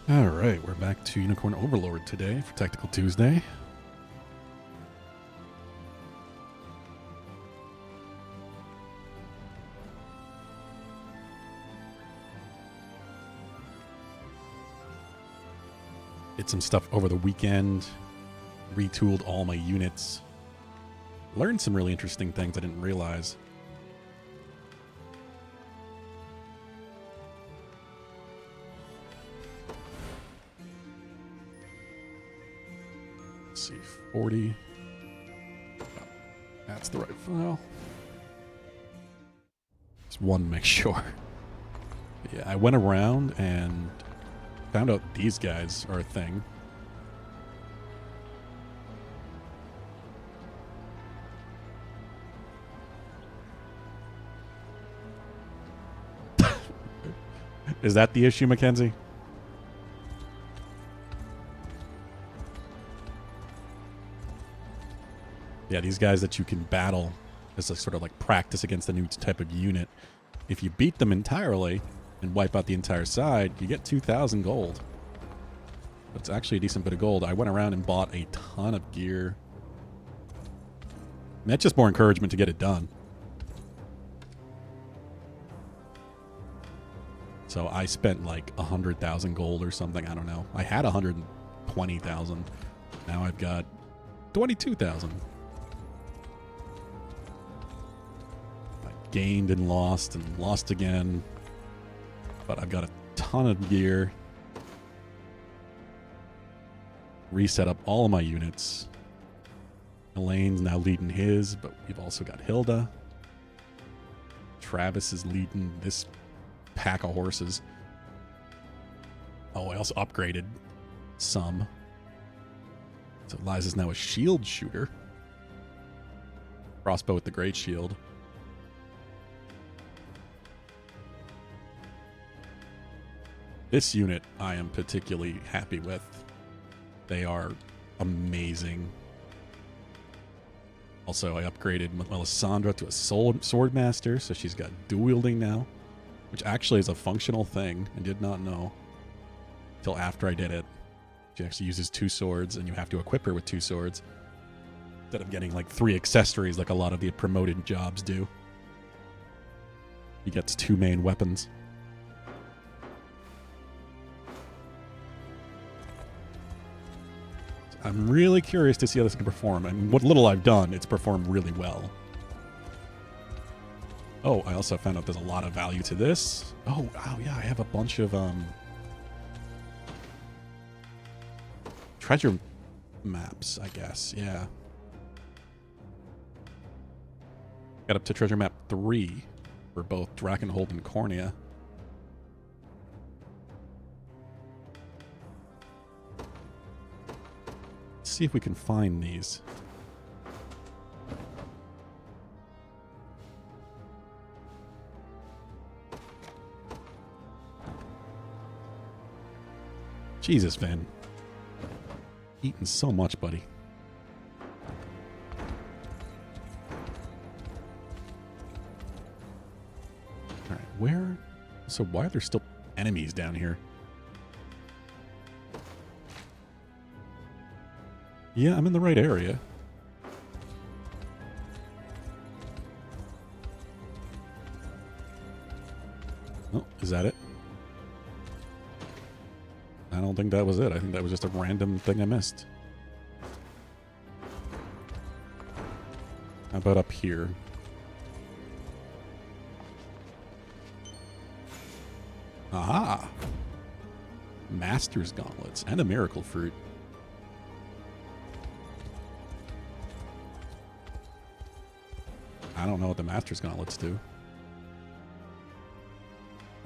All right, we're back to Unicorn Overlord today for Tactical Tuesday. Did some stuff over the weekend, retooled all my units, learned some really interesting things I didn't realize. Let's see, 40. Oh, that's the right file. Just one to make sure. Yeah, I went around and found out these guys are a thing. Is that the issue, Mackenzie? Yeah, these guys that you can battle as a sort of like practice against a new type of unit. If you beat them entirely and wipe out the entire side, you get 2,000 gold. It's actually a decent bit of gold. I went around and bought a ton of gear. And that's just more encouragement to get it done. So I spent like 100,000 gold or something. I don't know. I had 120,000. Now I've got 22,000. I gained and lost again. But I've got a ton of gear. Reset up all of my units. Elaine's now leading his, but we've also got Hilda. Travis is leading this pack of horses. Oh, I also upgraded some. So Liza's now a shield shooter. Crossbow with the great shield. This unit I am particularly happy with. They are amazing. Also, I upgraded Melisandre to a sword master, so she's got dual wielding now, which actually is a functional thing. I did not know until after I did it. She actually uses 2 swords, and you have to equip her with 2 swords instead of getting like 3 accessories like a lot of the promoted jobs do. He gets 2 main weapons. I'm really curious to see how this can perform. And what little I've done, it's performed really well. Oh, I also found out there's a lot of value to this. Oh, yeah, I have a bunch of treasure maps, I guess. Yeah. Got up to treasure map 3 for both Drakenhold and Cornea. See if we can find these. Jesus, Finn. Eating so much, buddy. Alright, where? So why are there still enemies down here? Yeah, I'm in the right area. Oh, is that it? I don't think that was it. I think that was just a random thing I missed. How about up here? Aha! Master's Gauntlets and a Miracle Fruit. I don't know what the Master's Gauntlets do.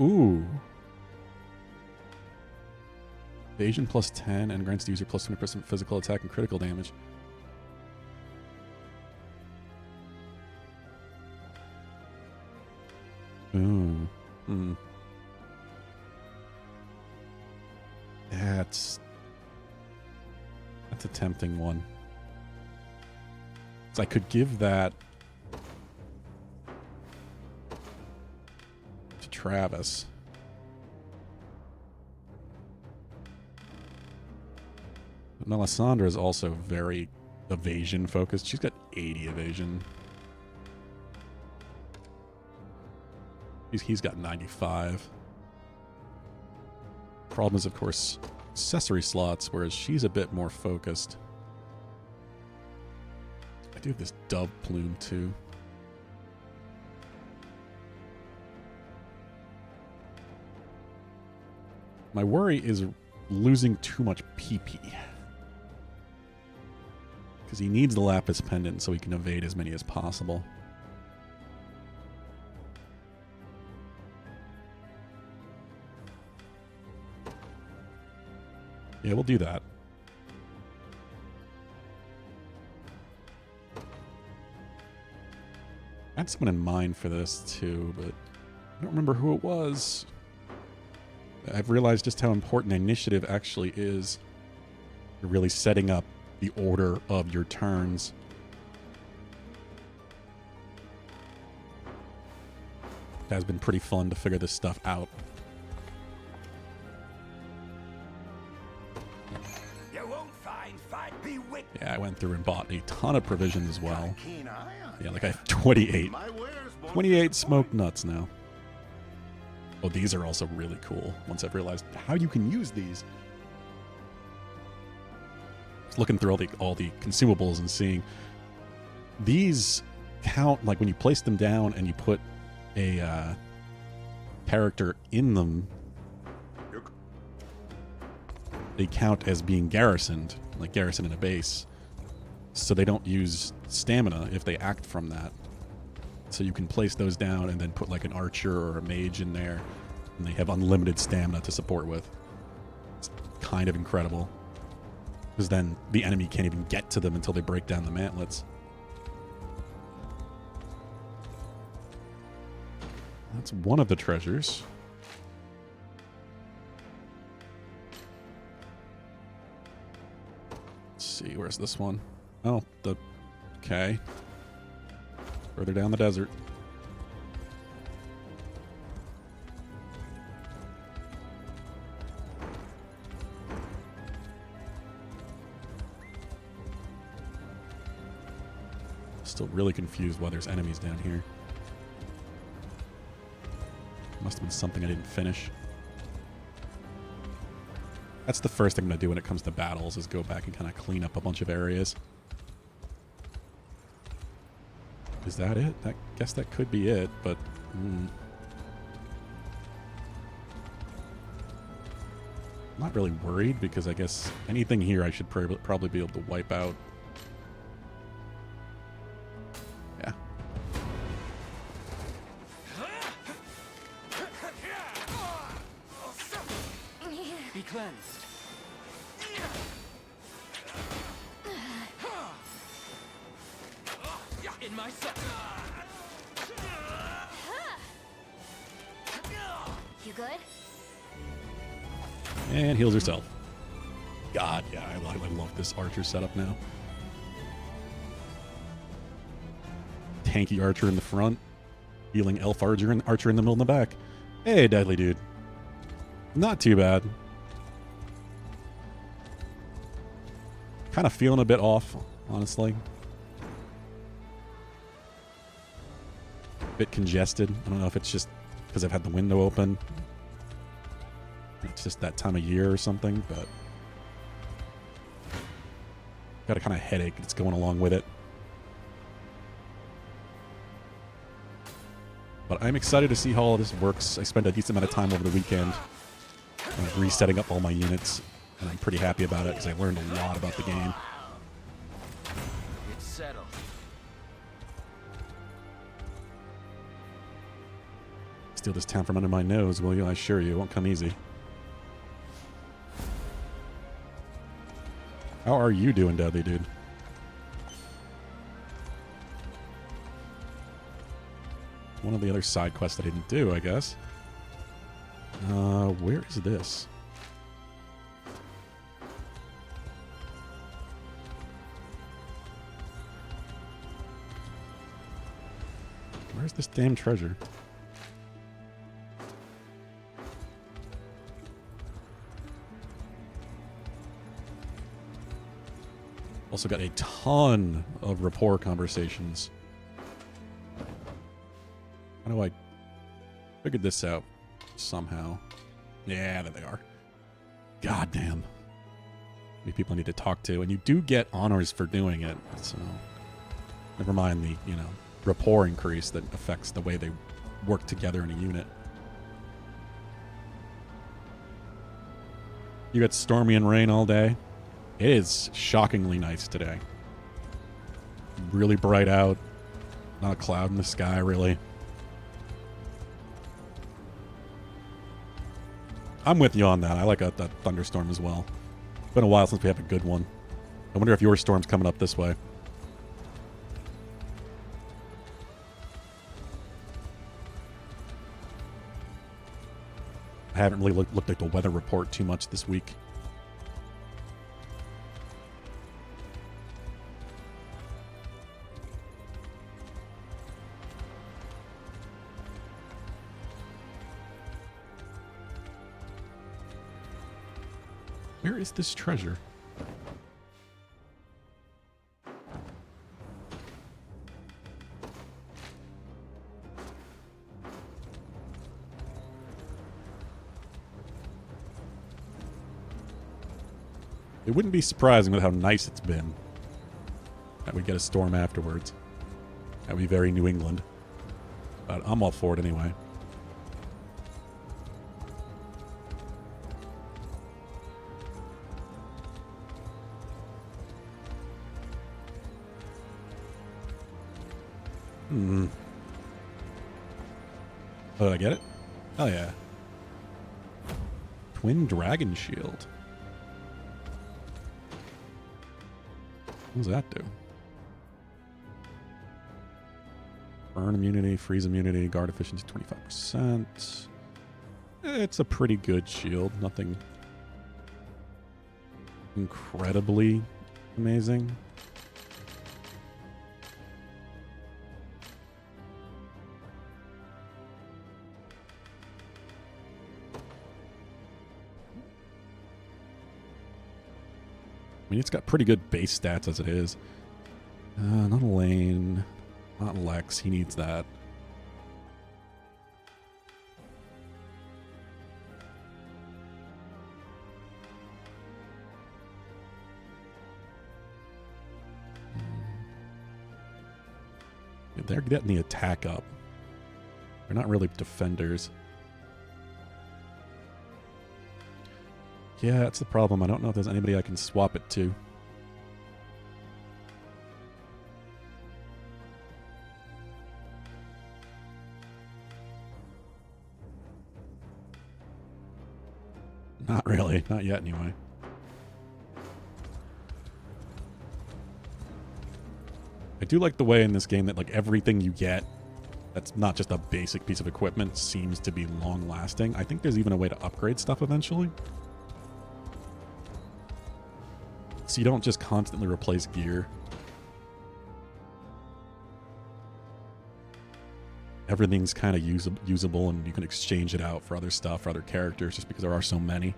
Ooh. Evasion plus 10 and grants the user plus 20% physical attack and critical damage. Ooh. Hmm. That's a tempting one. So I could give that to Travis. But Melisandre is also very evasion focused. She's got 80 evasion. He's got 95. Problem is, of course, accessory slots, whereas she's a bit more focused. I do have this dove plume, too. My worry is losing too much PP. Because he needs the Lapis Pendant so he can evade as many as possible. Yeah, we'll do that. I had someone in mind for this too, but I don't remember who it was. I've realized just how important initiative actually is. You're really setting up the order of your turns. It has been pretty fun to figure this stuff out. Yeah, I went through and bought a ton of provisions as well. Yeah, like I have 28. 28 smoked nuts now. Oh, these are also really cool once I've realized how you can use these. Just looking through all the consumables and seeing these count, like when you place them down and you put a character in them, they count as being garrisoned, like garrison in a base. So they don't use stamina if they act from that. So you can place those down and then put like an archer or a mage in there, and they have unlimited stamina to support with. It's kind of incredible. Because then the enemy can't even get to them until they break down the mantlets. That's one of the treasures. Let's see, where's this one? Oh, okay. Further down the desert. Still really confused why there's enemies down here. Must have been something I didn't finish. That's the first thing I'm going to do when it comes to battles, is go back and kind of clean up a bunch of areas. Is that it? I guess that could be it, but... I'm not really worried, because I guess anything here I should probably be able to wipe out. Yeah. Be cleansed. In my sight. You good? And heals herself. God, yeah, I love this archer setup now. Tanky archer in the front, healing elf archer in the middle and the back. Hey, deadly dude. Not too bad. Kind of feeling a bit off, honestly. Bit congested. I don't know if it's just because I've had the window open. It's just that time of year or something, but got a kind of headache that's going along with it. But I'm excited to see how all this works. I spent a decent amount of time over the weekend resetting up all my units, and I'm pretty happy about it because I learned a lot about the game. It's settled. Steal this town from under my nose, will you? I assure you, it won't come easy. How are you doing, Dudley, dude? One of the other side quests I didn't do, I guess. Where is this? Where's this damn treasure? Also got a ton of rapport conversations. How do I figure this out somehow? Yeah, there they are. God damn. Many people I need to talk to, and you do get honors for doing it, so never mind the, you know, rapport increase that affects the way they work together in a unit. You got stormy and rain all day. It is shockingly nice today. Really bright out. Not a cloud in the sky, really. I'm with you on that. I like a thunderstorm as well. Been a while since we have a good one. I wonder if your storm's coming up this way. I haven't really looked at the weather report too much this week. Where is this treasure? It wouldn't be surprising with how nice it's been that we get a storm afterwards. That would be very New England. But I'm all for it anyway. Oh, did I get it? Oh, yeah. Twin Dragon Shield. What does that do? Burn immunity, freeze immunity, guard efficiency 25%. It's a pretty good shield. Nothing incredibly amazing. I mean, it's got pretty good base stats as it is. Not Elaine. Not Lex. He needs that. They're getting the attack up. They're not really defenders. Yeah, that's the problem. I don't know if there's anybody I can swap it to. Not really. Not yet, anyway. I do like the way in this game that, like, everything you get that's not just a basic piece of equipment seems to be long-lasting. I think there's even a way to upgrade stuff eventually. So you don't just constantly replace gear. Everything's kind of usable, and you can exchange it out for other stuff, for other characters, just because there are so many.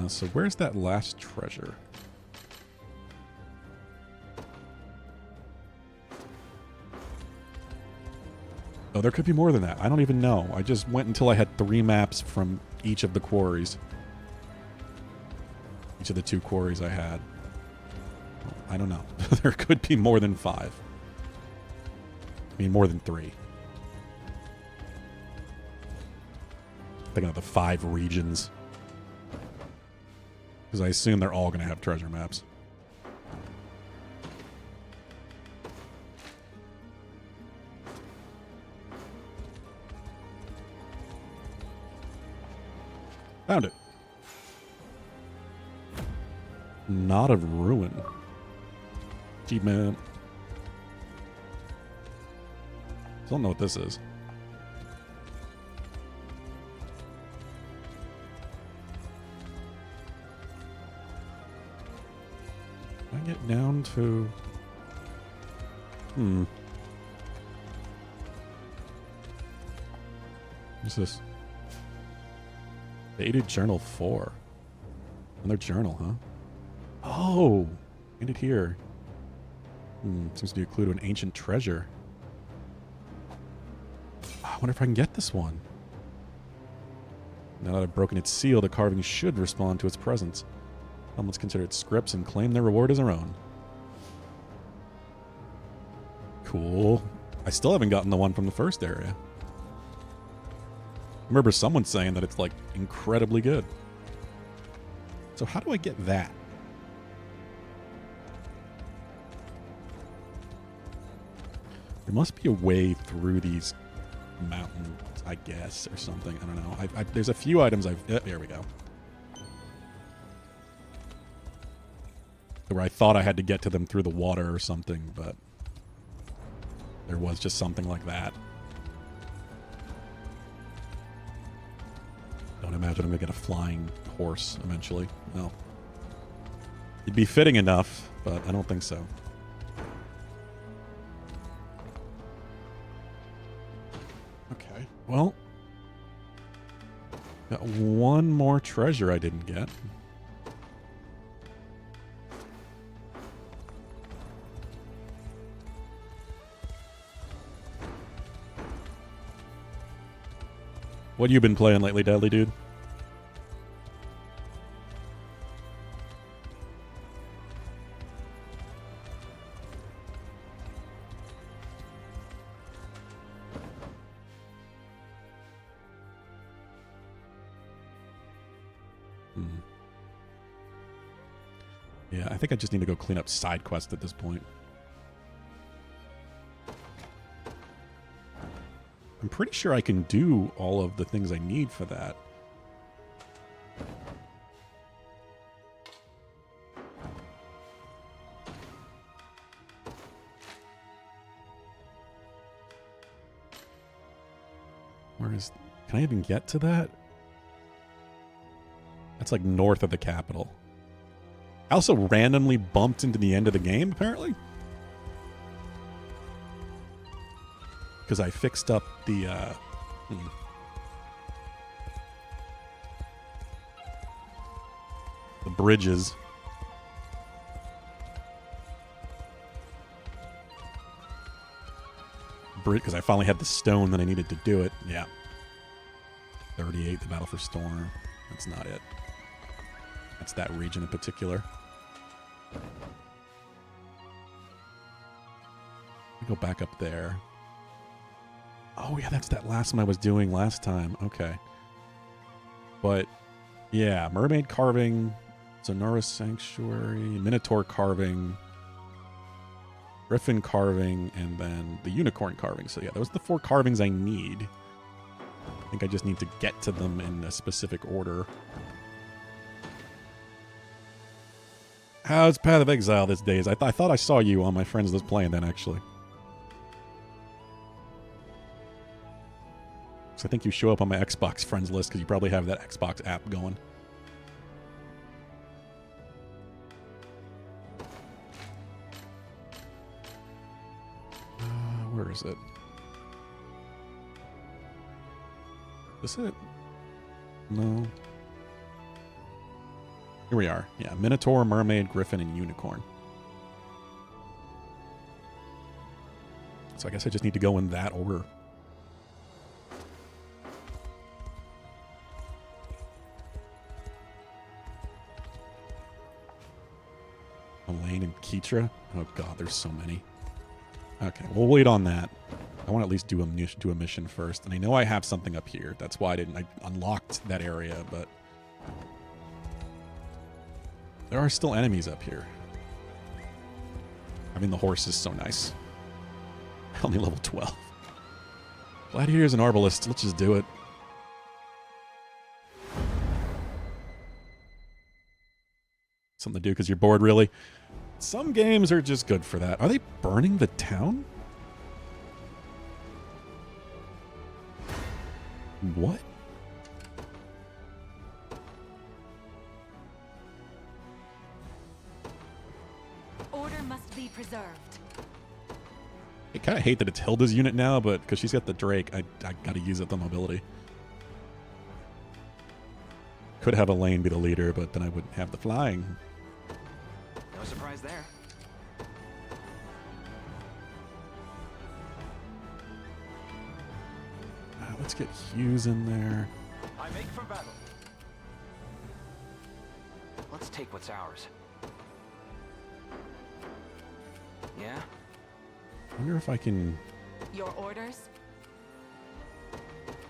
So where's that last treasure? Oh, there could be more than that. I don't even know. I just went until I had 3 maps from each of the quarries. Each of the 2 quarries I had. I don't know. There could be more than 5. I mean, more than 3. Thinking of the 5 regions. Because I assume they're all going to have treasure maps. Found it. Knot of Ruin. Achievement. Don't know what this is. Can I get down to... What's this? Dated Journal 4. Another journal, huh? Oh, find it here. Seems to be a clue to an ancient treasure. I wonder if I can get this one. Now that I've broken its seal, the carving should respond to its presence. Let's consider its scripts and claim their reward as our own. Cool. I still haven't gotten the one from the first area. I remember someone saying that it's like incredibly good. So how do I get that? There must be a way through these mountains, I guess, or something. I don't know. There's a few items there we go. Where I thought I had to get to them through the water or something, but there was just something like that. Don't imagine I'm going to get a flying horse eventually. No. It'd be fitting enough, but I don't think so. Okay, well. Got one more treasure I didn't get. What you been playing lately, Deadly Dude? Yeah, I think I just need to go clean up side quests at this point. I'm pretty sure I can do all of the things I need for that. Where is... Can I even get to that? That's like north of the capital. I also randomly bumped into the end of the game, apparently. Because I fixed up the bridges. Because I finally had the stone that I needed to do it. Yeah. 38, the Battle for Storm. That's not it. That's that region in particular. Let me go back up there. Oh, yeah, that's that last one I was doing last time. Okay. But, yeah, mermaid carving, Sonora's Sanctuary, Minotaur carving, Griffin carving, and then the unicorn carving. So, yeah, those are the 4 carvings I need. I think I just need to get to them in a specific order. How's Path of Exile these days? I thought I saw you on my friends list playing that, actually. I think you show up on my Xbox friends list because you probably have that Xbox app going. Where is it? Is this it? No. Here we are. Yeah, Minotaur, Mermaid, Griffin, and Unicorn. So I guess I just need to go in that order. Elaine and Keetra. Oh god, there's so many. Okay, we'll wait on that. I want to at least do a mission first. And I know I have something up here. That's why I unlocked that area, but there are still enemies up here. I mean, the horse is so nice. Only level 12. Gladiators and Arbalists. Let's just do it. Something to do because you're bored, really. Some games are just good for that. Are they burning the town? What? Order must be preserved. I kind of hate that it's Hilda's unit now, but because she's got the Drake, I got to use up the mobility. Could have Elaine be the leader, but then I wouldn't have the flying. No surprise there. Let's get Hughes in there. I make for battle. Let's take what's ours. Yeah? I wonder if I can... Your orders?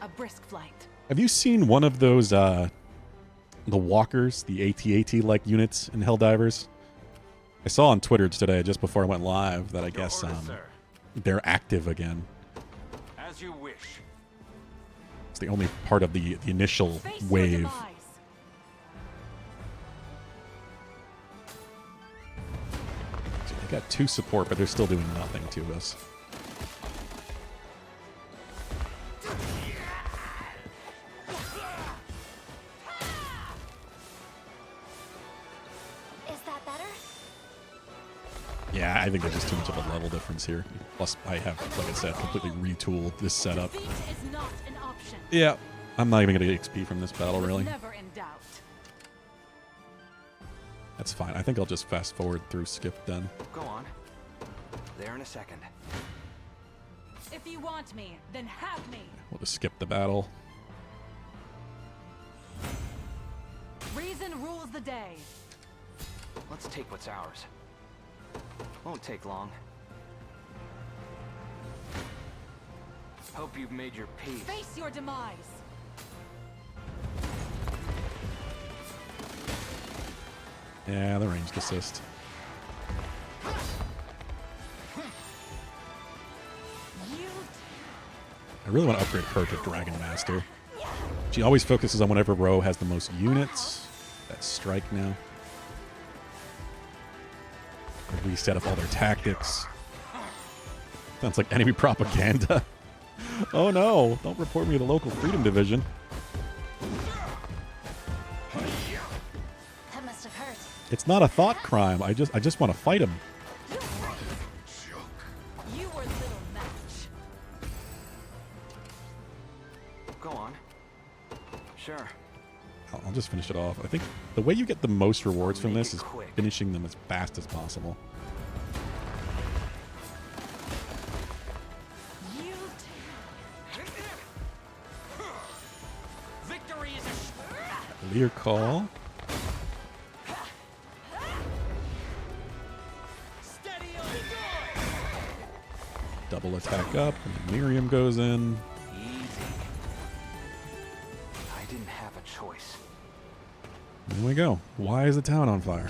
A brisk flight. Have you seen one of those, the walkers, the AT-AT-like units in Helldivers? I saw on Twitter today, just before I went live, that I guess they're active again. As you wish. It's the only part of the initial Face your wave. demise. So they got 2 support, but they're still doing nothing to us. Is that better? Yeah, I think there's just too much of a level difference here. Plus, I have, like I said, completely retooled this setup. Defeat is not an option. Yeah, I'm not even going to get XP from this battle, Was really. never in doubt. That's fine. I think I'll just fast forward through skip then. Go on. There in a second. If you want me, then have me. We'll just skip the battle. Reason rules the day. Let's take what's ours. Won't take long. Hope you've made your peace. Face your demise. Yeah, the ranged assist. You I really want to upgrade her to Dragon Master. She always focuses on whatever row has the most units. That's strike now. A reset of all their tactics. Sounds like enemy propaganda. Oh no! Don't report me to the local Freedom Division. that must have hurt. It's not a thought crime. I just want to fight him. You were little match. Go on. Sure. I'll just finish it off. I think the way you get the most rewards from Make this it is quick. finishing them as fast as possible. You Victory is a Lear call. steady on. Double attack up. And Miriam goes in. Easy. I didn't have a choice. There we go. Why is the town on fire?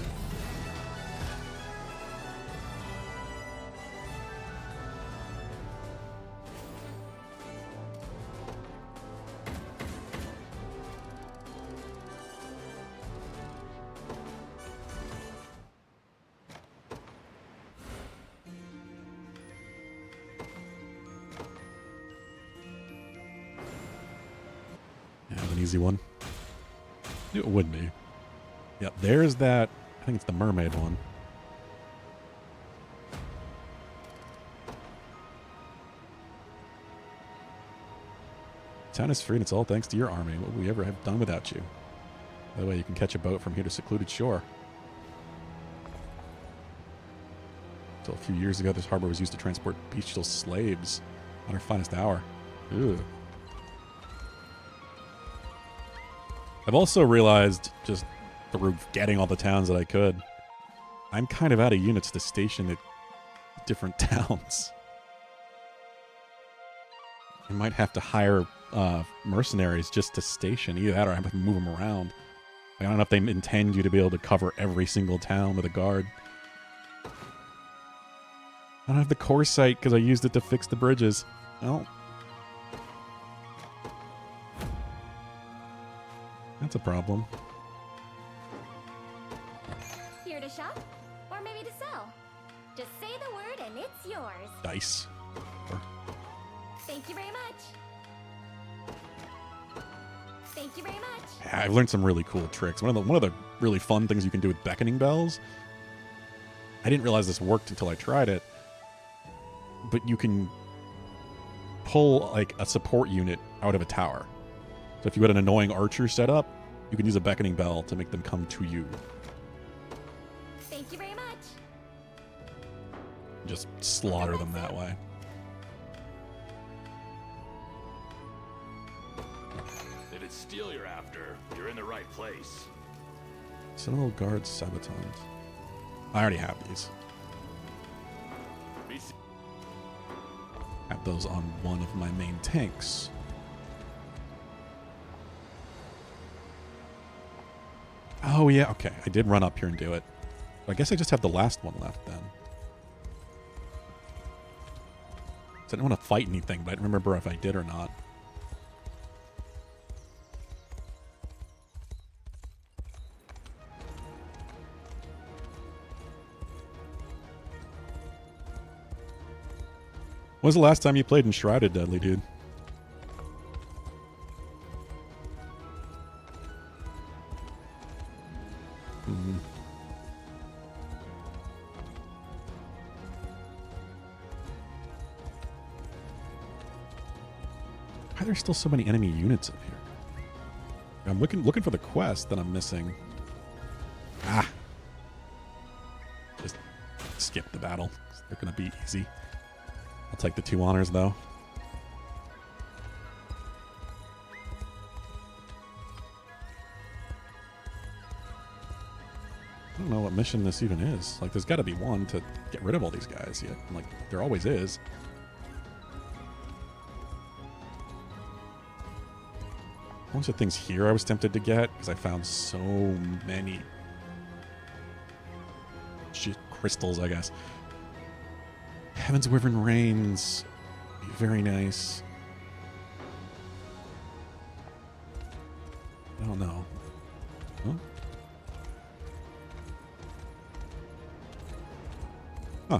Yeah, an easy one. It would be. Yep, there's that. I think it's the mermaid one. Town is free and it's all thanks to your army. What would we ever have done without you? By the way, you can catch a boat from here to secluded shore. Until a few years ago, this harbor was used to transport bestial slaves on our finest hour. Ew. I've also realized, just through getting all the towns that I could, I'm kind of out of units to station at different towns. I might have to hire mercenaries just to station. Either that or I have to move them around. I don't know if they intend you to be able to cover every single town with a guard. I don't have the core site because I used it to fix the bridges. Well, that's a problem. Here to shop? Or maybe to sell? Just say the word and it's yours. Dice. Thank you very much. Thank you very much. Yeah, I've learned some really cool tricks. One of the really fun things you can do with beckoning bells. I didn't realize this worked until I tried it. But you can pull like a support unit out of a tower. So if you had an annoying archer set up, you can use a beckoning bell to make them come to you. Thank you very much. Just slaughter them that way. If it's steel you're after, you're in the right place. Sentinel Guard Sabatons. I already have these. Have those on one of my main tanks. Oh yeah, okay. I did run up here and do it. I guess I just have the last one left then. So I didn't want to fight anything, but I don't remember if I did or not. When was the last time you played Enshrouded, Deadly Dude? Mm-hmm. Why are there still so many enemy units up here? I'm looking for the quest that I'm missing. Ah! Just skip the battle. They're gonna be easy. I'll take the 2 honors, though. I don't know what mission this even is. Like, there's got to be one to get rid of all these guys. Yeah, like, there always is. A bunch of things here I was tempted to get because I found so many crystals, I guess. Heaven's Wyvern Reigns. Very nice. I don't know. Huh? Huh.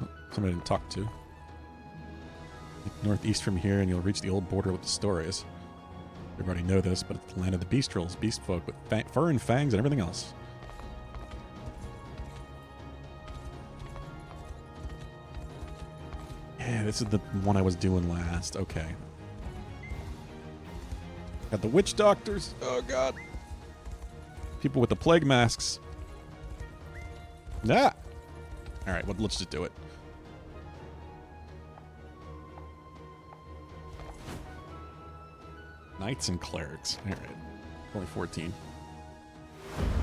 Oh, somebody to talk to. Northeast from here, and you'll reach the old border with the stories. You already know this, but it's the land of the beast trolls, beast folk with fur and fangs and everything else. Yeah, this is the one I was doing last. Okay. Got the witch doctors. Oh, God. People with the plague masks. Ah! Alright, well, let's just do it. Knights and clerics. Alright. Only 14.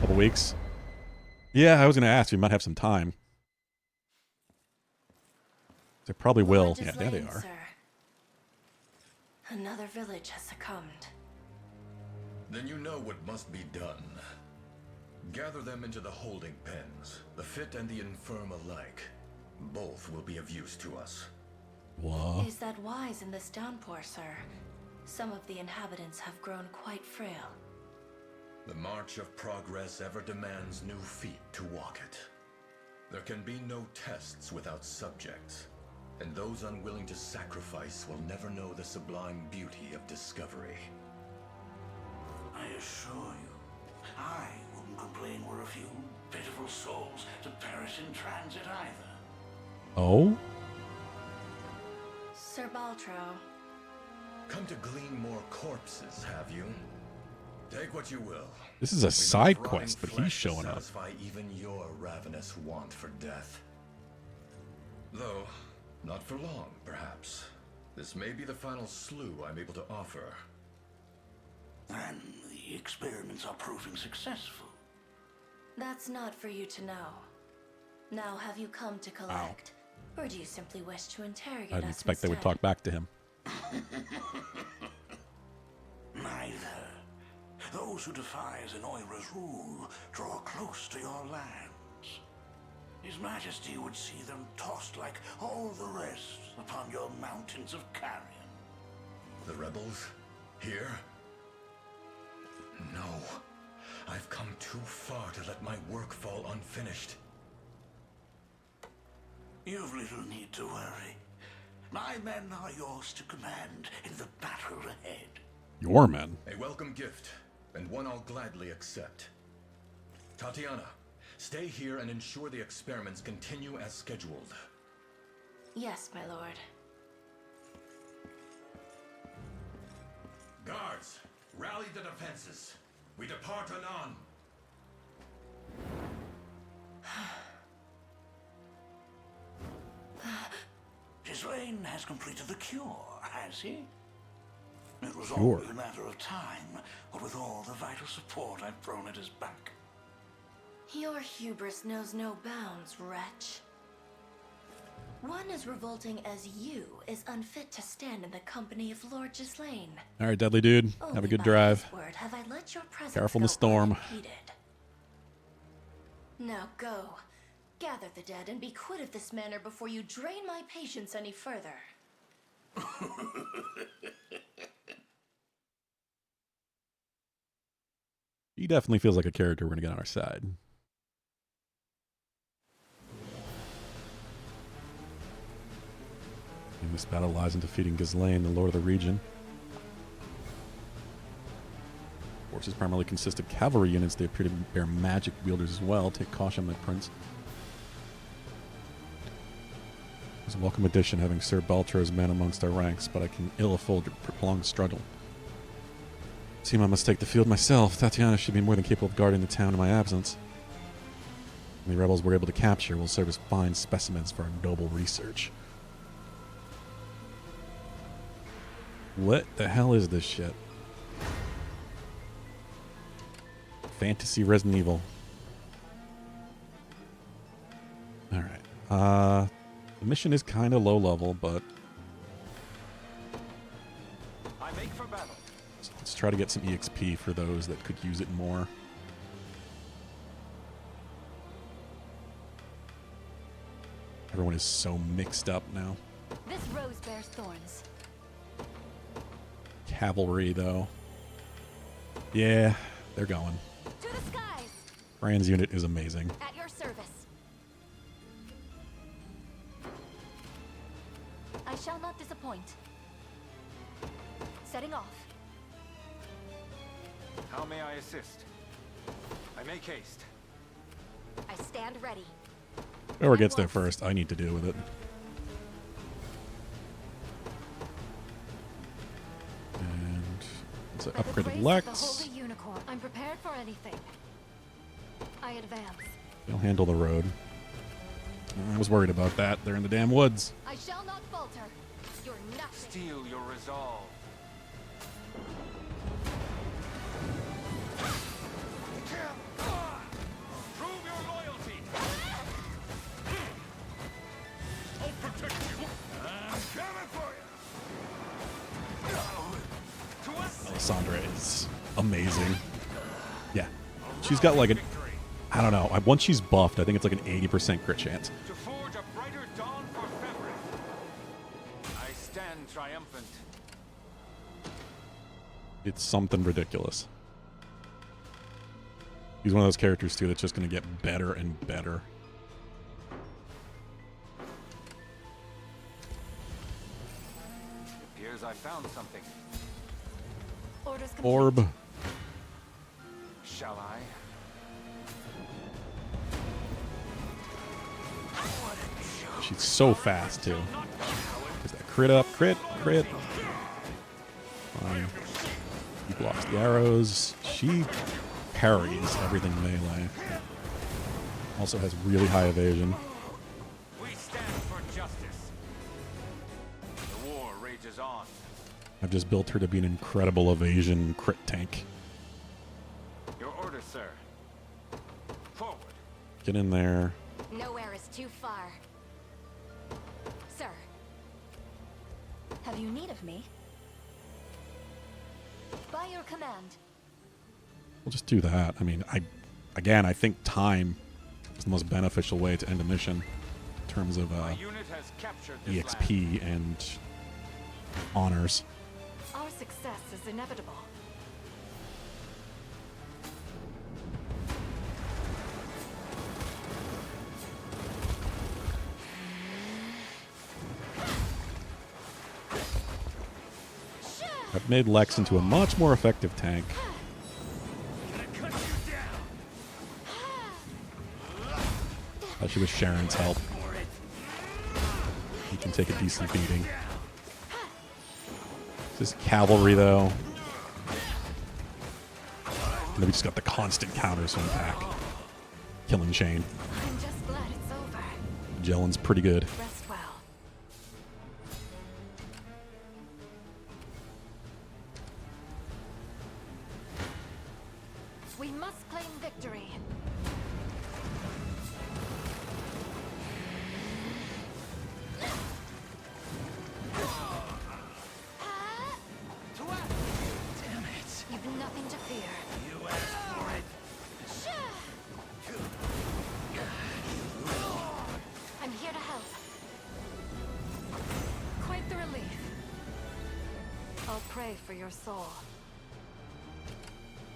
Couple weeks. Yeah, I was going to ask. We might have some time. They probably will. Yeah, there they are. Sir. Another village has succumbed. Then you know what must be done. Gather them into the holding pens, the fit and the infirm alike. Both will be of use to us. What? Is that wise in this downpour, sir? Some of the inhabitants have grown quite frail. The march of progress ever demands new feet to walk it. There can be no tests without subjects. And those unwilling to sacrifice will never know the sublime beauty of discovery. I assure you, I wouldn't complain were a few pitiful souls to perish in transit either. Oh? Sir Baltro. Come to glean more corpses, have you? Take what you will. This is a side quest, but he's showing up. Satisfy even your ravenous want for death. Though, not for long, perhaps. This may be the final slew I'm able to offer. And the experiments are proving successful. That's not for you to know. Now, have you come to collect? Or do you simply wish to interrogate us I didn't expect they would instead? talk back to him. Neither. Those who defy Zenoira's rule draw close to your lands. His Majesty would see them tossed like all the rest upon your mountains of carrion. The rebels? Here? No. I've come too far to let my work fall unfinished. You've little need to worry. My men are yours to command in the battle ahead. Your men? A welcome gift, and one I'll gladly accept. Tatiana, stay here and ensure the experiments continue as scheduled. Yes, my lord. Guards, rally the defenses. We depart anon. Ghislaine has completed the cure, has he? It was Cure? only a matter of time, what with all the vital support I've thrown at his back. Your hubris knows no bounds, wretch. One as revolting as you is unfit to stand in the company of Lord Ghislaine. All right, Deadly Dude. Only Have a good by drive. his word have I let your presence Careful in the go storm. unimpeded. Now go. Gather the dead and be quit of this manner before you drain my patience any further. He definitely feels like a character we're going to get on our side. And this battle lies in defeating Ghislaine, the Lord of the region. Forces primarily consist of cavalry units. They appear to bear magic wielders as well. Take caution, my prince. It's a welcome addition having Sir Baltro's men amongst our ranks, but I can ill afford a prolonged struggle. Seem I must take the field myself. Tatiana should be more than capable of guarding the town in my absence. And the rebels we're able to capture will serve as fine specimens for our noble research. What the hell is this shit? Fantasy Resident Evil. Alright. The mission is kind of low level, but I make for battle. let's try to get some EXP for those that could use it more. Everyone is so mixed up now. This rose bears thorns. Cavalry, though. Yeah, they're going. To the skies! Brand's unit is amazing. At your service. I shall not disappoint. Setting off. How may I assist? I make haste. I stand ready. Whoever gets there first, I need to deal with it. And it's an upgraded Lex. Unicorn. I'm prepared for anything. I advance. They'll handle the road. I was worried about that. They're in the damn woods. I shall not falter. You're nothing. Steel your resolve. Prove your loyalty. I'll protect you. I'm coming for you. To us. Alessandra is amazing. Yeah. She's got like an, I don't know. Once she's buffed, I think it's like an 80% crit chance. To forge a brighter dawn for February. I stand triumphant. It's something ridiculous. He's one of those characters, too, that's just going to get better and better. Appears I found something. Orders complete. Orb. Shall I? She's so fast, too. Is that crit up? Crit. Fine. He blocks the arrows. She parries everything melee. Also has really high evasion. We stand for justice. The war rages on. I've just built her to be an incredible evasion crit tank. Your order, sir. Forward. Get in there. Nowhere is too far. Sir. Have you need of me? By your command. We'll just do that. I mean, I think time is the most beneficial way to end a mission in terms of My unit has captured this land. EXP and honors. Our success is inevitable. I've made Lex into a much more effective tank. Especially with Sharon's help. He can take a decent beating. This is cavalry, though. And then we just got the constant counters from the pack. Killing Shane. I'm just glad it's over. Jellen's pretty good. Rest well. We must claim victory. Damn it! You've nothing to fear. You asked for it. I'm here to help. Quite the relief. I'll pray for your soul.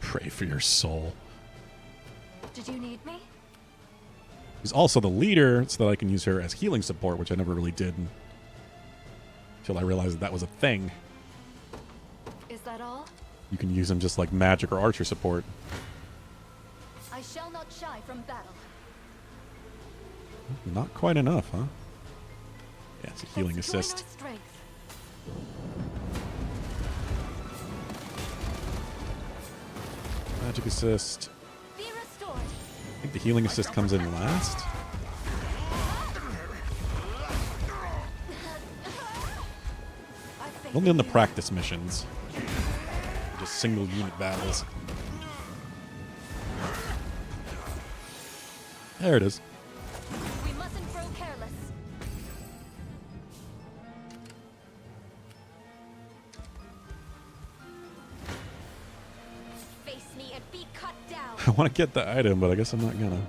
Pray for your soul. Did you need me? She's also the leader, so that I can use her as healing support, which I never really did until I realized that was a thing. Is that all? You can use them just like magic or archer support. I shall not shy from battle. Not quite enough, huh? Yeah, it's a healing Let's join assist. our strength. Magic assist. Be restored. I think the healing assist comes in last. I faith Only on in the you. practice missions. Just single unit battles. There it is. We mustn't grow careless. Face me and be cut down. I want to get the item, but I guess I'm not gonna.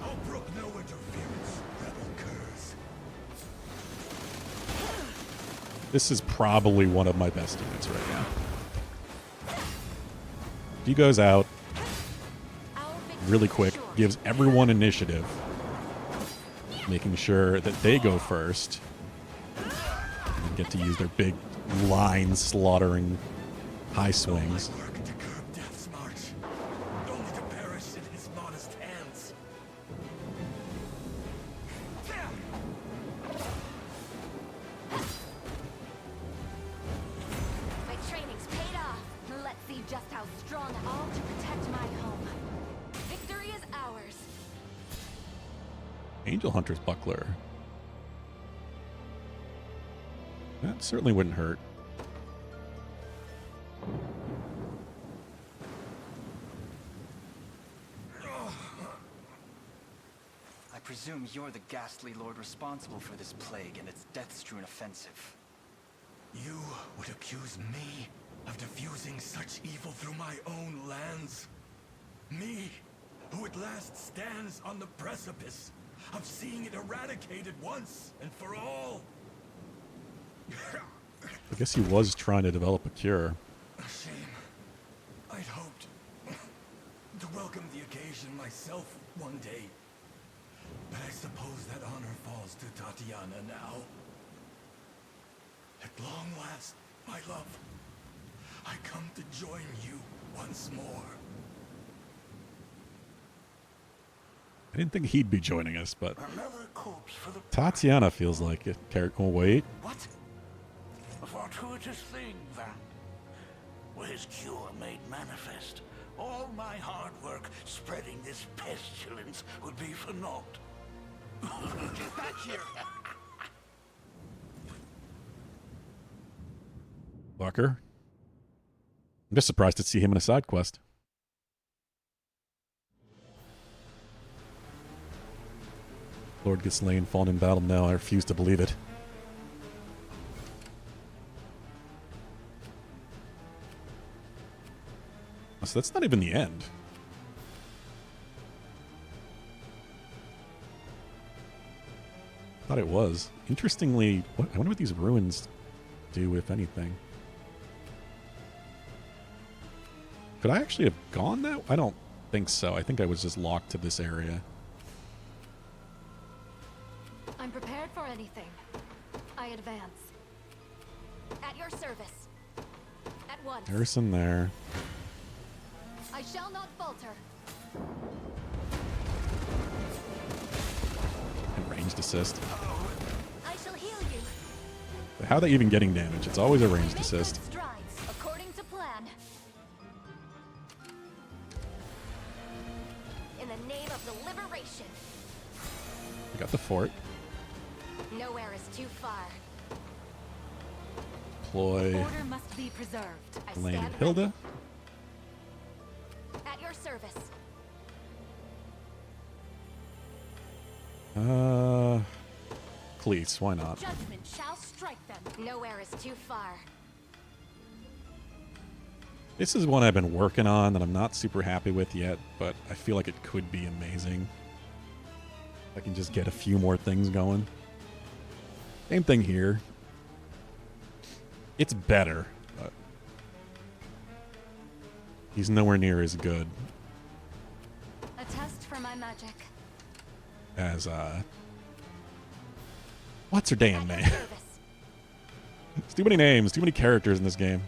I'll brook no interference, rebel curs. This is probably one of my best units right now. He goes out Our victory really is quick, sure. gives everyone initiative, making sure that they go first and get to use their big line slaughtering high swings. Work to curb death's march, only to perish in his modest hands. My training's paid off. Let's see just how strong All to protect my home. Victory is ours. Angel Hunter's buckler. That certainly wouldn't hurt. I presume you're the ghastly lord responsible for this plague and its death-strewn offensive. You would accuse me of diffusing such evil through my own lands? Me, who at last stands on the precipice of seeing it eradicated once and for all? I guess he was trying to develop a cure. A shame. I'd hoped to welcome the occasion myself one day. But I suppose that honor falls to Tatiana now. At long last, my love, I come to join you once more. I didn't think he'd be joining us, but Another corpse for the Tatiana feels like it. Oh, wait. What? A fortuitous thing, that. Were his cure made manifest, all my hard work spreading this pestilence would be for naught. Get back here! Walker. I'm just surprised to see him in a side quest. Lord gets slain, fallen in battle now. I refuse to believe it. So that's not even the end. Thought it was. Interestingly, I wonder what these ruins do, if anything. Could I actually have gone that? I don't think so. I think I was just locked to this area. I'm prepared for anything. I advance. At your service. At once. Harrison there. I shall not falter. And ranged assist. I shall heal you. But how are they even getting damage? It's always a ranged Make assist. good strides, according to plan. In the name of the liberation. I got the fort. Nowhere is too far. Deploy Order must be preserved. I Lane stand and Hilda. ready. At your service. Cleats, why not? Judgment shall strike them. Nowhere is too far. This is one I've been working on that I'm not super happy with yet, but I feel like it could be amazing. I can just get a few more things going. Same thing here. It's better, but he's nowhere near as good A test for my magic. as what's her damn At your name? service. It's too many names, too many characters in this game.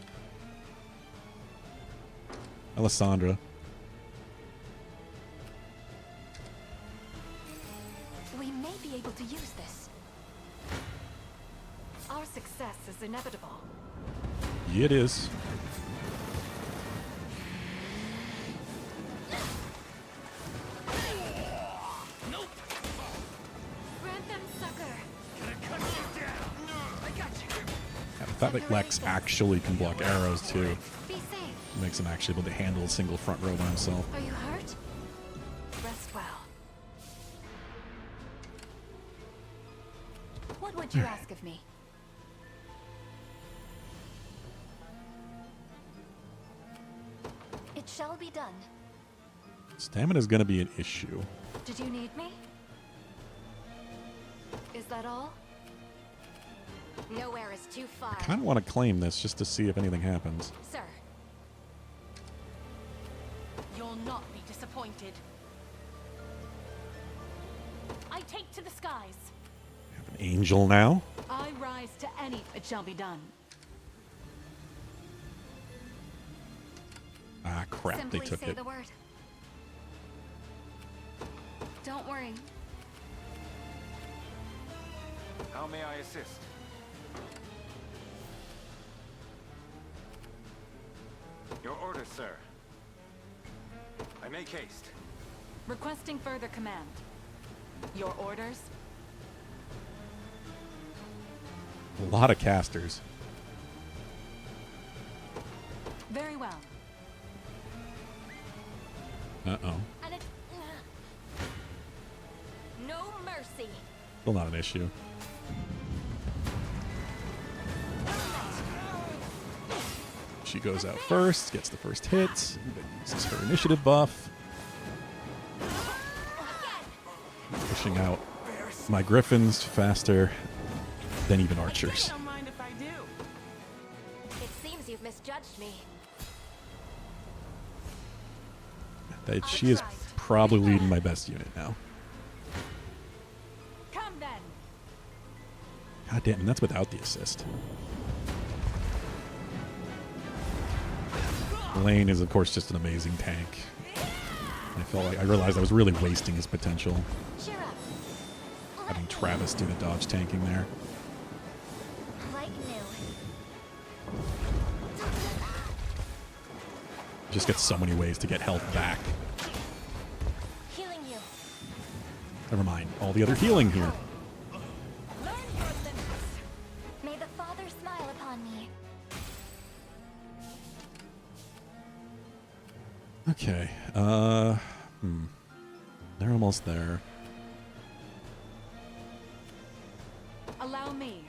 Alessandra. We may be able to use this. Our success is inevitable. Yeah, it is. Grantham sucker. Yeah, the fact that Lex actually can block arrows too Be safe. makes him actually able to handle a single front row by himself. Are you hurt? Rest well. What would you ask of me? It shall be done. Stamina is going to be an issue. Did you need me? Is that all? Nowhere is too far. I kind of want to claim this just to see if anything happens. Sir. You'll not be disappointed. I take to the skies. An angel now. I rise to any. It shall be done. Ah, crap, Simply they took say it. the word. Don't worry. How may I assist? Your orders, sir. I make haste. Requesting further command. Your orders? A lot of casters. Very well. Uh-oh. And it... No mercy. Still not an issue. She goes out first, gets the first hit, uses her initiative buff. Pushing out my griffins faster than even archers. Don't mind if I do. It seems you've misjudged me. She is probably leading my best unit now. Come then. God damn, and that's without the assist. Lane is, of course, just an amazing tank. I realized I was really wasting his potential, Cheer up. having Travis do the dodge tanking there. Like new. Just get so many ways to get health back. Healing you. Never mind, all the other healing here. Learn your limits. May the Father smile upon me. Okay, they're almost there. Allow me.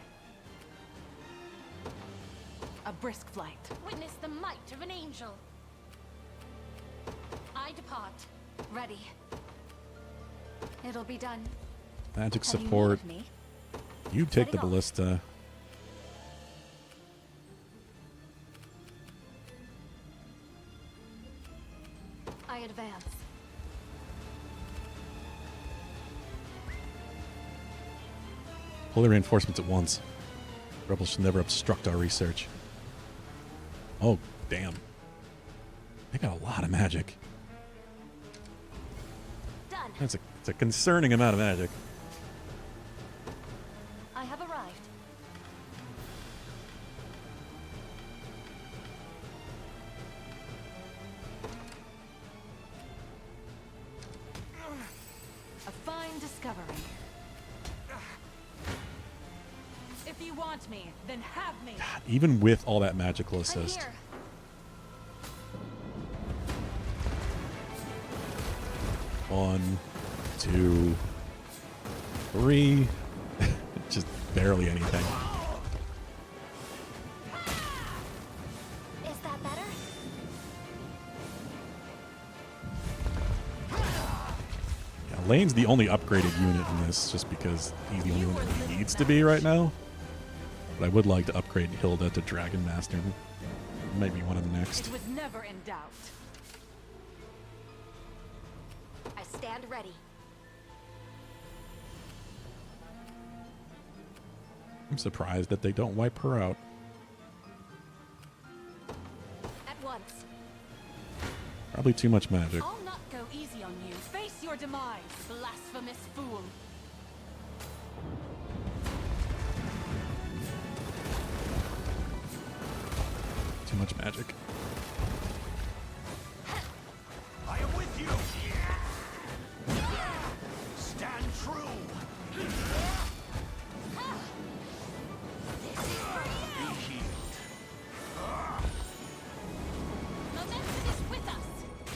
A brisk flight. Witness the might of an angel. I depart. Ready. It'll be done. Magic Have you support. need of me? You take the Setting off. ballista. I advance. Pull the reinforcements at once. Rebels should never obstruct our research. Oh, damn. They got a lot of magic. Done. It's a concerning amount of magic. I have arrived. A fine discovery. If you want me, then have me. Even with all that magical I'm assist. here. 1, 2, 3. Just barely anything. Is that better? Yeah, Lane's the only upgraded unit in this, just because he's the only one that needs to be right now. But I would like to upgrade Hilda to Dragon Master. Maybe one of the next. It was never in doubt. I stand ready. I'm surprised that they don't wipe her out. At once. Probably too much magic. I'll not go easy on you. Face your demise, blasphemous fool. Too much magic. I am with you. Stand true. Be healed. Momentum is with us.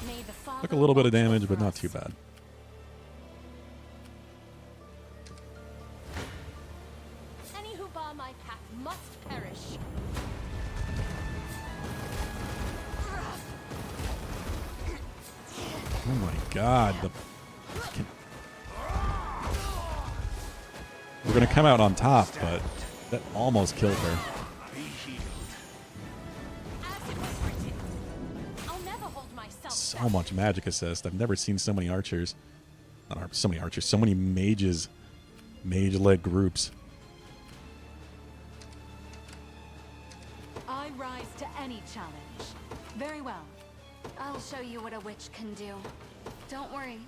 May the Father Took a little bit of watch damage, over but not us. too bad. Any who bar my path must perish. Oh my god. We're going to come out on top, but that almost killed her. Be healed. As it was written, I'll never hold myself So back. much magic assist. I've never seen so many archers. So many mages. Mage-led groups. I rise to any challenge. Very well. I'll show you what a witch can do. Don't worry.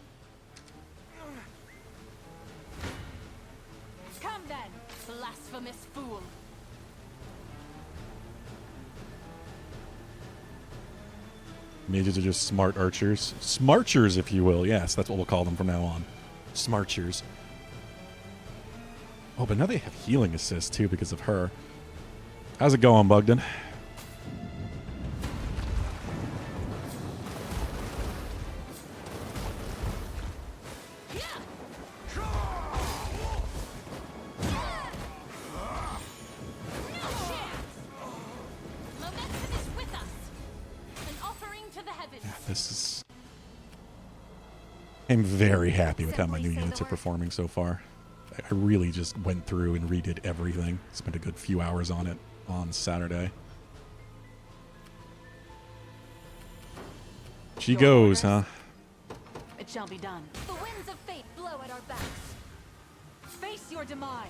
Come then, blasphemous fool. Mages are just smart archers. Smarchers, if you will. Yes, that's what we'll call them from now on. Smarchers. Oh, but now they have healing assist, too, because of her. How's it going, Bugden? Momentum is with us. An offering to the heavens. This is... I'm very happy with how my new units are performing so far. I really just went through and redid everything. Spent a good few hours on it on Saturday. She Your goes, orders? huh? It shall be done. The winds of fate blow at our backs. Face your demise.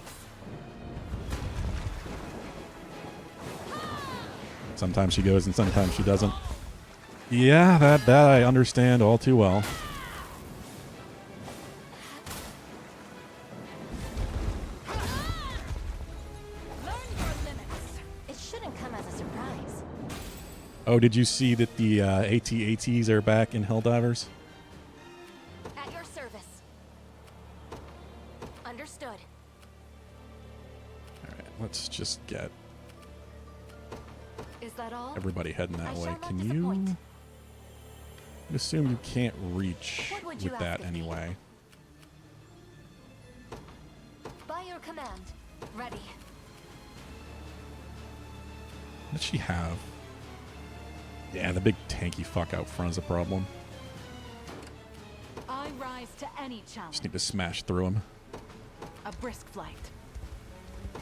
Sometimes she goes and sometimes she doesn't. Yeah, that I understand all too well. Learn your limits. It shouldn't come as a surprise. Oh, did you see that the AT-ATs are back in Helldivers? At your service. Understood. Alright, let's just get Is that all? everybody heading that I way. shall not Can disappoint. you... I assume you can't reach What would you with that ask of me? anyway. By your command. Ready. What does she have? Yeah, the big tanky fuck out front is a problem. I rise to any challenge. Just need to smash through him. A brisk flight.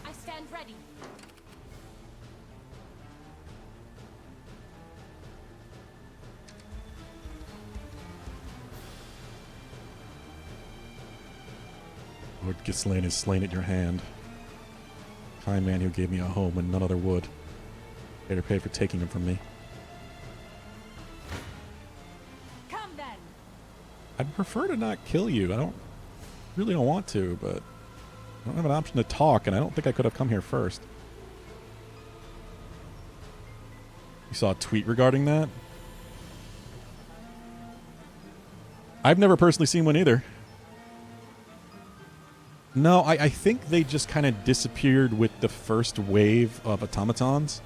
I stand ready. Lord Ghislaine is slain at your hand. Kind man who gave me a home when none other would. Better pay for taking him from me. Come then. I'd prefer to not kill you. I really don't want to, but I don't have an option to talk, and I don't think I could have come here first. You saw a tweet regarding that? I've never personally seen one either. No, I think they just kind of disappeared with the first wave of automatons.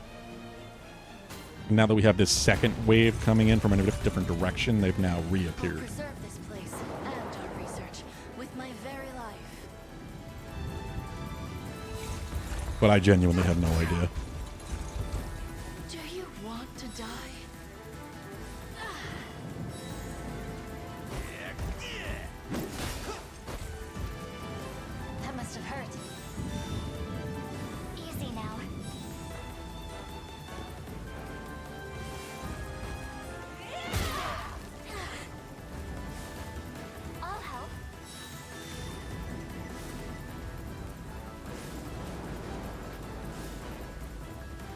Now that we have this second wave coming in from a different direction, they've now reappeared. Preserve this place and But I genuinely have no idea. Do you want to die? That must have hurt. Easy now. I'll help.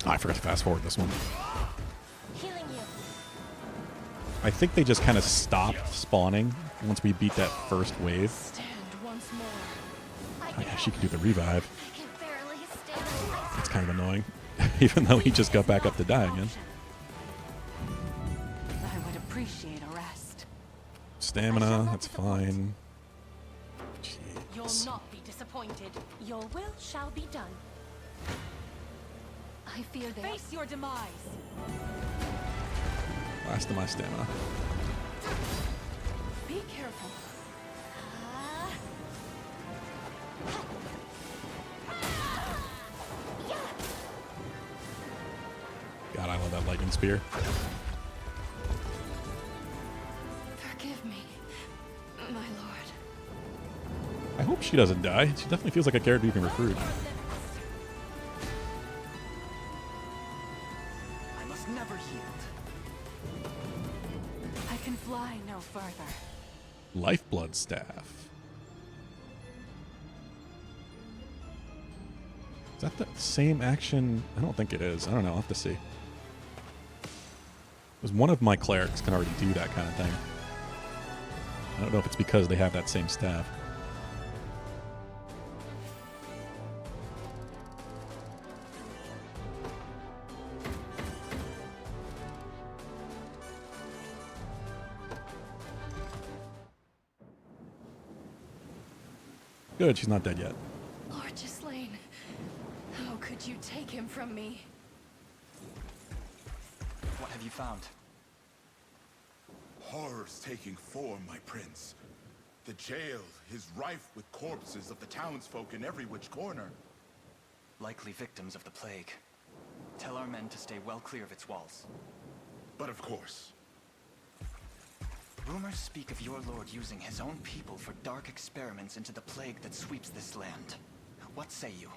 Oh, I forgot to fast forward this one. Healing you. I think they just kind of stopped spawning once we beat that first wave. Stand once more. Oh, yeah, she can do the revive. I can barely stand. It's kind of annoying, even though he just got back up to die again. I would appreciate a rest. Stamina, that's fine. You'll Jeez. not be disappointed. Your will shall be done. I fear they Face your demise. Last of my stamina. Be careful. God, I love that lightning spear. Forgive me, my lord. I hope she doesn't die. She definitely feels like a character you can recruit. I must never yield. I can fly no further. Lifeblood staff. Is that the same action? I don't think it is. I don't know. I'll have to see. Because one of my clerics can already do that kind of thing. I don't know if it's because they have that same staff. Good, she's not dead yet. Lord Ghislaine, how could you take him from me? What have you found? Horrors taking form, my prince. The jail is rife with corpses of the townsfolk in every which corner. Likely victims of the plague. Tell our men to stay well clear of its walls. But of course. Rumors speak of your lord using his own people for dark experiments into the plague that sweeps this land. What say you?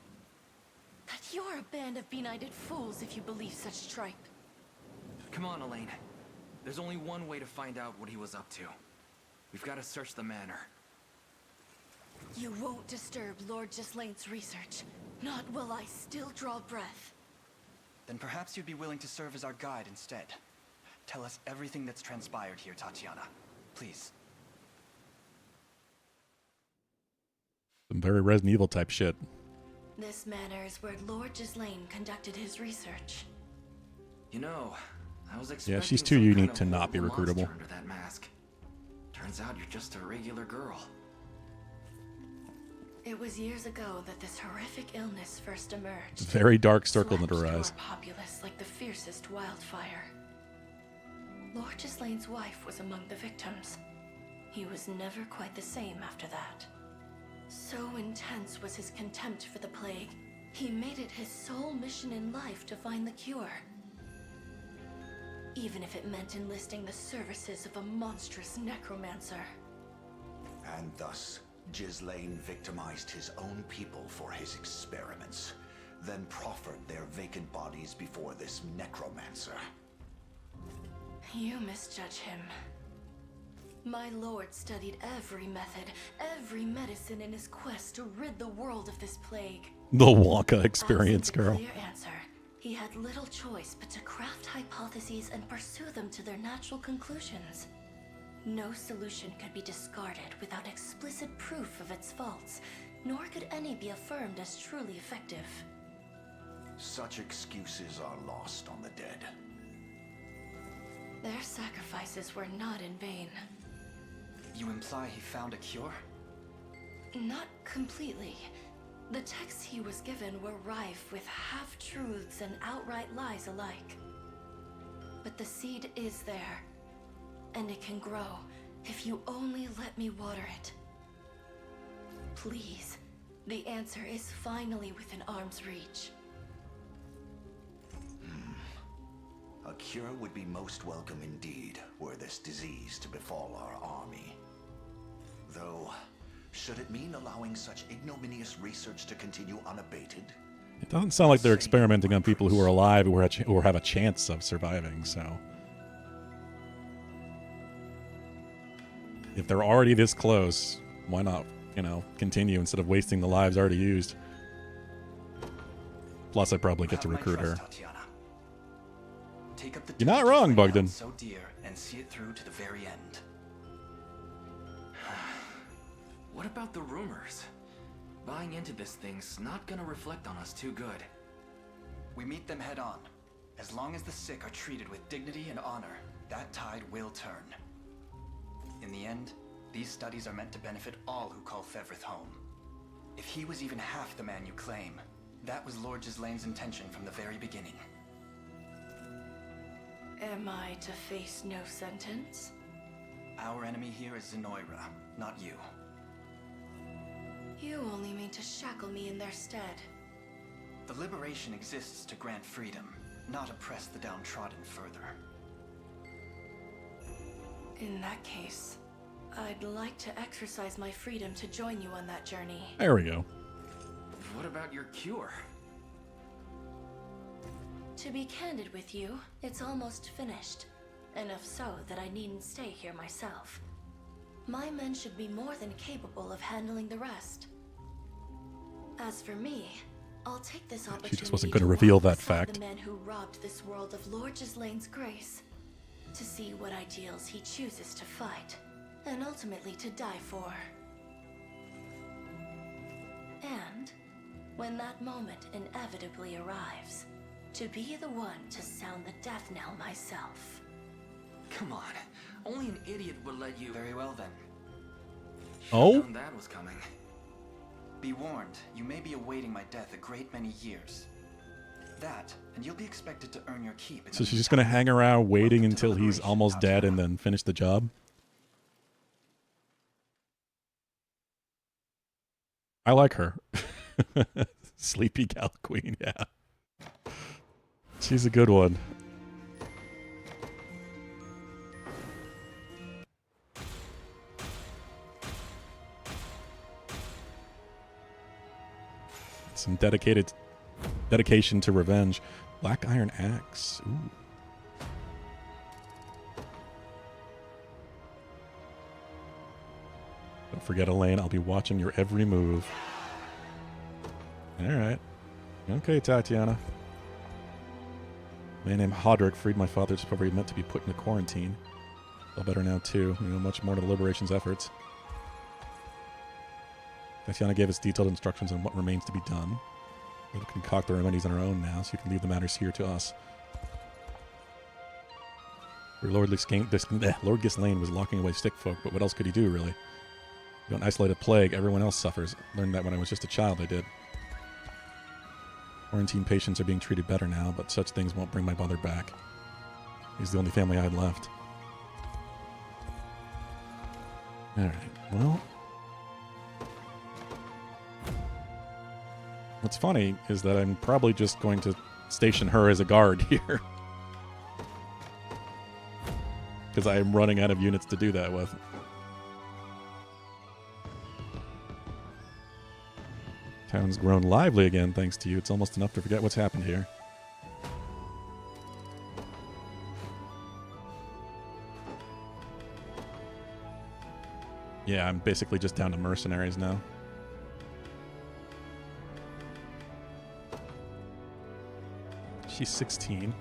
That you're a band of benighted fools if you believe such tripe. Come on, Elaine. There's only one way to find out what he was up to. We've got to search the manor. You won't disturb Lord Gislaine's research. Not will I still draw breath. Then perhaps you'd be willing to serve as our guide instead. Tell us everything that's transpired here, Tatiana. Please. Some very Resident Evil type shit. This manor is where Lord Gislaine conducted his research. You know, I was expecting she's too some unique kind of to not be horrible recruitable. monster under that mask. Turns out you're just a regular girl. It was years ago that this horrific illness first emerged. Very dark circle Swept under her through eyes. our populace like the fiercest wildfire. Lord Gislaine's wife was among the victims. He was never quite the same after that. So intense was his contempt for the plague, he made it his sole mission in life to find the cure. Even if it meant enlisting the services of a monstrous necromancer. And thus, Gislaine victimized his own people for his experiments, then proffered their vacant bodies before this necromancer. You misjudge him. My lord studied every method, every medicine in his quest to rid the world of this plague. The Wonka experience, Absent a girl. clear answer, he had little choice but to craft hypotheses and pursue them to their natural conclusions. No solution could be discarded without explicit proof of its faults, nor could any be affirmed as truly effective. Such excuses are lost on the dead. Their sacrifices were not in vain. You imply he found a cure? Not completely. The texts he was given were rife with half-truths and outright lies alike. But the seed is there, and it can grow if you only let me water it. Please, The answer is finally within arm's reach. A cure would be most welcome indeed, were this disease to befall our army. Though, should it mean allowing such ignominious research to continue unabated? It doesn't sound like they're experimenting on people who are alive or have a chance of surviving, so... If they're already this close, why not, you know, continue instead of wasting the lives already used? Plus, I probably get to recruit her. Take up the You're not wrong, Bogdan. so dear and see it through to the very end. What about the rumors? Buying into this thing's not gonna reflect on us too good. We meet them head on. As long as the sick are treated with dignity and honor, that tide will turn. In the end, these studies are meant to benefit all who call Fevrith home. If he was even half the man you claim, that was Lord Gislane's intention from the very beginning. Am I to face no sentence? Our enemy here is Zenoira, not you. You only mean to shackle me in their stead. The liberation exists to grant freedom, not oppress the downtrodden further. In that case, I'd like to exercise my freedom to join you on that journey. There we go. What about your cure? To be candid with you, it's almost finished. Enough so that I needn't stay here myself. My men should be more than capable of handling the rest. As for me, I'll take this opportunity She just wasn't going to reveal that beside fact. the men who robbed this world of Lord Gislane's grace, to see what ideals he chooses to fight, and ultimately to die for. And, when that moment inevitably arrives, to be the one to sound the death knell myself. Come on, only an idiot would let you... Very well then. Oh? That was coming. Be warned, you may be awaiting my death a great many years. That, and you'll be expected to earn your keep. So she's just going to hang around waiting until he's almost dead and then finish the job? I like her. Sleepy Gal Queen, yeah. She's a good one. Some dedication to revenge. Black Iron Axe. Ooh. Don't forget, Elaine, I'll be watching your every move. Alright. Okay, Tatiana. A man named Hodrick freed my father just before he meant to be put into quarantine. Feel better now, too. You know much more to the Liberation's efforts. Tatiana gave us detailed instructions on what remains to be done. We'll concoct the remedies on our own now, so you can leave the matters here to us. Lord Ghislaine was locking away stick folk, but what else could he do, really? You don't isolate a plague, everyone else suffers. Learned that when I was just a child, I did. Quarantine patients are being treated better now, but such things won't bring my brother back. He's the only family I had left. Alright, well... What's funny is that I'm probably just going to station her as a guard here. Because I am running out of units to do that with. Town's grown lively again thanks to you. It's almost enough to forget what's happened here. Yeah, I'm basically just down to mercenaries now. She's 16.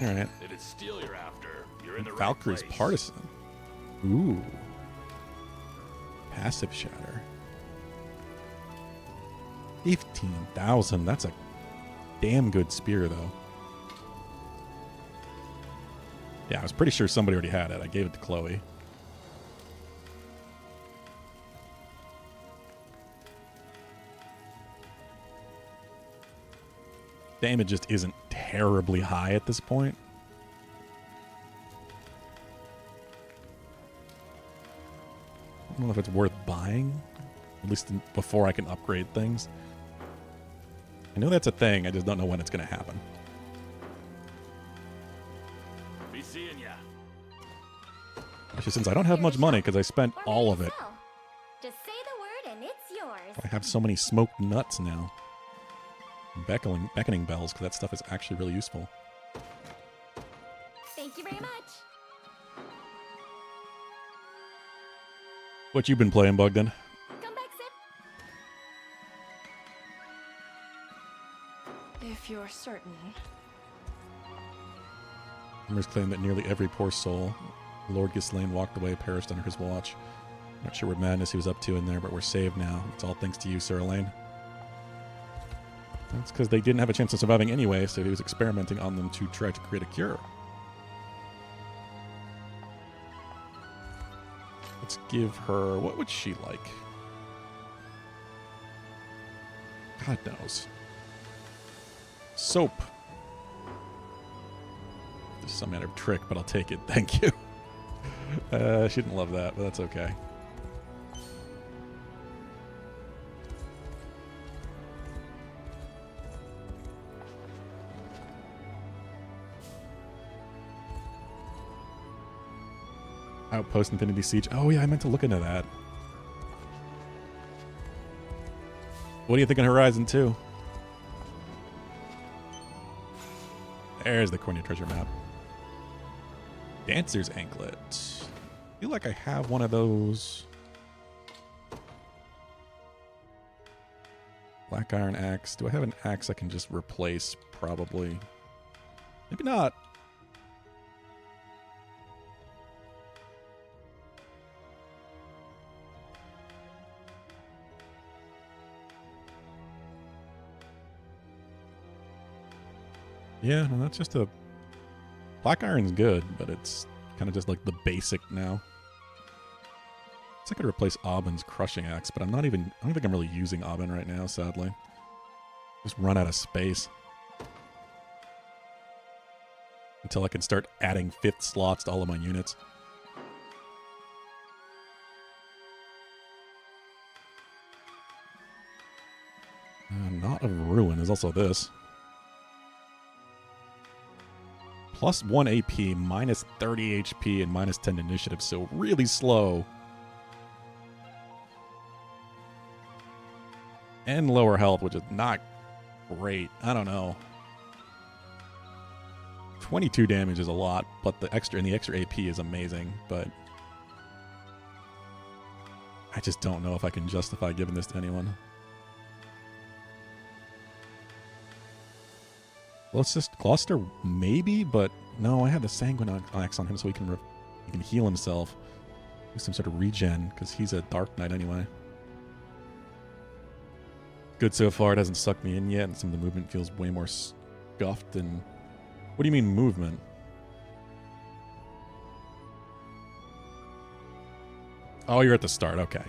Alright. If it's steel you're after, you're in the Valkyrie's right place. Partisan. Ooh. Passive Shatter. 15,000. That's a damn good spear, though. Yeah, I was pretty sure somebody already had it. I gave it to Chloe. Damage just isn't terribly high at this point. I don't know if it's worth buying. At least before I can upgrade things. I know that's a thing, I just don't know when it's going to happen. Be seeing ya. Especially since I don't have much money because I spent all of it. Just say the word and it's yours. I have so many smoked nuts now. Beckoning bells, because that stuff is actually really useful. Thank you very much. What you been playing, Bogdan? Come back, Sip. If you're certain. Rumors claim that nearly every poor soul Lord Ghislaine walked away perished under his watch. Not sure what madness he was up to in there, but we're saved now. It's all thanks to you, Sir Elaine. That's because they didn't have a chance of surviving anyway, so he was experimenting on them to try to create a cure. Let's give her... What would she like? God knows. Soap. This is some kind of trick, but I'll take it. Thank you. She didn't love that, but that's okay. Outpost Infinity Siege. Oh yeah, I meant to look into that. What do you think on Horizon 2? There's the Cornea treasure map. Dancer's Anklet. I feel like I have one of those. Black Iron Axe. Do I have an axe I can just replace? Probably. Maybe not. Yeah, no, that's just a... Black Iron's good, but it's kind of just like the basic now. I could replace Aubyn's Crushing Axe, but I don't think I'm really using Aubyn right now, sadly. Just run out of space. Until I can start adding 5th slots to all of my units. Knot of Ruin is also this. Plus 1 AP, minus 30 HP, and minus 10 initiative, so really slow. And lower health, which is not great. I don't know. 22 damage is a lot, but the extra AP is amazing, but I just don't know if I can justify giving this to anyone. Let's just Cluster, maybe, but no, I have the Sanguine Axe on him so he can heal himself. Do some sort of regen, because he's a Dark Knight anyway. Good so far, it hasn't sucked me in yet, and some of the movement feels way more scuffed and... What do you mean, movement? Oh, you're at the start, okay.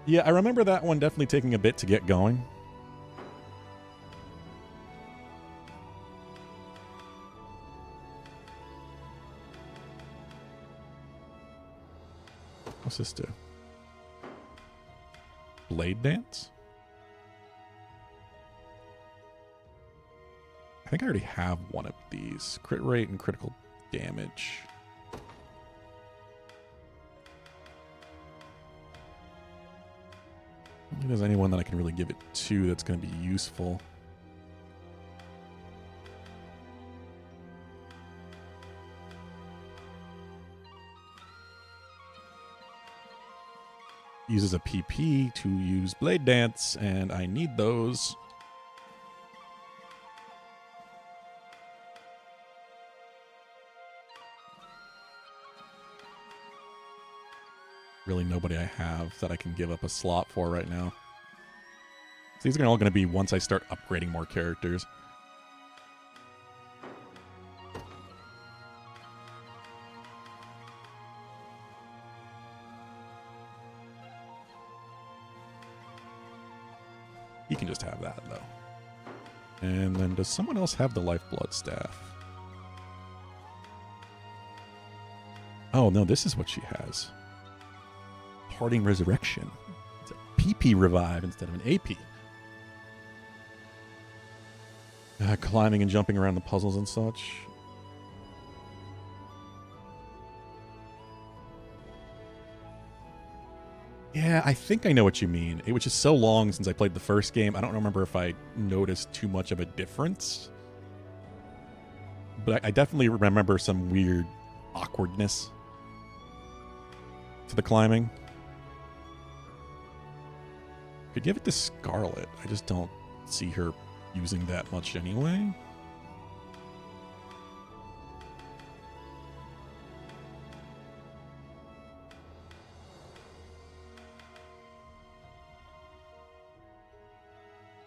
Yeah, I remember that one definitely taking a bit to get going. What's this do? Blade Dance? I think I already have one of these. Crit rate and critical damage. I don't think there's anyone that I can really give it to that's going to be useful. Uses a PP to use Blade Dance, and I need those. Really nobody I have that I can give up a slot for right now. So these are all going to be once I start upgrading more characters. He can just have that, though. And then does someone else have the Lifeblood Staff? Oh, no, this is what she has. Parting Resurrection. It's DP revive instead of an AP. Climbing and jumping around the puzzles and such. Yeah, I think I know what you mean. It was just so long since I played the first game. I don't remember if I noticed too much of a difference. But I definitely remember some weird awkwardness to the climbing. Could give it to Scarlet. I just don't see her using that much anyway.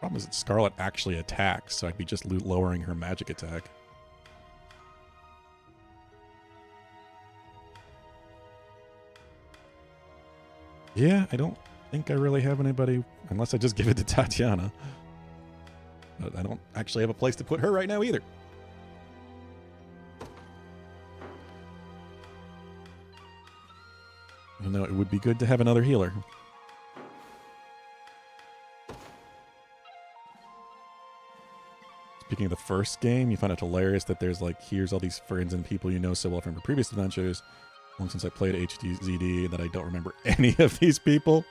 Problem is that Scarlet actually attacks, so I'd be just lowering her magic attack. Yeah, I don't think I really have anybody, unless I just give it to Tatiana. But I don't actually have a place to put her right now either. You know, it would be good to have another healer. Speaking of the first game, you find it hilarious that there's like, here's all these friends and people you know so well from your previous adventures. Long since I played HDZD that I don't remember any of these people.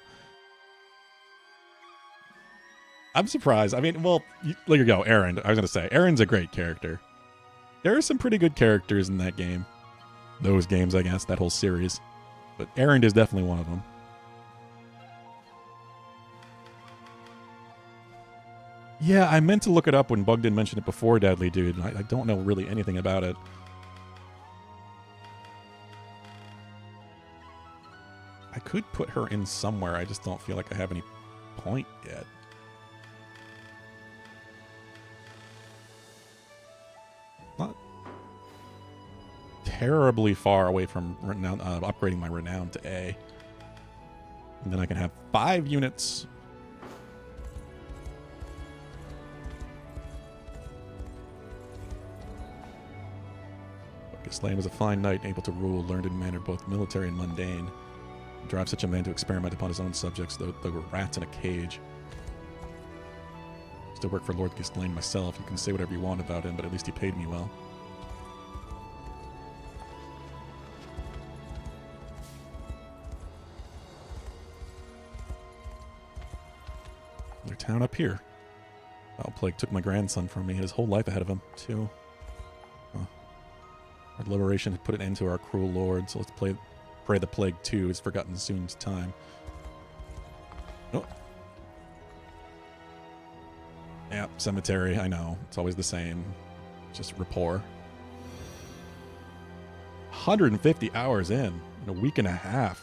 I'm surprised. I mean, well, there you go, Aaron. I was going to say, Aaron's a great character. There are some pretty good characters in that game. Those games, I guess, that whole series. But Aaron is definitely one of them. Yeah, I meant to look it up when Bugden mentioned it before, Deadly Dude. And I don't know really anything about it. I could put her in somewhere. I just don't feel like I have any point yet. Not terribly far away from renown, upgrading my renown to A. And then I can have 5 units. Ghislaine was a fine knight, able to rule, learned in manner both military and mundane. Drive such a man to experiment upon his own subjects, though they were rats in a cage. Used to work for Lord Ghislaine myself. You can say whatever you want about him, but at least he paid me well. Their town up here. Foul Plague took my grandson from me. He had his whole life ahead of him, too. Huh. Our liberation had put an end to our cruel lord, so let's pray the plague too is forgotten soon's time. Oh. Yeah, cemetery, I know. It's always the same. Just rapport. 150 hours in a week and a half.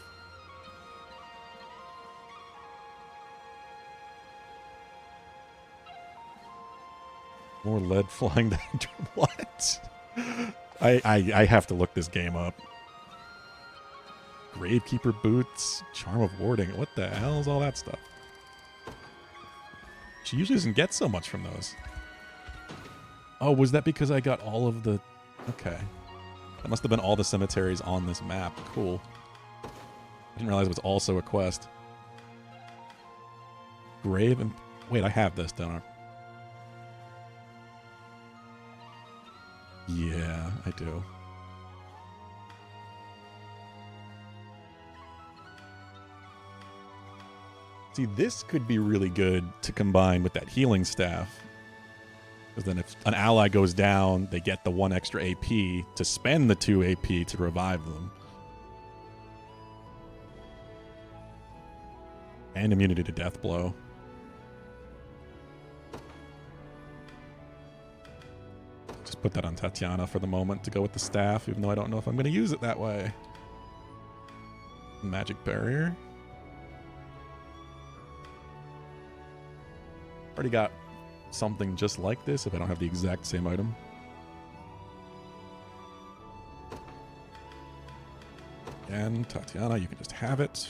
More lead flying down. What? I have to look this game up. Gravekeeper boots, charm of warding. What the hell is all that stuff? She usually doesn't get so much from those. Oh, was that because I got all of the... Okay. That must have been all the cemeteries on this map. Cool. I didn't realize it was also a quest. Grave and... Wait, I have this, don't I? Yeah, I do. See, this could be really good to combine with that healing staff. Because then if an ally goes down, they get the 1 extra AP to spend the 2 AP to revive them. And immunity to death blow. Just put that on Tatiana for the moment to go with the staff, even though I don't know if I'm going to use it that way. Magic barrier. Already got something just like this if I don't have the exact same item. And Tatiana, you can just have it.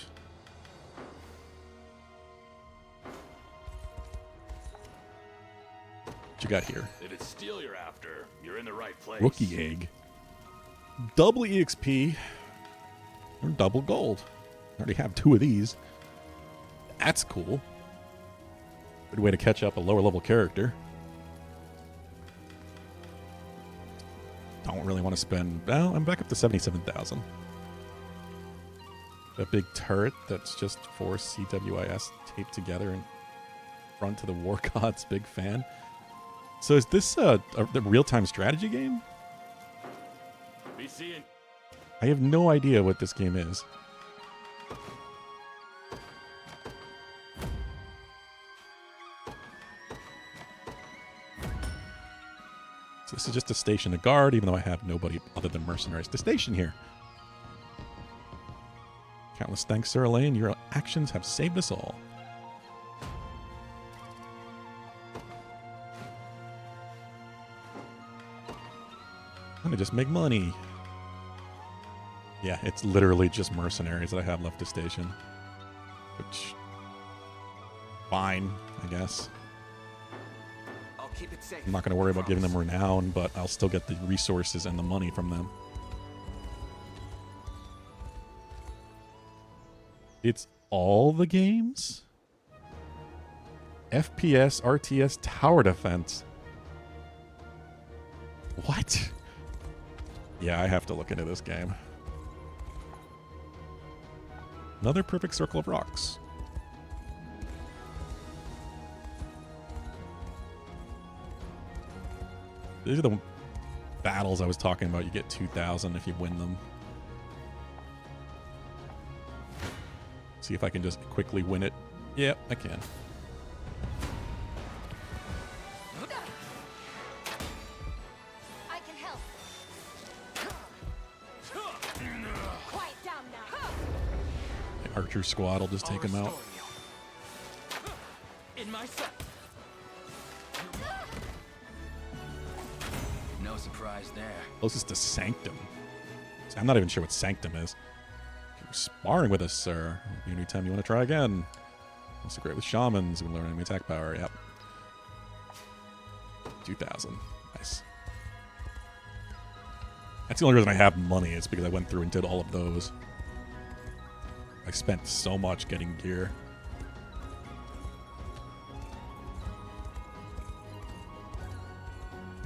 What you got here? If it's steel you're after, you're in the right place. Rookie egg. Double EXP. Or double gold. I already have 2 of these. That's cool. Good way to catch up a lower level character. Don't really want to spend... Well, I'm back up to 77,000. A big turret that's just for CWIS taped together in front to the War Gods. Big fan. So is this the real-time strategy game? Be seeing. I have no idea what this game is. So this is just to station a guard, even though I have nobody other than mercenaries to station here. Countless thanks, Sir Elaine. Your actions have saved us all. I'm gonna just make money. Yeah, it's literally just mercenaries that I have left to station. Which... fine, I guess. I'll keep it safe. I'm not going to worry about giving them renown, but I'll still get the resources and the money from them. It's all the games? FPS, RTS, tower defense. What? Yeah, I have to look into this game. Another perfect circle of rocks. These are the battles I was talking about. You get 2,000 if you win them. See if I can just quickly win it. Yep, I can. I can help. Quiet down now. The archer squad will just take him out. In my sight. No surprise there. Closest to Sanctum. See, I'm not even sure what Sanctum is. You're sparring with us, sir. Anytime you want to try again. Also great with shamans. We can learn enemy attack power. Yep. 2,000. Nice. That's the only reason I have money is because I went through and did all of those. I spent so much getting gear.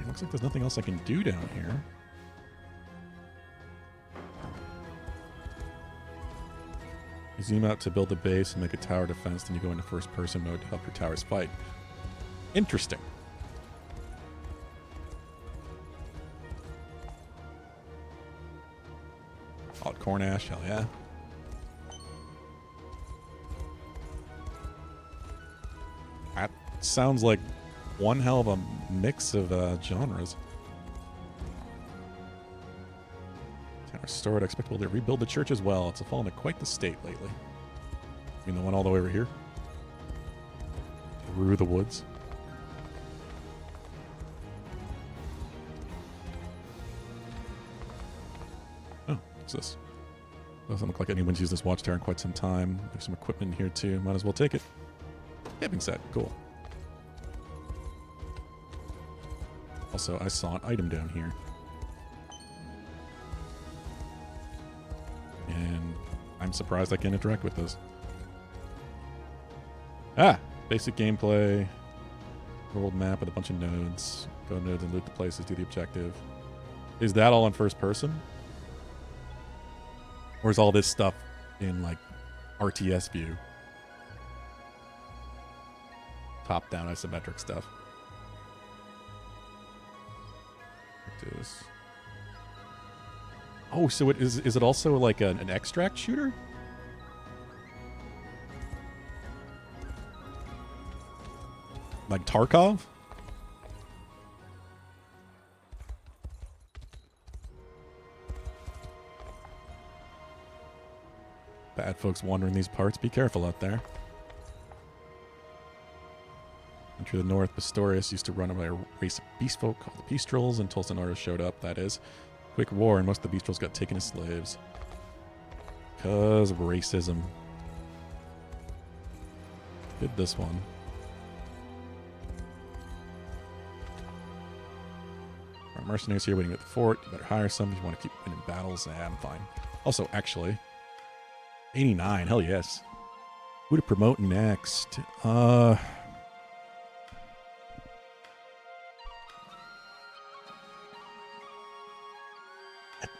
It looks like there's nothing else I can do down here. You zoom out to build a base and make a tower defense, then you go into first-person mode to help your towers fight. Interesting. Call it Cornash, hell yeah. That sounds like one hell of a mix of genres. Tower restored. I expect we'll rebuild the church as well. It's fallen to quite the state lately. You mean the one all the way over here? Through the woods. Oh, what's this? Doesn't look like anyone's used this watchtower in quite some time. There's some equipment here too. Might as well take it. Camping set. Cool. Also, I saw an item down here. And I'm surprised I can interact with this. Ah! Basic gameplay. World map with a bunch of nodes. Go to nodes and loot the places, do the objective. Is that all in first person? Or is all this stuff in, like, RTS view? Top-down isometric stuff. Oh, so it is it also like an extract shooter? Like Tarkov? Bad folks wandering these parts. Be careful out there. Country of the North, Pistorius used to run by a race of beast folk called the Peastrels until Sonoras showed up, that is. Quick war, and most of the Beastrels got taken as slaves. Because of racism. Did this one. Our mercenaries here waiting at the fort. You better hire some if you want to keep winning battles. Nah, I'm fine. Also, actually, 89, hell yes. Who to promote next? At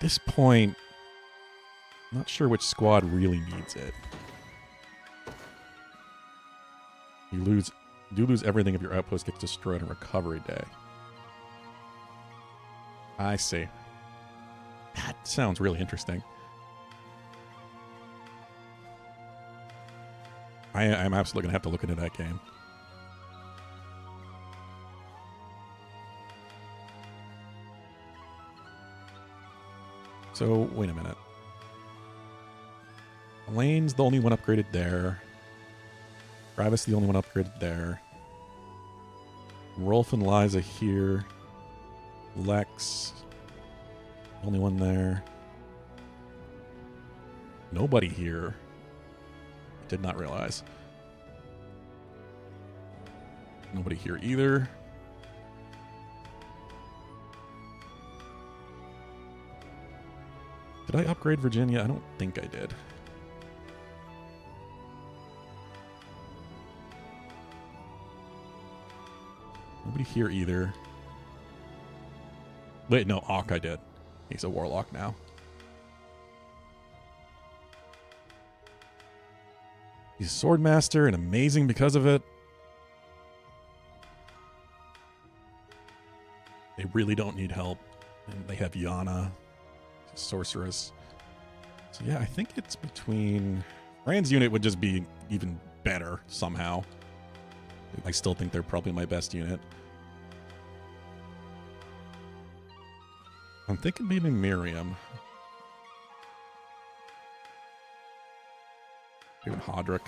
this point, I'm not sure which squad really needs it. You do lose everything if your outpost gets destroyed on recovery day. I see. That sounds really interesting. I'm absolutely going to have to look into that game. So, wait a minute. Elaine's the only one upgraded there. Travis the only one upgraded there. Rolf and Liza here. Lex, only one there. Nobody here. I did not realize. Nobody here either. Did I upgrade Virginia? I don't think I did. Nobody here either. Wait, no, Auk I did. He's a warlock now. He's a swordmaster and amazing because of it. They really don't need help. And they have Yana, sorceress. So yeah, I think it's between... Rand's unit would just be even better somehow. I still think they're probably my best unit. I'm thinking maybe Miriam. Even Hodrick.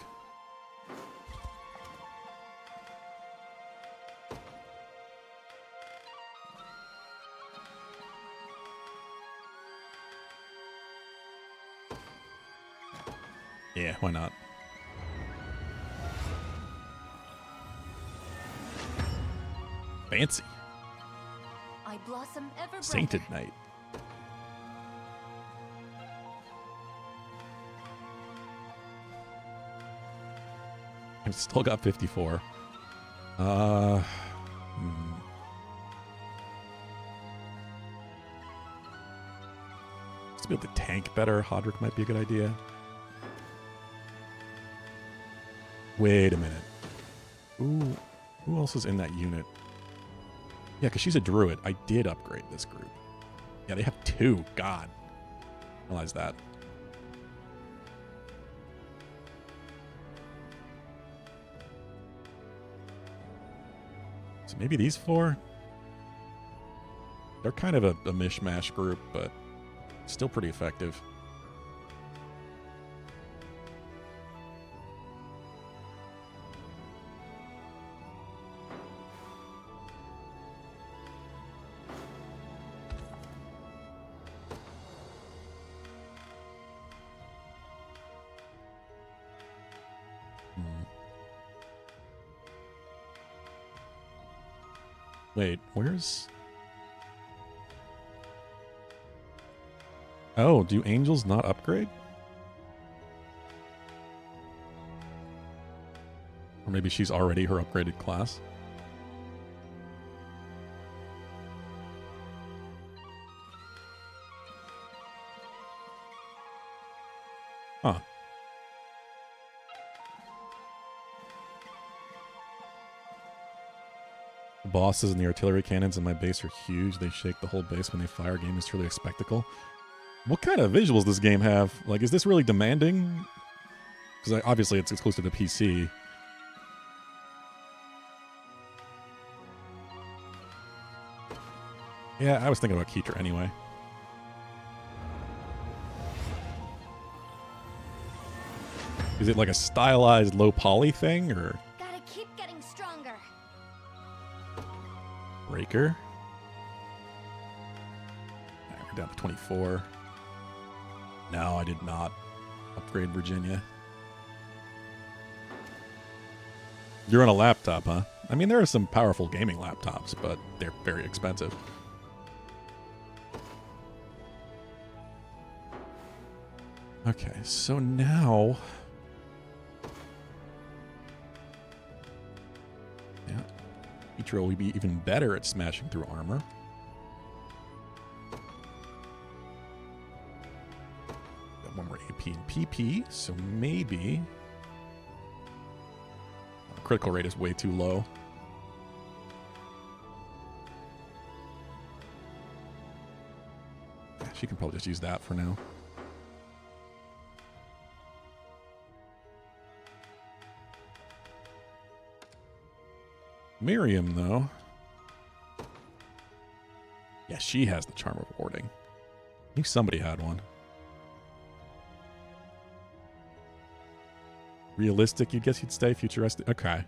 Yeah, why not? Fancy. I blossom ever Sainted Knight. I've still got 54. Just be able to tank better. Hodrick might be a good idea. Wait a minute. Ooh, who else is in that unit? Yeah, because she's a druid. I did upgrade this group. Yeah, they have 2. God. Realize that. So maybe these 4? They're kind of a mishmash group, but still pretty effective. Wait, where's... Oh, do angels not upgrade? Or maybe she's already her upgraded class? Huh. The bosses and the artillery cannons in my base are huge. They shake the whole base when they fire. Game is truly a spectacle. What kind of visuals does this game have? Like, is this really demanding? Because obviously it's exclusive to PC. Yeah, I was thinking about Keeter anyway. Is it like a stylized low poly thing, or... Gotta keep getting stronger. Breaker? Right, we're down to 24. No, I did not upgrade Virginia. You're on a laptop, huh? I mean, there are some powerful gaming laptops, but they're very expensive. Okay, so now... future will be even better at smashing through armor. Got one more AP and PP, so maybe... critical rate is way too low. She can probably just use that for now. Miriam, though. Yeah, she has the charm of warding. I knew somebody had one. Realistic, you guess you'd stay. Futuristic. Okay.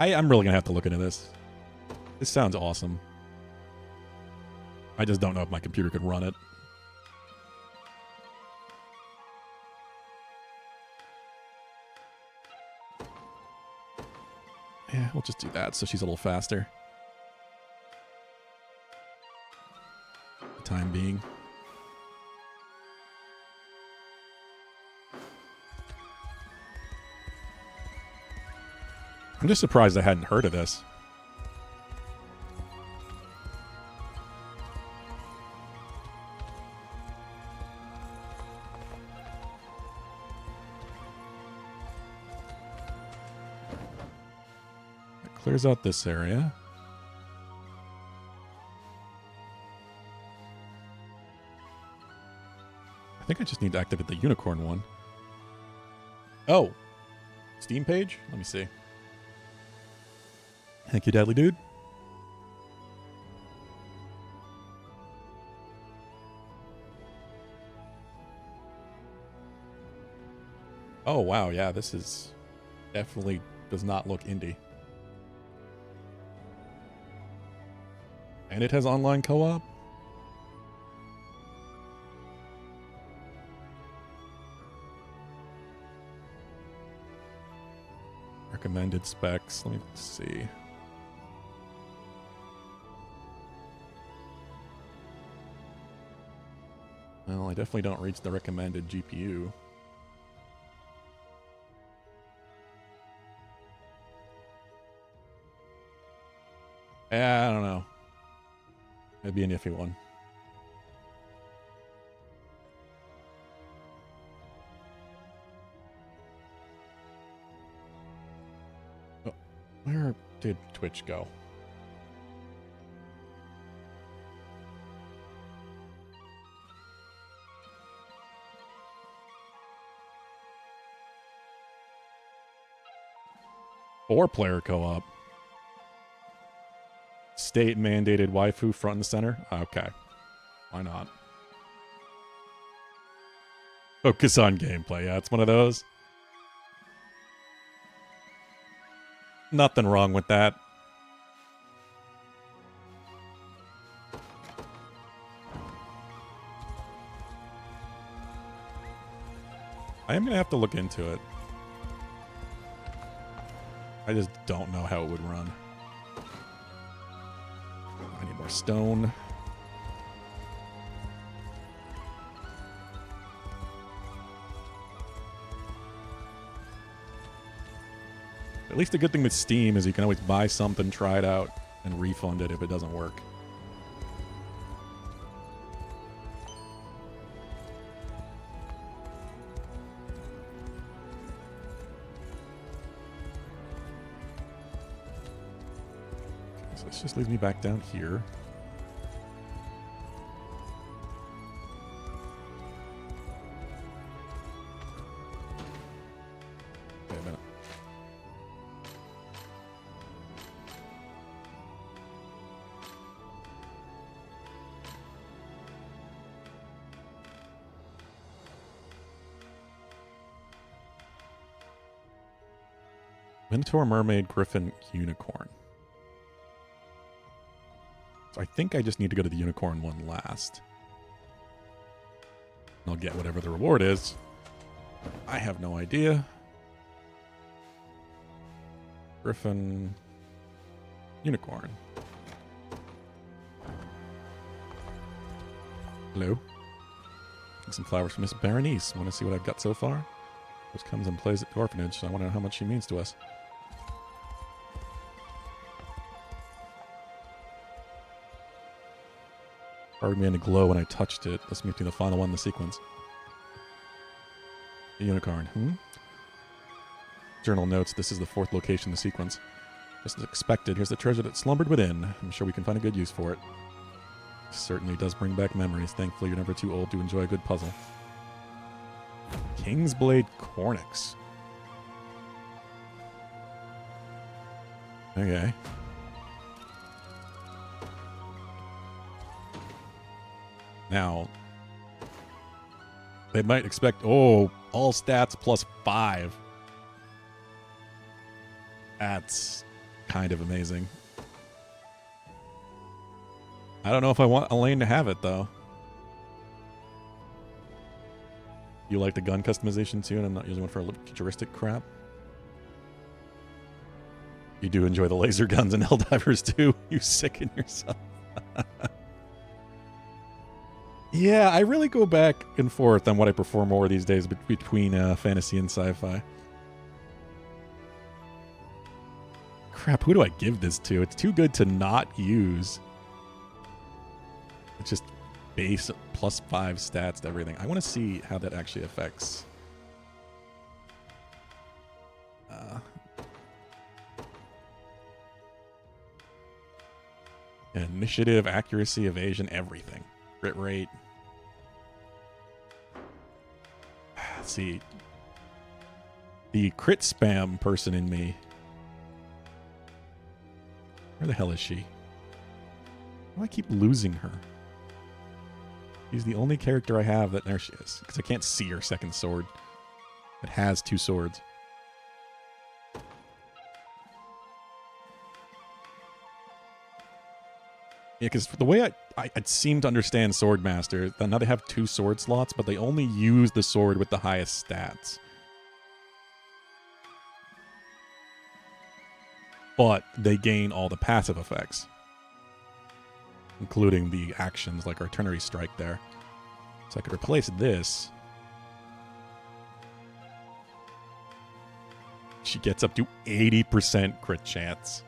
I'm really going to have to look into this. This sounds awesome. I just don't know if my computer could run it. Yeah, we'll just do that so she's a little faster. For the time being. I'm just surprised I hadn't heard of this. Clears out this area. I think I just need to activate the unicorn one. Oh. Steam page? Let me see. Thank you, Deadly Dude. Oh, wow. Yeah, this is definitely does not look indie. And it has online co-op? Recommended specs. Let me see. Well, I definitely don't reach the recommended GPU. I don't know. It'd be an iffy one. Oh, where did Twitch go? Four-player co-op. State-mandated waifu front and center? Okay. Why not? Focus on gameplay. Yeah, it's one of those. Nothing wrong with that. I am going to have to look into it. I just don't know how it would run. I need more stone. At least the good thing with Steam is you can always buy something, try it out, and refund it if it doesn't work. So this just leaves me back down here. Wait a minute. Minotaur, Mermaid, Griffin, Unicorn. So I think I just need to go to the Unicorn one last. And I'll get whatever the reward is. I have no idea. Griffin, Unicorn. Hello. Get some flowers from Miss Berenice. Want to see what I've got so far? Just comes and plays at the orphanage, so I want to know how much she means to us. Card began to glow when I touched it. This must be the final one in the sequence. A unicorn. Journal notes, this is the 4th location in the sequence. Just as expected, here's the treasure that slumbered within. I'm sure we can find a good use for it. Certainly does bring back memories. Thankfully, you're never too old to enjoy a good puzzle. Kingsblade Cornix. Okay. Now, they might expect, all stats plus 5. That's kind of amazing. I don't know if I want Elaine to have it, though. You like the gun customization, too, and I'm not using one for futuristic crap? You do enjoy the laser guns and Helldivers, too. You sicken yourself. Yeah, I really go back and forth on what I prefer more these days between fantasy and sci-fi. Crap, who do I give this to? It's too good to not use. It's just base plus 5 stats to everything. I want to see how that actually affects. Initiative, accuracy, evasion, everything. Crit rate. Let's see. The crit spam person in me. Where the hell is she? Why do I keep losing her? She's the only character I have that... There she is. Because I can't see her second sword. It has 2 swords. Yeah, because the way I seem to understand Swordmaster, now they have 2 sword slots, but they only use the sword with the highest stats. But they gain all the passive effects, including the actions like Artillery Strike there. So I could replace this. She gets up to 80% crit chance.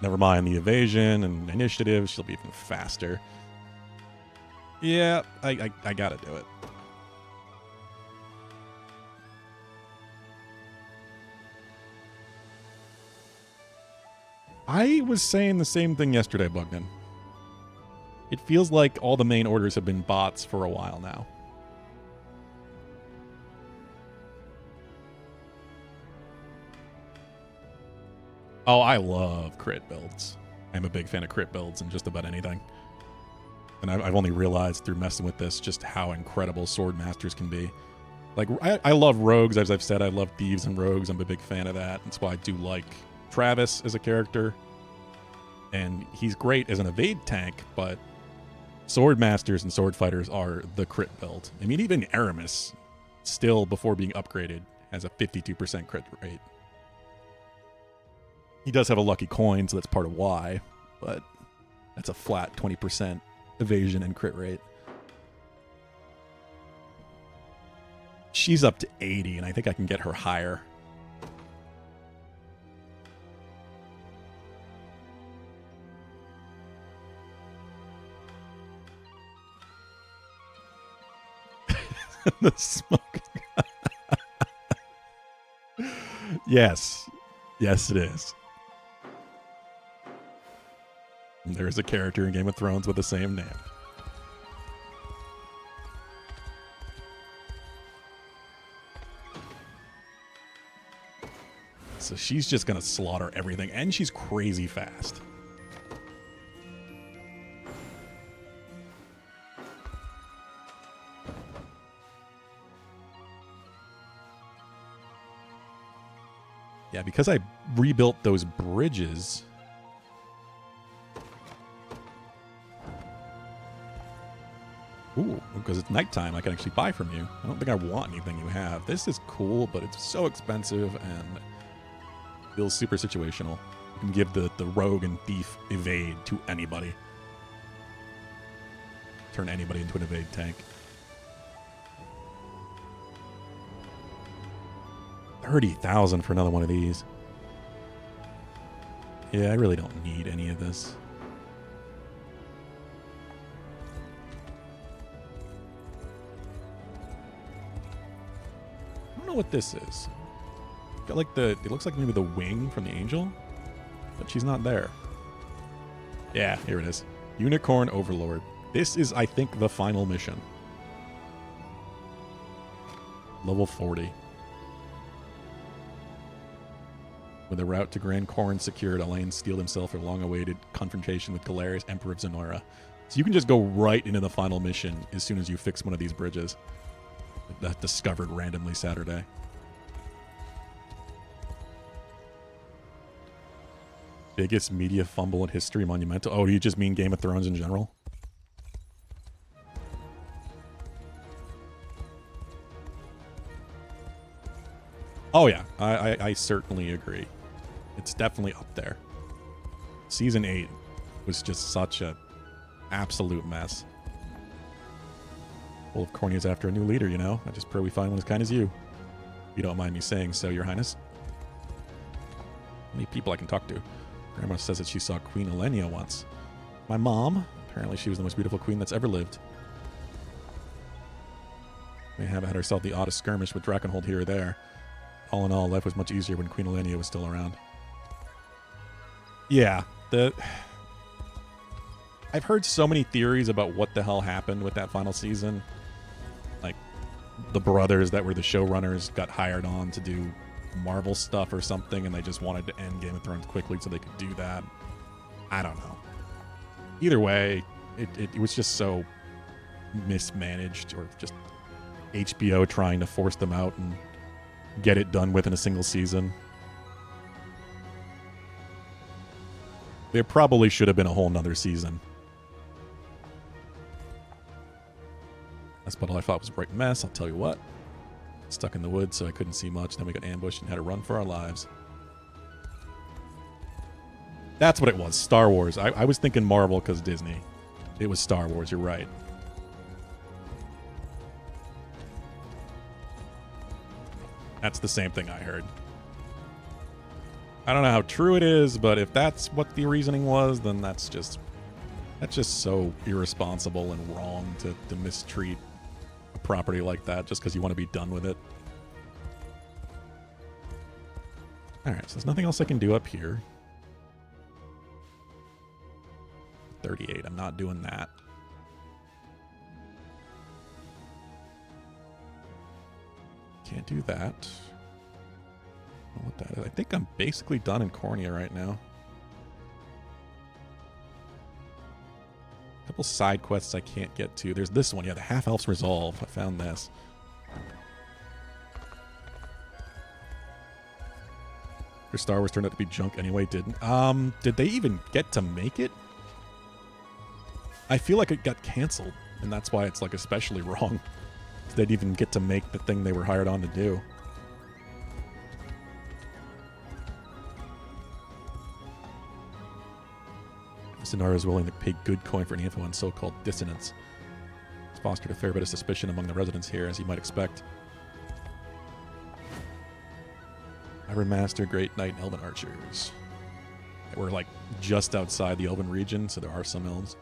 Never mind the evasion and initiative, she'll be even faster. Yeah, I gotta do it. I was saying the same thing yesterday, Bugman. It feels like all the main orders have been bots for a while now. Oh, I love crit builds. I'm a big fan of crit builds and just about anything. And I've only realized through messing with this just how incredible sword masters can be. Like, I love rogues, as I've said. I love thieves and rogues. I'm a big fan of that. That's why I do like Travis as a character. And he's great as an evade tank, but sword masters and sword fighters are the crit build. I mean, even Aramis, still before being upgraded, has a 52% crit rate. He does have a lucky coin, so that's part of why, but that's a flat 20% evasion and crit rate. She's up to 80, and I think I can get her higher. The smoke. Yes. Yes, it is. There is a character in Game of Thrones with the same name. So she's just going to slaughter everything, and she's crazy fast. Yeah, because I rebuilt those bridges... Ooh, because it's nighttime, I can actually buy from you. I don't think I want anything you have. This is cool, but it's so expensive and feels super situational. You can give the rogue and thief evade to anybody. Turn anybody into an evade tank. 30,000 for another one of these. Yeah, I really don't need any of this. know what this is. Got like it looks like maybe the wing from the angel, but she's not there. Yeah, here it is. Unicorn Overlord. This is, I think, the final mission. Level 40. With a route to Grand Corn secured, Elaine steeled himself for a long-awaited confrontation with Galerius, Emperor of Zenora. So you can just go right into the final mission as soon as you fix one of these bridges. That discovered randomly Saturday. Biggest media fumble in history, monumental. Oh, do you just mean Game of Thrones in general? Oh yeah, I certainly agree. It's definitely up there. Season 8 was just such a absolute mess. Full of corneas after a new leader, you know? I just pray we find one as kind as you. If you don't mind me saying so, Your Highness. How many people I can talk to? Grandma says that she saw Queen Elenia once. My mom? Apparently she was the most beautiful queen that's ever lived. May have had herself the oddest skirmish with Drakenhold here or there. All in all, life was much easier when Queen Elenia was still around. Yeah, I've heard so many theories about what the hell happened with that final season. Like, the brothers that were the showrunners got hired on to do Marvel stuff or something, and they just wanted to end Game of Thrones quickly so they could do that. I don't know. Either way, it was just so mismanaged, or just HBO trying to force them out and get it done within a single season. There probably should have been a whole nother season. That's what I thought was a right mess, I'll tell you what. Stuck in the woods so I couldn't see much, then we got ambushed and had to run for our lives. That's what it was, Star Wars. I was thinking Marvel because Disney. It was Star Wars, you're right. That's the same thing I heard. I don't know how true it is, but if that's what the reasoning was, then that's just so irresponsible and wrong to mistreat a property like that just because you want to be done with it. Alright, so there's nothing else I can do up here. 38, I'm not doing that. Can't do that. I don't know what that is. I think I'm basically done in Cornea right now. A couple side quests I can't get to. There's this one. Yeah, the Half-Elf's Resolve. I found this. Your Star Wars turned out to be junk anyway, didn't? Did they even get to make it? I feel like it got canceled, and that's why it's like especially wrong. They didn't even get to make the thing they were hired on to do. Zenora is willing to pay good coin for any info on so-called dissonance. It's fostered a fair bit of suspicion among the residents here, as you might expect. Iron Master, Great Knight, and Elven Archers. We're like just outside the Elven region, so there are some elves.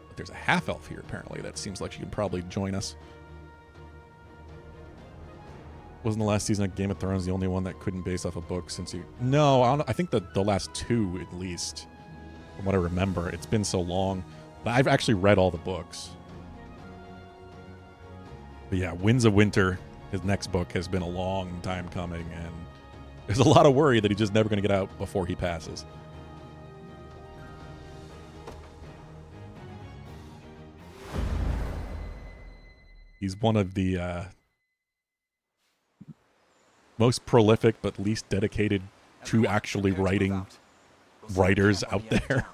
But there's a half-elf here, apparently. That seems like she could probably join us. Wasn't the last season of Game of Thrones the only one that couldn't base off a book since you... No, I think the last two, at least, from what I remember. It's been so long. But I've actually read all the books. But yeah, Winds of Winter, his next book, has been a long time coming, and there's a lot of worry that he's just never going to get out before he passes. He's one of the... most prolific but least dedicated to actually writing writers out there.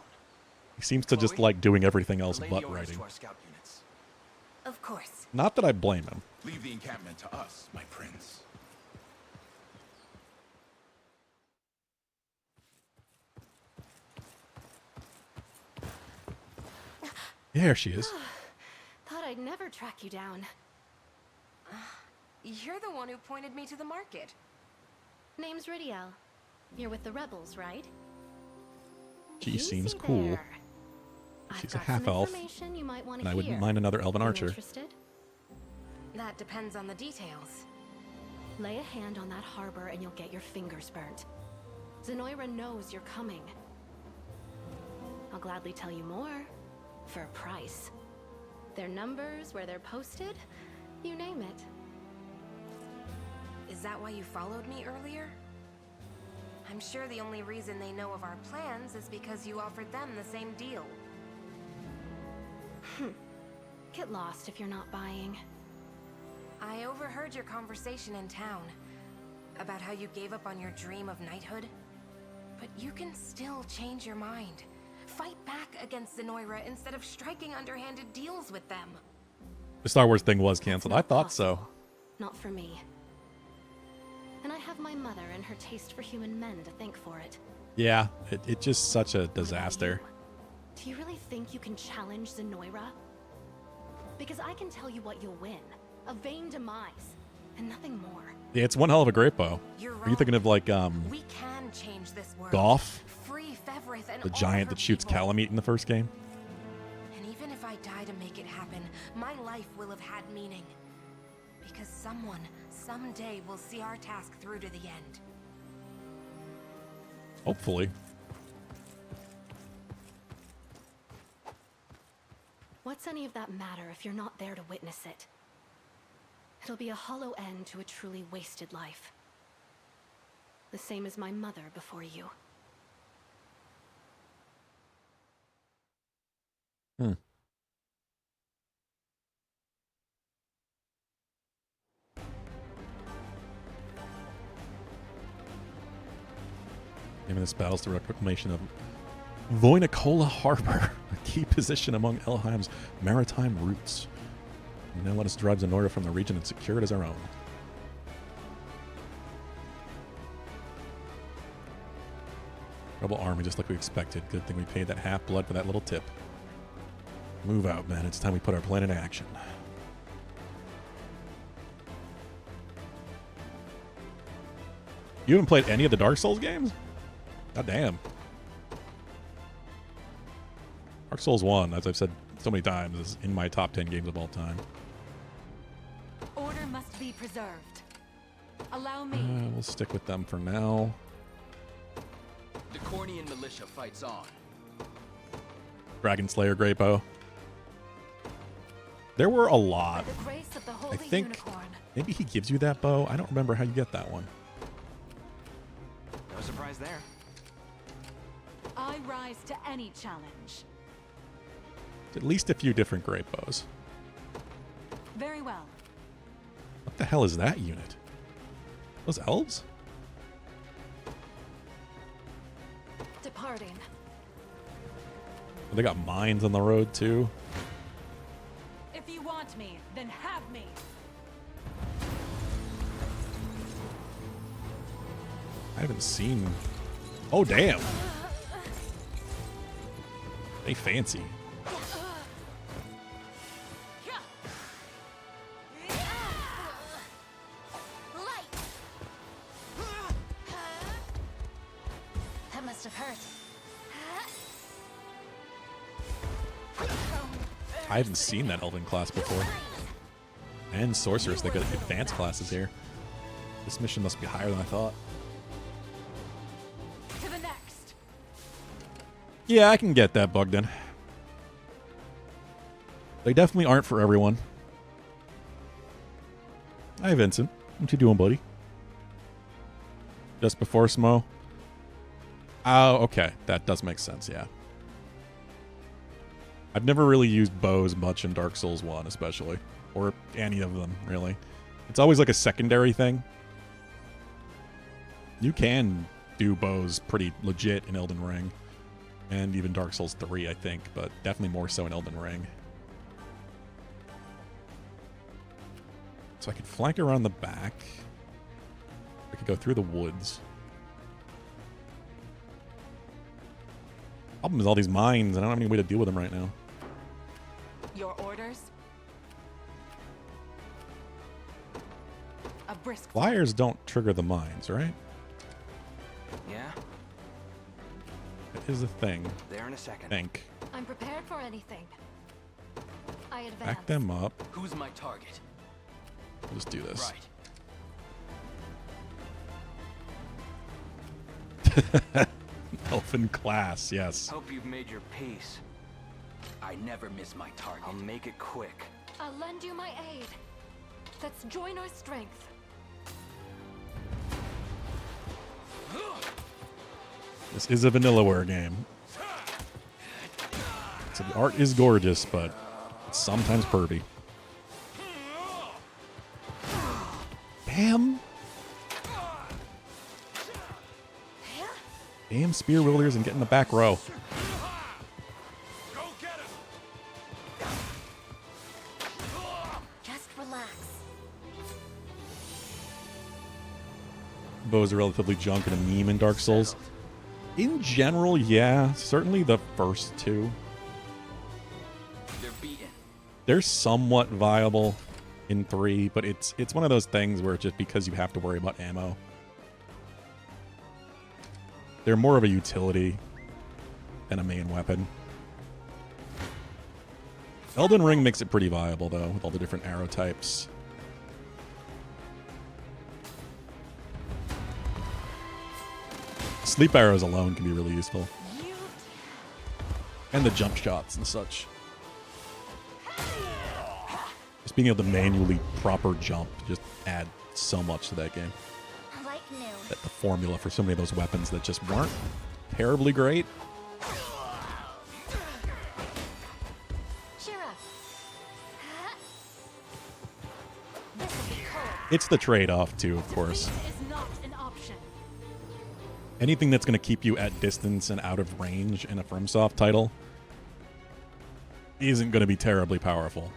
He seems to just like doing everything else but writing. Of course. Not that I blame him. Leave the encampment to us, my prince. There she is. Thought I'd never track you down. You're the one who pointed me to the market. Name's Ridiel. You're with the rebels, right? She seems cool. She's a half-elf, and I wouldn't mind another elven archer. That depends on the details. Lay a hand on that harbor and you'll get your fingers burnt. Zenoira knows you're coming. I'll gladly tell you more, for a price. Their numbers, where they're posted, you name it. Is that why you followed me earlier? I'm sure the only reason they know of our plans is because you offered them the same deal. Get lost if you're not buying. I overheard your conversation in town about how you gave up on your dream of knighthood. But you can still change your mind. Fight back against Zenoira instead of striking underhanded deals with them. The Star Wars thing was canceled. I thought so. Not for me. And I have my mother and her taste for human men to thank for it. Yeah, it's just such a disaster. Do you really think you can challenge Zenoira? Because I can tell you what you'll win. A vain demise, and nothing more. Yeah, it's one hell of a great bow. You're Are you thinking of like we can change this world. Goff? Free Fevrith and The all giant her that shoots people. Calamite in the first game? And even if I die to make it happen, my life will have had meaning. Because someone, someday, will see our task through to the end. Hopefully. What's any of that matter if you're not there to witness it? It'll be a hollow end to a truly wasted life. The same as my mother before you. Name of this battle is the reclamation of Voinicola Harbor, a key position among Elheim's maritime routes. Now let us drive Zenoira from the region and secure it as our own. Rebel army, just like we expected. Good thing we paid that half-blood for that little tip. Move out, man. It's time we put our plan into action. You haven't played any of the Dark Souls games? God damn. Dark Souls 1, as I've said so many times, is in my top 10 games of all time. Order must be preserved. Allow me. We'll stick with them for now. The Cornian militia fights on. Dragon Slayer Great Bow. There were a lot. By the grace of the Holy I think Unicorn. maybe he gives you that bow. I don't remember how you get that one. No surprise there. I rise to any challenge. At least a few different great bows. Very well. What the hell is that unit? Those elves? Departing. They got mines on the road too. If you want me, then have me. I haven't seen. Oh damn! They fancy. That must have hurt. I haven't seen that elven class before. And sorceress, they got advanced classes here. This mission must be higher than I thought. To the next. Yeah, I can get that, Bogdan. They definitely aren't for everyone. Hi, Vincent. What you doing, buddy? Just before Smo? Oh, okay. That does make sense, yeah. I've never really used bows much in Dark Souls 1, especially. Or any of them, really. It's always like a secondary thing. You can do bows pretty legit in Elden Ring. And even Dark Souls 3, I think. But definitely more so in Elden Ring. So I could flank around the back. I could go through the woods. Problem is all these mines, and I don't have any way to deal with them right now. Your orders? A brisk Flyers don't trigger the mines, right? Yeah? That is a thing. There in a second. I think. I'm prepared for anything. I advance. Back them up. Who's my target? We'll just do this. Right. Elfin class, yes. Hope you've made your peace. I never miss my target. I'll make it quick. I'll lend you my aid. Let's join our strength. This is a Vanillaware game. So the art is gorgeous, but it's sometimes pervy. Bam! Damn spear wielders and get in the back row. Just relax. Bows are relatively junk and a meme in Dark Souls. In general, yeah. Certainly the first two. They're beaten. They're somewhat viable in 3, but it's one of those things where just because you have to worry about ammo. They're more of a utility than a main weapon. Elden Ring makes it pretty viable, though, with all the different arrow types. Sleep arrows alone can be really useful. And the jump shots and such. Just being able to manually proper jump just add so much to that game. Like new. That the formula for so many of those weapons that just weren't terribly great. Cheer up. It's the trade-off, too, of course. Is not an option. Anything that's going to keep you at distance and out of range in a FromSoft title isn't going to be terribly powerful.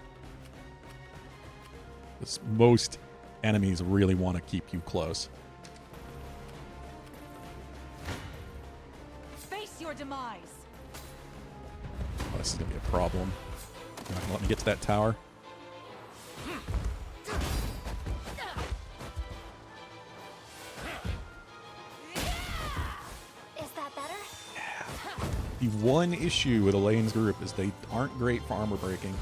Because most enemies really want to keep you close. Face your demise. Oh, this is going to be a problem. You're not going to let me get to that tower? Is that better? The one issue with Elaine's group is they aren't great for armor breaking.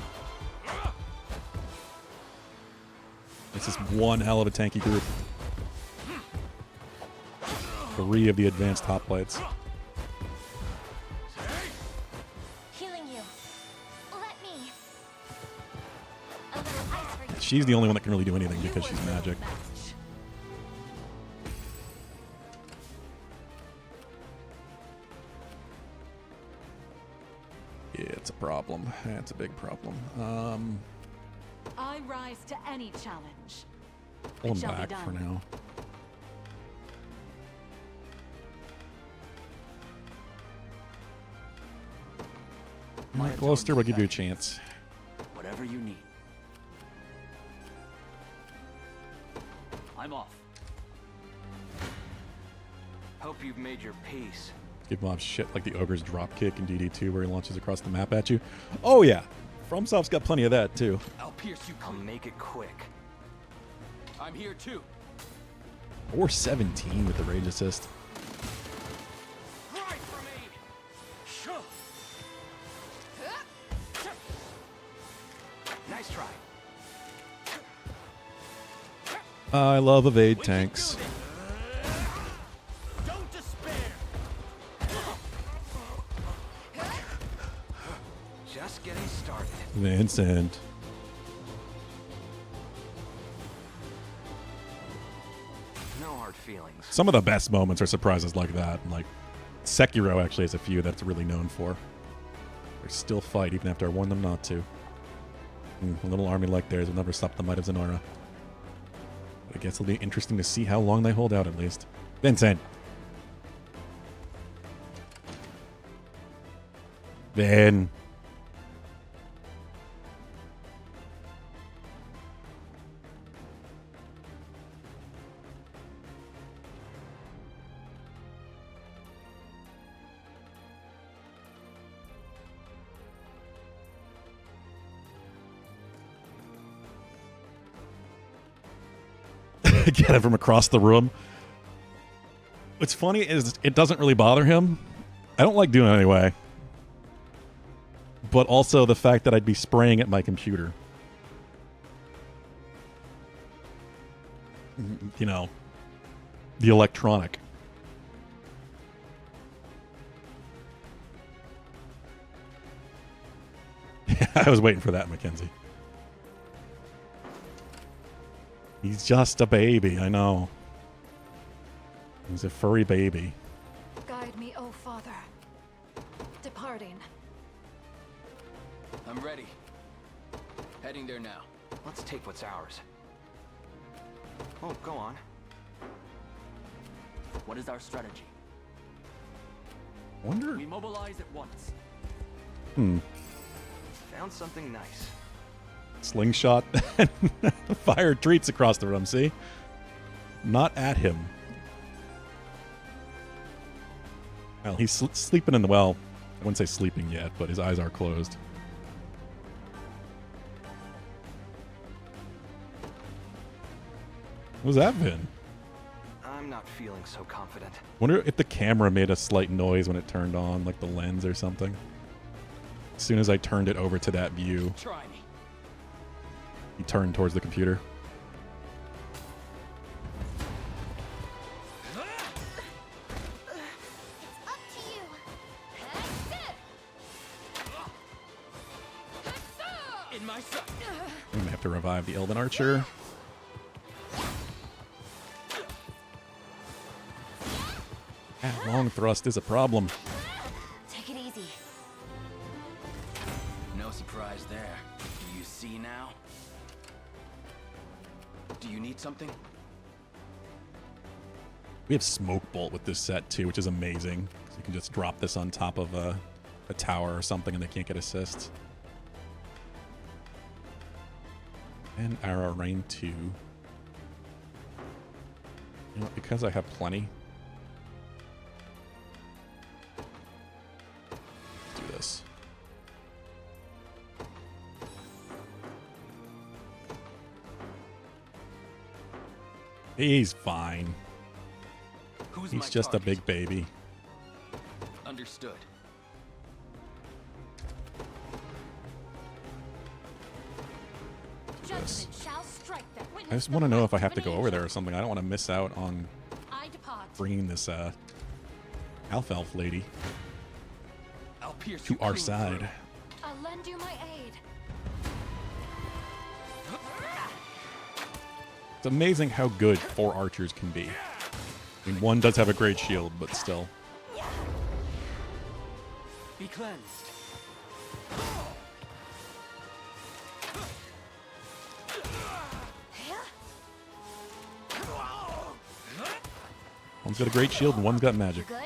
This is one hell of a tanky group. 3 of the advanced hoplites. Healing you. Let me. A little ice for you. She's the only one that can really do anything because she's magic. Yeah, it's a problem. It's a big problem. I rise to any challenge. Pull him It shall be back for done. now. Alright, Gloucester will give you a chance. Whatever you need. I'm off. Hope you've made your peace. Give him off shit like the Ogre's dropkick in DD2 where he launches across the map at you. Oh yeah! FromSoft's got plenty of that too. I'll pierce you. I'll make it quick. I'm here too. Or 17 with the rage assist. Right for me. Shoo. Nice try. I love evade tanks. Don't despair. Just getting started. Vincent. No hard feelings. Some of the best moments are surprises like that. Like Sekiro actually has a few that's really known for. They still fight even after I warned them not to. A little army like theirs will never stop the might of Zenora. But I guess it'll be interesting to see how long they hold out at least. Vincent. Vin. Get it from across the room. What's funny is it doesn't really bother him. I don't like doing it anyway. But also the fact that I'd be spraying at my computer. You know, the electronic. I was waiting for that, Mackenzie. He's just a baby, I know. He's a furry baby. Guide me, O Father. Departing. I'm ready. Heading there now. Let's take what's ours. Oh, go on. What is our strategy? Wonder. We mobilize at once. Found something nice. Slingshot and fire treats across the room, see? Not at him. Well, he's sleeping in the well. I wouldn't say sleeping yet, but his eyes are closed. What was that, Vin? I'm not feeling so confident. Wonder if the camera made a slight noise when it turned on, like the lens or something. As soon as I turned it over to that view, Try me. he turned towards the computer. In my sight. I'm gonna have to revive the Elven Archer. Long thrust is a problem. Take it easy. No surprise there. Do you see now? Do you need something? We have Smoke Bolt with this set too, which is amazing. So you can just drop this on top of a tower or something and they can't get assists. And Arrow Rain 2. You know what, because I have plenty. Let's do this. He's fine. He's just a big baby. Understood. This. Shall strike them. I just want to know if I have to go over there or something. I don't want to miss out on I depart. bringing this Alpha Elf lady I'll pierce to you our clean side. through. I'll lend you my aid. It's amazing how good 4 archers can be. I mean, one does have a great shield, but still. Be cleansed. One's got a great shield and one's got magic. Good?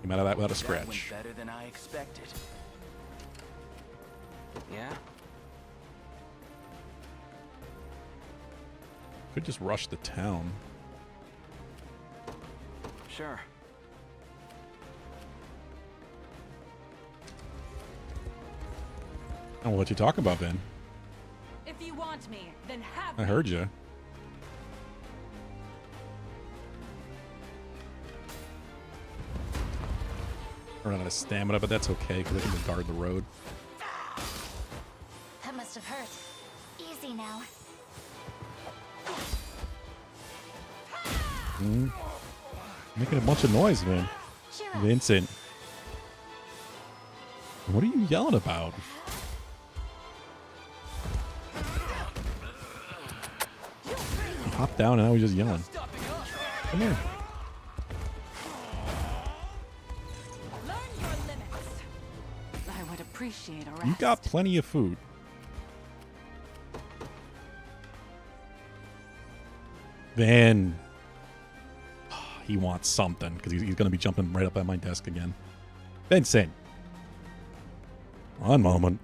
Came out of that without a That scratch. went better than I expected. Yeah? Could just rush the town. Sure. Oh, what you talking about, Ben? If you want me, then have I me. heard you. I run out of stamina, but that's okay because I can just guard the road. That must have hurt. Easy now. Making a bunch of noise, man. Vincent. What are you yelling about? He hopped down and now he's just yelling. Come here. Learn your limits. I would appreciate a rest. You got plenty of food. Van. He wants something because he's going to be jumping right up at my desk again. Vincent. One moment.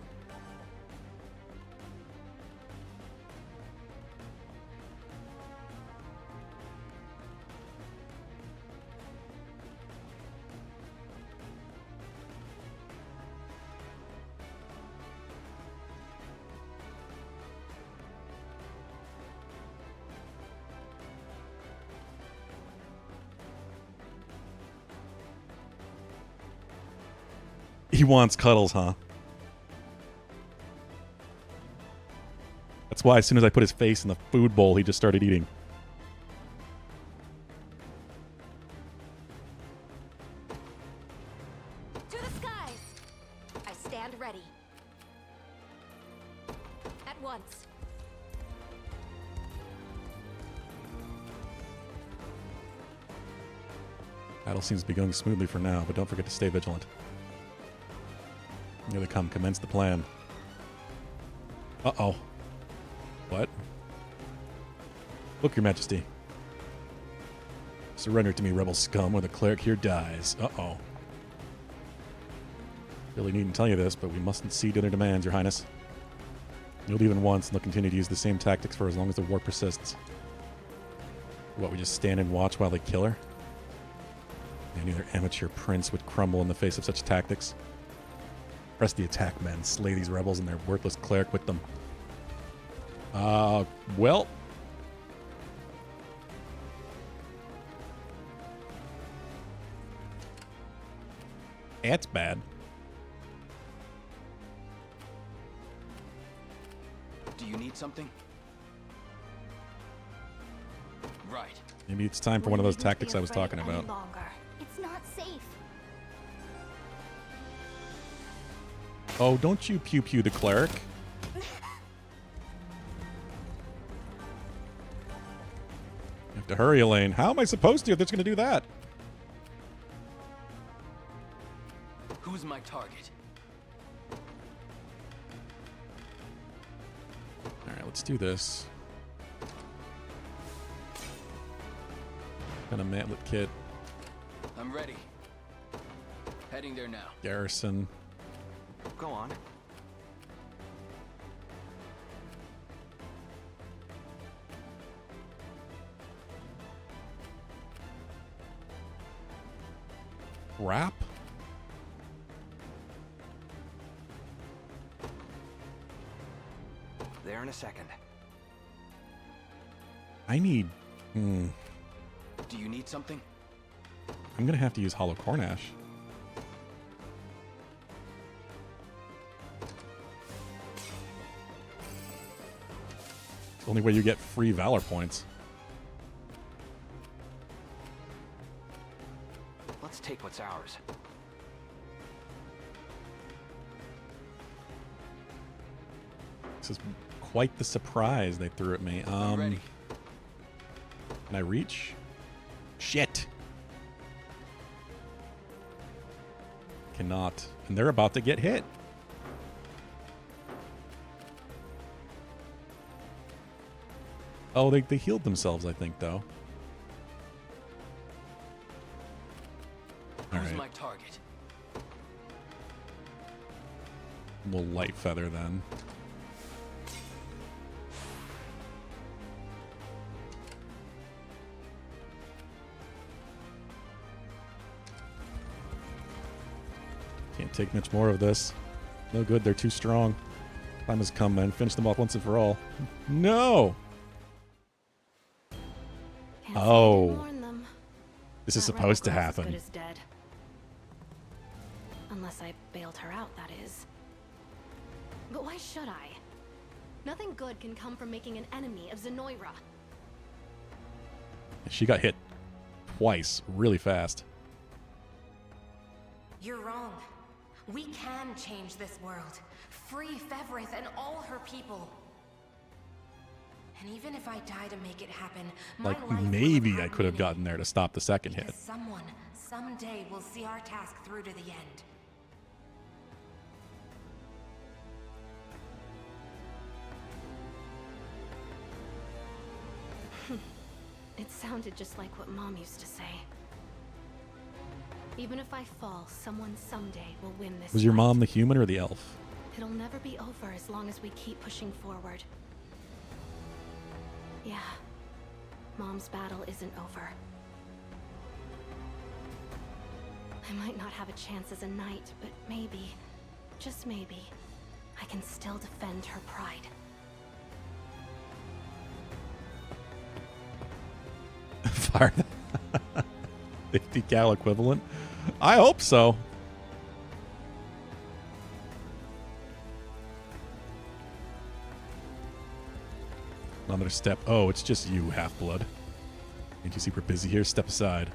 He wants cuddles, huh? That's why as soon as I put his face in the food bowl, he just started eating. Stand ready. At once. Battle seems to be going smoothly for now, but don't forget to stay vigilant. Here they come. Commence the plan. Uh-oh. What? Look, Your Majesty. Surrender to me, rebel scum, or the cleric here dies. Uh-oh. Really needn't tell you this, but we mustn't cede to their demands, Your Highness. You'll leave in once, and they'll continue to use the same tactics for as long as the war persists. What, we just stand and watch while they kill her? Any other amateur prince would crumble in the face of such tactics. Press the attack, men. Slay these rebels and their worthless cleric with them. Well. That's bad. Do you need something? Right. Maybe it's time for one of those tactics I was talking about. It's not safe. Oh, don't you pew-pew the cleric. You have to hurry, Elaine. How am I supposed to if it's going to do that? Who's my target? Alright, let's do this. And a mantlet kit. I'm ready. Heading there now. Garrison. Go on. Wrap? There in a second. I need... Do you need something? I'm going to have to use Hollow Cornash. It's the only way you get free Valor points. Let's take what's ours. This is quite the surprise they threw at me. Ready. Can I reach? Shit. Cannot. And they're about to get hit. Oh, they healed themselves, I think, though. Who's my target? A little light feather, then. Can't take much more of this. No good, they're too strong. Time has come, man. Finish them off once and for all. No! Oh. This is supposed to happen. Good as dead. Unless I bailed her out, that is. But why should I? Nothing good can come from making an enemy of Zenoira. She got hit twice really fast. You're wrong. We can change this world. Free Fevrith and all her people. And even if I die to make it happen, my Like, life maybe I could have gotten there to stop the second hit. someone, someday, will see our task through to the end. It sounded just like what Mom used to say. Even if I fall, someone someday will win this. Was your fight. mom the human or the elf? It'll never be over as long as we keep pushing forward. Yeah. Mom's battle isn't over. I might not have a chance as a knight, but maybe, just maybe, I can still defend her pride. Fire 50 cal equivalent? I hope so. Another step. Oh, it's just you, Half-Blood. Can't you see we're busy here? Step aside.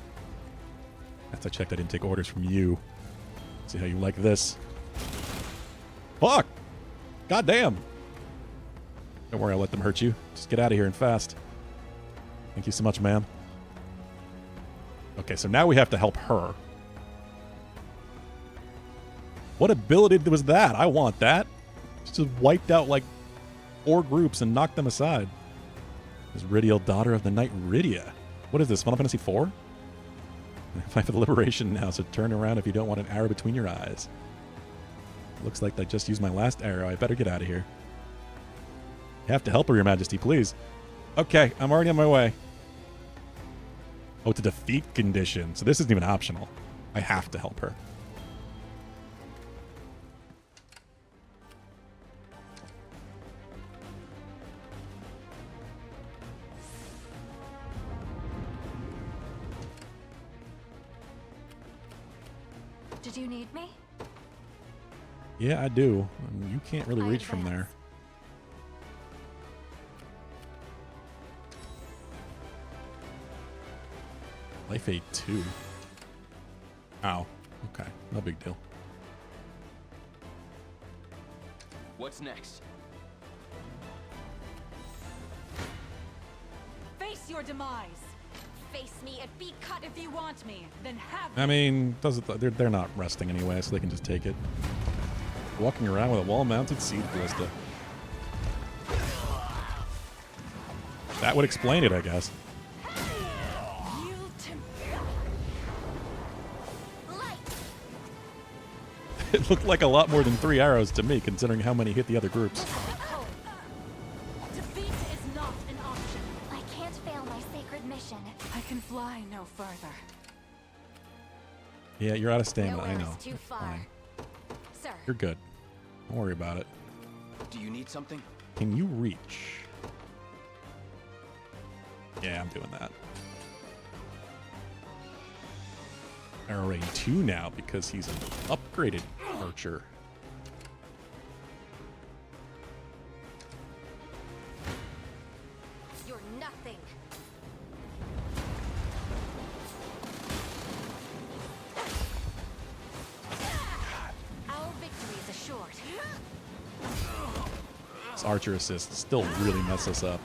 Last I checked, I didn't take orders from you. See how you like this. Fuck! God damn! Don't worry, I'll let them hurt you. Just get out of here and fast. Thank you so much, ma'am. Okay, so now we have to help her. What ability was that? I want that. Just wiped out like 4 groups and knocked them aside. This Rydiel, daughter of the Knight Rydia. What is this, Final Fantasy IV? Fight for the liberation now, so turn around if you don't want an arrow between your eyes. Looks like I just used my last arrow. I better get out of here. You have to help her, Your Majesty, please. Okay, I'm already on my way. Oh, it's a defeat condition. So this isn't even optional. I have to help her. Did you need me? Yeah, I do. You can't really reach from there. Life 8-2. Ow. Okay. No big deal. What's next? Face your demise. Face me and be cut if you want me. Then have I mean, they're not resting anyway, so they can just take it. Walking around with a wall-mounted siege ballista. That would explain it, I guess. It looked like a lot more than 3 arrows to me, considering how many hit the other groups. Defeat is not an option. I can't fail my sacred mission. I can fly no further. Yeah, you're out of stamina, I Nowhere know. is too It's far. fine. Sir. You're good. Don't worry about it. Do you need something? Can you reach? Yeah, I'm doing that. Arrow rating 2 now because he's an upgraded archer. You're nothing. Our victory is assured. This archer assist still really messes us up,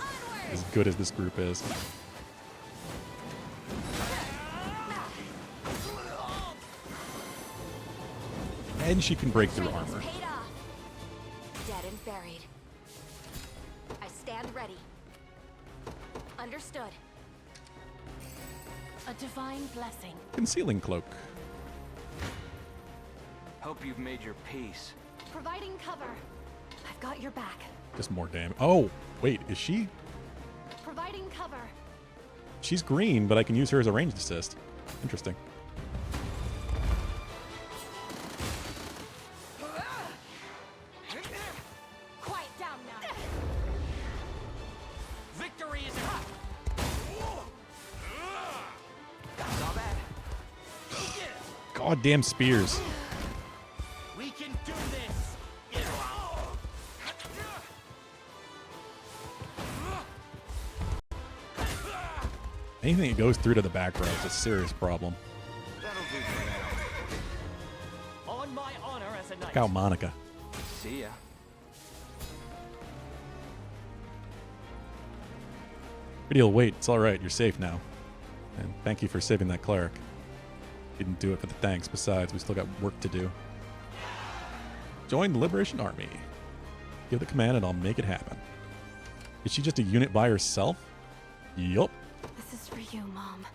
as good as this group is. And she can break through armor. Paid off. Dead and buried. I stand ready. Understood. A divine blessing. Concealing cloak. Hope you've made your peace. Providing cover. I've got your back. Just more damage. Oh, wait, is she? Providing cover. She's green, but I can use her as a ranged assist. Interesting. Quiet down now. Victory is not bad. Goddamn spears. We can do this. Anything that goes through to the back row is a serious problem. That'll do for now. On my honor as a knight. Check out Monica. See ya. Rydiel, wait, it's alright, you're safe now. And thank you for saving that cleric. Didn't do it for the thanks, besides, we still got work to do. Join the Liberation Army. Give the command and I'll make it happen. Is she just a unit by herself? Yup. This is for you, Mom.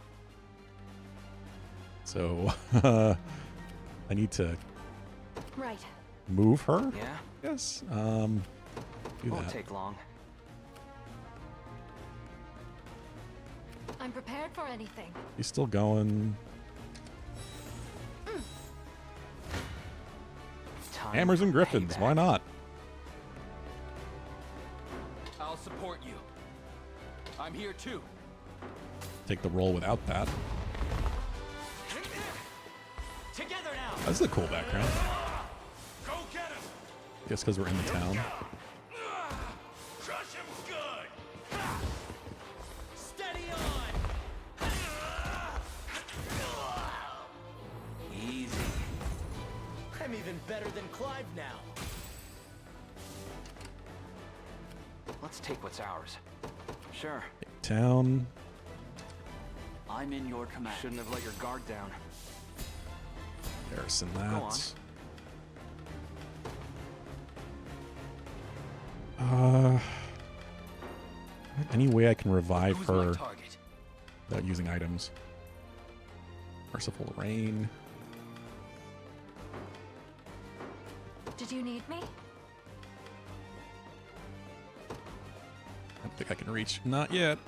So, I need to Right. move her? Yeah? Yes. Do Won't that. take long. I'm prepared for anything. He's still going. Time Hammers and for Griffins, payback. why not? I'll support you. I'm here too. Take the roll without that. Together now. That's a cool background. Go get him! Guess because we're in the town. Crush him good! Steady on. Easy. I'm even better than Clive now. Let's take what's ours. Sure. Town. I'm in your command. Shouldn't have let your guard down. Garrison Go on. that. Any way I can revive Who's her my target? without using items? Merciful Rain. Did you need me? I don't think I can reach. Not yet.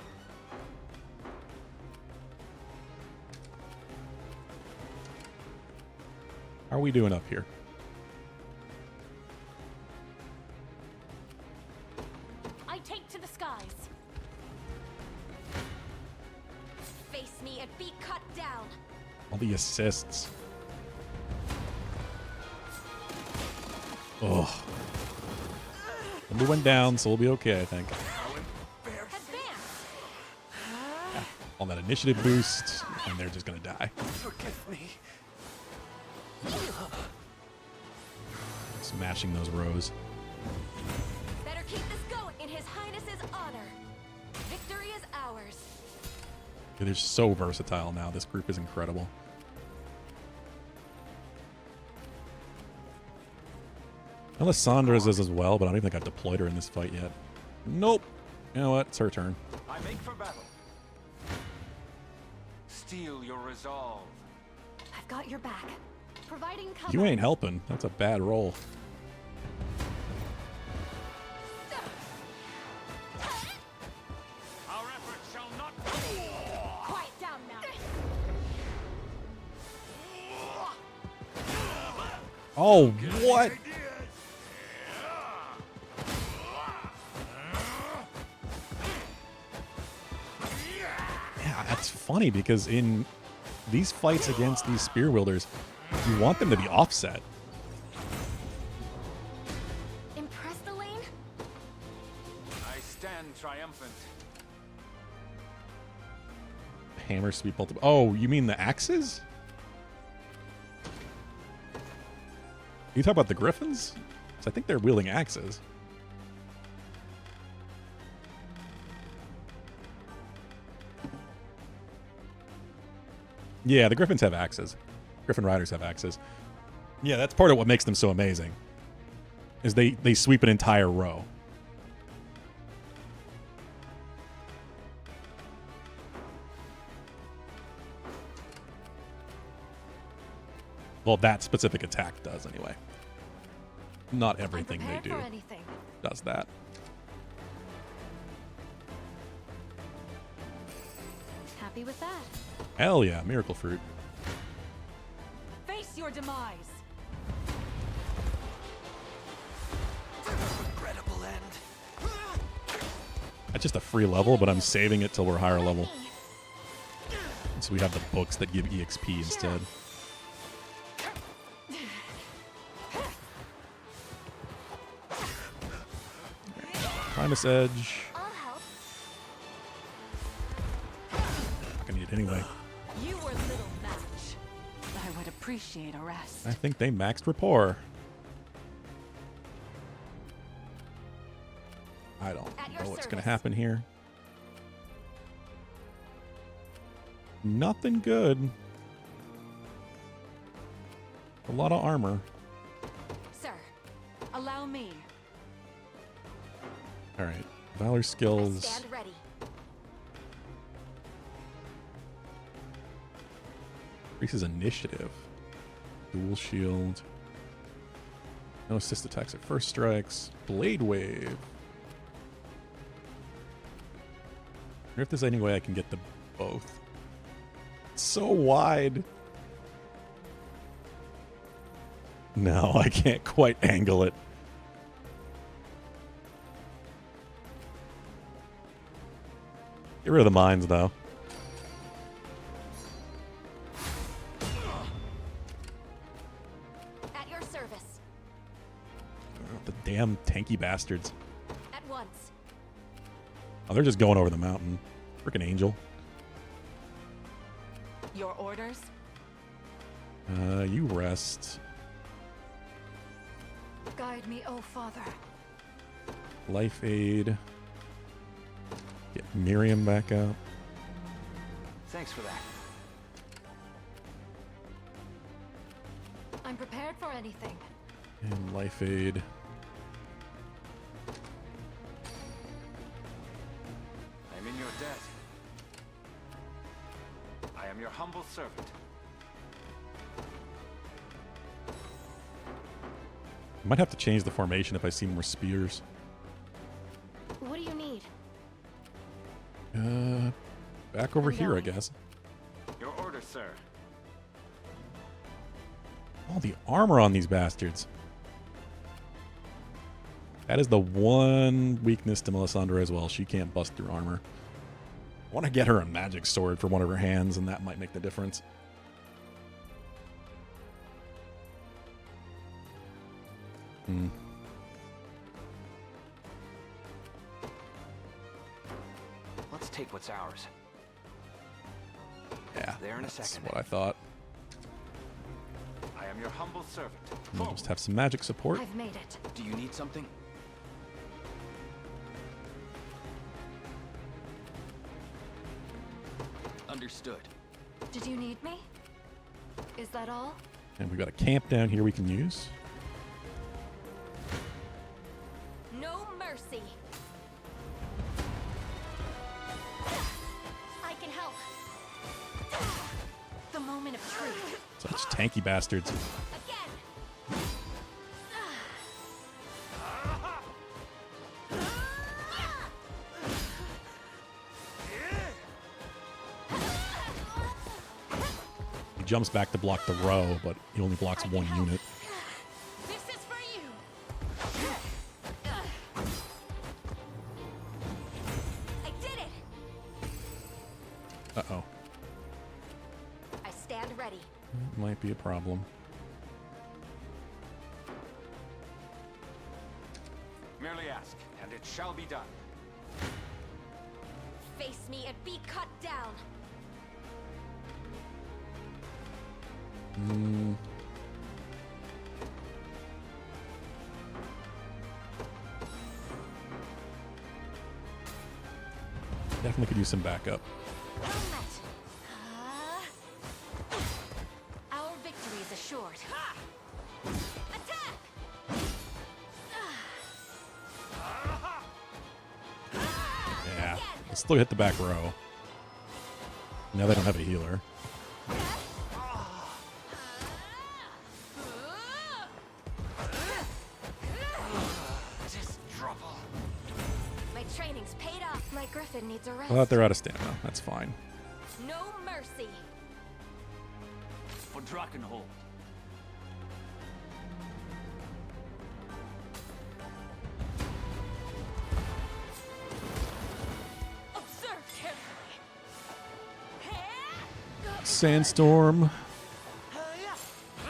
How are we doing up here? I take to the skies. Face me and be cut down. All the assists. Ugh. We went down, so we'll be okay, I think. Yeah. On that initiative boost, and they're just gonna die. Forgive me. Smashing those rows. Better keep this going in His Highness's honor. Victory is ours. Yeah, they're so versatile now. This group is incredible. Alessandra's is as well, but I don't even think I've deployed her in this fight yet. Nope. You know what? It's her turn. I make for battle. Steel your resolve. I've got your back. Providing cover. You ain't helping. That's a bad roll. Our efforts shall not. Quiet down now. Oh, what? Yeah, that's funny because in these fights against these spear wielders, you want them to be offset. Impress the lane? I stand triumphant. Hammer sweep ultimate. Oh, you mean the axes? You talk about the griffins? 'Cause I think they're wielding axes. Yeah, the griffins have axes. Griffin riders have axes. Yeah, that's part of what makes them so amazing. Is they sweep an entire row. Well, that specific attack does anyway. Not everything they do does that. Happy with that. Hell yeah, miracle fruit. Face your demise. Regrettable end. That's just a free level, but I'm saving it till we're higher level. So we have the books that give EXP instead. Primus Edge. Not gonna need it anyway. You were little match. I would appreciate a rest. I think they maxed rapport. I don't know what's gonna happen here. Nothing good. A lot of armor. Sir, allow me. All right, valor skills. Stand ready. Increases initiative. Dual shield. No assist attacks at first strikes. Blade wave. I wonder if there's any way I can get the both. It's so wide. No, I can't quite angle it. Get rid of the mines, though. At your service. The damn tanky bastards. At once. Oh, they're just going over the mountain. Freaking angel. Your orders? You rest. Guide me, oh Father. Life aid. Get Miriam back out. Thanks for that. I'm prepared for anything. And life aid. I'm in your debt. I am your humble servant. Might have to change the formation if I see more spears. What do you need? Back over I'm here, I going. guess. Your order, sir. Oh, the armor on these bastards. That is the one weakness to Melisandre as well. She can't bust through armor. I want to get her a magic sword for one of her hands, and that might make the difference. Let's take what's ours. Yeah, There in a that's second. what I thought. I am your humble servant. We'll just have some magic support. I've made it. Do you need something? Understood. Did you need me? Is that all? And we've got a camp down here we can use. No mercy. I can help. The moment of truth. Such tanky bastards. Again. He jumps back to block the row, but he only blocks one unit. This is for you. I did it. Uh-oh. I stand ready. Might be a problem. Merely ask, and it shall be done. Face me and be cut down. Definitely could use some backup. Our victory is assured. Attack! Yeah. Let's still hit the back row. Now they don't have a healer. Just trouble. My training's paid off. My griffin needs a rest. Well, they're out of stamina. That's fine. No mercy. For Drakenhold. Observe carefully. Sandstorm.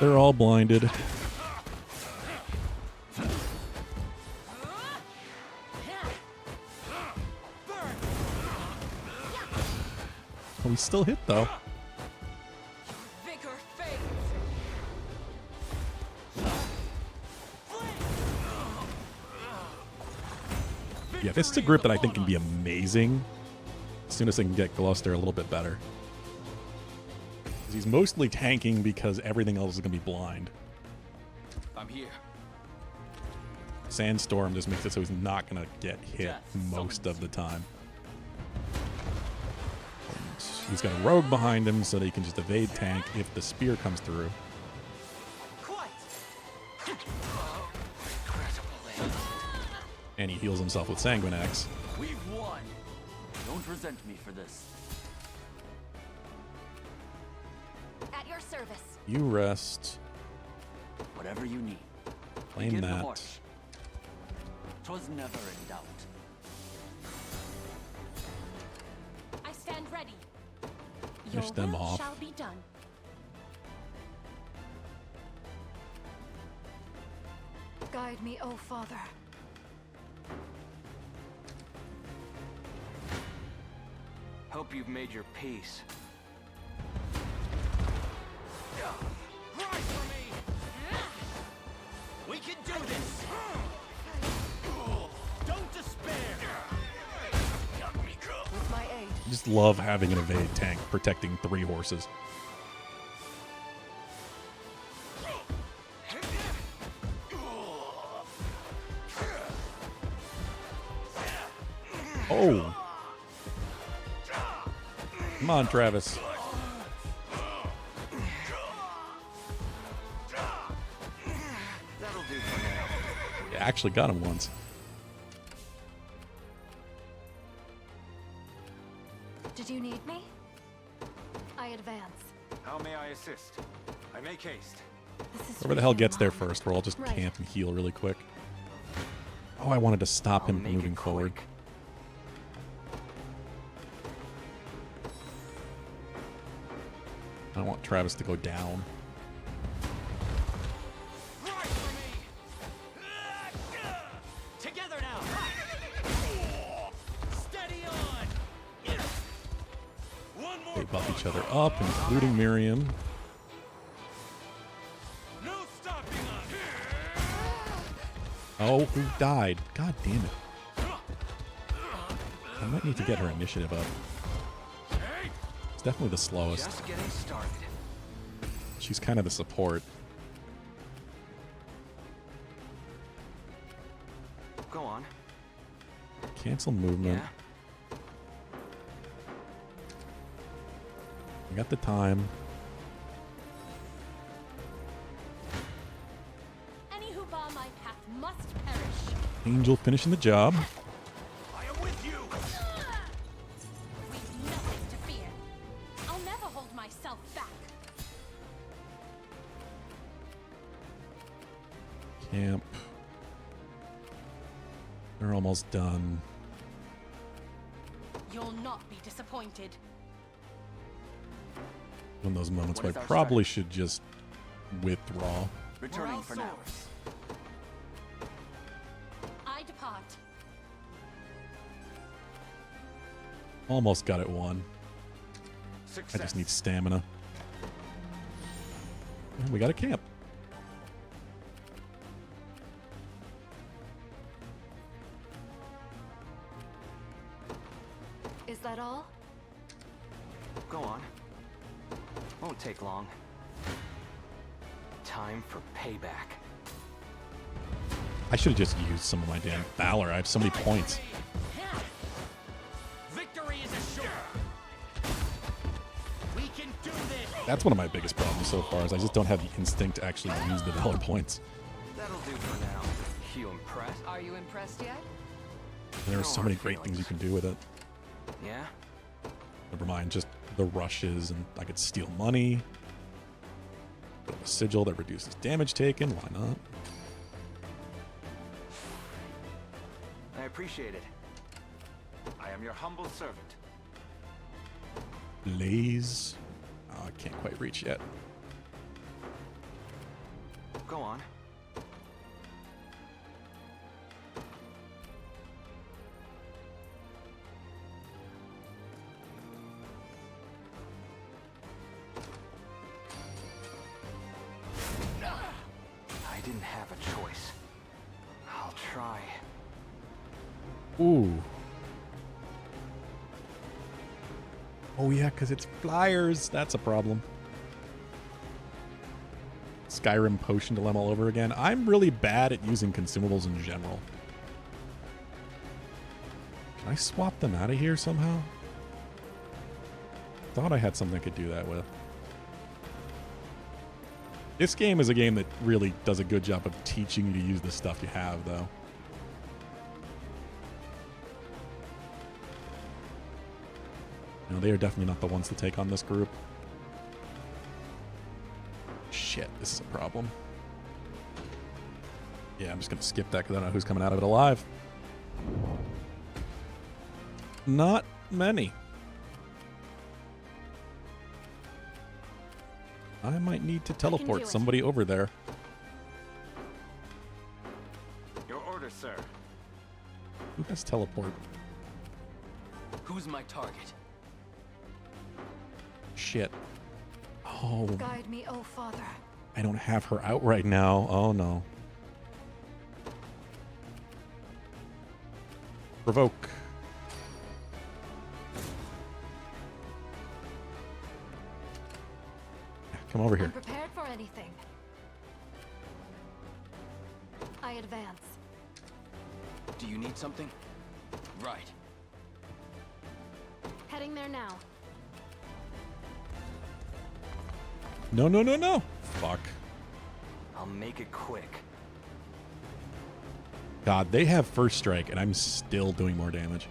They're all blinded. Oh, we still hit though. Vigor fades. Yeah, this is a group that I think can be amazing as soon as they can get Gloucester a little bit better. 'Cause he's mostly tanking because everything else is going to be blind. I'm here. Sandstorm just makes it so he's not going to get hit most of the time. And he's got a rogue behind him so that he can just evade tank if the spear comes through. And he heals himself with Sanguine Axe. We've won. Don't resent me for this. At your service. You rest. Whatever you need. Claim Begin the that. march. 'Twas never in doubt. I stand ready. Finish Your them will off. shall be done. Guide me, O Father. Hope you've made your peace. Rise for me! We can do this! Don't despair! Let me go. love having an evade tank protecting 3 horses. Oh. Come on, Travis. That'll do for now. Yeah, actually got him once. Did you need me? I advance. How may I assist? I make haste. Whoever the hell gets there first, we'll all just camp and heal really quick. Oh, I wanted to stop him from moving forward. I don't want Travis to go down. Together now. Steady on. One more. They buff each other up, including Miriam. No stopping us. Oh, who died? God damn it. I might need to get her initiative up. It's definitely the slowest. Just getting started. She's kind of the support. Go on. Cancel movement. We got the time. Any who bar my path must perish. Angel finishing the job. I am with you. We've nothing to fear. I'll never hold myself back. Camp. They're almost done. You'll not be disappointed. One of those moments What where is I our probably should just withdraw. Returning for now. I depart. Almost got it won. I Success. just need stamina. And we got a camp. Is that all? Go on. Won't take long. Time for payback. I should have just used some of my damn valor. I have so many points. Victory is assured. We can do this. That's one of my biggest problems so far is I just don't have the instinct to actually use the valor points. That'll do for now. You impressed? Are you impressed yet? And there are so many great things you can do with it. Yeah? Never mind, just the rushes, and I could steal money. Put up a sigil that reduces damage taken. Why not? I appreciate it. I am your humble servant. Blaze. Oh, I can't quite reach yet. Go on. I didn't have a choice. I'll try. Ooh. Oh yeah, because it's flyers. That's a problem. Skyrim potion dilemma all over again. I'm really bad at using consumables in general. Can I swap them out of here somehow? Thought I had something I could do that with. This game is a game that really does a good job of teaching you to use the stuff you have, though. No, they are definitely not the ones to take on this group. Shit, this is a problem. Yeah, I'm just going to skip that because I don't know who's coming out of it alive. Not many. I might need to teleport somebody over there. Your order, sir. Who has teleport? Who's my target? Shit. Oh, Guide me, oh Father. I don't have her out right now. Oh no. Provoke. Come over here. I'm prepared for anything. I advance. Do you need something? Right. Heading there now. No, no, no, no. Fuck. I'll make it quick. God, they have first strike, and I'm still doing more damage.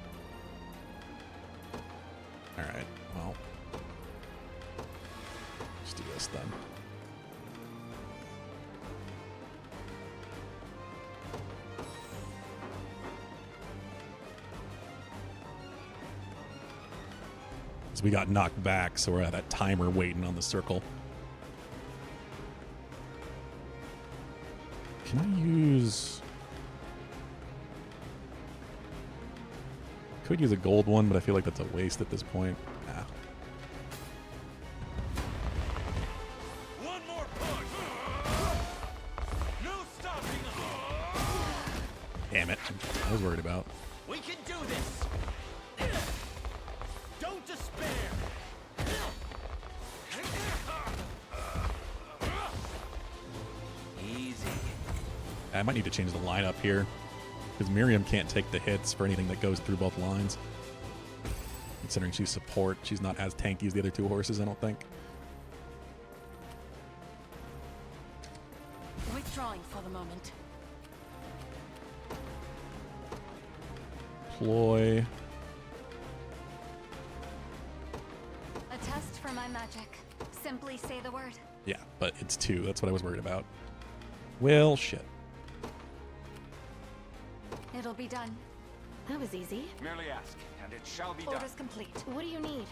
Alright, well. Let's do this then. So we got knocked back, so we're at that timer waiting on the circle. Can I use... Could use a gold one, but I feel like that's a waste at this point. Nah. One more push. No stopping. Damn it. I was worried about. We can do this. Don't despair. Easy. I might need to change the lineup here, because Miriam can't take the hits for anything that goes through both lines. Considering she's support, she's not as tanky as the other two horses, I don't think. Withdrawing for the moment. Ploy. A test for my magic. Simply say the word. Yeah, but it's 2. That's what I was worried about. Well, shit. It'll be done. That was easy. Merely ask, and it shall be done. Orders complete. What do you need?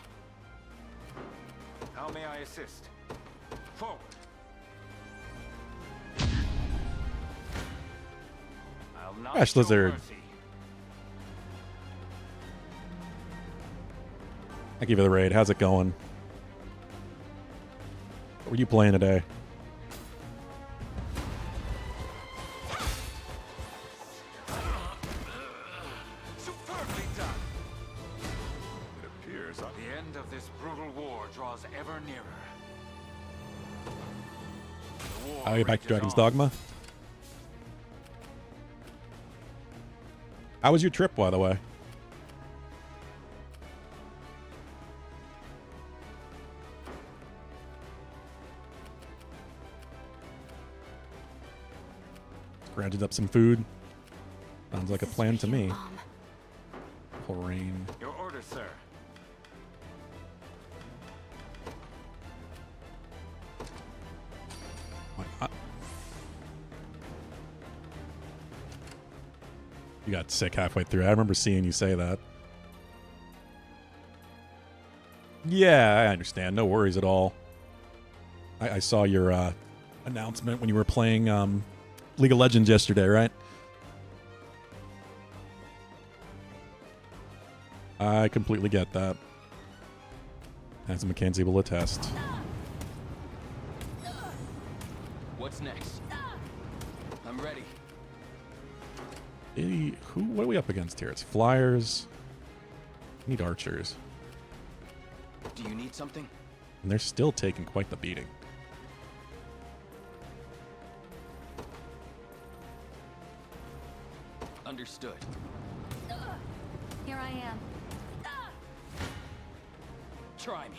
How may I assist? Forward. I'll not Crash show Lizard. mercy. Thank you for the raid. How's it going? What were you playing today? Superbly done. It appears the end of this brutal war draws ever nearer. The war Are you back to rages Dragon's on. Dogma? How was your trip, by the way? Scrounged up some food. Sounds like a plan to me. Rain. Your order, sir. Why not? You got sick halfway through. I remember seeing you say that. Yeah, I understand. No worries at all. I saw your announcement when you were playing League of Legends yesterday, right? I completely get that. As Mackenzie will attest. What's next? I'm ready. What are we up against here? It's flyers. Need archers. Do you need something? And they're still taking quite the beating. Understood. Here I am. Try me.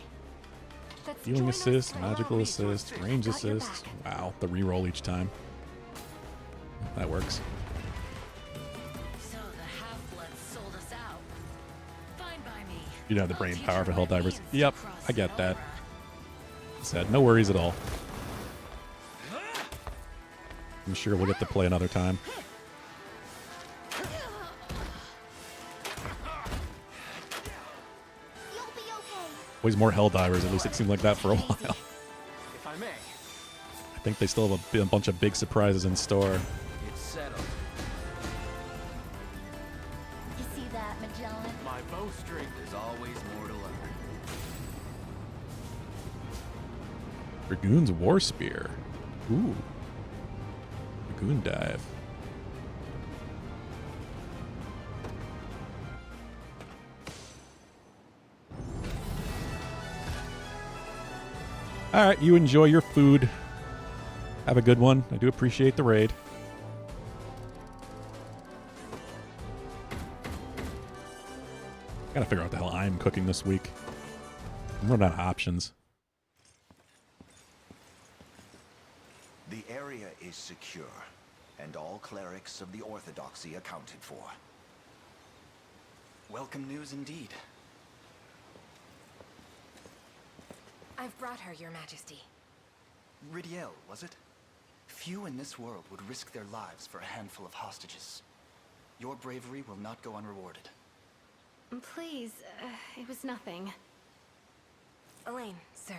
Let's Healing join assist, our magical resources. assist, range Got your assist. back. Wow, the reroll each time. That works. So the half-bloods sold us out. Fine by me. You don't have the brain power for Helldivers. Yep, I get that. Said no worries at all. I'm sure we'll get to play another time. Always more Helldivers, at least it seemed like that for a while. If I may. I think they still have a bunch of big surprises in store. It's settled. You see that, Magellan? My bowstring. There's always more to learn. Dragoon's War Spear. Ooh. Dragoon Dive. All right, you enjoy your food. Have a good one. I do appreciate the raid. Gotta figure out what the hell I'm cooking this week. I'm running out of options. The area is secure, and all clerics of the Orthodoxy accounted for. Welcome news indeed. I've brought her, Your Majesty. Ridiel, was it? Few in this world would risk their lives for a handful of hostages. Your bravery will not go unrewarded. Please, it was nothing. Elaine, sir.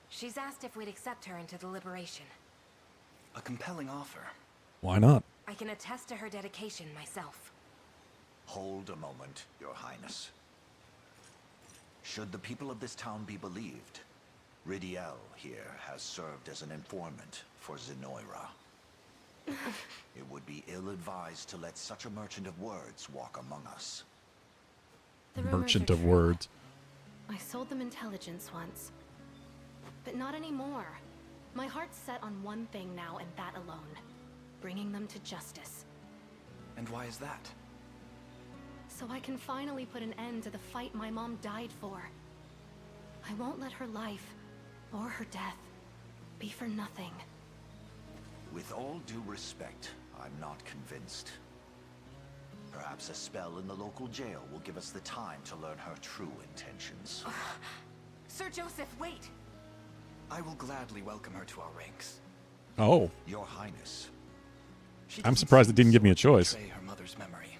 She's asked if we'd accept her into the liberation. A compelling offer. Why not? I can attest to her dedication myself. Hold a moment, Your Highness. Should the people of this town be believed, Ridiel here has served as an informant for Zenoira. It would be ill-advised to let such a merchant of words walk among us. The rumors Merchant are of true. words. I sold them intelligence once. But not anymore. My heart's set on one thing now, and that alone. Bringing them to justice. And why is that? So I can finally put an end to the fight my mom died for. I won't let her life, or her death, be for nothing. With all due respect, I'm not convinced. Perhaps a spell in the local jail will give us the time to learn her true intentions. Sir Joseph, wait! I will gladly welcome her to our ranks. Oh. Your Highness. I'm surprised it didn't give me a choice. Betray her mother's memory.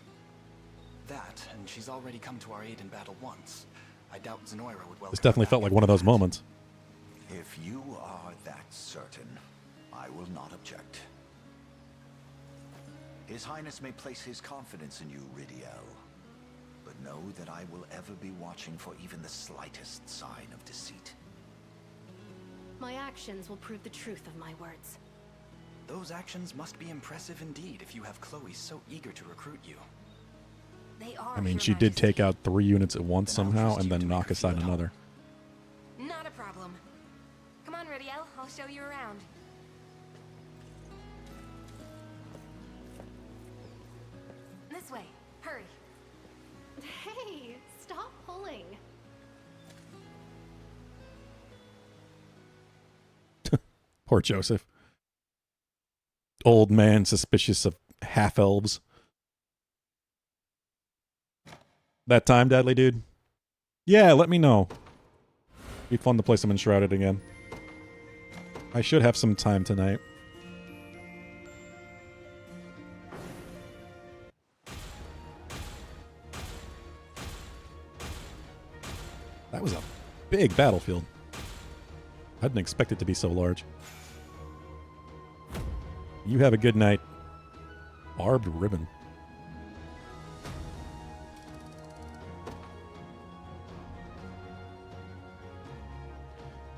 That, and she's already come to our aid in battle once. I doubt Zenoira would welcome This definitely felt like one of those moments. If you are that certain, I will not object. His Highness may place his confidence in you, Ridiel. But know that I will ever be watching for even the slightest sign of deceit. My actions will prove the truth of my words. Those actions must be impressive indeed if you have Chloe so eager to recruit you. They are. I mean, Your she did Majesty. take out 3 units at once somehow and then knock aside another. Not a problem. Come on, Ridiel. I'll show you around. This way. Hurry. Hey, stop pulling. Poor Joseph. Old man suspicious of half-elves. That time, Deadly Dude? Yeah, let me know. Be fun to play some Enshrouded again. I should have some time tonight. That was a big battlefield. I didn't expect it to be so large. You have a good night. Barbed ribbon.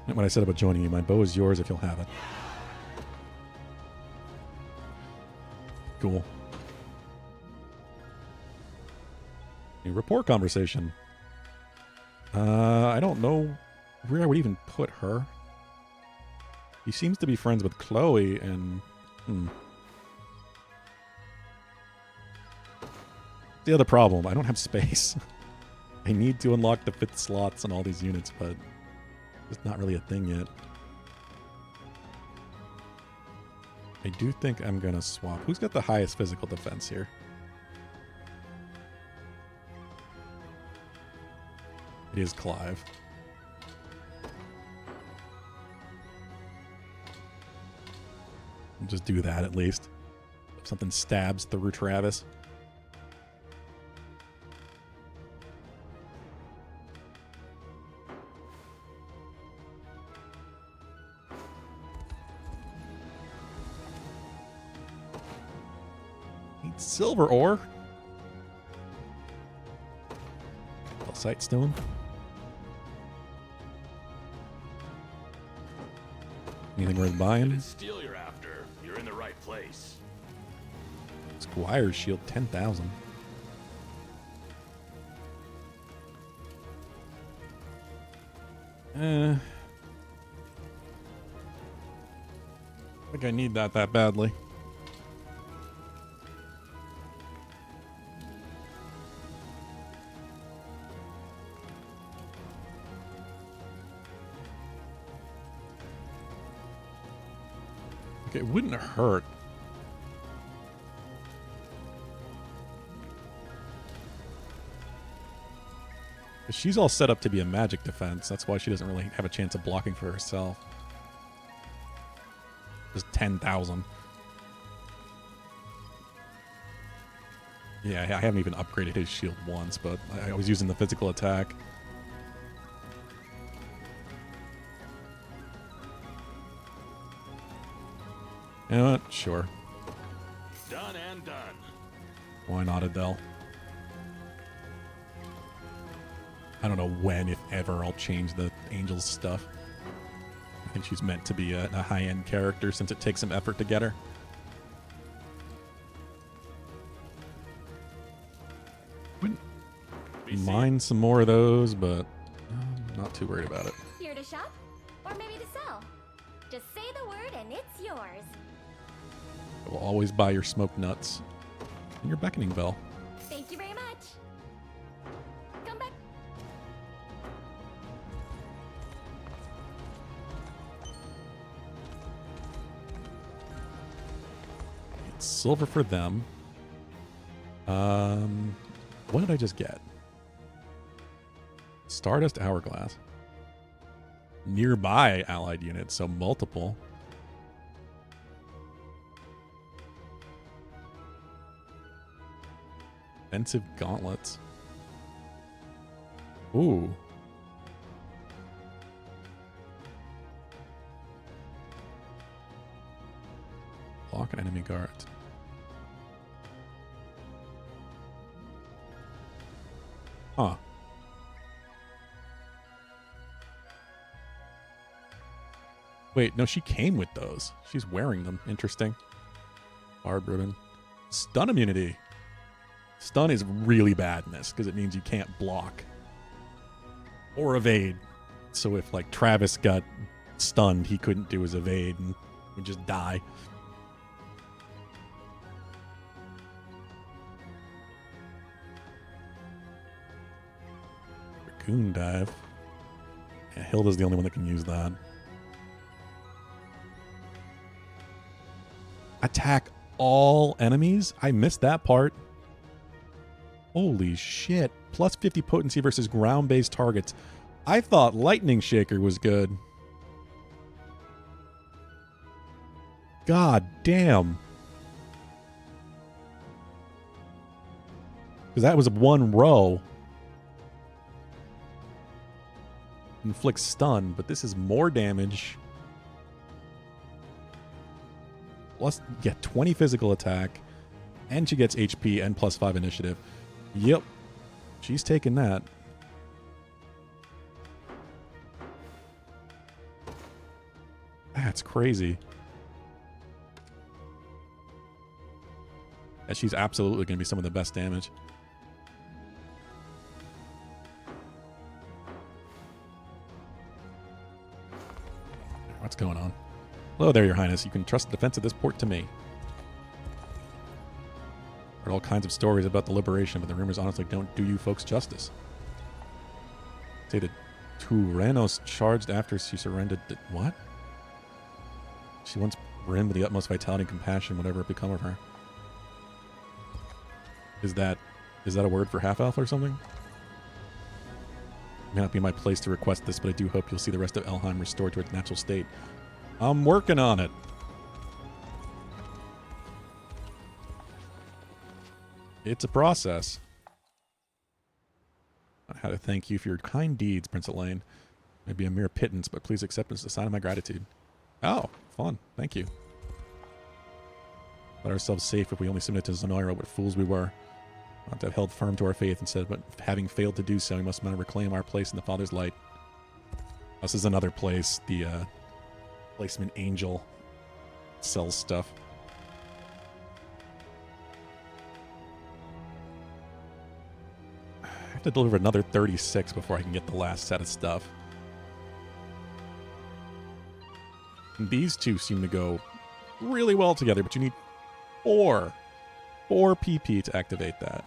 And what I said about joining you, my bow is yours if you'll have it. Cool. A report conversation. I don't know where I would even put her. He seems to be friends with Chloe and... The other problem, I don't have space. I need to unlock the 5th slots on all these units, but it's not really a thing yet. I do think I'm going to swap. Who's got the highest physical defense here? It is Clive. I'll just do that at least. If something stabs through Travis. Need silver ore. Sight stone. Anything worth buying? If it's steel you're after, you're in the right place. Squire's shield 10,000. think I need that badly. Okay, it wouldn't hurt. She's all set up to be a magic defense. That's why she doesn't really have a chance of blocking for herself. Just 10,000. Yeah, I haven't even upgraded his shield once, but I was using the physical attack. You know what? Sure. Done and done. Why not, Adele? I don't know when, if ever, I'll change the Angel's stuff. I think she's meant to be a high-end character since it takes some effort to get her. Wouldn't mind some more of those, but I'm not too worried about it. Here to shop? Or maybe to sell? Just say the word and it's yours. I will always buy your smoked nuts and your beckoning bell. Thank you very much. Come back. It's silver for them. What did I just get? Stardust Hourglass. Nearby allied units, so multiple. Offensive gauntlets. Ooh. Block an enemy guard. Huh. Wait, no, she came with those. She's wearing them. Interesting. Barb ribbon. Stun immunity. Stun is really bad in this because it means you can't block or evade. So if like Travis got stunned, he couldn't do his evade and would just die. Raccoon dive. Yeah, Hilda's the only one that can use that. Attack all enemies? I missed that part. Holy shit. Plus 50 potency versus ground-based targets. I thought Lightning Shaker was good. God damn. Because that was one row. Inflicts stun, but this is more damage. Plus, get 20 physical attack, and she gets HP and plus 5 initiative. Yep. She's taking that. That's crazy. And she's absolutely going to be some of the best damage. What's going on? Hello there, Your Highness. You can trust the defense of this port to me. Heard all kinds of stories about the liberation, but the rumors honestly don't do you folks justice. Say that Turanos charged after she surrendered. What? She once brimmed with the utmost vitality and compassion, whatever it become of her. Is that a word for half-elf or something? It may not be my place to request this, but I do hope you'll see the rest of Elheim restored to its natural state. I'm working on it. It's a process. I had to thank you for your kind deeds, Prince Elaine. Maybe a mere pittance, but please accept it as a sign of my gratitude. Oh, fun. Thank you. Let ourselves safe if we only submit to Zenoira, what fools we were. Not to have held firm to our faith instead, but having failed to do so, we must now reclaim our place in the Father's light. This is another place. The placement angel sells stuff. I have to deliver another 36 before I can get the last set of stuff. And these two seem to go really well together, but you need 4 PP to activate that.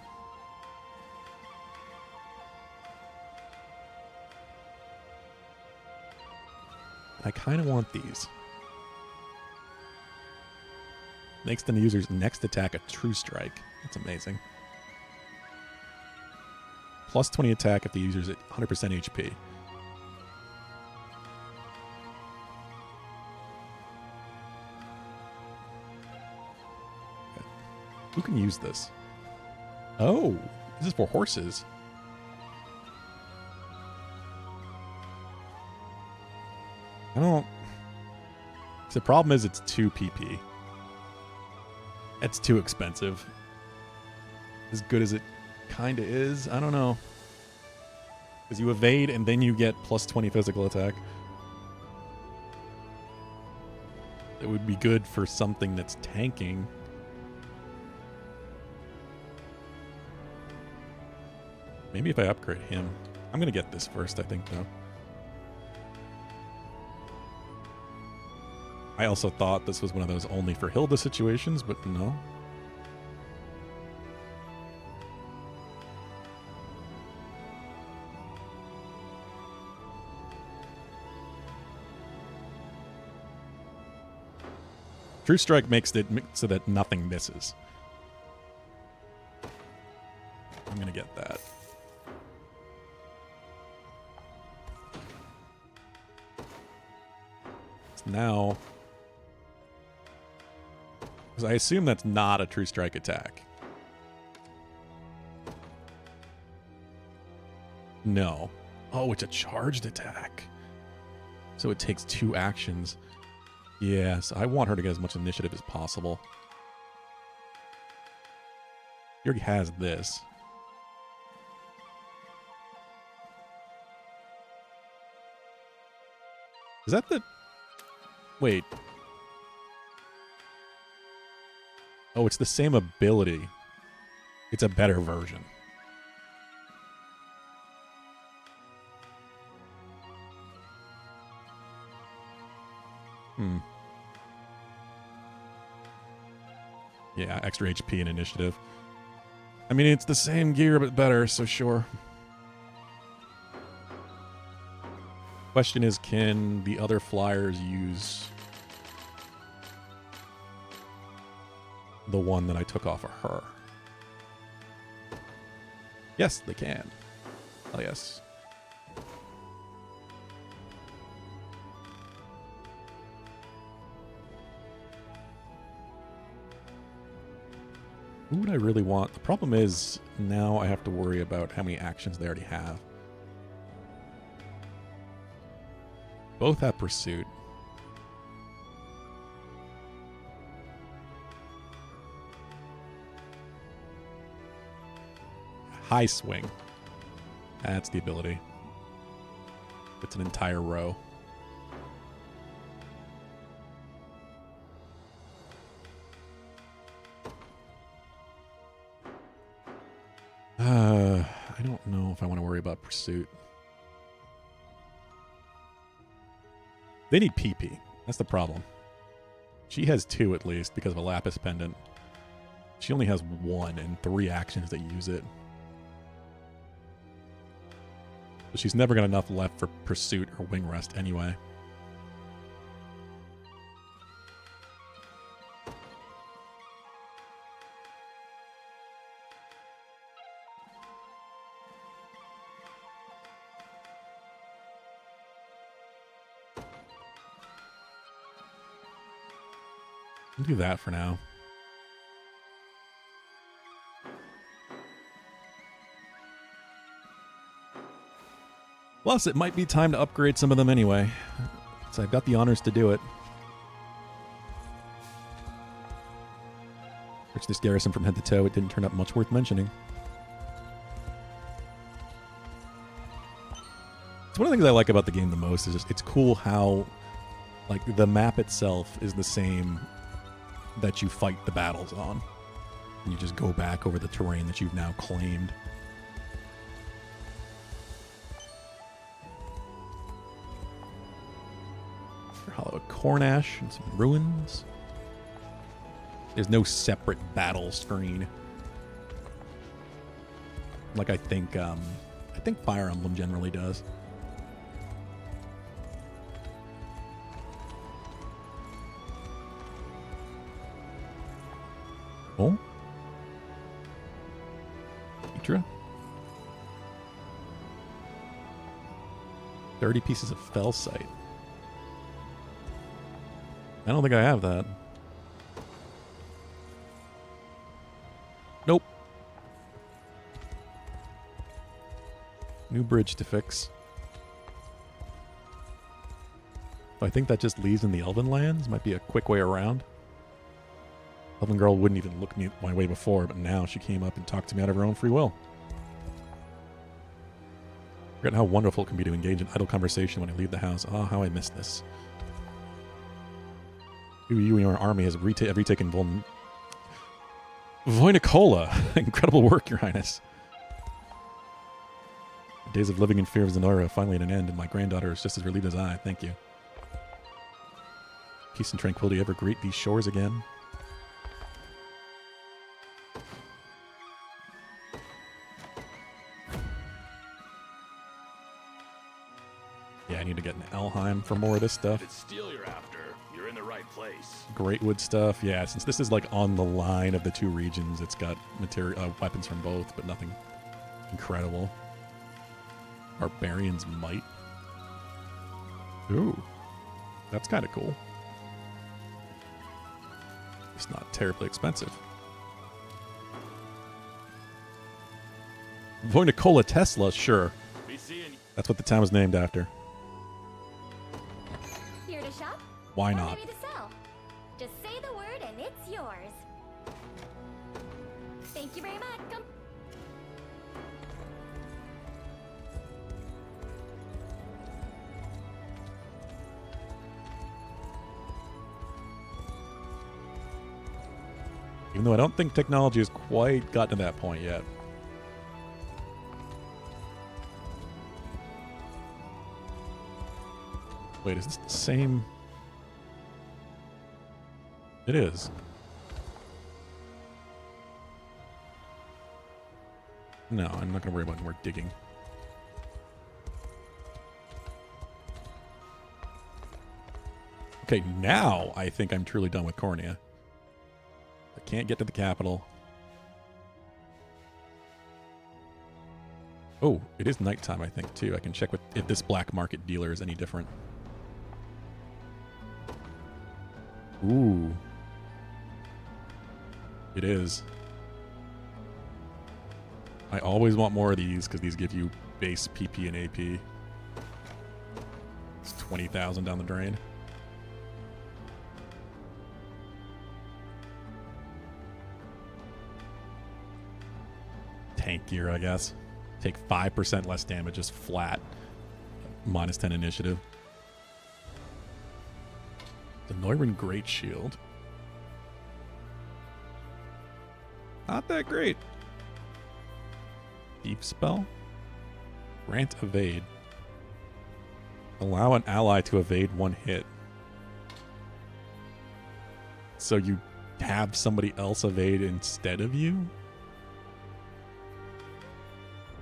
I kind of want these. Makes the user's next attack a true strike. That's amazing. Plus 20 attack if the user's at 100% HP. Okay. Who can use this? Oh, this is for horses. I don't... The problem is it's 2 PP. It's too expensive. As good as it kind of is, I don't know. Because you evade and then you get plus 20 physical attack. It would be good for something that's tanking. Maybe if I upgrade him. I'm going to get this first, I think, though. I also thought this was one of those only for Hilda situations, but no. True Strike makes it so that nothing misses. I'm going to get that. So now... Because I assume that's not a True Strike attack. No. Oh, it's a charged attack. So it takes 2 actions. Yes, I want her to get as much initiative as possible. He already has this. Is that the... Wait. Oh, it's the same ability. It's a better version. Yeah, extra HP and initiative. I mean, it's the same gear, but better, so sure. Question is, can the other flyers use the one that I took off of her? Yes, they can. Oh, yes. Who would I really want? The problem is now I have to worry about how many actions they already have. Both have Pursuit. High Swing. That's the ability. It's an entire row. I don't know if I want to worry about Pursuit. They need PP. That's the problem. She has 2 at least because of a Lapis Pendant. She only has 1 and 3 actions that use it. So she's never got enough left for Pursuit or Wing Rest anyway. I'll do that for now. Plus, it might be time to upgrade some of them anyway. So I've got the honors to do it. Search this garrison from head to toe. It didn't turn up much worth mentioning. It's one of the things I like about the game the most is just it's cool how like the map itself is the same that you fight the battles on. And you just go back over the terrain that you've now claimed. Hollow Cornash and some ruins. There's no separate battle screen. Like I think Fire Emblem generally does. Oh? Petra? 30 pieces of fell sight. I don't think I have that. Nope. New bridge to fix. I think that just leaves in the Elven lands. Might be a quick way around. Elven girl wouldn't even look me my way before, but now she came up and talked to me out of her own free will. Forget how wonderful it can be to engage in idle conversation when I leave the house. Oh, how I miss this. You and your army has retaken Voinicola. Incredible work, Your Highness. The days of living in fear of Zenora are finally at an end, and my granddaughter is just as relieved as I. Thank you. Peace and tranquility ever greet these shores again. Yeah, I need to get an Elheim for more of this stuff. If it's steel you're after, you're in the right place. Greatwood stuff. Yeah, since this is like on the line of the two regions, it's got material weapons from both, but nothing incredible. Barbarian's Might. Ooh. That's kind of cool. It's not terribly expensive. Voinicola Tesla, sure. That's what the town was named after. Here to shop? Why Or not? maybe to sell. Just say the word and it's yours. Thank you very much. Come. Even though I don't think technology has quite gotten to that point yet. Wait, is this the same? It is. No, I'm not going to worry about more digging. Okay, now I think I'm truly done with Cornea. I can't get to the capital. Oh, it is nighttime, I think, too. I can check with if this black market dealer is any different. Ooh. It is. I always want more of these because these give you base PP and AP. It's 20,000 down the drain. Tank gear, I guess. Take 5% less damage, just flat. Minus 10 initiative. The Neuron Great Shield. Not that great. Deep Spell. Grant Evade. Allow an ally to evade one hit. So you have somebody else evade instead of you?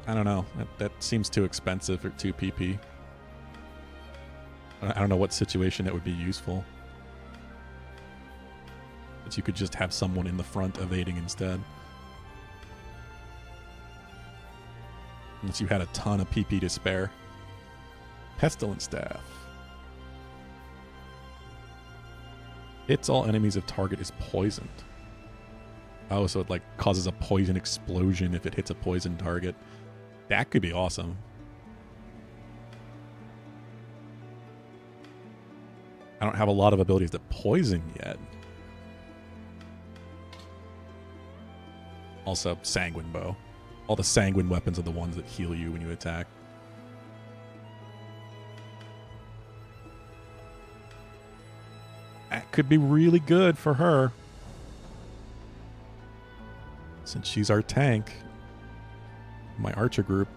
I don't know. That seems too expensive for 2 PP. I don't know what situation that would be useful. But you could just have someone in the front evading instead. Unless you had a ton of PP to spare. Pestilence Staff. Hits all enemies if target is poisoned. Oh, so it like causes a poison explosion if it hits a poison target. That could be awesome. I don't have a lot of abilities that poison yet. Also, Sanguine Bow. All the Sanguine weapons are the ones that heal you when you attack. That could be really good for her. Since she's our tank. My archer group.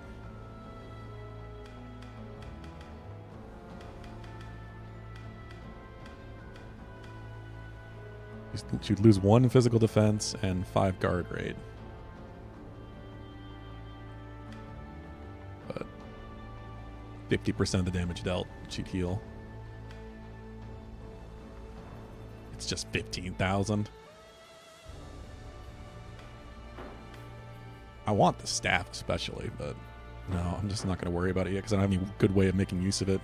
she'd lose 1 physical defense and 5 guard rate. But 50% of the damage dealt, she'd heal. It's just 15,000. I want the staff especially, but no, I'm just not going to worry about it yet because I don't have any good way of making use of it.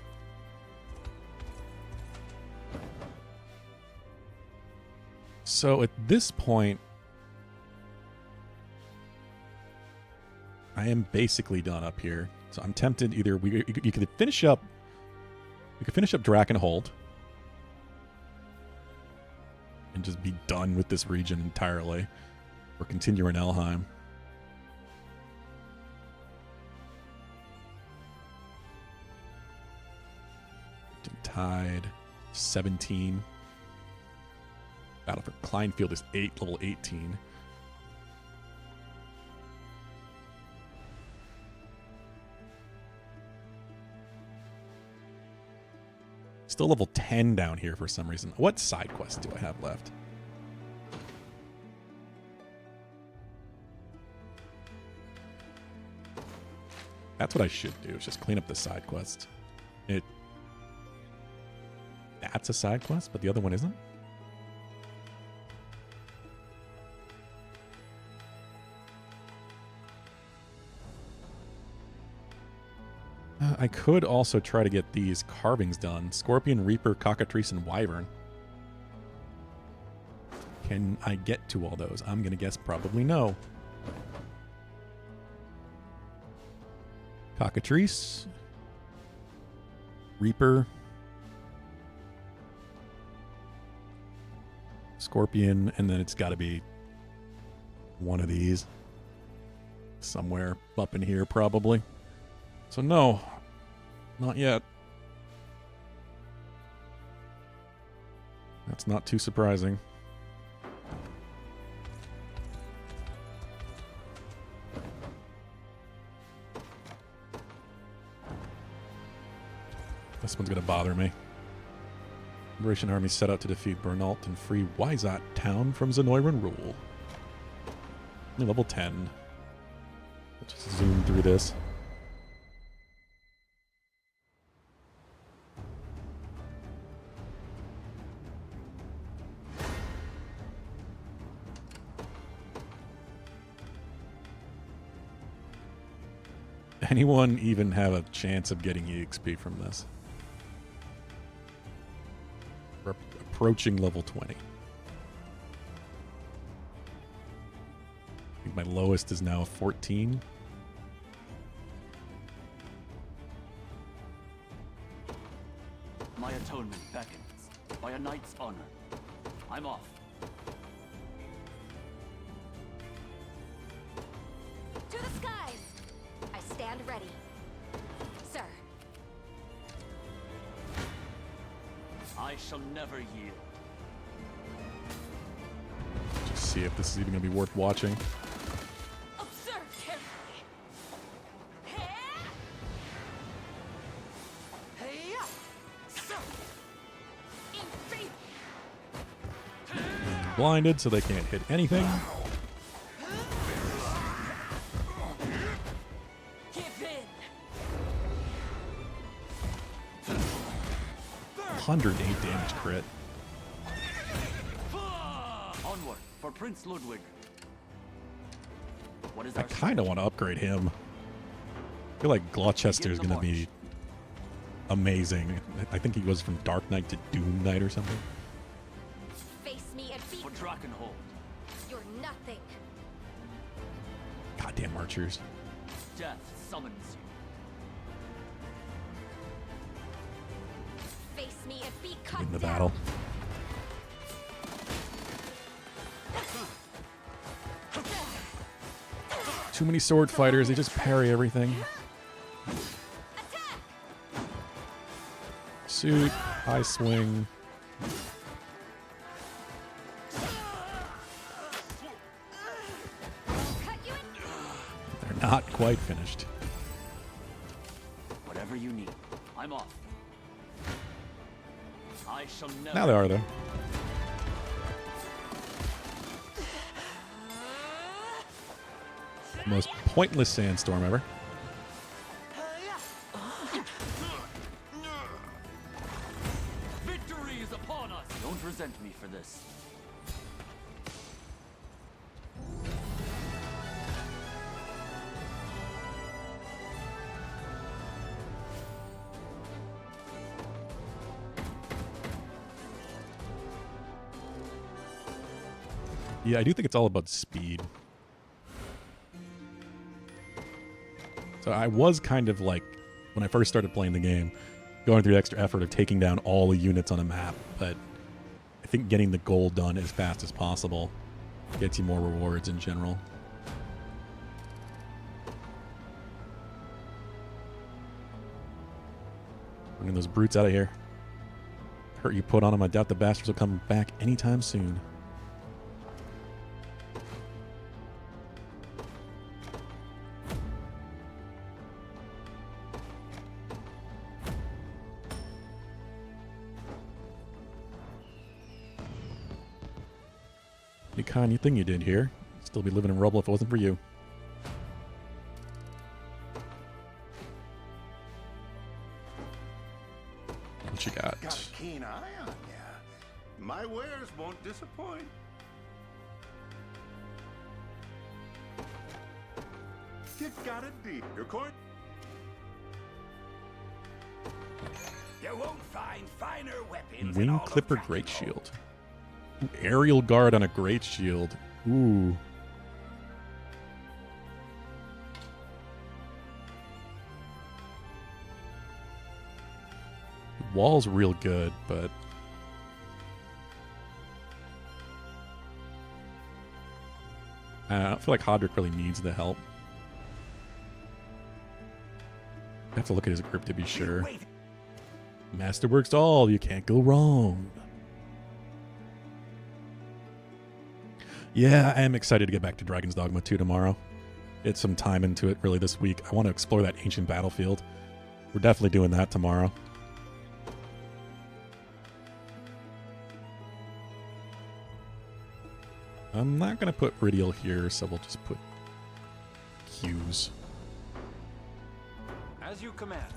So at this point, I am basically done up here. So I'm tempted either you could finish up. We could finish up Drakenhold and just be done with this region entirely, or continue in Elheim. Tide 17. Battle for Kleinfield is level 18. Still level 10 down here for some reason. What side quests do I have left? That's what I should do, is just clean up the side quests. That's a side quest, but the other one isn't? I could also try to get these carvings done. Scorpion, Reaper, Cockatrice, and Wyvern. Can I get to all those? I'm going to guess probably no. Cockatrice. Reaper. Scorpion, and then it's got to be one of these. Somewhere up in here, probably. So no, not yet. That's not too surprising. This one's going to bother me. Liberation Army set out to defeat Bernalt and free Wyzat town from Zenoiran rule. Only level 10. Let's just zoom through this. Anyone even have a chance of getting EXP from this? We're approaching level 20. I think my lowest is now 14. My atonement beckons by a knight's honor. I'm off. To the skies! I stand ready. Sir. I shall never yield. Just see if this is even going to be worth watching. Observe carefully. Blinded, so they can't hit anything. Give in. 108 damage crit. Onward for Prince Ludwig. What is I kind of want to upgrade him. I feel like Gloucester is going to be amazing. I think he goes from Dark Knight to Doom Knight or something. Face me and beat for Drakenhold. You're nothing. Goddamn archers. Death summons you. Face me and be cut In the down. battle. Too many sword fighters. They just parry everything. Suit, high swing. They're not quite finished. Whatever you need. I'm off. I shall never. Now they are, though. Most pointless sandstorm ever. Victory is upon us! Don't resent me for this. Yeah, I do think it's all about speed. So I was kind of like, when I first started playing the game, going through the extra effort of taking down all the units on a map, but I think getting the goal done as fast as possible gets you more rewards in general. Running those brutes out of here. Hurt you put on them, I doubt the bastards will come back anytime soon. Pretty kind thing you did here. You'd still be living in rubble if it wasn't for you. What you got? Got a keen eye on ya. My wares won't disappoint. You got a deal. Your court? You won't find finer weapons. Wing Clipper Great Shield. Ooh, aerial guard on a Great Shield. Ooh. Wall's real good, but I don't feel like Hodrick really needs the help. I have to look at his grip to be sure. Masterworks all, you can't go wrong. Yeah, I am excited to get back to Dragon's Dogma 2 tomorrow. Get some time into it really this week. I want to explore that ancient battlefield. We're definitely doing that tomorrow. I'm not going to put Ridial here, so we'll just put Hughes. As you command.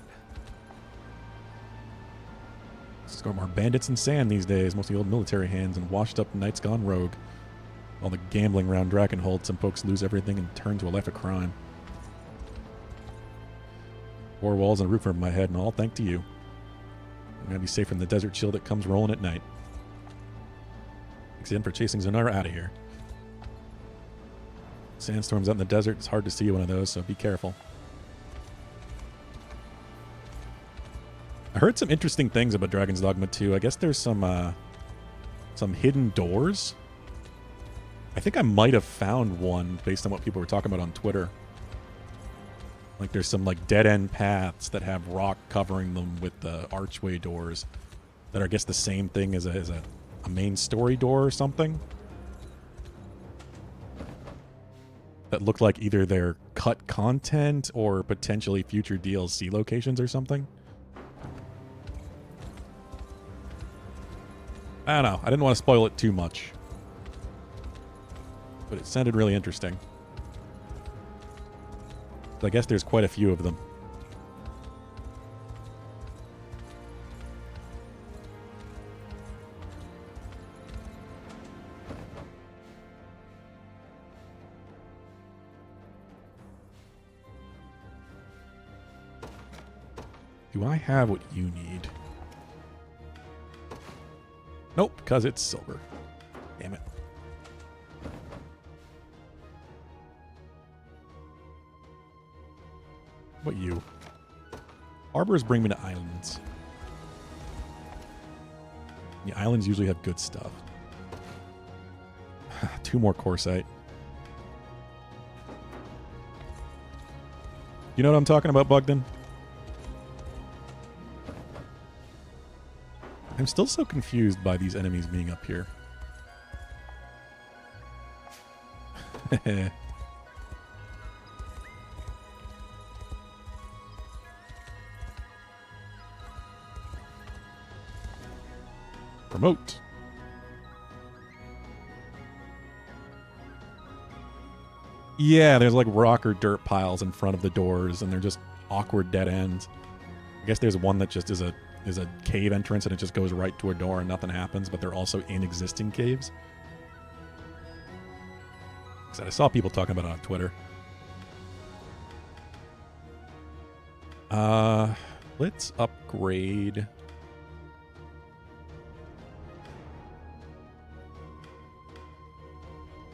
There's got more bandits and sand these days, mostly old military hands and washed up knights gone rogue. All the gambling around Drakenhold, some folks lose everything and turn to a life of crime. 4 walls and a roof over my head, and all thanks to you. I'm going to be safe from the desert chill that comes rolling at night. Thanks again for chasing Zonara out of here. Sandstorms out in the desert, it's hard to see one of those, so be careful. I heard some interesting things about Dragon's Dogma 2. I guess there's some hidden doors. I think I might have found one based on what people were talking about on Twitter. Like there's some like dead-end paths that have rock covering them with the archway doors that are, I guess, the same thing as a main story door or something. That look like either they're cut content or potentially future DLC locations or something. I don't know. I didn't want to spoil it too much. But it sounded really interesting. So I guess there's quite a few of them. Do I have what you need? Nope, because it's silver. Damn it. What you? Harbors bring me to islands. The islands usually have good stuff. 2 more Corsite. You know what I'm talking about, Bugden? I'm still so confused by these enemies being up here. Promote. Yeah, there's like rock or dirt piles in front of the doors, and they're just awkward dead ends. I guess there's one that just is a cave entrance, and it just goes right to a door and nothing happens, but they're also in existing caves. I saw people talking about it on Twitter. Let's upgrade.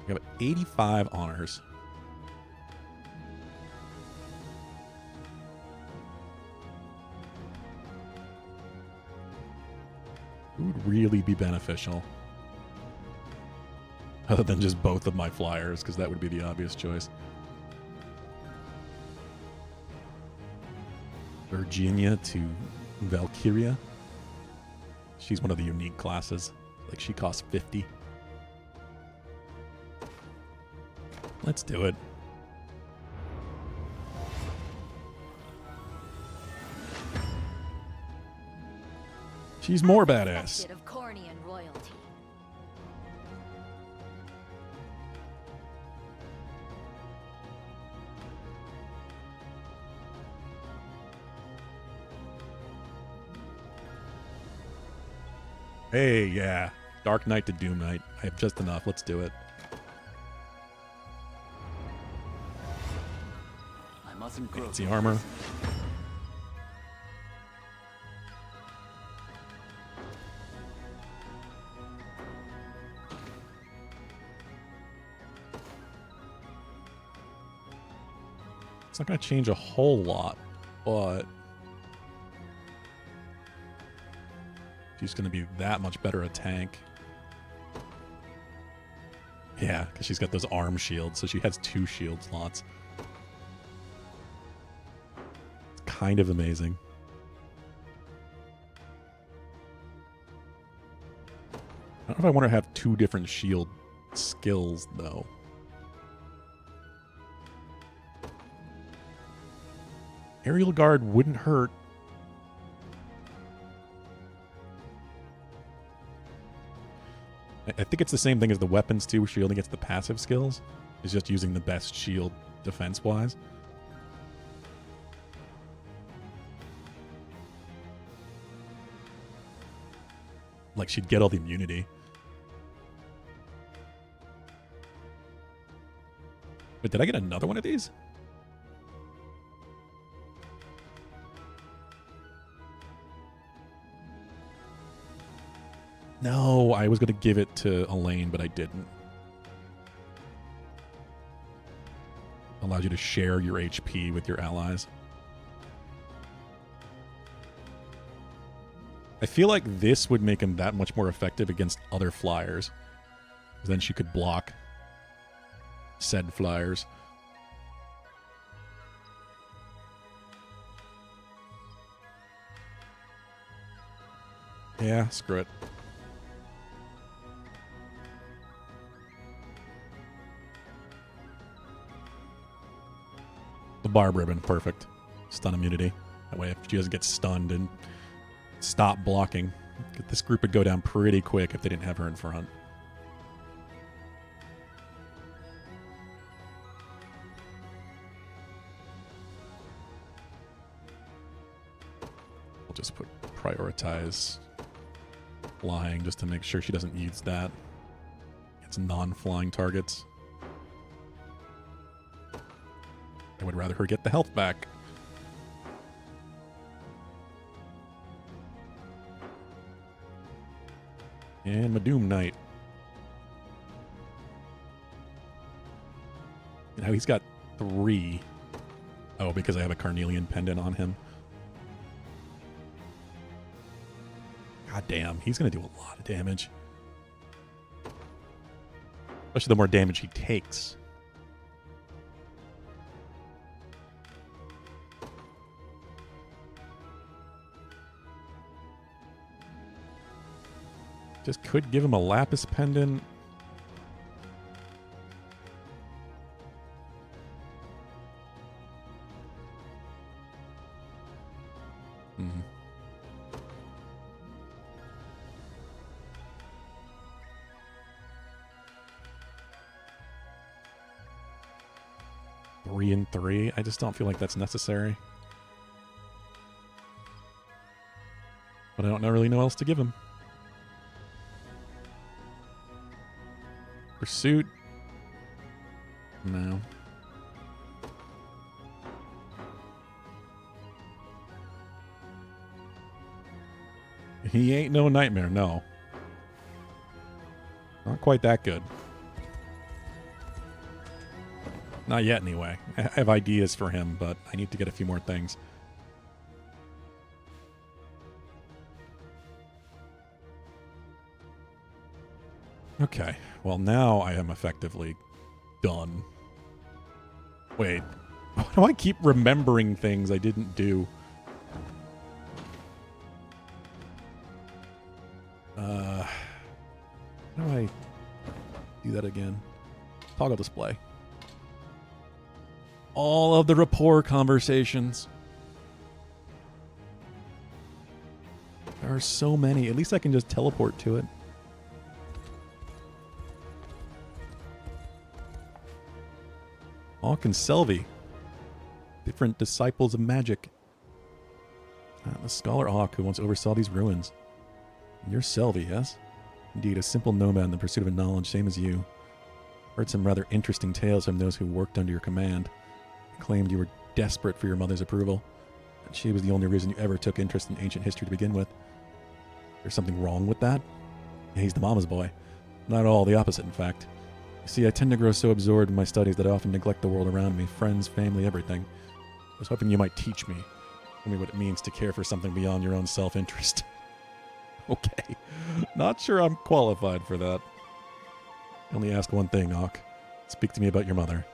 We have 85 honors. Who would really be beneficial? Other than just both of my flyers, because that would be the obvious choice. Virginia to Valkyria. She's one of the unique classes. Like, she costs 50. Let's do it. She's more badass. Of Cornian royalty. Hey, yeah. Dark Knight to Doom Knight. I have just enough. Let's do it. I mustn't grow. Fancy armor. It's not going to change a whole lot, but she's going to be that much better a tank. Yeah, because she's got those arm shields, so she has 2 shield slots. It's kind of amazing. I don't know if I want to have 2 different shield skills, though. Aerial Guard wouldn't hurt. I think it's the same thing as the weapons too. Shielding against the passive skills is just using the best shield defense-wise. Like, she'd get all the immunity. But did I get another one of these? No, I was going to give it to Elaine, but I didn't. Allows you to share your HP with your allies. I feel like this would make him that much more effective against other flyers. Then she could block said flyers. Yeah, screw it. The barb ribbon, perfect. Stun immunity. That way if she doesn't get stunned and stop blocking, this group would go down pretty quick if they didn't have her in front. We'll just put prioritize flying just to make sure she doesn't use that. It's non-flying targets. I would rather her get the health back. And my Doom Knight. Now he's got 3. Oh, because I have a Carnelian pendant on him. God damn, he's going to do a lot of damage. Especially the more damage he takes. Just could give him a lapis pendant. 3 and 3. I just don't feel like that's necessary. But I don't really know else to give him. Pursuit. No. He ain't no nightmare, no. Not quite that good. Not yet, anyway. I have ideas for him, but I need to get a few more things. Okay. Well, now I am effectively done. Wait. Why do I keep remembering things I didn't do? How do I do that again? Toggle display. All of the rapport conversations. There are so many. At least I can just teleport to it. Hawk and Selvi. Different disciples of magic. The scholar Hawk who once oversaw these ruins. And you're Selvi, yes? Indeed, a simple nomad in the pursuit of a knowledge, same as you. Heard some rather interesting tales from those who worked under your command. Claimed you were desperate for your mother's approval. And she was the only reason you ever took interest in ancient history to begin with. There's something wrong with that? Yeah, he's the mama's boy. Not at all, the opposite, in fact. You see, I tend to grow so absorbed in my studies that I often neglect the world around me, friends, family, everything. I was hoping you might teach me. Tell me what it means to care for something beyond your own self-interest. Okay. Not sure I'm qualified for that. I only ask one thing, Hawk. Speak to me about your mother.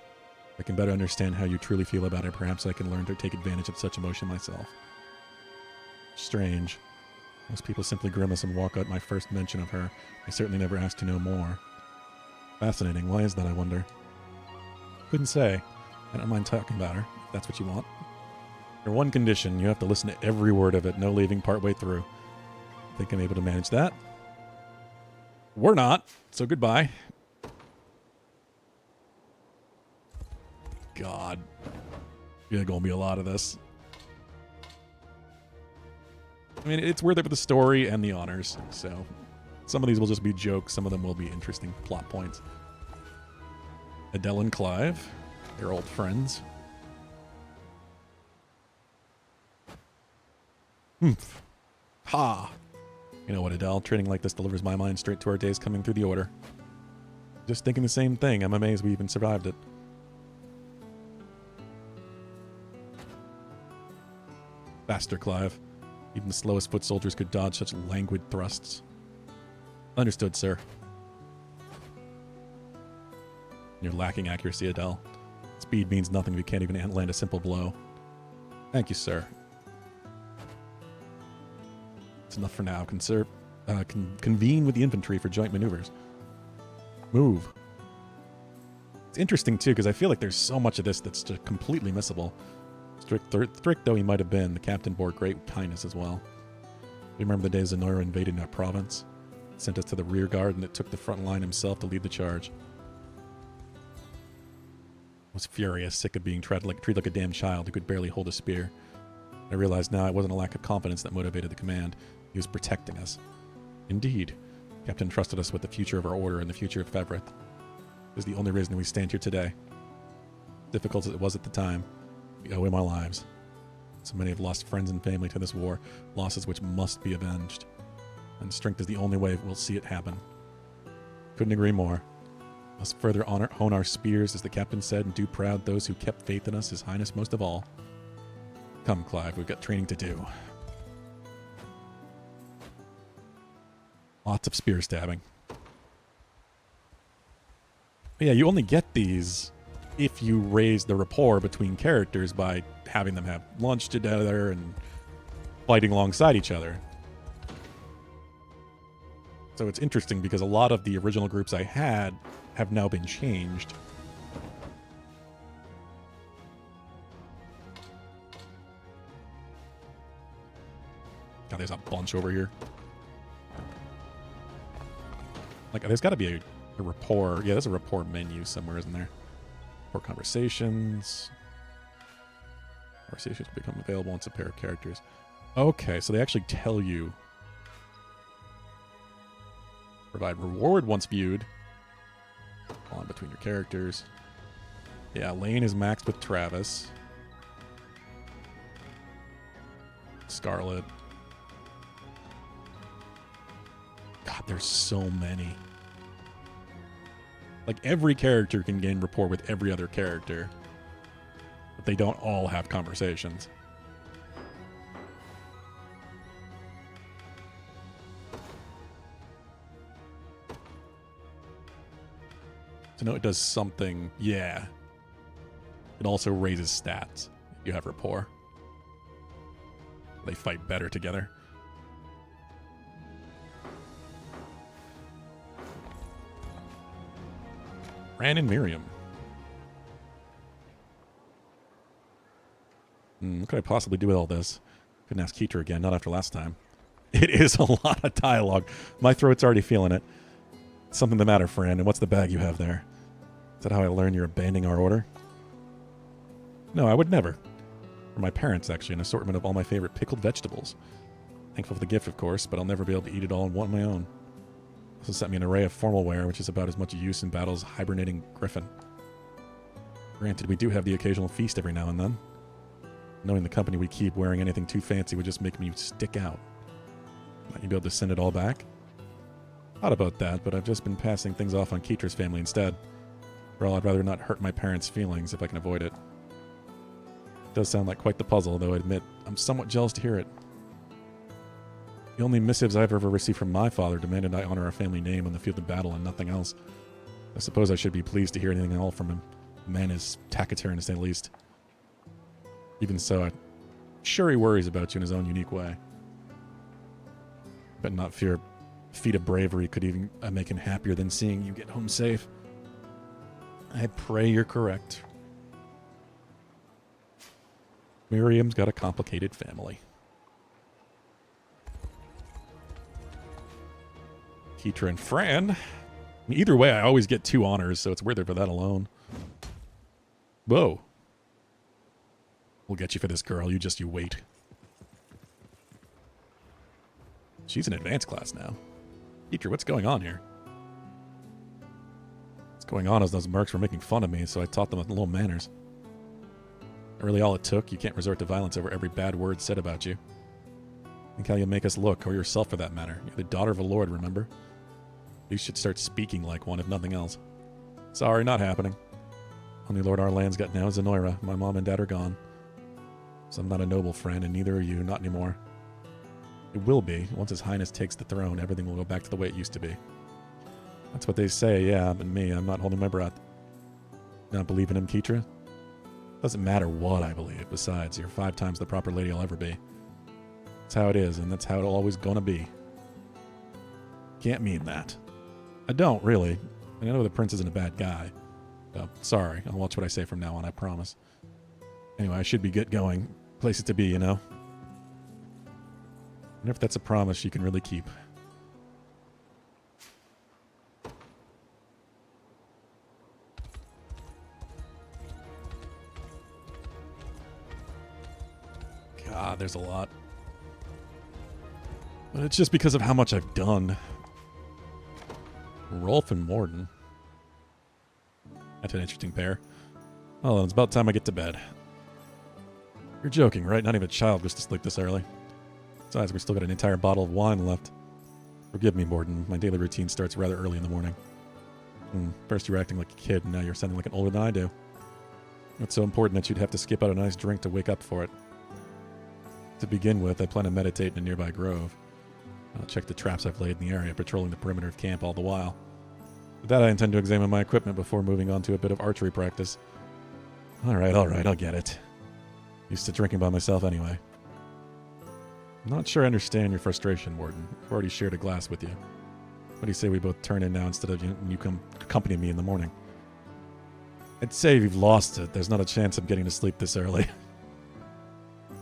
If I can better understand how you truly feel about her, perhaps I can learn to take advantage of such emotion myself. Strange. Most people simply grimace and walk out my first mention of her. I certainly never ask to know more. Fascinating. Why is that, I wonder? Couldn't say. I don't mind talking about her, if that's what you want. For one condition, you have to listen to every word of it, no leaving partway through. Think I'm able to manage that? We're not, so goodbye. God. There's gonna be a lot of this. I mean, it's worth it for the story and the honors, so some of these will just be jokes, some of them will be interesting plot points. Adele and Clive, they're old friends. Humph. Ha! You know what, Adele? Training like this delivers my mind straight to our days coming through the Order. Just thinking the same thing. I'm amazed we even survived it. Faster, Clive. Even the slowest foot soldiers could dodge such languid thrusts. Understood, sir. You're lacking accuracy, Adele. Speed means nothing if you can't even land a simple blow. Thank you, sir. It's enough for now. Convene with the infantry for joint maneuvers. Move. It's interesting, too, because I feel like there's so much of this that's just completely missable. Strict though he might have been, the captain bore great kindness as well. We remember the days Zenora invaded our province, sent us to the rear guard, and it took the front line himself to lead the charge. I was furious, sick of being treated like a damn child who could barely hold a spear. I realized now it wasn't a lack of confidence that motivated the command. He was protecting us. Indeed, the captain trusted us with the future of our order and the future of Fevrith. It was the only reason we stand here today. Difficult as it was at the time, we owe him our lives. So many have lost friends and family to this war, losses which must be avenged. And strength is the only way we'll see it happen. Couldn't agree more. Must further hone our spears, as the captain said, and do proud those who kept faith in us, His Highness most of all. Come, Clive, we've got training to do. Lots of spear stabbing. But yeah, you only get these if you raise the rapport between characters by having them have lunch together and fighting alongside each other. So it's interesting because a lot of the original groups I had have now been changed. God, there's a bunch over here. Like, there's got to be a rapport. Yeah, there's a rapport menu somewhere, isn't there? Or conversations. Conversations become available once a pair of characters. Okay, so they actually tell you. Provide reward once viewed. On between your characters. Yeah, Lane is maxed with Travis. Scarlet. God, there's so many. Like, every character can gain rapport with every other character. But they don't all have conversations. So no, it does something. Yeah. It also raises stats. You have rapport. They fight better together. Ran and Miriam. What could I possibly do with all this? Couldn't ask Keeter again, not after last time. It is a lot of dialogue. My throat's already feeling it. Something the matter, friend, and what's the bag you have there? Is that how I learn you're abandoning our order? No, I would never. For my parents, actually, an assortment of all my favorite pickled vegetables. Thankful for the gift, of course, but I'll never be able to eat it all on my own. Also sent me an array of formal wear, which is about as much use in battle as hibernating griffin. Granted, we do have the occasional feast every now and then. Knowing the company we keep, wearing anything too fancy would just make me stick out. Might you be able to send it all back? Thought about that, but I've just been passing things off on Keeter's family instead. For all, I'd rather not hurt my parents' feelings if I can avoid it. It does sound like quite the puzzle, though I admit I'm somewhat jealous to hear it. The only missives I've ever received from my father demanded I honor our family name on the field of battle and nothing else. I suppose I should be pleased to hear anything at all from him. The man is taciturn, to say the least. Even so, I'm sure he worries about you in his own unique way. But not fear a feat of bravery could even make him happier than seeing you get home safe. I pray you're correct. Miriam's got a complicated family. Keeter and Fran. Either way, I always get 2 honors, so it's worth it for that alone. Whoa. We'll get you for this, girl. You wait. She's in advanced class now. Keeter, what's going on here? What's going on is those mercs were making fun of me, so I taught them a little manners. Really all it took. You can't resort to violence over every bad word said about you. Think how you'll make us look, or yourself for that matter. You're the daughter of a lord, remember? You should start speaking like one, if nothing else. Sorry, not happening. Only Lord our land's got now is Zenoira. My mom and dad are gone. So I'm not a noble friend, and neither are you, not anymore. It will be. Once His Highness takes the throne, everything will go back to the way it used to be. That's what they say, yeah, but me, I'm not holding my breath. Not believe in him, Keetra? Doesn't matter what I believe. Besides, you're 5 times the proper lady I'll ever be. That's how it is, and that's how it'll always gonna be. Can't mean that. I don't, really. I know the prince isn't a bad guy. Sorry, I'll watch what I say from now on, I promise. Anyway, I should be get going. Places to be, you know? I wonder if that's a promise you can really keep. God, there's a lot. But it's just because of how much I've done. Rolf and Morden. That's an interesting pair. Well, it's about time I get to bed. You're joking, right? Not even a child goes to sleep this early. Besides, we still got an entire bottle of wine left. Forgive me, Morden. My daily routine starts rather early in the morning. First you were acting like a kid, and now you're sounding like an older than I do. It's so important that you'd have to skip out a nice drink to wake up for it. To begin with, I plan to meditate in a nearby grove. I'll check the traps I've laid in the area, patrolling the perimeter of camp all the while. With that, I intend to examine my equipment before moving on to a bit of archery practice. Alright, I'll get it. Used to drinking by myself anyway. I'm not sure I understand your frustration, Warden. I've already shared a glass with you. What do you say we both turn in now instead of you come accompany me in the morning? I'd say if you've lost it, there's not a chance of getting to sleep this early.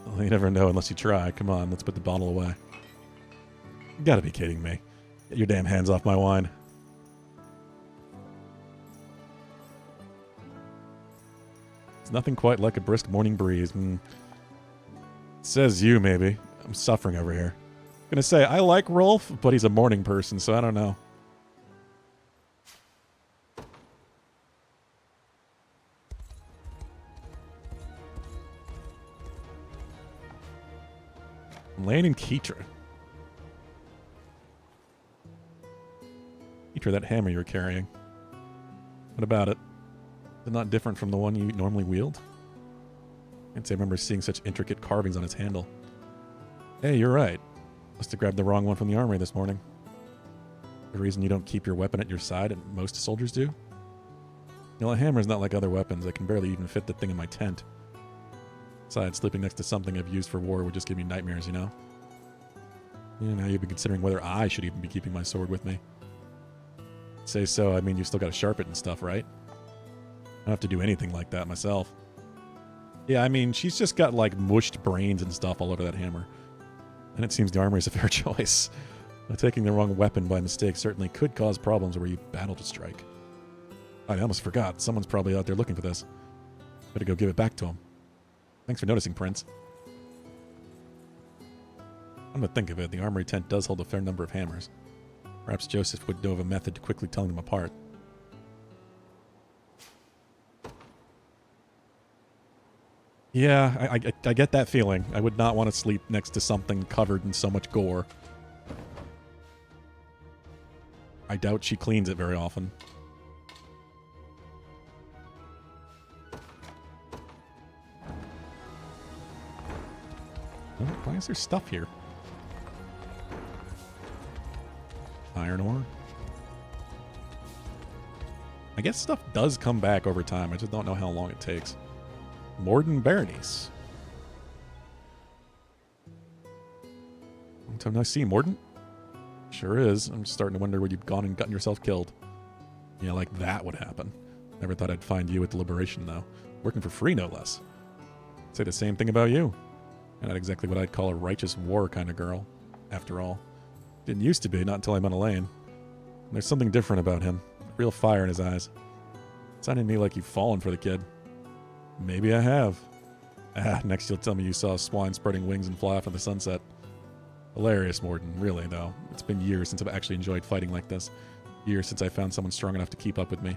Well, you never know unless you try. Come on, let's put the bottle away. You gotta be kidding me. Get your damn hands off my wine. It's nothing quite like a brisk morning breeze. Says you, maybe. I'm suffering over here. Gonna say, I like Rolf, but he's a morning person, so I don't know. Lane and Keetra. Keetra, that hammer you're carrying. What about it? Is it not different from the one you normally wield? Can't say I remember seeing such intricate carvings on its handle. Hey, you're right. Must have grabbed the wrong one from the armory this morning. The reason you don't keep your weapon at your side, and most soldiers do? You know, a hammer's not like other weapons. I can barely even fit the thing in my tent. Besides, sleeping next to something I've used for war would just give me nightmares, you know? Now you've been considering whether I should even be keeping my sword with me. Say so, I mean you still gotta sharpen it and stuff, right? I don't have to do anything like that myself. Yeah, I mean, she's just got, like, mushed brains and stuff all over that hammer. And it seems the armor is a fair choice. Taking the wrong weapon by mistake certainly could cause problems where you battle to strike. I almost forgot. Someone's probably out there looking for this. Better go give it back to him. Thanks for noticing, Prince. Come to think of it, the armory tent does hold a fair number of hammers. Perhaps Joseph would know of a method to quickly telling them apart. Yeah, I get that feeling. I would not want to sleep next to something covered in so much gore. I doubt she cleans it very often. Why is there stuff here? Iron ore. I guess stuff does come back over time. I just don't know how long it takes. Morden Berenice. Long time no see, Morden. Sure is. I'm just starting to wonder where you've gone and gotten yourself killed. Yeah, like that would happen. Never thought I'd find you at the Liberation, though. Working for free, no less. I'd say the same thing about you. You're not exactly what I'd call a righteous war kind of girl, after all. Didn't used to be, not until I met Elaine. There's something different about him. Real fire in his eyes. Sounded to me like you've fallen for the kid. Maybe I have. Next you'll tell me you saw a swine spreading wings and fly off in the sunset. Hilarious, Morden. Really, though. It's been years since I've actually enjoyed fighting like this. Years since I found someone strong enough to keep up with me.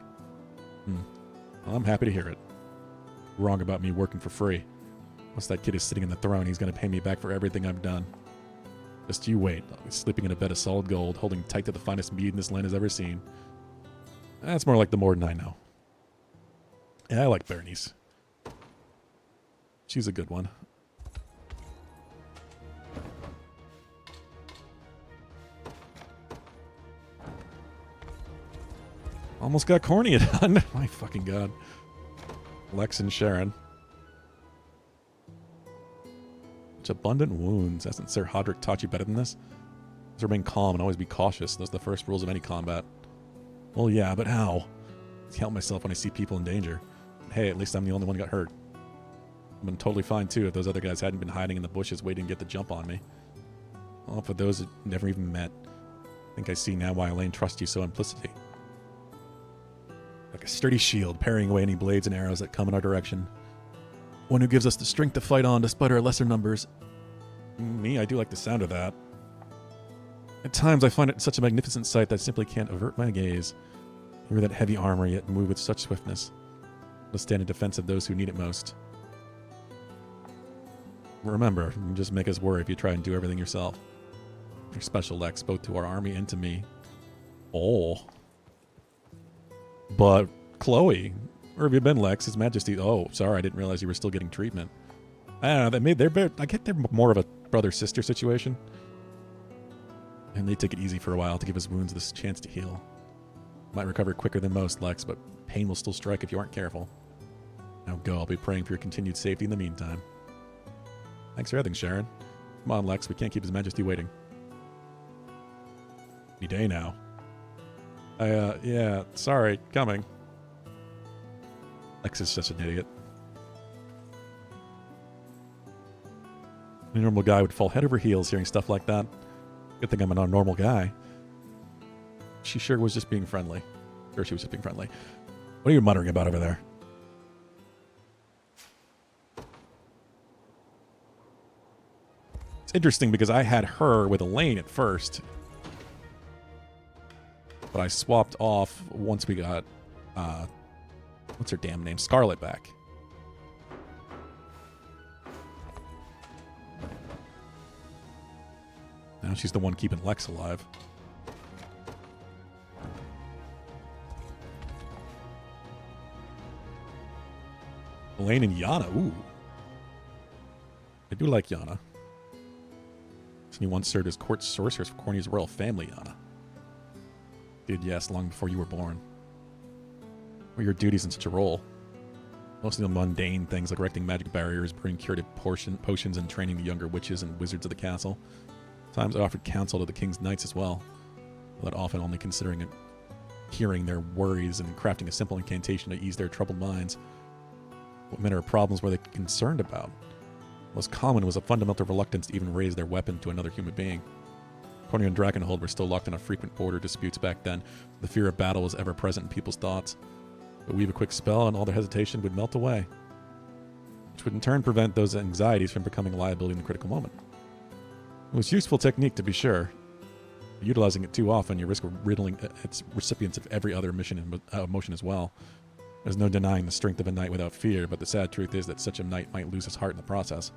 Well, I'm happy to hear it. Wrong about me working for free. Once that kid is sitting in the throne, he's going to pay me back for everything I've done. Just you wait. I'll be sleeping in a bed of solid gold, holding tight to the finest mead this land has ever seen. That's more like the Morden I know. Yeah, I like Berenice. She's a good one. Almost got corny done. My fucking god. Lex and Sharon. Such abundant wounds. Hasn't Sir Hodrick taught you better than this? Just remain calm and always be cautious. Those are the first rules of any combat. Well, yeah, but how? I help myself when I see people in danger. Hey, at least I'm the only one who got hurt. I've been totally fine, too, if those other guys hadn't been hiding in the bushes waiting to get the jump on me. Well, for those that never even met, I think I see now why Elaine trusts you so implicitly. Like a sturdy shield, parrying away any blades and arrows that come in our direction. One who gives us the strength to fight on despite our lesser numbers. Me, I do like the sound of that. At times I find it such a magnificent sight that I simply can't avert my gaze. You wear that heavy armor, yet move with such swiftness. To stand in defense of those who need it most. Remember, you can just make us worry if you try and do everything yourself. You're special, Lex, both to our army and to me. Oh. But, Chloe, where have you been, Lex? His Majesty. Oh, sorry, I didn't realize you were still getting treatment. I don't know, I get they're more of a brother-sister situation. And they take it easy for a while to give his wounds this chance to heal. Might recover quicker than most, Lex, but pain will still strike if you aren't careful. Now go, I'll be praying for your continued safety in the meantime. Thanks for everything, Sharon. Come on, Lex, we can't keep His Majesty waiting. Any day now. Yeah, sorry, coming. Lex is such an idiot. A normal guy would fall head over heels hearing stuff like that. Good thing I'm a non-normal guy. She sure was just being friendly. Or she was just being friendly. What are you muttering about over there? interesting because I had her with Elaine at first. But I swapped off once we got, what's her damn name? Scarlet back. Now she's the one keeping Lex alive. Elaine and Yana. Ooh. I do like Yana. She once served as court sorceress for Corny's royal family, Yana. Did, yes, long before you were born. What were your duties in such a role? Mostly the mundane things like erecting magic barriers, brewing curative potions, and training the younger witches and wizards of the castle. Sometimes I offered counsel to the king's knights as well, but often only considering it, hearing their worries and crafting a simple incantation to ease their troubled minds. What manner of problems were they concerned about? Most common was a fundamental reluctance to even raise their weapon to another human being. Corny and Dragonhold were still locked in a frequent border disputes back then. The fear of battle was ever present in people's thoughts. But weave a quick spell and all their hesitation would melt away, which would in turn prevent those anxieties from becoming a liability in the critical moment. It was a useful technique, to be sure. Utilizing it too often, you risk riddling its recipients of every other emotion as well. There's no denying the strength of a knight without fear, but the sad truth is that such a knight might lose his heart in the process.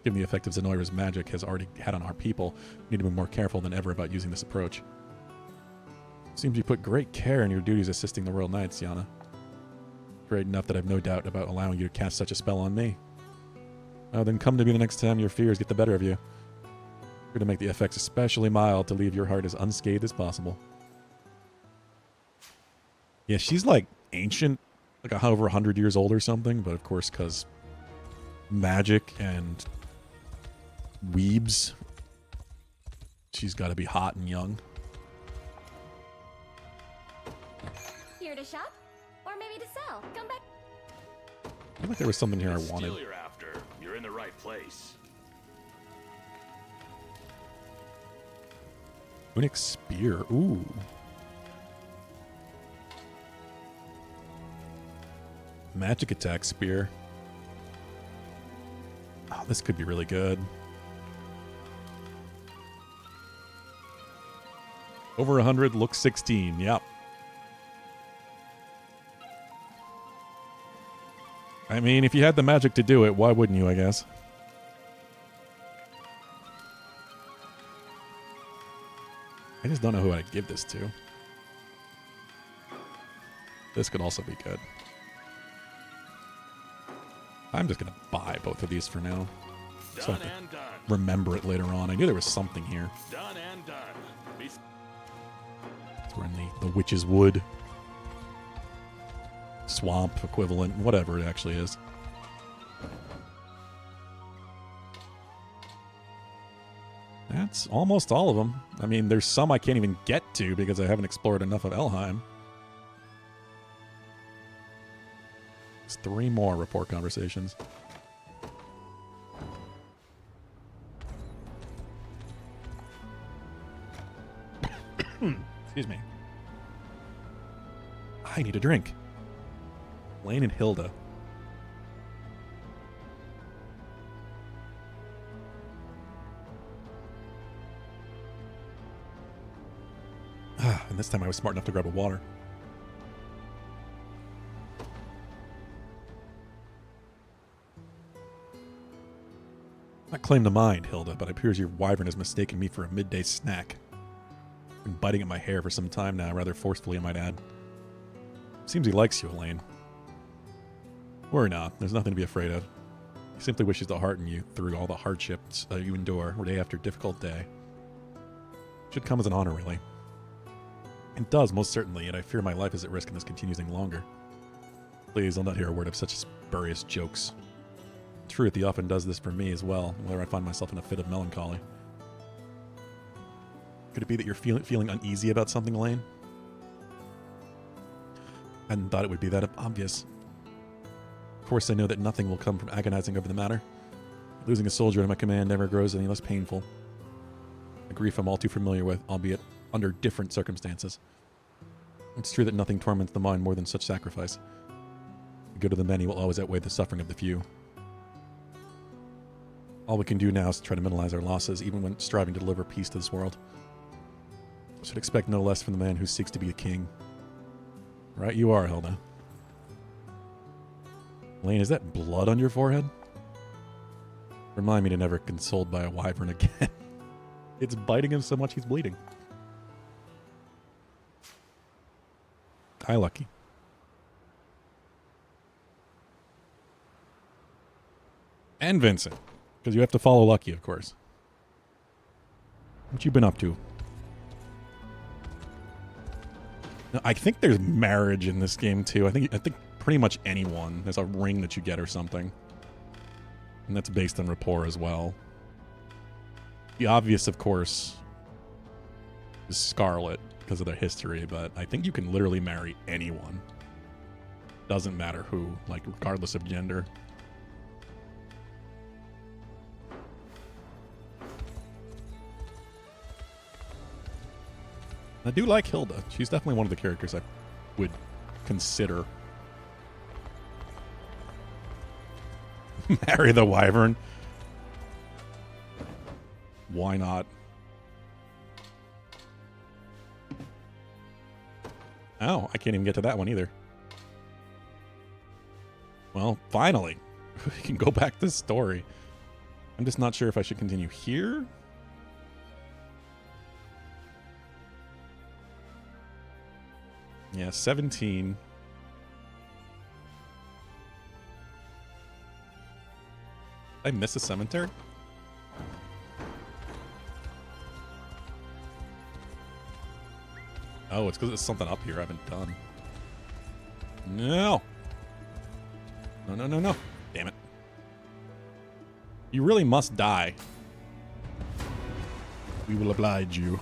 Given the effect of Zenoira's magic has already had on our people, we need to be more careful than ever about using this approach. Seems you put great care in your duties assisting the Royal Knights, Yana. Great enough that I have no doubt about allowing you to cast such a spell on me. Oh, then come to me the next time your fears get the better of you. We're to make the effects especially mild to leave your heart as unscathed as possible. Yeah, she's like ancient, like over 100 years old or something, but of course, because magic and weebs, she's got to be hot and young. Here to shop, or maybe to sell. Come back. I feel like there was something here I wanted. Steal you're after. You're in the right place. Runic Spear. Ooh. Magic attack spear. Oh, this could be really good. Over 100, looks 16. Yep. I mean, if you had the magic to do it, why wouldn't you, I guess? I just don't know who I'd give this to. This could also be good. I'm just going to buy both of these for now. So I can remember it later on. I knew there was something here. Done and done. We're in the Witch's Wood. Swamp equivalent, whatever it actually is. That's almost all of them. I mean, there's some I can't even get to because I haven't explored enough of Elheim. There's 3 more report conversations. Excuse me. I need a drink. Lane and Hilda. And this time I was smart enough to grab a water. Not claim to mind, Hilda, but it appears your wyvern has mistaken me for a midday snack. Been biting at my hair for some time now, rather forcefully, I might add. Seems he likes you, Elaine. Worry not, there's nothing to be afraid of. He simply wishes to hearten you through all the hardships you endure, day after difficult day. Should come as an honor, really. It does, most certainly, and I fear my life is at risk in this continues any longer. Please, I'll not hear a word of such spurious jokes. Truth, he often does this for me as well, whenever I find myself in a fit of melancholy. Could it be that you're feeling uneasy about something, Elaine? I hadn't thought it would be that obvious. Of course, I know that nothing will come from agonizing over the matter. Losing a soldier under my command never grows any less painful. A grief I'm all too familiar with, albeit under different circumstances. It's true that nothing torments the mind more than such sacrifice. The good of the many will always outweigh the suffering of the few. All we can do now is try to minimize our losses, even when striving to deliver peace to this world. We should expect no less from the man who seeks to be a king. Right you are, Hilda. Lane, is that blood on your forehead? Remind me to never consoled by a wyvern again. It's biting him so much he's bleeding. Hi, Lucky. And Vincent. Because you have to follow Lucky, of course. What you been up to? Now, I think there's marriage in this game, too. I think pretty much anyone. There's a ring that you get or something. And that's based on rapport as well. The obvious, of course, is Scarlet because of their history, but I think you can literally marry anyone. Doesn't matter who, like, regardless of gender. I do like Hilda. She's definitely one of the characters I would consider. Marry the wyvern. Why not? Oh, I can't even get to that one either. Well, finally. We can go back to the story. I'm just not sure if I should continue here. Yeah, 17. Did I miss a cemetery? Oh, it's because there's something up here I haven't done. No. No, no, no, no. Damn it. You really must die. We will oblige you.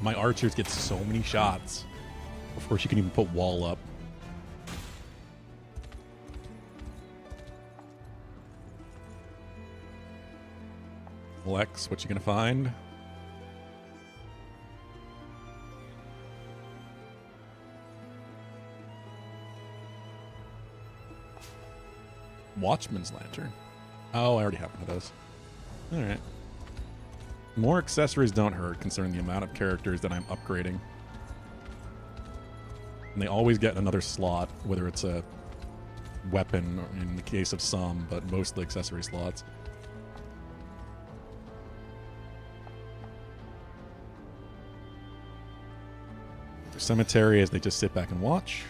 My archers get so many shots before she can even put wall up. Lex, what you gonna find? Watchman's Lantern. Oh, I already have one of those. Alright. More accessories don't hurt, considering the amount of characters that I'm upgrading. And they always get another slot, whether it's a weapon or in the case of some, but mostly accessory slots. The cemetery as they just sit back and watch.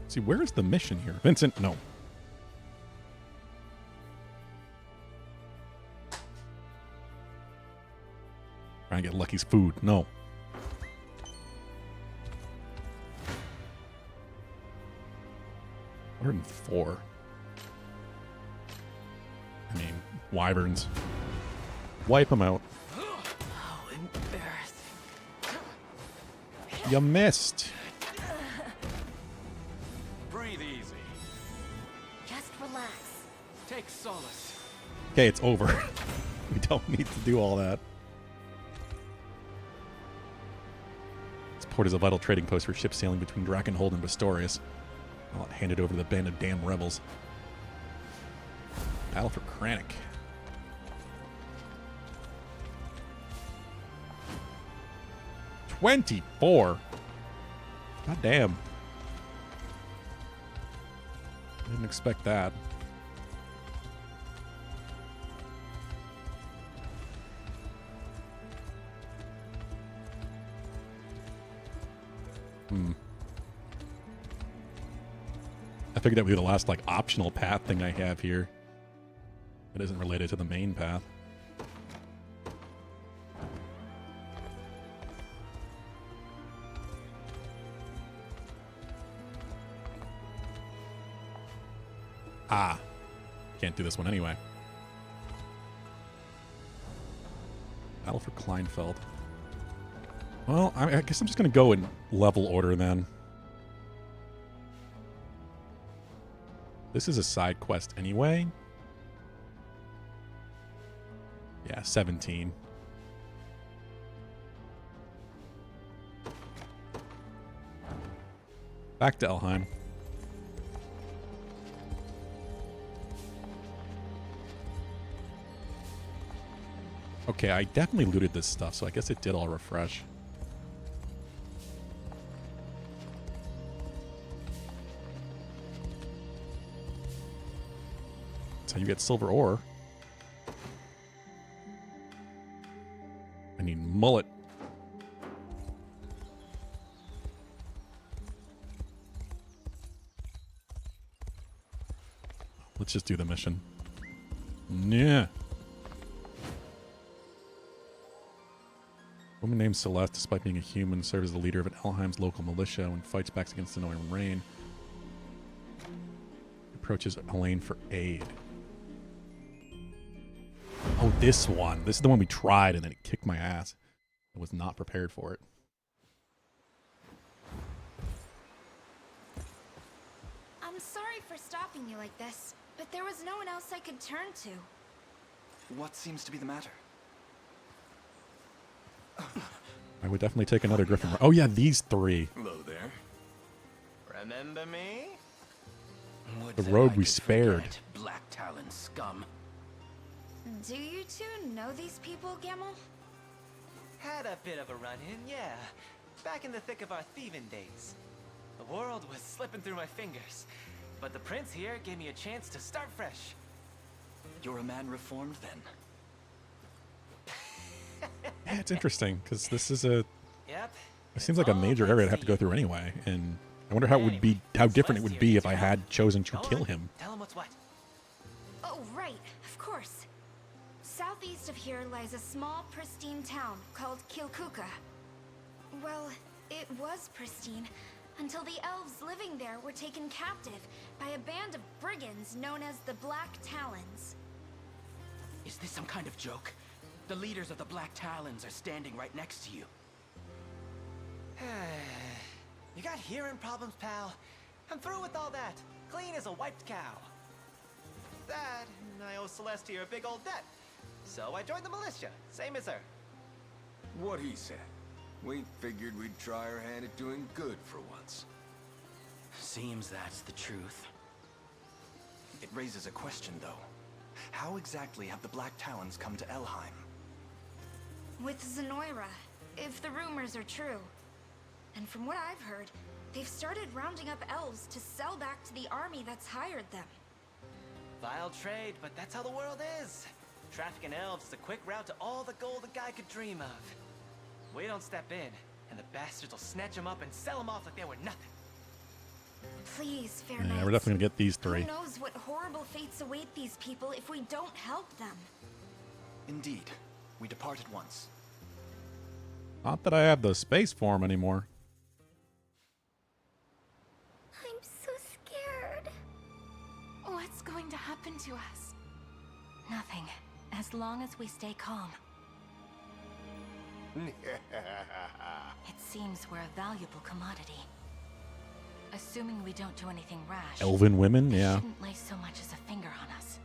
See, where is the mission here? Vincent, no. Trying to get Lucky's food. No. $104. I mean, wyverns. Wipe them out. How embarrassing. You missed. Breathe easy. Just relax. Take solace. Okay, it's over. We don't need to do all that. This port is a vital trading post for ships sailing between Drakenhold and Bastorius. I'll hand it over to the band of damn rebels. Battle for Kranich. $24. God damn. Didn't expect that. I figured that would be the last, like, optional path thing I have here. It isn't related to the main path. Ah. Can't do this one anyway. Battle for Kleinfeld. Well, I guess I'm just going to go in level order then. This is a side quest anyway. Yeah, 17. Back to Elheim. Okay, I definitely looted this stuff, so I guess it did all refresh. That's how you get silver ore. I need mullet. Let's just do the mission. Yeah. Woman named Celeste, despite being a human, serves as the leader of an Elheim's local militia and fights back against the Northern Rain. Approaches Elaine for aid. Oh, this one. This is the one we tried and then it kicked my ass. I was not prepared for it. I'm sorry for stopping you like this, but there was no one else I could turn to. What seems to be the matter? I would definitely take another Griffin. Oh yeah, these three. Hello there. Remember me? The road we spared. Black Talon scum. Do you two know these people, Gamel? Had a bit of a run-in, yeah. Back in the thick of our thieving days. The world was slipping through my fingers, but the prince here gave me a chance to start fresh. You're a man reformed then? Yeah, it's interesting because this is a. Yep. It seems like a major area to have to go through anyway, and I wonder how it would be, how different it would be if I had chosen to kill him. Tell him what's what. Oh, right, of course. Southeast of here lies a small, pristine town called Kilkuka. Well, it was pristine until the elves living there were taken captive by a band of brigands known as the Black Talons. Is this some kind of joke? The leaders of the Black Talons are standing right next to you. You got hearing problems, pal? I'm through with all that. Clean as a wiped cow. That, and I owe Celeste here a big old debt. So I joined the militia, same as her. What he said. We figured we'd try our hand at doing good for once. Seems that's the truth. It raises a question, though. How exactly have the Black Talons come to Elheim? With Zenoira, if the rumors are true. And from what I've heard, they've started rounding up elves to sell back to the army that's hired them. Vile trade, but that's how the world is. Trafficking elves is a quick route to all the gold a guy could dream of. We don't step in, and the bastards will snatch them up and sell them off like they were nothing. Please, fair Yeah, knights. we're definitely gonna get these three. Who knows what horrible fates await these people if we don't help them? Indeed. We depart at once. Not that I have the space for him anymore. I'm so scared. What's going to happen to us? Nothing, as long as we stay calm. It seems we're a valuable commodity. Assuming we don't do anything rash. Elven women, they yeah. shouldn't lay so much as a finger on us.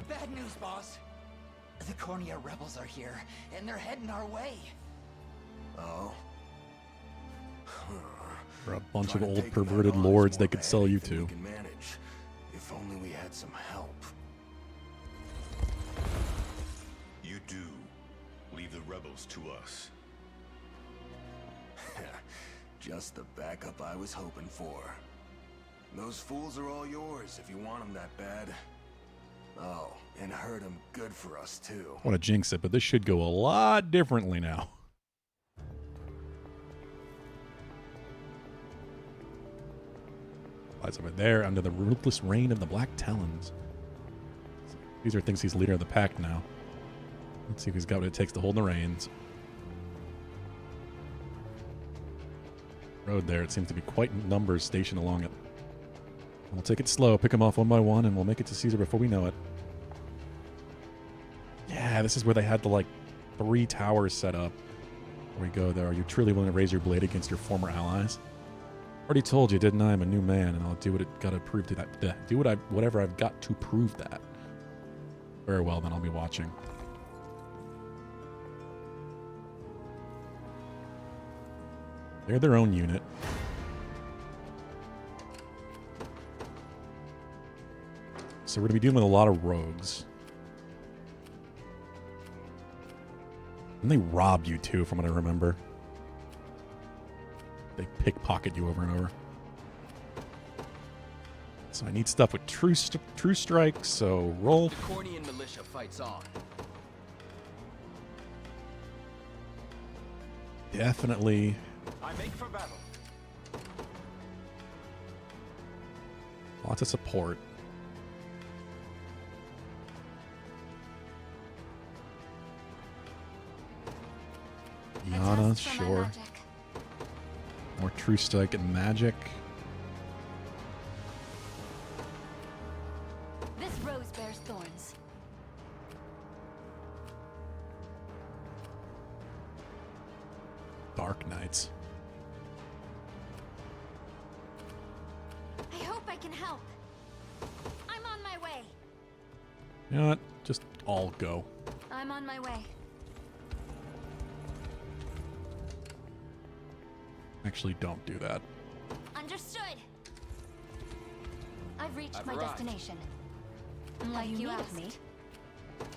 Bad news, boss. The Cornea rebels are here, and they're heading our way. Oh? For a bunch of old perverted lords they could sell you to. We can manage. If only we had some help. You do. Leave the rebels to us. Just the backup I was hoping for. Those fools are all yours if you want them that bad. Oh, and hurt them good for us too. I want to jinx it, but this should go a lot differently now. Lies over there under the ruthless reign of the Black Talons. These are things he's leader of the pack now. Let's see if he's got what it takes to hold the reins. Road there, it seems to be quite numbers stationed along it. We'll take it slow, pick them off one by one, and we'll make it to Caesar before we know it. Yeah, Yeah, this is where they had the, like, 3 towers set up. Where we go there. Are you truly willing to raise your blade against your former allies? Already told you, didn't I? I'm a new man, and I'll do what it got to prove to that. Do whatever I've got to prove that. Very well, then I'll be watching. They're their own unit. So we're going to be dealing with a lot of rogues. And they rob you too, from what I remember. They pickpocket you over and over. So I need stuff with true strike, so roll. The Cornian militia fights on. Definitely. I make for battle. Lots of support. Yana, sure. More true strike and magic. This rose bears thorns. Dark Knights. I hope I can help. I'm on my way. You know what? Just all go. I'm on my way. Actually, don't do that. Understood. I've reached I've my arrived. destination. Like Have you you needed asked. me?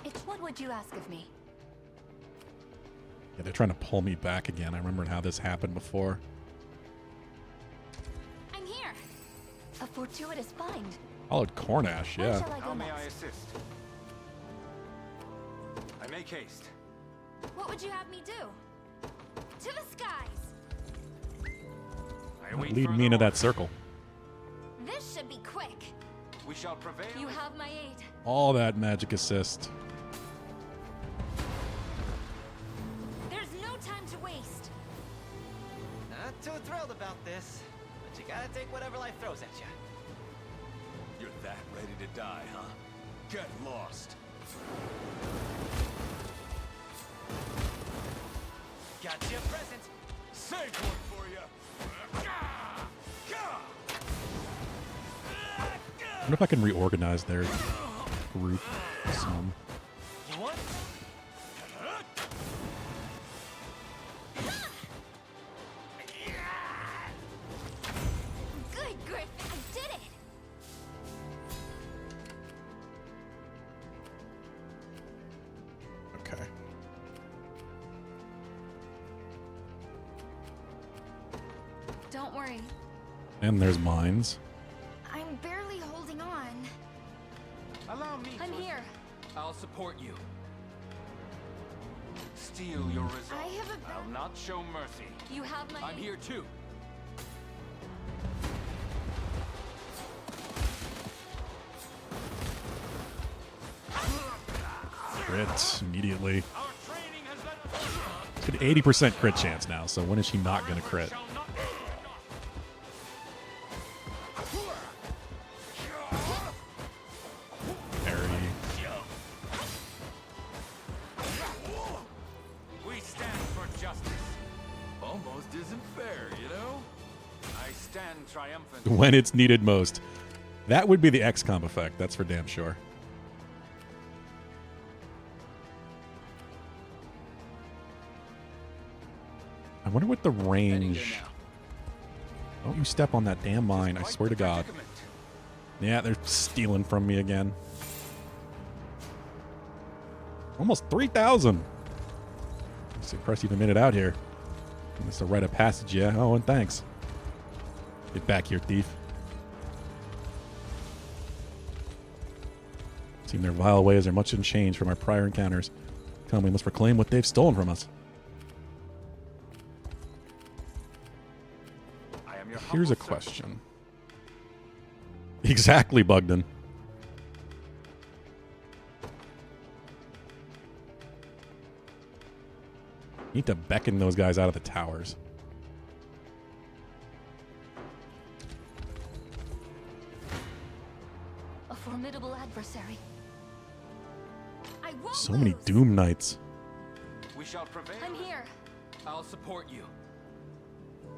It's what would you ask of me? Yeah, they're trying to pull me back again. I remember how this happened before. I'm here. A fortuitous find. Followed Cornash, yeah. Where shall I go How may I next? assist? I make haste. What would you have me do? To the skies. I wait Lead for me an into that order. circle. This should be quick. We shall prevail. You have my aid. All that magic assist. There's no time to waste. Not too thrilled about this, but you gotta take whatever life throws at you. You're that ready to die, huh? Get lost. Got you a present. Save one for you. I wonder if I can reorganize their group some. You want? Good, Griff. I did it. Okay. Don't worry. And there's mines. I'm barely holding on. Allow me I'm to here. I'll support you. steal your resolve. I have a I'll not show mercy. You have my I'm here too. Crit immediately. It's got an 80% crit chance now, so when is she not going to crit? Parry. We stand for justice. Almost isn't fair, you know? I stand triumphant. When it's needed most. That would be the XCOM effect, that's for damn sure. I wonder what the range... Don't you step on that damn mine, I swear to God. Yeah, they're stealing from me again. Almost 3,000! I'm surprised you even made it out here. It's a rite of passage, yeah? Oh, and thanks. Get back here, thief. Seem their vile ways are much unchanged from our prior encounters. Come, we must reclaim what they've stolen from us. Here's a question. Exactly, Bugden. Need to beckon those guys out of the towers. A formidable adversary. I So many Doom Knights. We shall prevail. I'm here. I'll support you.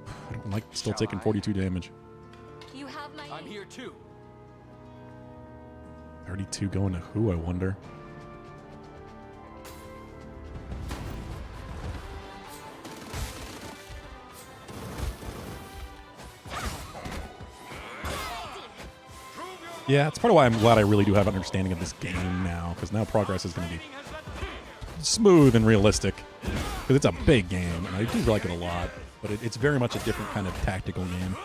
I don't like still taking 42 damage. You have my I'm here too. 32 going to who, I wonder? Yeah, it's part of why I'm glad I really do have an understanding of this game now, because now progress is going to be smooth and realistic. Because it's a big game, and I do like it a lot, but it's very much a different kind of tactical game.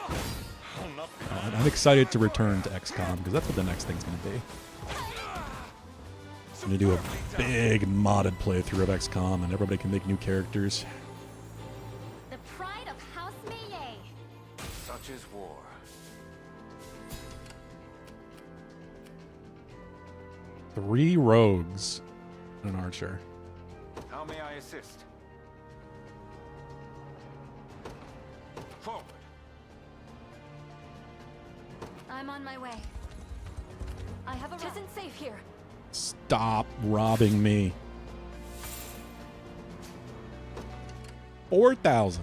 I'm excited to return to XCOM, because that's what the next thing's going to be. I'm going to do a big modded playthrough of XCOM, and everybody can make new characters. The pride of House Melee. Such is war. Three rogues and an archer. How may I assist? Forward. I'm on my way. I have a It isn't safe here. Stop robbing me. 4,000.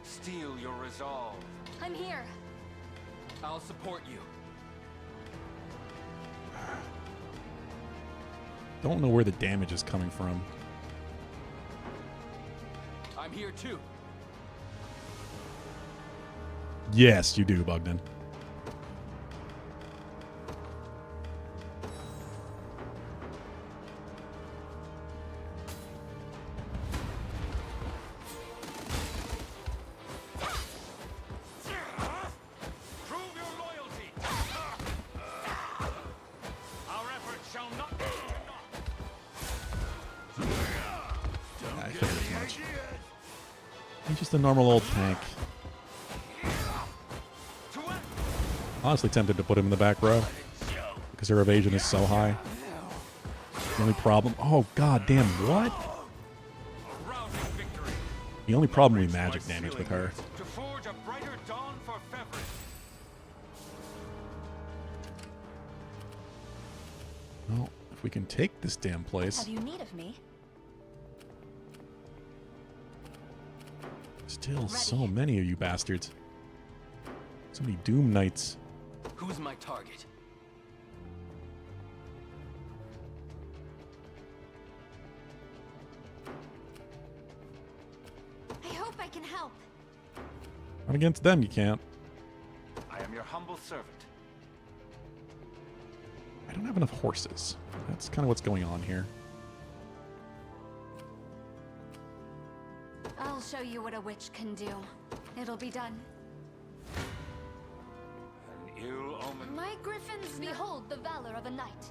Steel your resolve. I'm here. I'll support you. Don't know where the damage is coming from. I'm here too. Yes, you do, Bogdan. He's just a normal old tank. Honestly tempted to put him in the back row because her evasion is so high. The only problem... Oh, god damn, what? The only problem we magic damage with her. To forge a brighter dawn for Fevrin. Well, if we can take this damn place... Have you need of me? Still so many of you bastards. So many Doom Knights. Who's my target? I hope I can help. Not against them, you can't. I am your humble servant. I don't have enough horses. That's kind of what's going on here. I'll show you what a witch can do. It'll be done. An ill omen. My griffins behold the valor of a knight.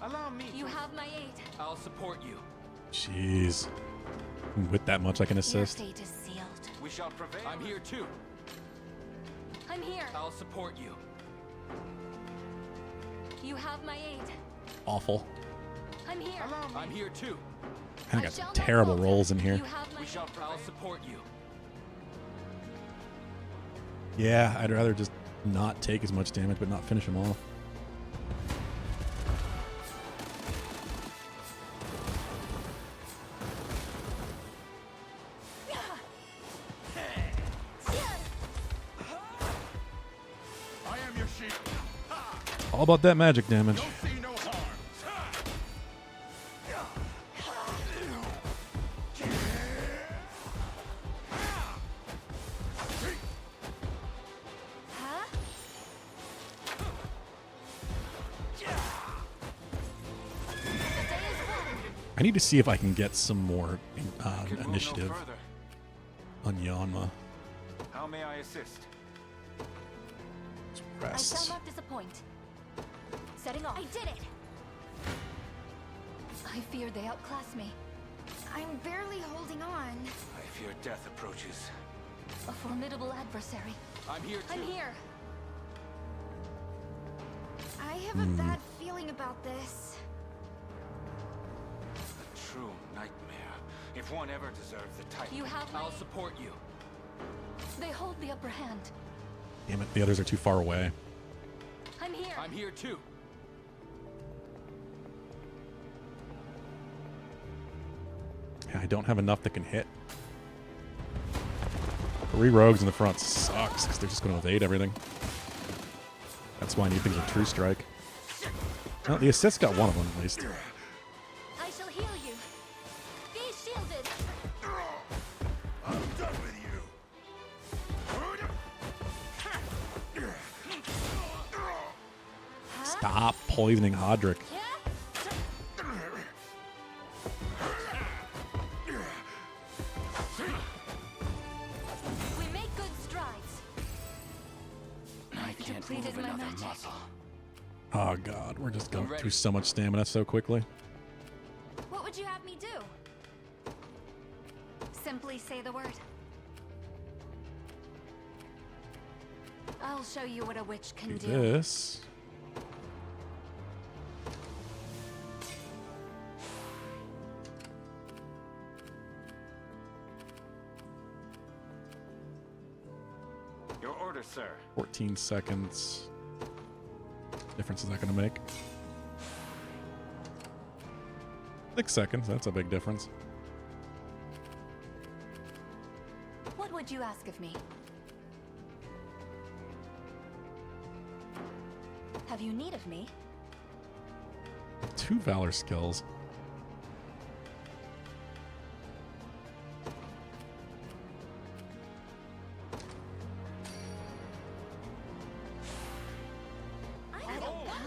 Allow me. You have my aid. I'll support you. Jeez. With that much I can assist. Your fate is sealed. We shall prevail. I'm here too. I'm here. I'll support you. You have my aid. Awful. I'm here. I'm here too. I got some terrible rolls in here. You have my aid. I'll support you. Yeah, I'd rather just not take as much damage but not finish them off. I am your sheep. All about that magic damage. See no harm. Huh? I need to see if I can get some more Can move no initiative further. on Yanma. How may I assist? I Rest. shall not disappoint. Setting off. I did it. I fear they outclass me. I'm barely holding on. I fear death approaches. A formidable adversary. I'm here too. I'm here. I have a bad feeling about this. A true nightmare. If one ever deserved the title. You have my I'll aid. support you. They hold the upper hand. Damn it, the others are too far away. I'm here. I'm here too. I don't have enough that can hit. 3 rogues in the front sucks because they're just going to evade everything. That's why I need things with True Strike. Well, the assist got one of them at least. I shall heal you. Be shielded. I'm done with you. Stop poisoning Hodrick. We make good strides. I can't Depleted move my another magic. muscle. Oh god, we're just going through so much stamina so quickly. What would you have me do? Simply say the word. I'll show you what a witch can Do do. this. Your order, sir. 14 seconds. Difference is that going to make? 6 seconds. That's a big difference. What would you ask of me? Have you need of me? 2 Valor skills.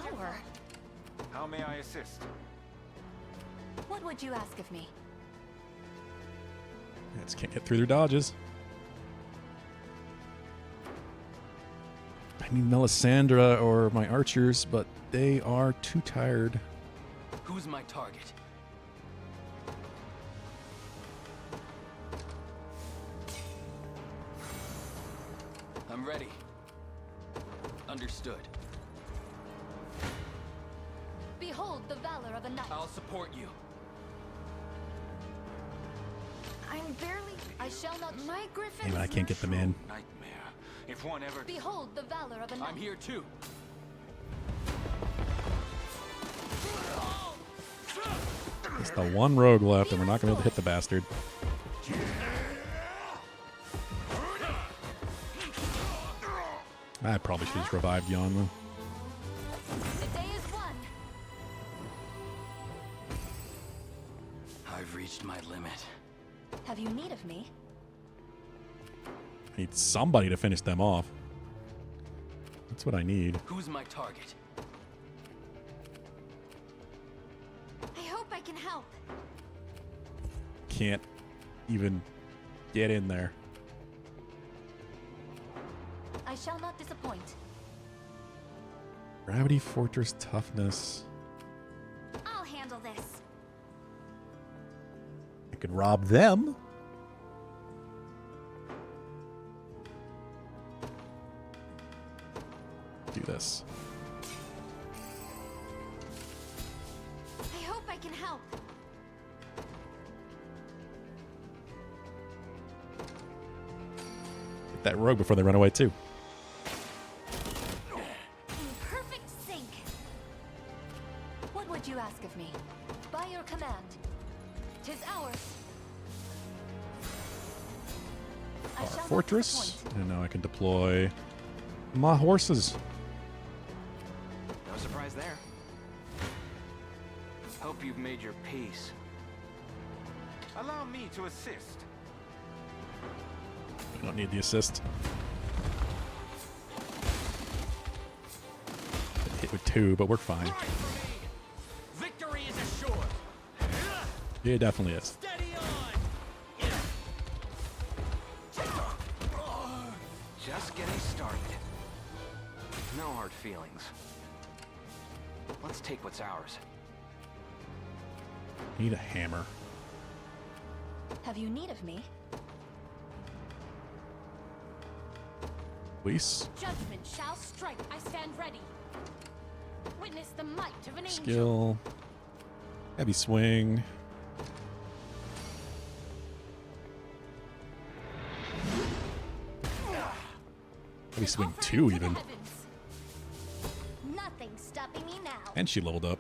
Power. How may I assist? What would you ask of me? I just can't get through their dodges. I need Melisandre or my archers, but they are too tired. Who's my target? I'm ready. Understood. Behold the valor of a knight. I'll support you. I'm barely. I shall not. My griffin. Damn it, I can't get them in. Nightmare. If one ever. Behold the valor of a knight. I'm here too. It's the one rogue left, and we're not going to be able to hit the bastard. I probably should have just revived Yon, though. The day is won. I've reached my limit. Have you need of me? I need somebody to finish them off. That's what I need. Who's my target? I hope I can help. Can't even get in there. I shall not disappoint. Gravity Fortress Toughness. I'll handle this. I could rob them. Do this. I hope I can help. Get that rogue before they run away, too. In perfect sync. What would you ask of me? By your command. 'Tis ours. I Our shall not fortress. disappoint. And now I can deploy my horses. No surprise there. Hope you've made your peace. Allow me to assist. You don't need the assist. Hit with 2, but we're fine. Victory is assured. It definitely is. Steady on. Just getting started. No hard feelings. Let's take what's ours. Need a hammer. Have you need of me? Please. Judgment shall strike. I stand ready. Witness the might of an angel. Skill. Heavy swing. Heavy swing 2 even. Nothing stopping me now. And she leveled up.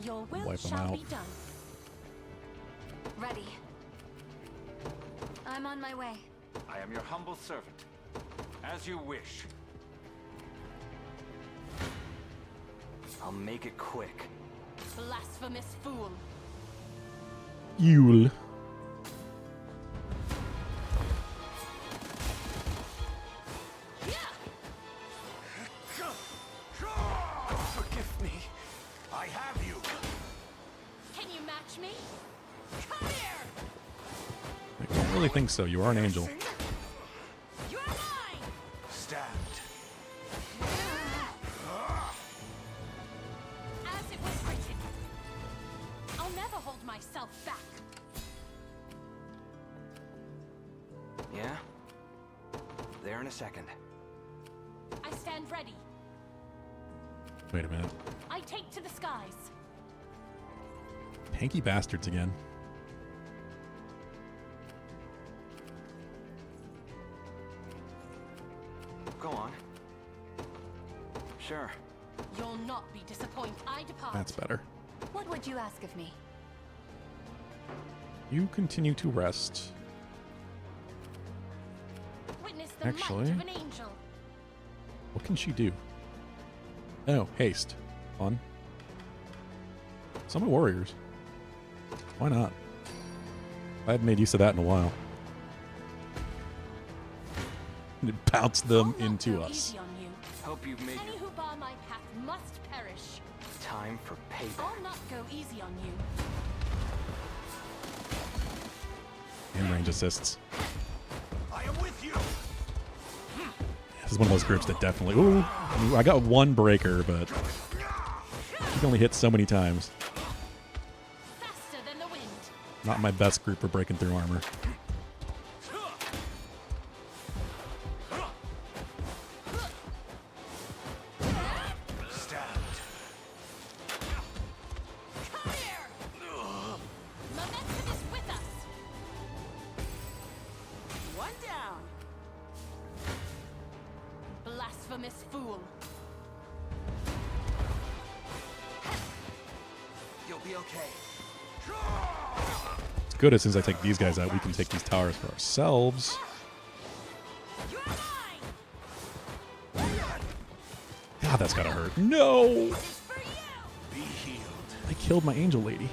Your will Wipe 'em shall out. be done. Ready. I'm on my way. I am your humble servant. As you wish. I'll make it quick. Blasphemous fool. Yule. Forgive me. I have you. Can you match me? Come here! I don't really think so. You are an angel. You're mine! Stabbed. As it was written. I'll never hold myself back. Yeah? There in a second. I stand ready. Wait a minute. I take to the skies. Hanky bastards again. Go on. Sure. You'll not be disappointed. I depart. That's better. What would you ask of me? You continue to rest. Witness the Actually, might of an angel. what can she do? Oh, haste. Fun. Summon warriors. Why not? I haven't made use of that in a while. And it bounced them into us. Easy on you. Hope you've made Any your who bar my path must perish. time for payback. I'll not go easy on you. And range assists. I am with you. This is one of those groups that definitely... Ooh! I got one breaker, but... He can only hit so many times. Faster than the wind. Not my best group for breaking through armor. Stabbed. Come here! Momentum is with us. One down. Blasphemous fool. You'll be okay. It's good as soon as I take these guys out, we can take these towers for ourselves. God, that's gotta hurt. No! Be healed. I killed my angel lady.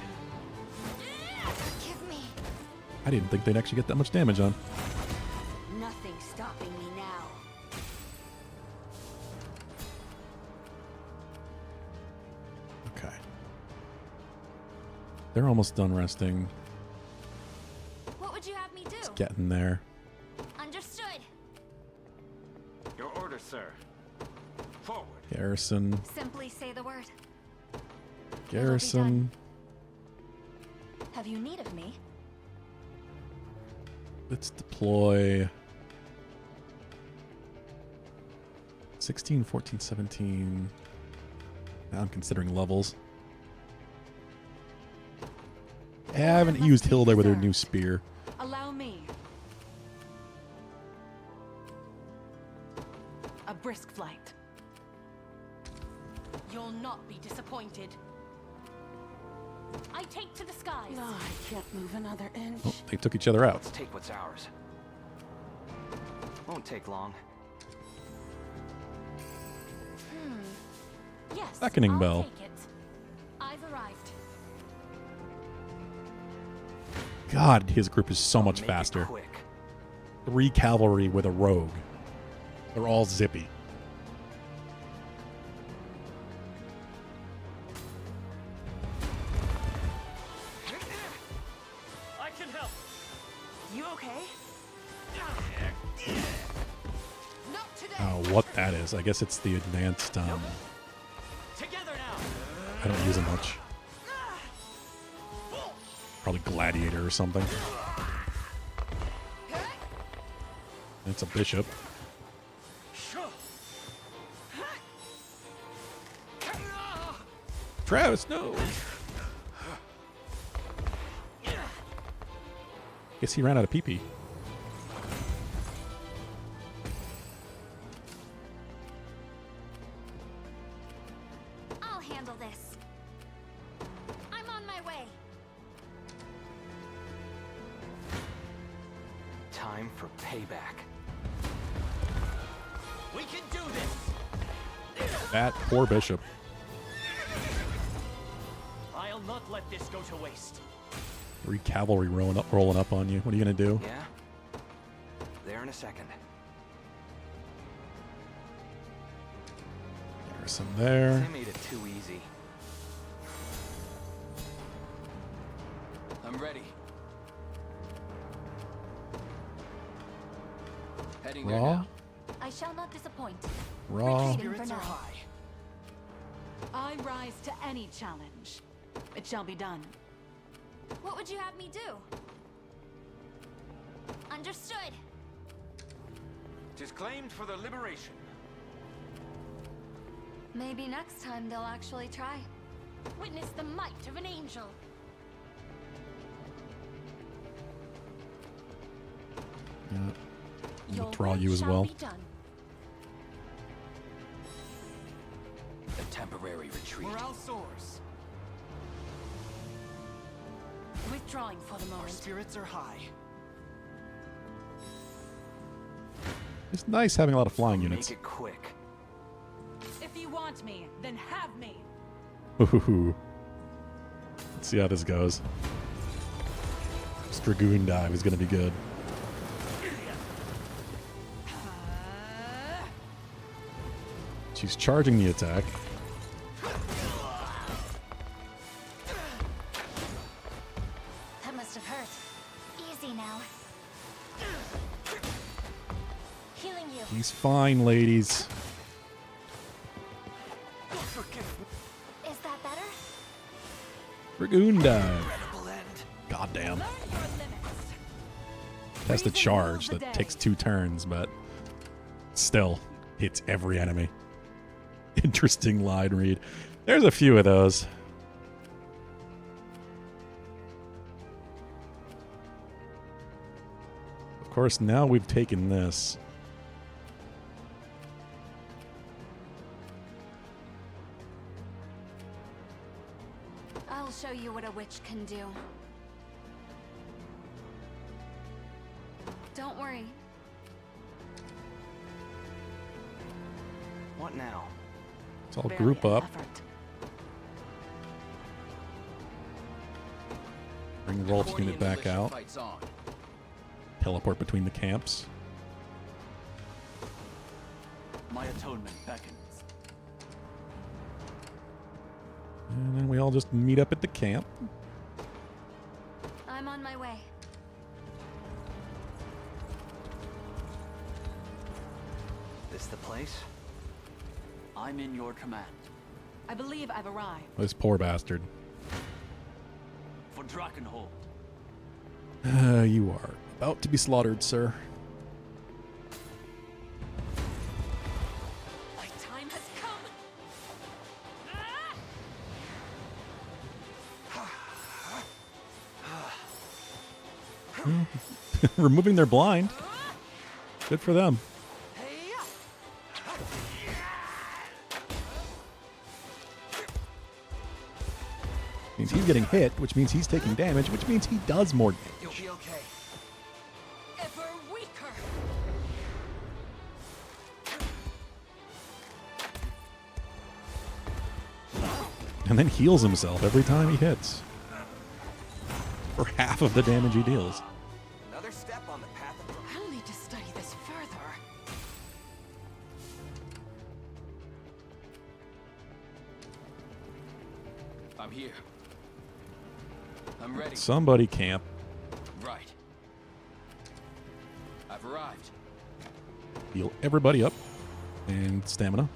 Forgive me. I didn't think they'd actually get that much damage on. Nothing's stopping me now. Okay. They're almost done resting. What would you have me do? It's getting there. Understood. Your order, sir. Forward. Garrison. Simply say the word. Garrison. Have you need of me? Let's deploy 16, 14, 17. Now I'm considering levels. I haven't used Hilda with her new spear. Allow me. A brisk flight. You'll not be disappointed. I take to the skies. No, I can't move another inch. Oh, they took each other out. Let's take what's ours. Won't take long. Yes. Beckoning I'll bell. Take it. I've arrived. God, his group is so much Make it faster. quick. 3 cavalry with a rogue. They're all zippy. I can help. You okay? Not today. Oh, what that is. I guess it's the advanced, Together now. I don't use it much. Probably Gladiator or something. It's a bishop. Travis, no! Guess he ran out of PP. I'll handle this. time for payback. We can do this! That poor bishop. I'll not let this go to waste. 3 cavalry rolling up on you. What are you gonna do? Yeah? There in a second. There's some there. They made it too easy. I'm ready. Heading there Raw. now. I shall not disappoint. Raw. Retreating for Spirits are now. high. I rise to any challenge. It shall be done. What would you have me do? Understood. Tis claimed for the liberation. Maybe next time they'll actually try. Witness the might of an angel. Yeah. Your Withdraw will you as shall well. be done. A temporary retreat. Morale soars. Withdrawing for the Our moment. spirits are high. It's nice having a lot of flying units. Make it quick. If you want me, then have me. Ooh. Let's see how this goes. This Dragoon dive is gonna be good. She's charging the attack. That must have hurt. Easy now. Healing you. He's fine, ladies. Is that better? Dragoon dive. Goddamn. That's the charge that takes 2 turns, but still hits every enemy. Interesting line read. There's a few of those. Of course, now we've taken this. I'll show you what a witch can do. Don't worry. What now? Let's all group up. Bring Rolf's unit back out. Teleport between the camps. My atonement beckons. And then we all just meet up at the camp. I'm on my way. This the place? I'm in your command. I believe I've arrived. This poor bastard. For Drakenhold. You are about to be slaughtered, sir. My time has come. Removing their blind. Good for them. Means he's getting hit, which means he's taking damage, which means he does more damage. You'll be okay. Ever weaker. And then heals himself every time he hits. For half of the damage he deals. Another step on the path of... I'll need to study this further. I'm here. I'm ready. Somebody camp. Right. I've arrived. Heal everybody up. And stamina.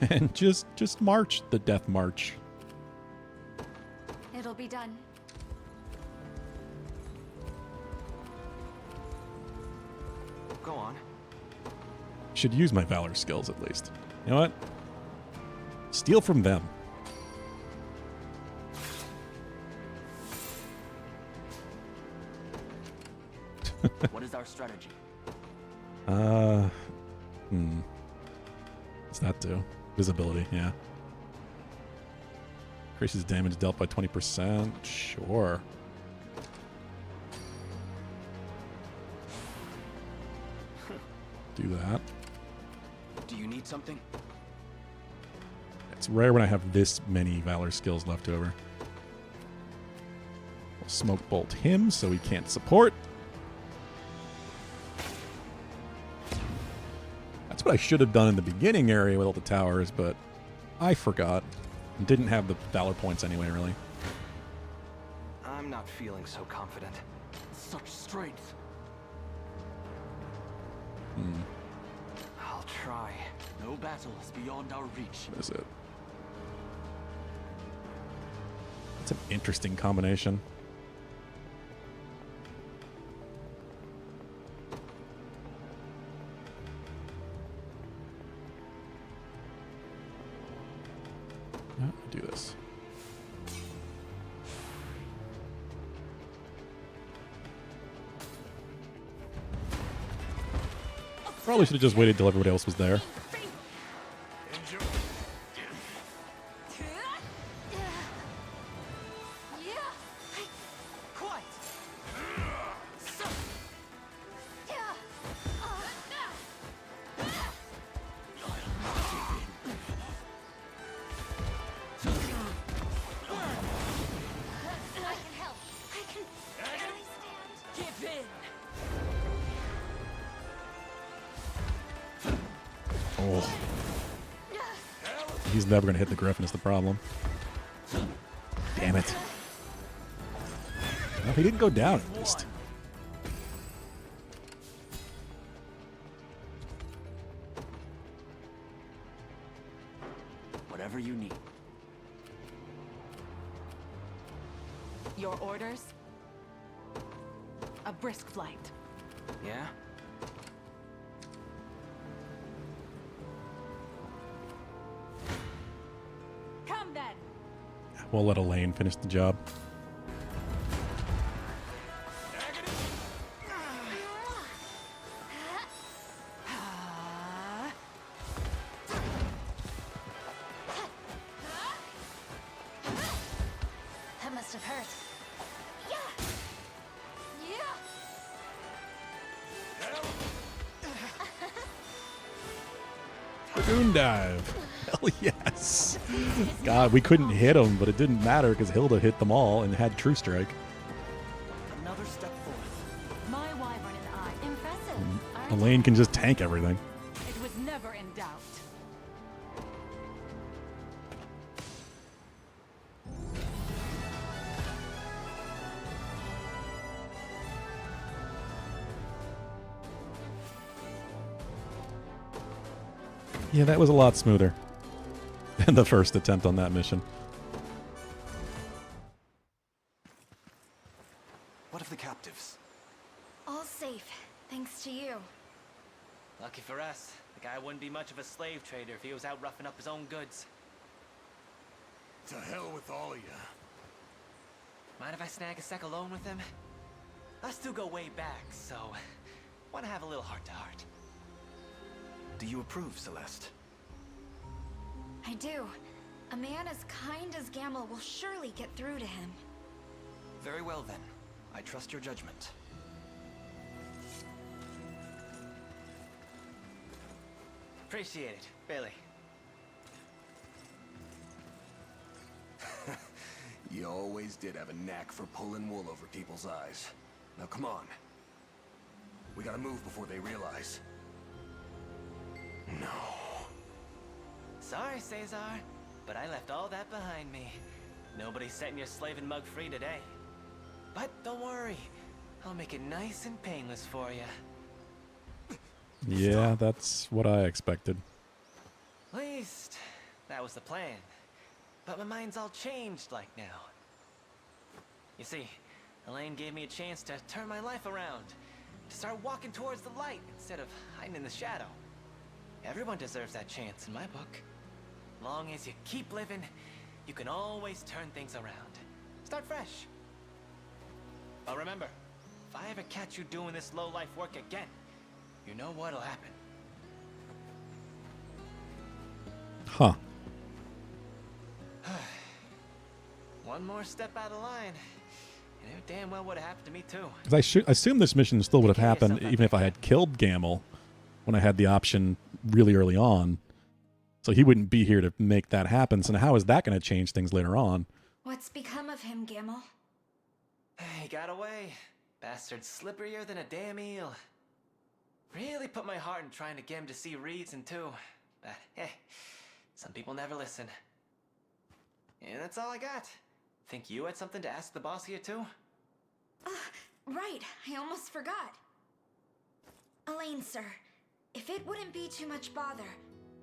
And just march the death march. It'll be done. Go on. Should use my valor skills at least. You know what? Steal from them. What is our strategy? What's that do? Visibility, yeah. Increases damage dealt by 20%. Sure. Do that. Do you need something? It's rare when I have this many Valor skills left over. We'll Smoke Bolt him so he can't support. That's what I should have done in the beginning area with all the towers, but I forgot. And didn't have the Valor points anyway, really. I'm not feeling so confident. Such strength. I'll try. No battle is beyond our reach. That's it. That's an interesting combination. Do this. Probably should have just waited till everybody else was there. Oh. He's never going to hit the Griffin is the problem. Damn it. Well, he didn't go down at least. Whatever you need. Your orders? A brisk flight. Yeah? Come then. We'll let Elaine finish the job. That must have hurt. Dragoon dive. Hell yes. God, we couldn't hit him, but it didn't matter because Hilda hit them all and had True Strike. Another step forward. My wyvern and I. Impressive. Elaine can just tank everything. It was never in doubt. Yeah, that was a lot smoother than the first attempt on that mission. What of the captives? All safe, thanks to you. Lucky for us, the guy wouldn't be much of a slave trader if he was out roughing up his own goods. To hell with all of you. Mind if I snag a sec alone with him? Us two go way back, so want to have a little heart-to-heart. Do you approve, Celeste? I do. A man as kind as Gamel will surely get through to him. Very well then. I trust your judgment. Appreciate it, Billy. You always did have a knack for pulling wool over people's eyes. Now come on. We gotta move before they realize. No. Sorry, Cesar, but I left all that behind me. Nobody's setting your slaving mug free today. But don't worry, I'll make it nice and painless for you. Yeah, that's what I expected. At least, that was the plan. But my mind's all changed like now. You see, Elaine gave me a chance to turn my life around. To start walking towards the light instead of hiding in the shadow. Everyone deserves that chance in my book. Long as you keep living, you can always turn things around. Start fresh. But remember, if I ever catch you doing this low-life work again, you know what'll happen. Huh. One more step out of line, and it damn well would have happened to me too. Because I assume this mission still would have happened even if I had killed Gamel when I had the option really early on. So he wouldn't be here to make that happen. So now how is that going to change things later on? What's become of him, Gimel? He got away. Bastard slipperier than a damn eel. Really put my heart in trying to get him to see reason too. But hey, some people never listen. And that's all I got. Think you had something to ask the boss here too? Right, I almost forgot. Elaine, sir, if it wouldn't be too much bother,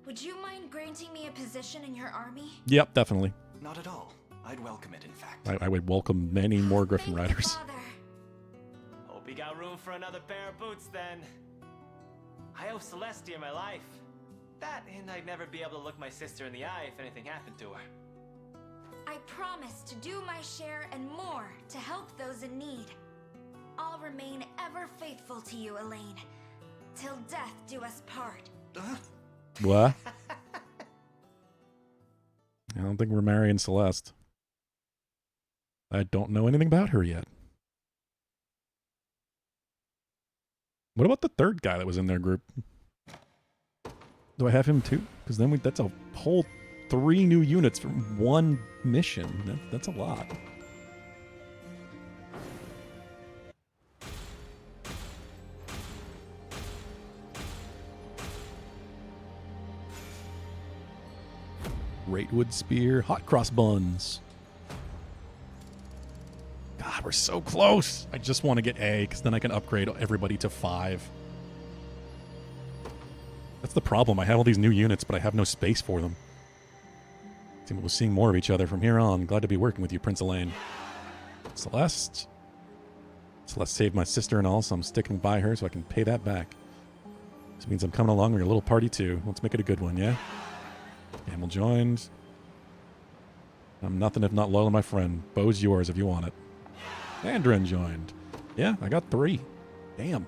would you mind granting me a position in your army? Yep, definitely. Not at all. I'd welcome it, in fact. I would welcome many more Griffin Riders. Hope you got room for another pair of boots then. I owe Celestia my life. That, and I'd never be able to look my sister in the eye if anything happened to her. I promise to do my share and more to help those in need. I'll remain ever faithful to you, Elaine. Till death do us part. What? I don't think we're marrying Celeste. I don't know anything about her yet. What about the third guy that was in their group? Do I have him too? Because then that's a whole 3 new units from one mission. That's a lot. Greatwood Spear, Hot Cross Buns. God, we're so close. I just want to get A, because then I can upgrade everybody to 5. That's the problem. I have all these new units, but I have no space for them. We're seeing more of each other from here on. Glad to be working with you, Prince Elaine. Celeste. Celeste saved my sister and all, so I'm sticking by her so I can pay that back. This means I'm coming along with your little party too. Let's make it a good one, yeah? Camel joined. I'm nothing if not loyal to my friend. Bo's yours if you want it. Andrin joined. Yeah, I got 3. Damn.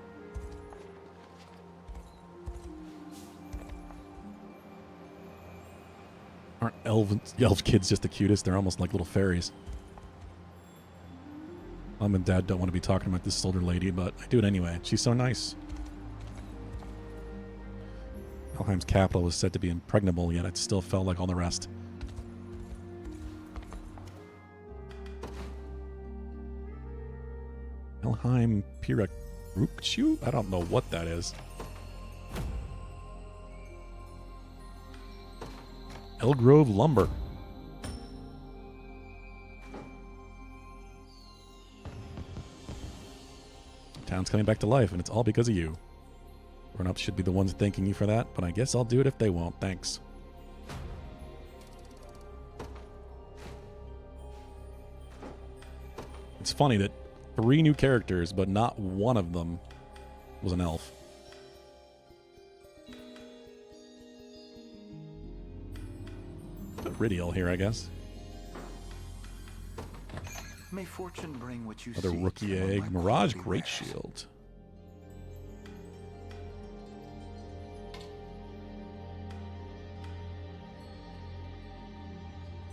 Aren't elf kids just the cutest? They're almost like little fairies. Mom and Dad don't want to be talking about this older lady, but I do it anyway. She's so nice. Helheim's capital was said to be impregnable, yet it still felt like all the rest. Helheim Pirarukshu? I don't know what that is. Elgrove Lumber. Town's coming back to life, and it's all because of you. Grown-ups should be the ones thanking you for that, but I guess I'll do it if they won't. Thanks. It's funny that 3 new characters, but not one of them was an elf. Ridiel here, I guess. May fortune bring what you Another seek, rookie and egg. my Mirage quality Great wares. Shield.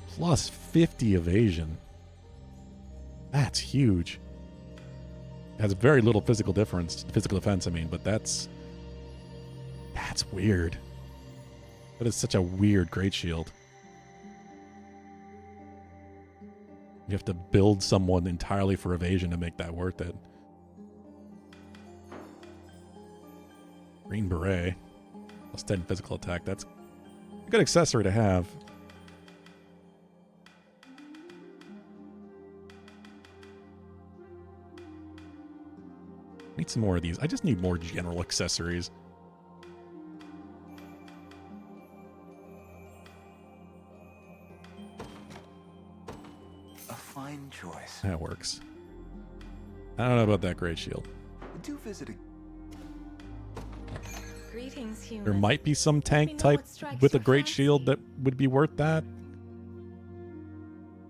Plus 50 evasion. That's huge. It has very little physical defense, I mean, but that's weird. That is such a weird Great Shield. You have to build someone entirely for evasion to make that worth it. Green Beret. Plus 10 physical attack. That's a good accessory to have. Need some more of these. I just need more general accessories. A fine choice. That works. I don't know about that Great Shield. Do visit a... Greetings, human. There might be some Let me tank know type what strikes with a your Great fancy. Shield that would be worth that.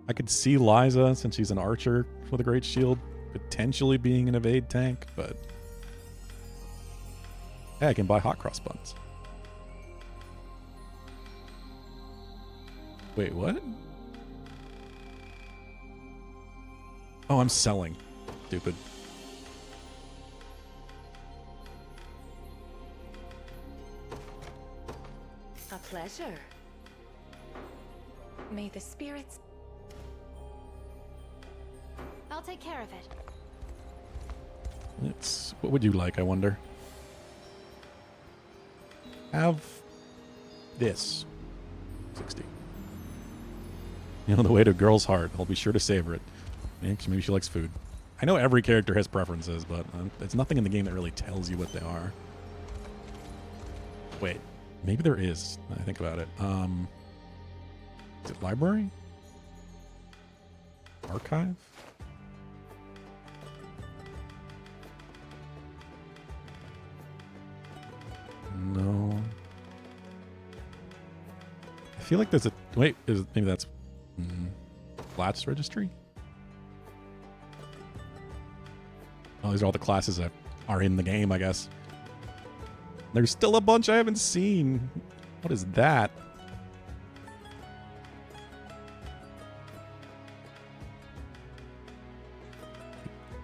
I could see Liza, since she's an archer with a Great Shield, potentially being an evade tank, but... Hey, I can buy hot cross buns. Wait, what? Oh, I'm selling. Stupid. pleasure. May the spirits... I'll take care of it. What would you like, I wonder? Have this. 60. You know, the way to a girl's heart. I'll be sure to savor it. Maybe she likes food. I know every character has preferences, but there's nothing in the game that really tells you what they are. Wait, maybe there is. Now I think about it. Is it library? Archive? No. I feel like there's a... Wait, maybe that's... Flats registry? Oh, these are all the classes that are in the game, I guess. There's still a bunch I haven't seen. What is that?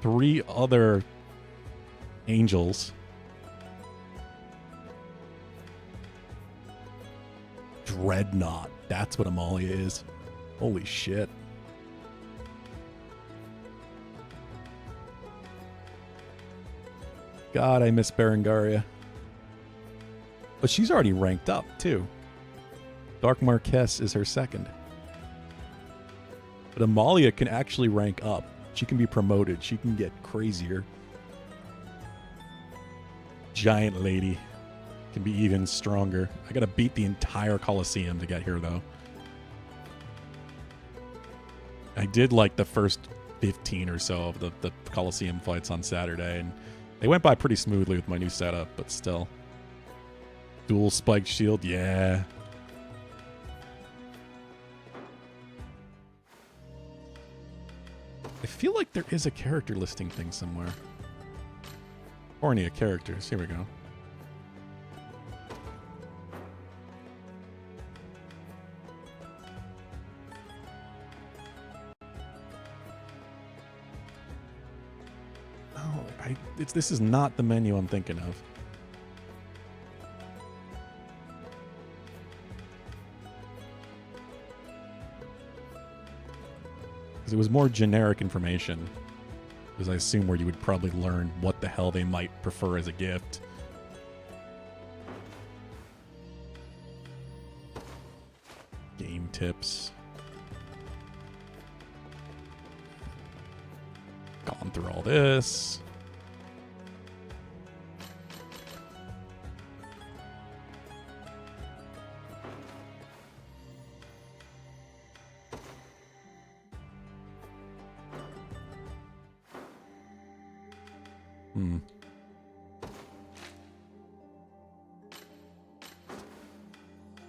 Three other angels. Dreadnought. That's what Amalia is. Holy shit. God, I miss Berengaria. But she's already ranked up, too. Dark Marquess is her second. But Amalia can actually rank up. She can be promoted. She can get crazier. Giant Lady can be even stronger. I gotta beat the entire Colosseum to get here, though. I did like the first 15 or so of the Colosseum fights on Saturday, and they went by pretty smoothly with my new setup, but still. Dual spiked shield, yeah. I feel like there is a character listing thing somewhere. Cornea characters, here we go. This is not the menu I'm thinking of. Because it was more generic information. Because I assume where you would probably learn what the hell they might prefer as a gift. Game tips. Gone through all this.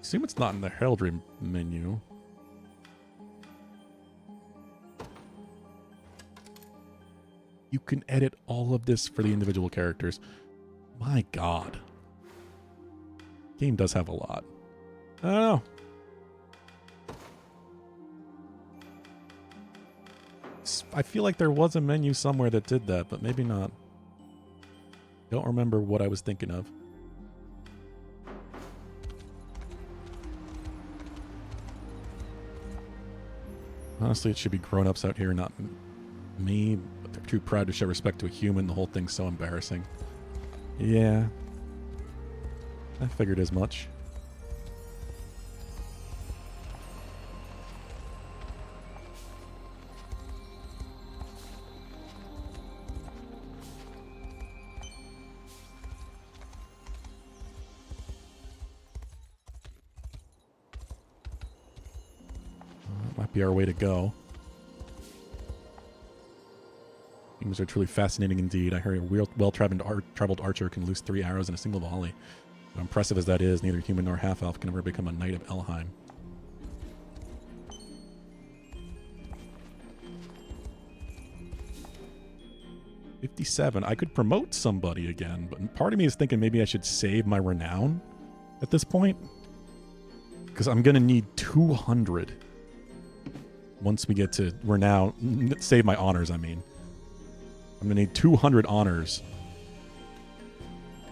Assume it's not in the heraldry menu. You can edit all of this for the individual characters. My God. Game does have a lot. I don't know. I feel like there was a menu somewhere that did that, but maybe not. Don't remember what I was thinking of. Honestly, it should be grown-ups out here, not me. But they're too proud to show respect to a human. The whole thing's so embarrassing. Yeah. I figured as much. Might be our way to go. Games are truly fascinating indeed. I heard a well-traveled archer can loose 3 arrows in a single volley. But impressive as that is, neither human nor half-elf can ever become a knight of Elheim. $57. I could promote somebody again, but part of me is thinking maybe I should save my renown at this point. Because I'm going to need 200 once we get to renown. Save my honors, I mean. I'm going to need 200 honors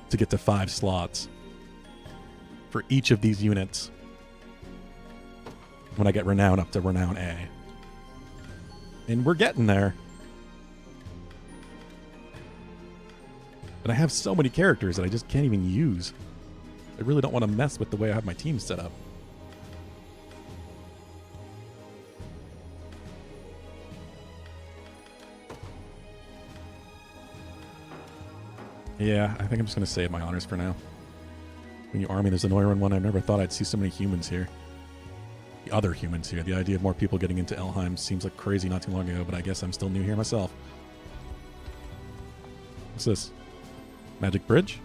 to get to 5 slots. for each of these units when I get renown up to renown A. And we're getting there. But I have so many characters that I just can't even use. I really don't want to mess with the way I have my team set up. Yeah, I think I'm just going to save my honors for now. When you army, there's an Oiran one. I never thought I'd see so many humans here. The other humans here. The idea of more people getting into Elheim seems like crazy not too long ago, but I guess I'm still new here myself. What's this? Magic bridge?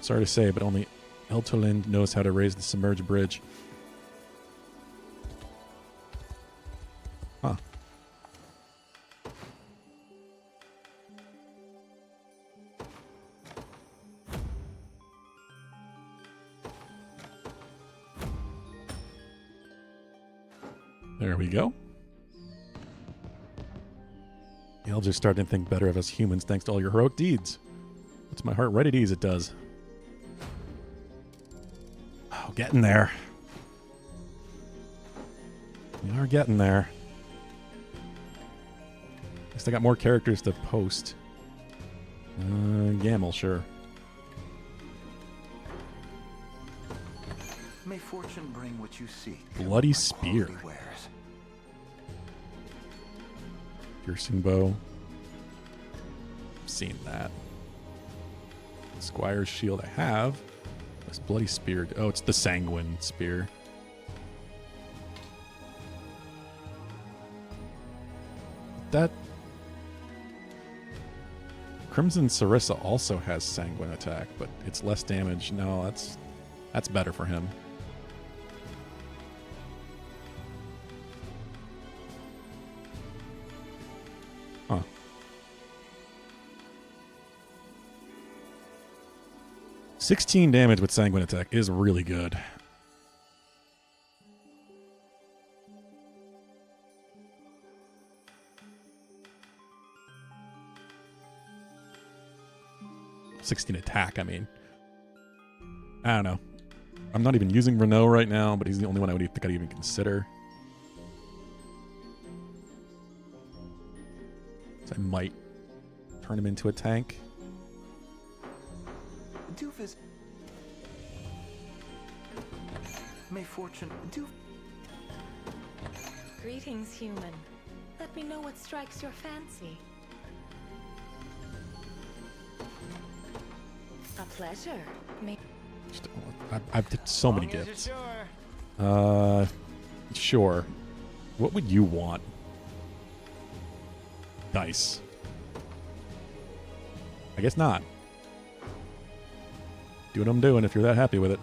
Sorry to say, but only Eltolind knows how to raise the submerged bridge. Huh. There we go. The elves are starting to think better of us humans thanks to all your heroic deeds. What's my heart ready at ease? It does. Oh, getting there. We are getting there. At least I got more characters to post. Gamble, sure. May fortune bring what you seek. Bloody spear. Piercing bow. I've seen that. Squire's shield I have. This bloody spear. Oh, it's the sanguine spear. That Crimson Sarissa also has sanguine attack, but it's less damage. No, that's better for him. Huh. $16 damage with sanguine attack is really good. $16 attack, I mean. I don't know. I'm not even using Renault right now, but he's the only one I would think I'd even consider. So I might turn him into a tank. Doofus. May fortune do. Greetings, human. Let me know what strikes your fancy. A pleasure. I've did so many gifts. Sure. What would you want? Dice. I guess not. Do what I'm doing if you're that happy with it.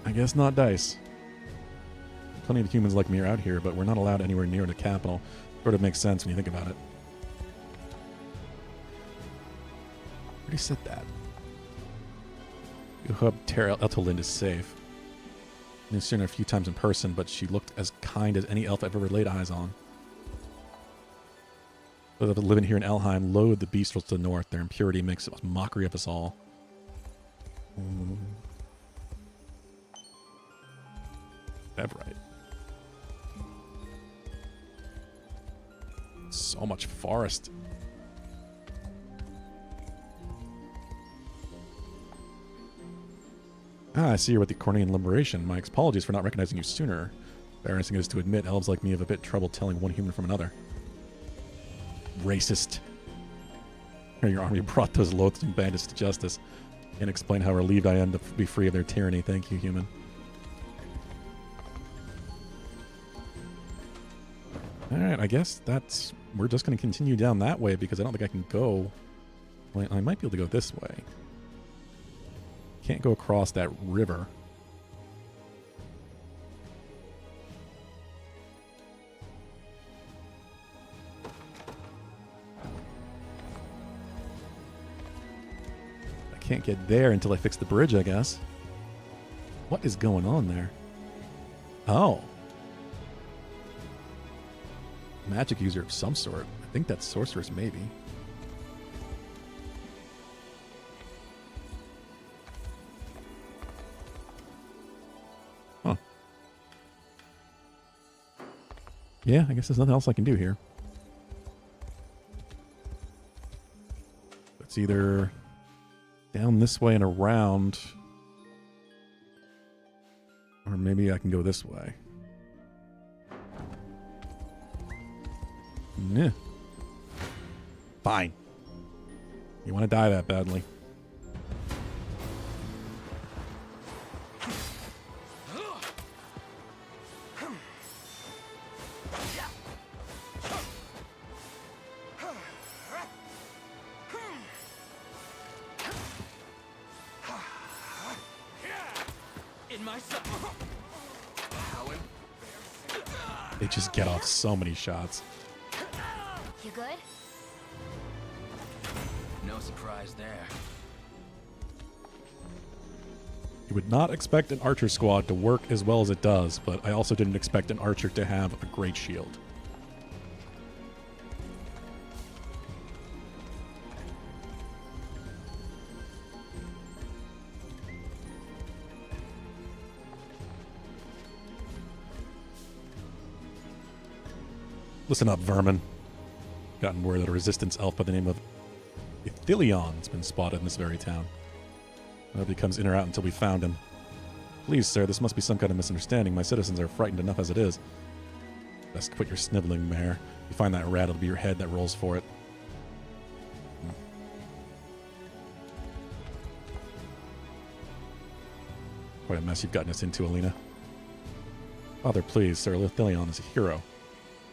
I guess not dice. Plenty of humans like me are out here, but we're not allowed anywhere near the capital. Sort of makes sense when you think about it. Already said that. You hope Tara Eltolind is safe. I've seen her a few times in person, but she looked as kind as any elf I've ever laid eyes on. Those of us living here in Elheim loathe the beasts to the north. Their impurity makes a mockery of us all. Evrite. So much forest. Ah, I see you're with the Cornean Liberation. My apologies for not recognizing you sooner. Embarrassing it is to admit, elves like me have a bit trouble telling one human from another. Racist. Your army brought those loathsome bandits to justice. Can't explain how relieved I am to be free of their tyranny. Thank you, human. Alright, I guess that's... We're just going to continue down that way because I don't think I can go... Well, I might be able to go this way. Can't go across that river. I can't get there until I fix the bridge, I guess. What is going on there? Oh. Magic user of some sort. I think that's sorceress, maybe. Yeah, I guess there's nothing else I can do here. It's either down this way and around, or maybe I can go this way. Yeah. Fine. You want to die that badly. They just get off so many shots. You good? No surprise there. You would not expect an archer squad to work as well as it does, but I also didn't expect an archer to have a great shield. Listen up, vermin. Gotten word that a resistance elf by the name of Ithilion has been spotted in this very town. Nobody comes in or out until we found him. Please, sir, this must be some kind of misunderstanding. My citizens are frightened enough as it is. Best quit your sniveling, Mayor. If you find that rat, it'll be your head that rolls for it. Quite a mess you've gotten us into, Alina. Father, please, Sir Ithilion is a hero.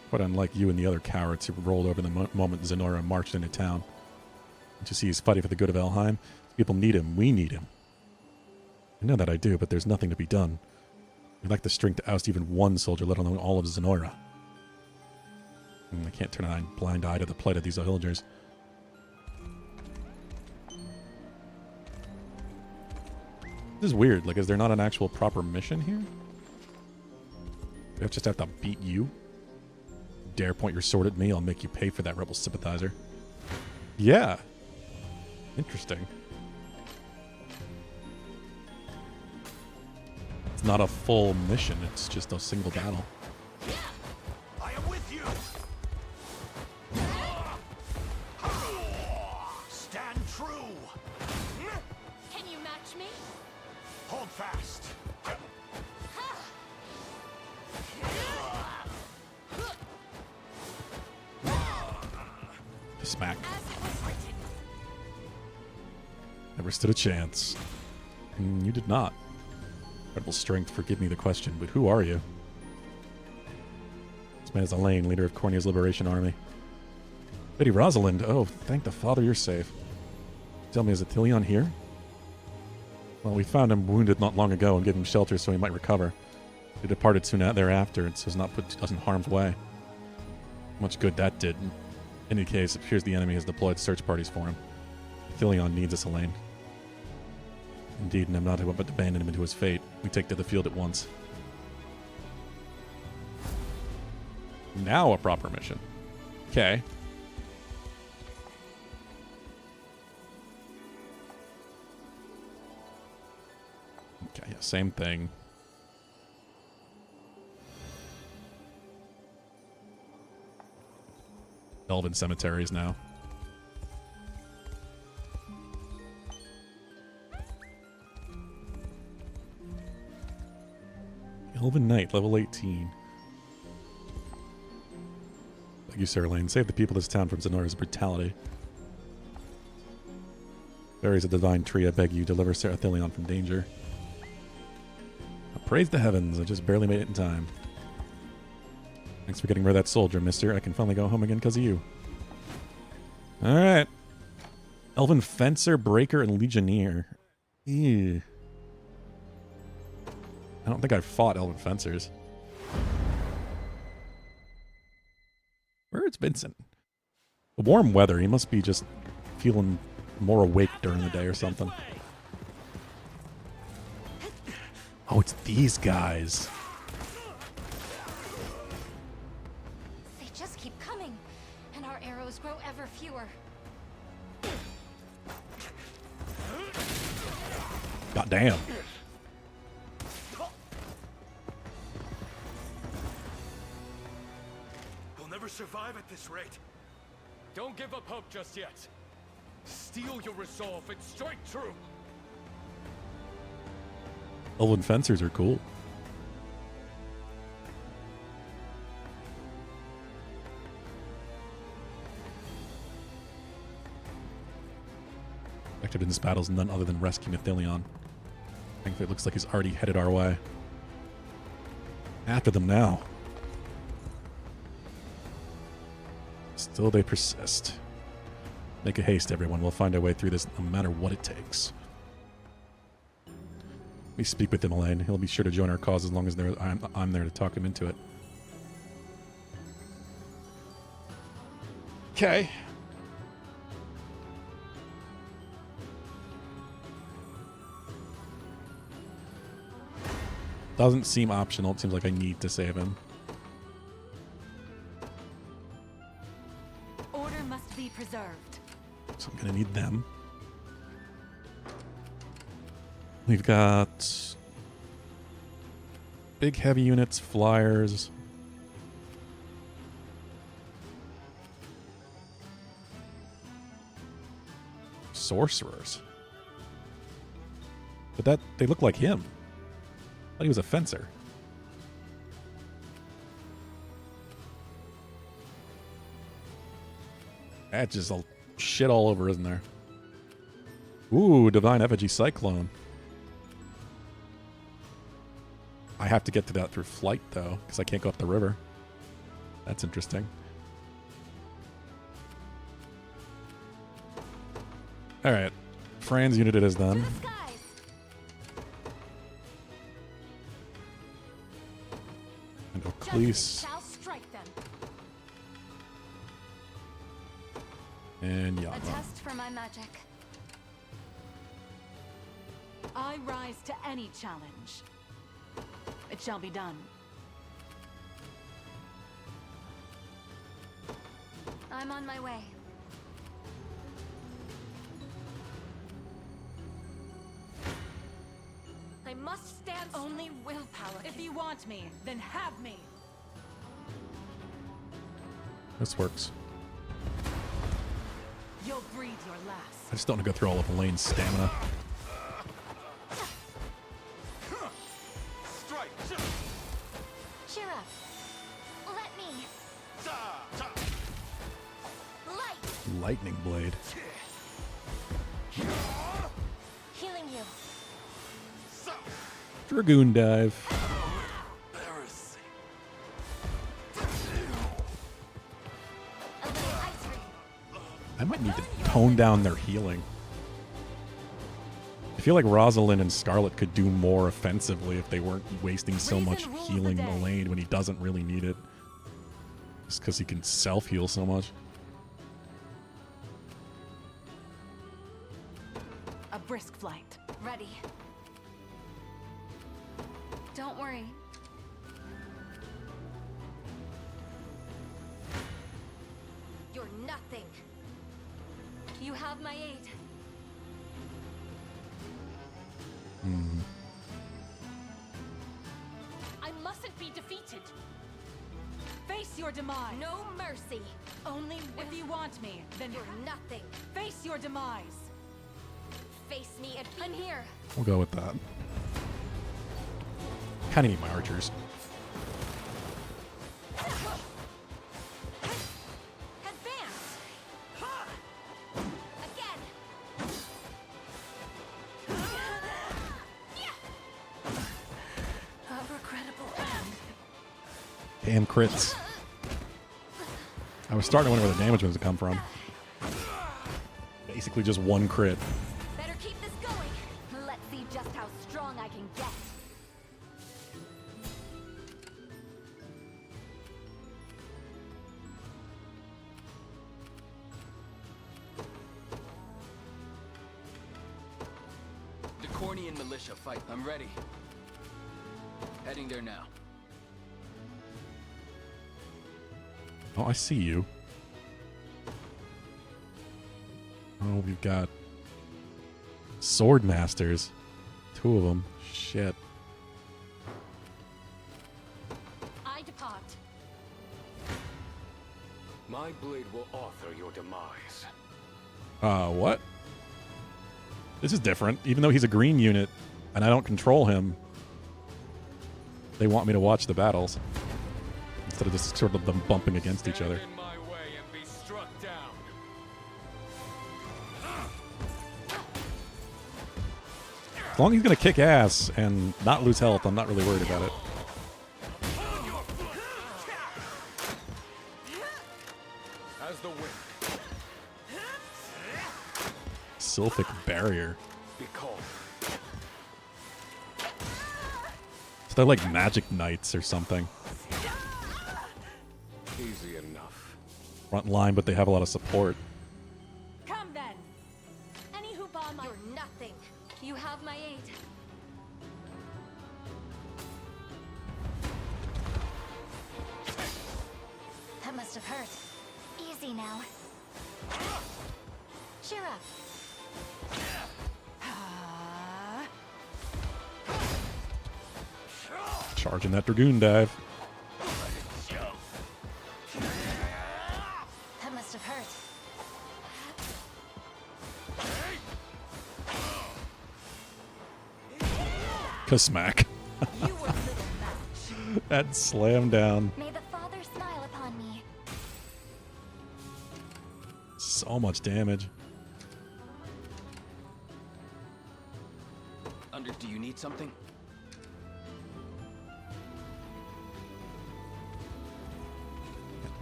Quite unlike you and the other cowards who rolled over the moment Zenora marched into town. Don't you see he's fighting for the good of Elheim? People need him. We need him. I know that I do, but there's nothing to be done. We lack the strength to oust even one soldier, let alone all of Zenora. I can't turn a blind eye to the plight of these villagers. This is weird. Like, is there not an actual proper mission here? We just have to beat you? Dare point your sword at me, I'll make you pay for that, rebel sympathizer. Yeah. Interesting. It's not a full mission, it's just a single battle. I am with you. Stand true. Can you match me? Hold fast. Smack. Never stood a chance. You did not. Incredible strength, forgive me the question, but who are you? This man is Elaine, leader of Cornea's Liberation Army. Lady Rosalind, oh, thank the Father you're safe. Tell me, is Ithilion here? Well, we found him wounded not long ago and gave him shelter so he might recover. He departed soon thereafter and so as not put us in harm's way. Much good that did. In any case, it appears the enemy has deployed search parties for him. Ithilion needs us, Elaine. Indeed, and I'm not about to abandon him into his fate. We take to the field at once. Now a proper mission. Okay. Okay, yeah, same thing. Elven cemeteries now. Elven Knight, level 18. Thank you, Sir Lane. Save the people of this town from Zenora's brutality. Berries a divine tree, I beg you. Deliver Sir Ithilion from danger. Praise the heavens, I just barely made it in time. Thanks for getting rid of that soldier, mister. I can finally go home again because of you. Alright. Elven Fencer, Breaker, and Legionnaire. Ew. I don't think I've fought Elven Fencers. Where's Vincent? The warm weather, he must be just feeling more awake during the day or something. Oh, it's these guys. They just keep coming, and our arrows grow ever fewer. God damn. never survive at this rate. Don't give up hope just yet. Steel your resolve and strike true. Elven fencers are cool. Active in this battle is none other than rescuing Athelion. Thankfully, it looks like he's already headed our way. After them now. Still they persist. Make a haste, everyone. We'll find our way through this no matter what it takes. We speak with him, Elaine. He'll be sure to join our cause as long as I'm there to talk him into it. Okay. Doesn't seem optional. It seems like I need to save him. Order must be preserved. So I'm going to need them. We've got big heavy units, flyers. Sorcerers. But they look like him. I thought he was a fencer. That's just a shit all over, isn't there? Ooh, Divine Effigy Cyclone. I have to get to that through flight, though, because I can't go up the river. That's interesting. Alright. Fran's unit it is then. And Oclese. And A Yama. test for my magic. I rise to any challenge. It shall be done. I'm on my way. I must stand only willpower. If you want me, then have me. This works. You'll breathe your last. I just don't want to go through all of Elaine's stamina. Cheer up. Let me. Light. Lightning Blade. Healing you. Dragoon Dive. I might need to tone down their healing. I feel like Rosalind and Scarlet could do more offensively if they weren't wasting so much healing Elaine when he doesn't really need it. Just because he can self-heal so much. A brisk flight. Ready. Don't worry. You're nothing. You have my aid. I mustn't be defeated. Face your demise. No mercy. Only if you want me, then you're nothing. Face your demise. Face me and I'm here. We'll go with that. Kind of need my archers. Advance. Again. A regrettable end. Damn crits. I was starting to wonder where the damage was to come from. Basically just one crit. Better keep this going. Let's see just how strong I can get. The Cornian militia fight. I'm ready. Heading there now. Oh, I see you. Oh, we've got sword masters. 2 of them. Shit. I depart. My blade will author your demise. What? This is different. Even though he's a green unit and I don't control him, they want me to watch the battles instead of just sort of them bumping against each other. In my way and be struck down. As long as he's going to kick ass and not lose health, I'm not really worried about it. As the wind. Sylphic barrier. Be calm. So they're like magic knights or something. Easy enough. Front line, but they have a lot of support. Come then. Any who bar my... You're nothing. You have my aid. That must have hurt. Easy now. Cheer up. Charging that Dragoon dive. That must have hurt. Kasmack. That slam down. May the Father smile upon me. So much damage. Do you need something?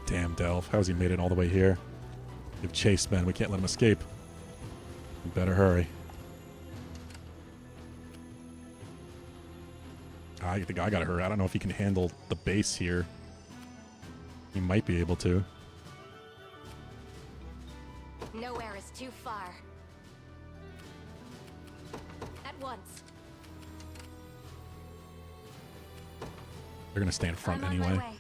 Damn, Delph. How's he made it all the way here? We've chased men. We can't let him escape. We better hurry. I think I gotta hurry. I don't know if he can handle the base here. He might be able to. Nowhere is too far. At once. They're gonna stay in front I'm on my anyway. way.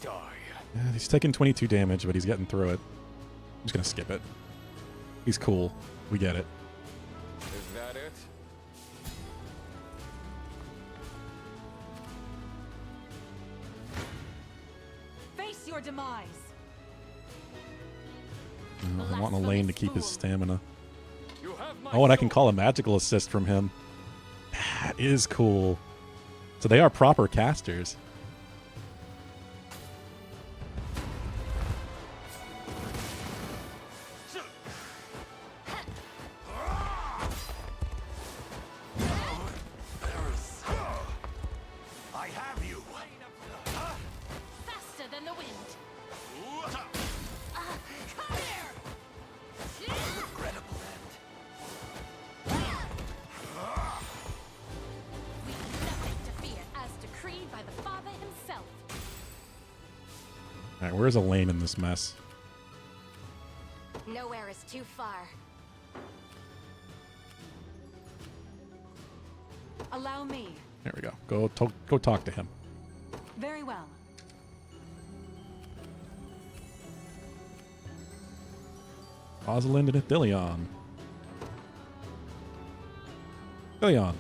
Die. Yeah, he's taking 22 damage, but he's getting through it. I'm just gonna skip it. He's cool. We get it. Is that it? Face your demise. I want Elaine to keep his stamina. You have my Oh, and I can call a magical assist from him. That is cool. So they are proper casters. I have you. Faster than the wind. Come here. Regrettable end. We have nothing to fear, as decreed by the Father himself. Alright, where's Elaine in this mess? Nowhere is too far. Allow me. There we go. Go talk to him. Very well. Rosalind and Athelion. Athelion.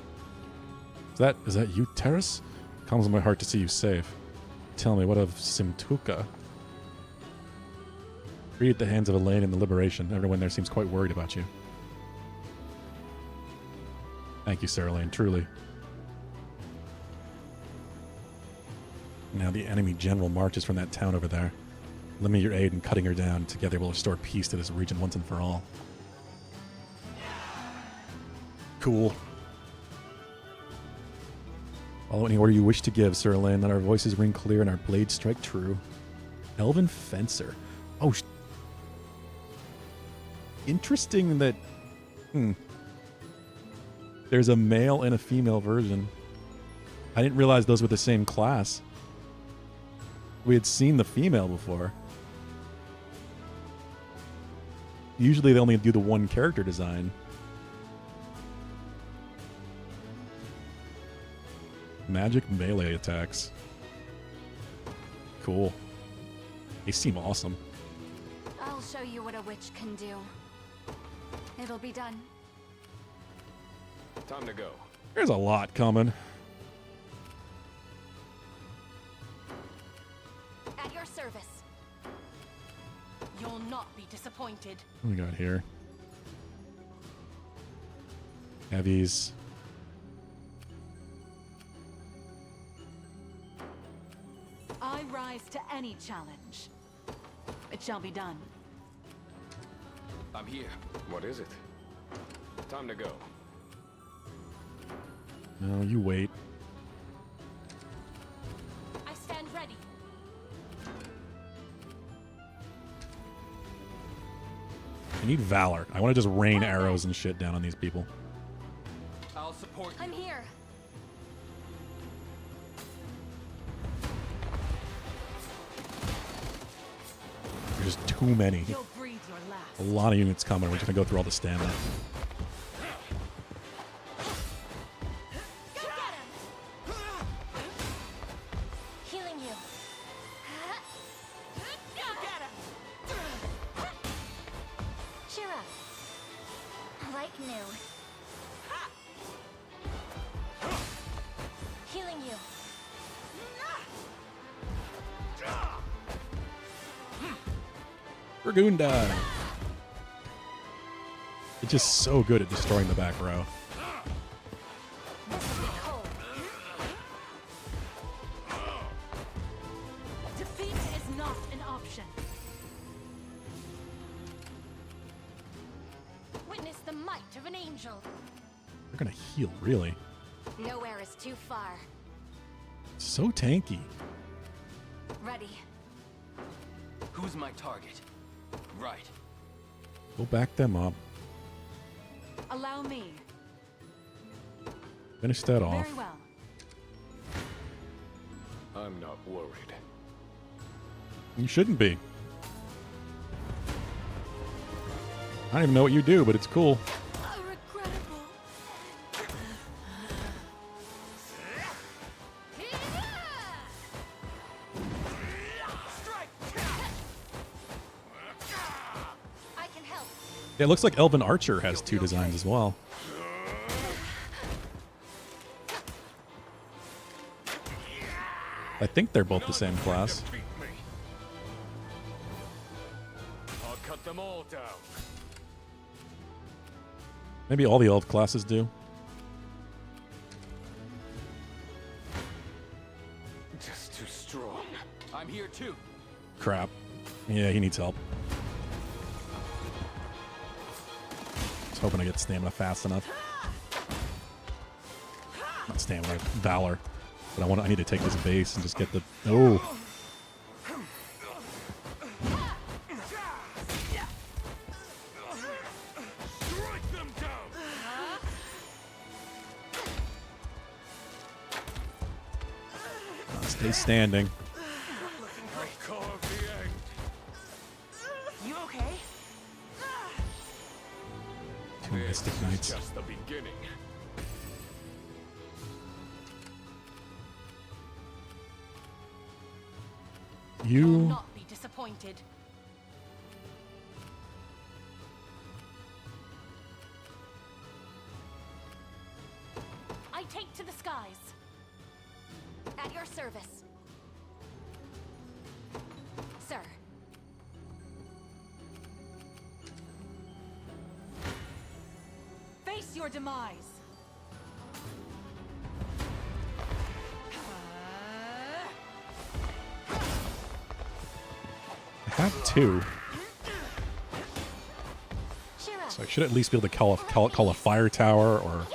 Is that you, Terrace? Calms my heart to see you safe. Tell me, what of Simtuka? Free at the hands of Elaine in the Liberation. Everyone there seems quite worried about you. Thank you, Sarah Lane, truly. Now the enemy general marches from that town over there. Lend me your aid in cutting her down. Together we'll restore peace to this region once and for all. Cool. Follow any order you wish to give, Sir Elaine. Let our voices ring clear and our blades strike true. Elven Fencer. Oh, interesting that... There's a male and a female version. I didn't realize those were the same class. We had seen the female before. Usually they only do the one character design. Magic melee attacks. Cool. They seem awesome. I'll show you what a witch can do. It'll be done. Time to go. There's a lot coming. disappointed. What we got here? Heavies. I rise to any challenge. It shall be done. I'm here. What is it? Time to go. No, you wait. I stand ready. I need valor. I want to just rain arrows and shit down on these people. I'll support you. I'm here. There's just too many. You'll breathe your last. A lot of units coming. We're just gonna go through all the stamina. Healing you. Cheer up. Like new. Healing you. Dragoon die. It's just so good at destroying the back row. Defeat is not an option. Witness the might of an angel. They're gonna heal, really. Nowhere is too far. So tanky. Ready. Who's my target? Right. Go back them up. Allow me. Finish that off. Very well. I'm not worried. You shouldn't be. I don't even know what you do, but it's cool. I can help. Yeah, it looks like Elven Archer has 2 designs as well. I think they're both the same class. I'll cut them all down. Maybe all the elf classes do. Just too strong. I'm here too. Crap. Yeah, he needs help. Just hoping I get stamina fast enough. Not stamina, valor. But I need to take this base and just get the... Oh! Strike them down. Stay standing. Carve the end. You okay? 2 Mystic Knights. Just the beginning. You... Not be disappointed. I take to the skies. At your service. Sir. Face your demise. I have 2. So I should at least be able to call a fire tower or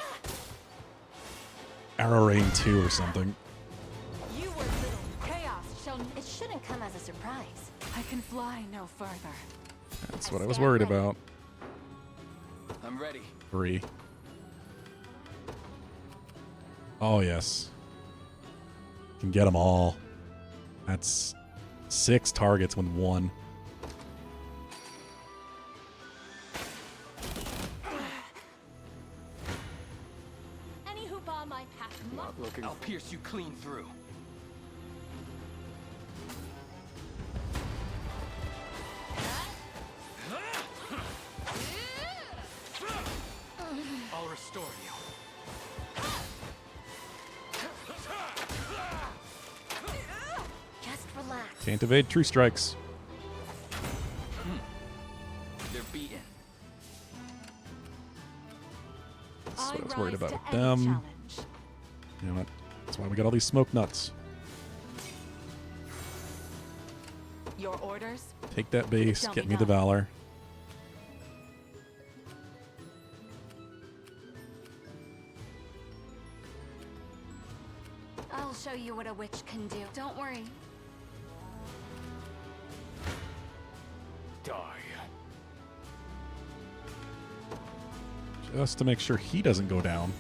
arrow rain 2 or something. You were little. Chaos shall. It shouldn't come as a surprise. I can fly no further. That's what I was worried about. I'm ready. 3. Oh, yes. Can get them all. That's 6 targets with 1. Any who bar my path must. I'll pierce you clean through. I'll restore you. Just relax. Can't evade true strikes. them. challenge. You know what? That's why we got all these smoke nuts. Your orders? Take that base, Shall get be me the done. valor. I'll show you what a witch can do. Don't worry. Die. Just to make sure he doesn't go down.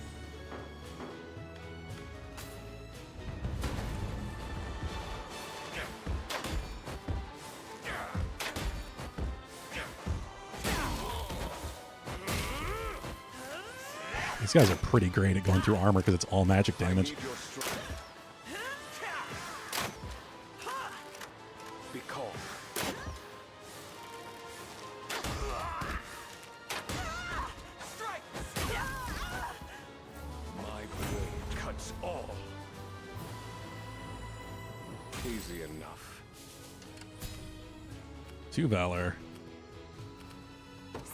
These guys are pretty great at going through armor because it's all magic damage. Be calm. My blade cuts all. Easy enough. 2 valor.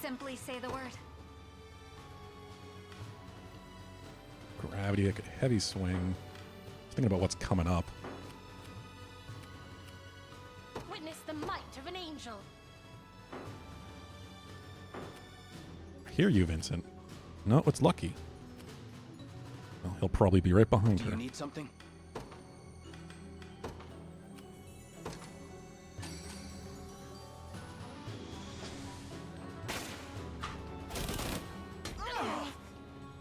Simply say the word. Gravity, like a heavy swing. Just thinking about what's coming up. Witness the might of an angel. I hear you, Vincent. No, it's Lucky. Well, he'll probably be right behind Do her. you need something?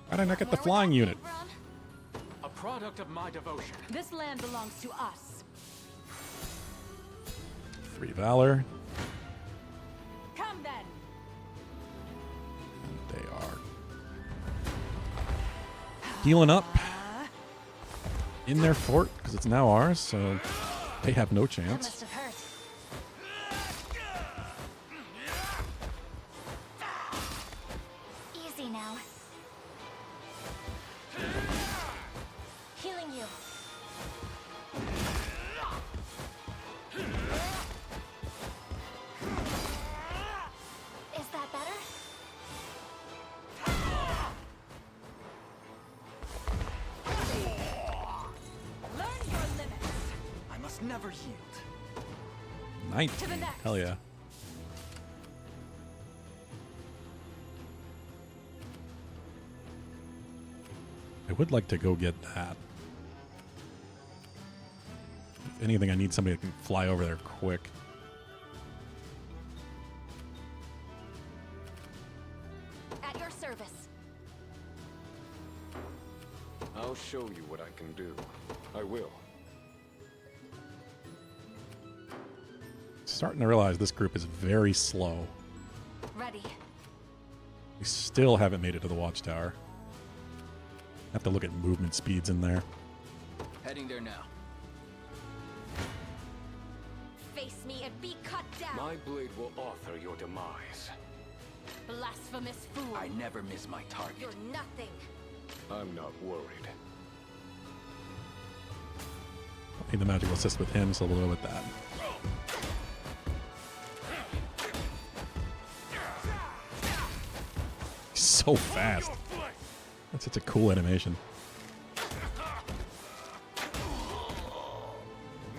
Why did I not get the flying unit? A product of my devotion. This land belongs to us. 3 valor. Come then. They are healing up in their fort because it's now ours, so they have no That chance. must have hurt. Easy now. Healing you. Is that better? Learn your limits. I must never yield. 19. To the next. Hell yeah. I would like to go get that. If anything, I need somebody that can fly over there quick. At your service. I'll show you what I can do. I will. Starting to realize this group is very slow. Ready. We still haven't made it to the watchtower. Have to look at movement speeds in there. Heading there now. Face me and be cut down. My blade will author your demise. Blasphemous fool. I never miss my target. You're nothing. I'm not worried. I need the magical assist with him, so we'll go with that. He's so fast. That's such a cool animation.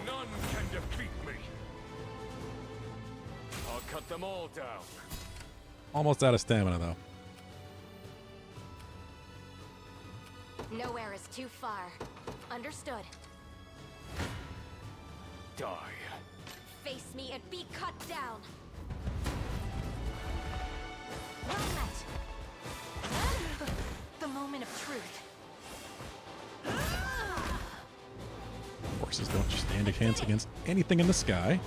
None can defeat me. I'll cut them all down. Almost out of stamina, though. Nowhere is too far. Understood. Die. Face me and be cut down. Well met. The moment of truth. Horses don't stand a chance against anything in the sky.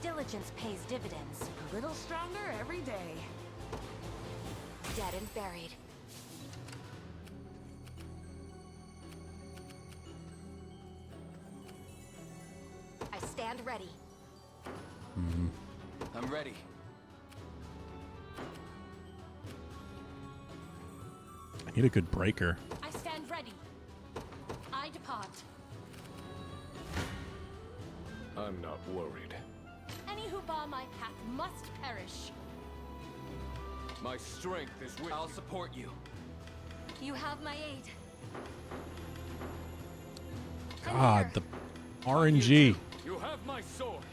Diligence pays dividends. A little stronger every day. Dead and buried. I stand ready. I'm ready. I need a good breaker. I stand ready. I depart. I'm not worried. Any who bar my path must perish. My strength is with I'll support you. You have my aid. God, the RNG You have my sword.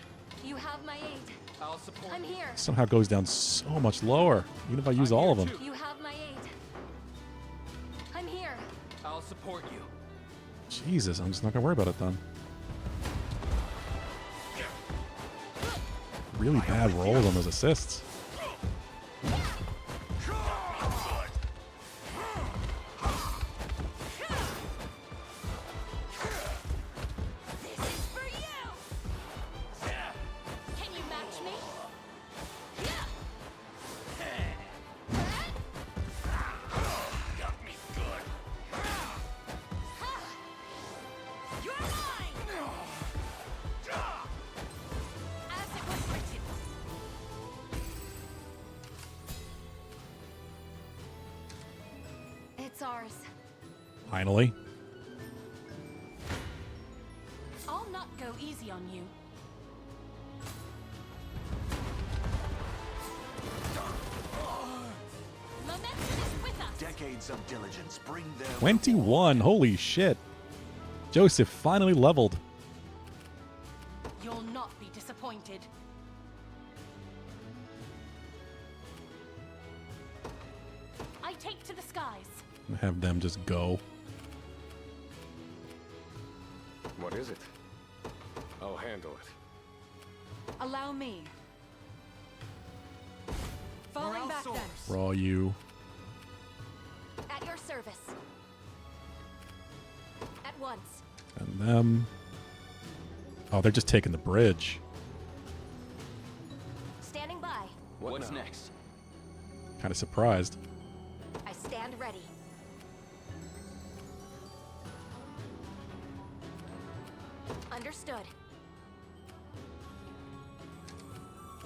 You have my aid. I'll support. I'm here. somehow goes down so much lower, even if I use all of them. You have my aid. I'm here. I'll support you. Jesus, I'm just not gonna worry about it then. Really bad rolls on those assists. Can you match me? Got me good. You're mine! As it was written. It's ours. Finally. I'll not go easy on you. Momentum is with us. Decades of diligence bring their 21. Holy shit. Joseph finally leveled. You'll not be disappointed. I take to the skies. Have them just go. What is it? I'll handle it. Allow me. Falling back then. For all you. At your service. At once. And them. Oh, they're just taking the bridge. Standing by. What's next? Kind of surprised. I stand ready. Understood.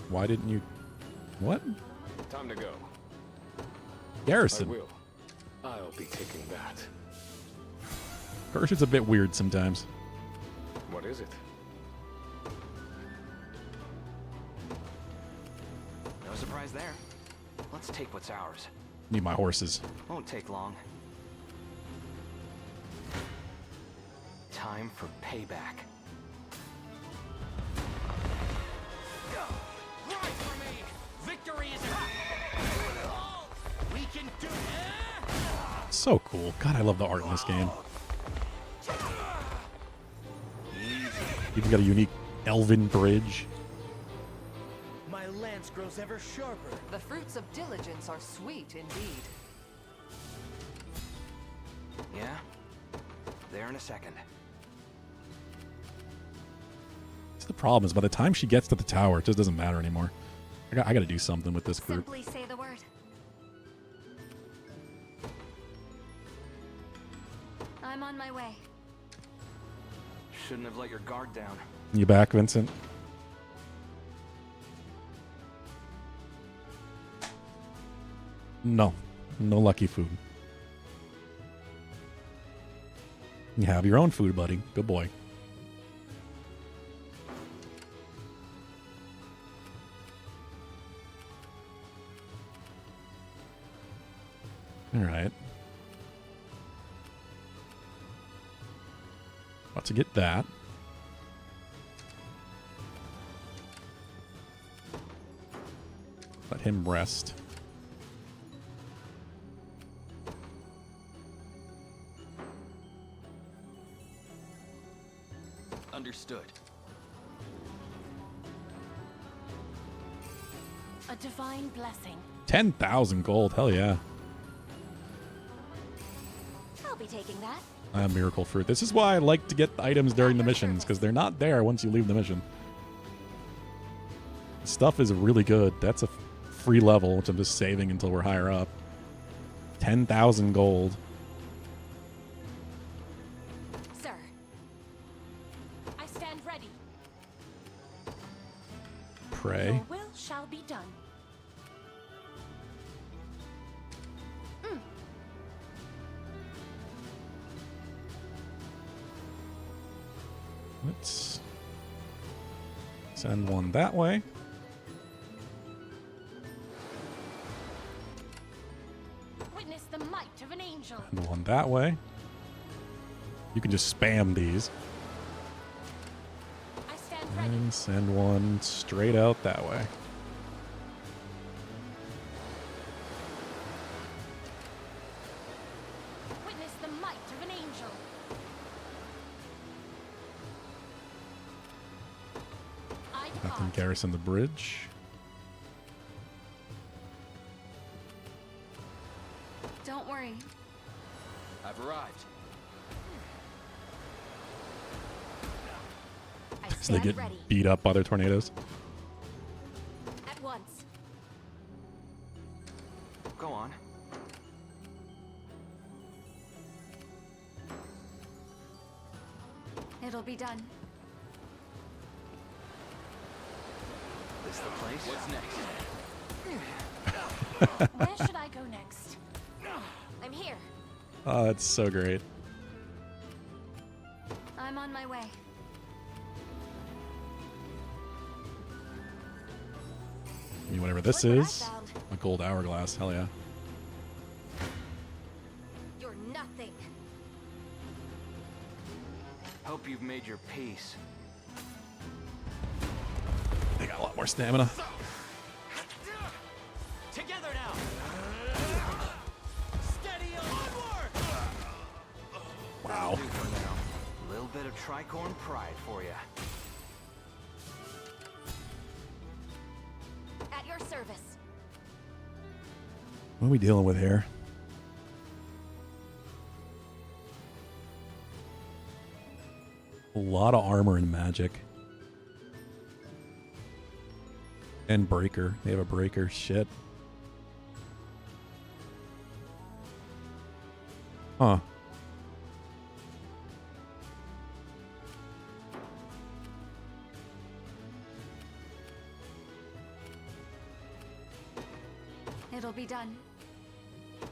Why didn't you... What? Time to go. Garrison. I will. I'll be taking that. Garrison's a bit weird sometimes. What is it? No surprise there. Let's take what's ours. Need my horses. Won't take long. Time for payback. Right for me! Victory is we can do it! So cool. God, I love the art in this game. Even got a unique elven bridge. My lance grows ever sharper. The fruits of diligence are sweet indeed. Yeah? There in a second. That's the problem is by the time she gets to the tower, it just doesn't matter anymore. I got to do something with this group. Simply say the word. I'm on my way. Shouldn't have let your guard down. You back, Vincent? No. No lucky food. You have your own food, buddy. Good boy. All right. About to get that. Let him rest. Understood. A divine blessing. 10,000 gold. Hell yeah. I'll be taking that. A miracle fruit. This is why I like to get items during the missions, because they're not there once you leave the mission. Stuff is really good. That's a free level, which I'm just saving until we're higher up. 10,000 gold. Sir. I stand ready. Pray. Your will shall be done. Let's send one that way. Witness the might of an angel. that way. You can just spam these. And send one straight out that way. Witness the might of an angel. Have them garrison the bridge. Don't worry. I've arrived. So they get beat up by their tornadoes. At once. Go on. It'll be done. This the place? What's next? Where should I go next? I'm here. Oh, that's so great. I'm on my way. I mean, whatever this is. A gold hourglass. Hell yeah. You're nothing. Hope you've made your peace. They got a lot more stamina. Together now. Steady onward. Wow. A little bit of tricorn pride for you. At your service. What are we dealing with here? A lot of armor and magic. And breaker. They have a breaker. Shit. Huh. It'll be done.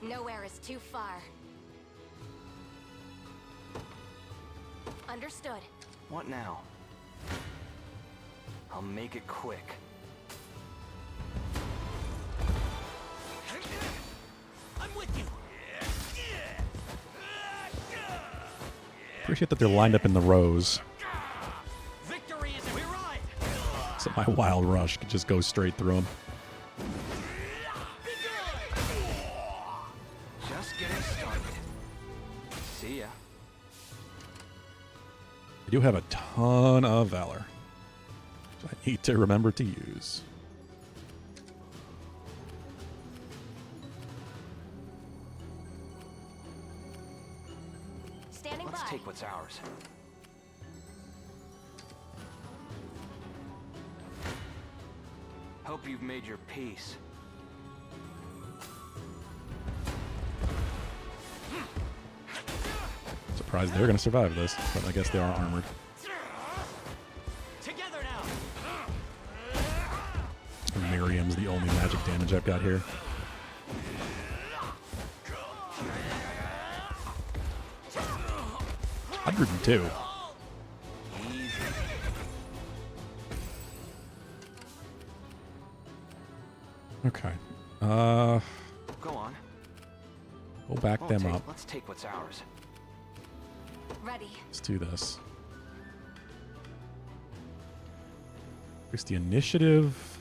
Nowhere is too far. Understood. What now? I'll make it quick. I'm with you. Appreciate that they're lined up in the rows. Victory is we ride. So my wild rush could just go straight through them. Just getting started. See ya. I do have a ton of valor, which I need to remember to use. Standing Let's by. take what's ours. Hope you've made your peace. Surprised they're going to survive this, but I guess they are armored. Together now. And Miriam's the only magic damage I've got here. $102. Okay. Go on. We'll back them up. Let's take what's ours. Ready. Let's do this. Here's the initiative.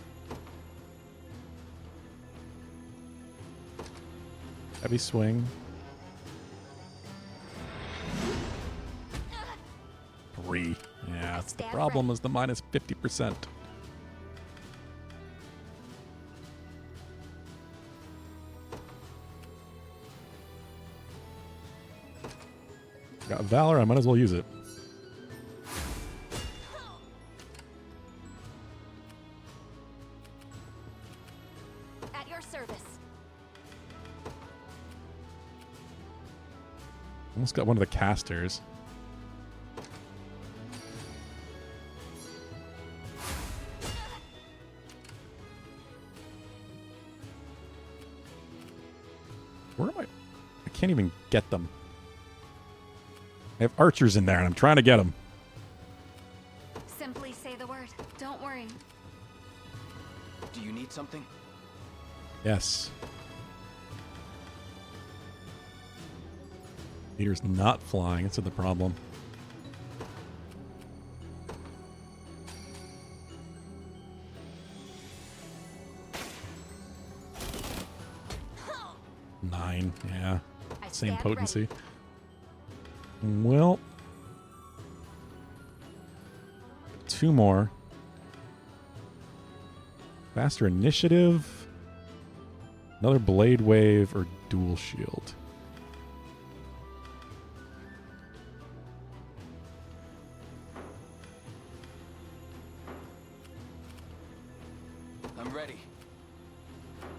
Heavy swing. 3. Yeah, that's the problem is the minus 50%. Got Valor, I might as well use it. At your service. Almost got one of the casters. Where am I? I can't even get them. I have archers in there, and I'm trying to get them. Simply say the word. Don't worry. Do you need something? Yes. Meteor's not flying. That's the problem. Nine, yeah. Same potency. Well, 2 more. Faster initiative. Another blade wave or dual shield. I'm ready.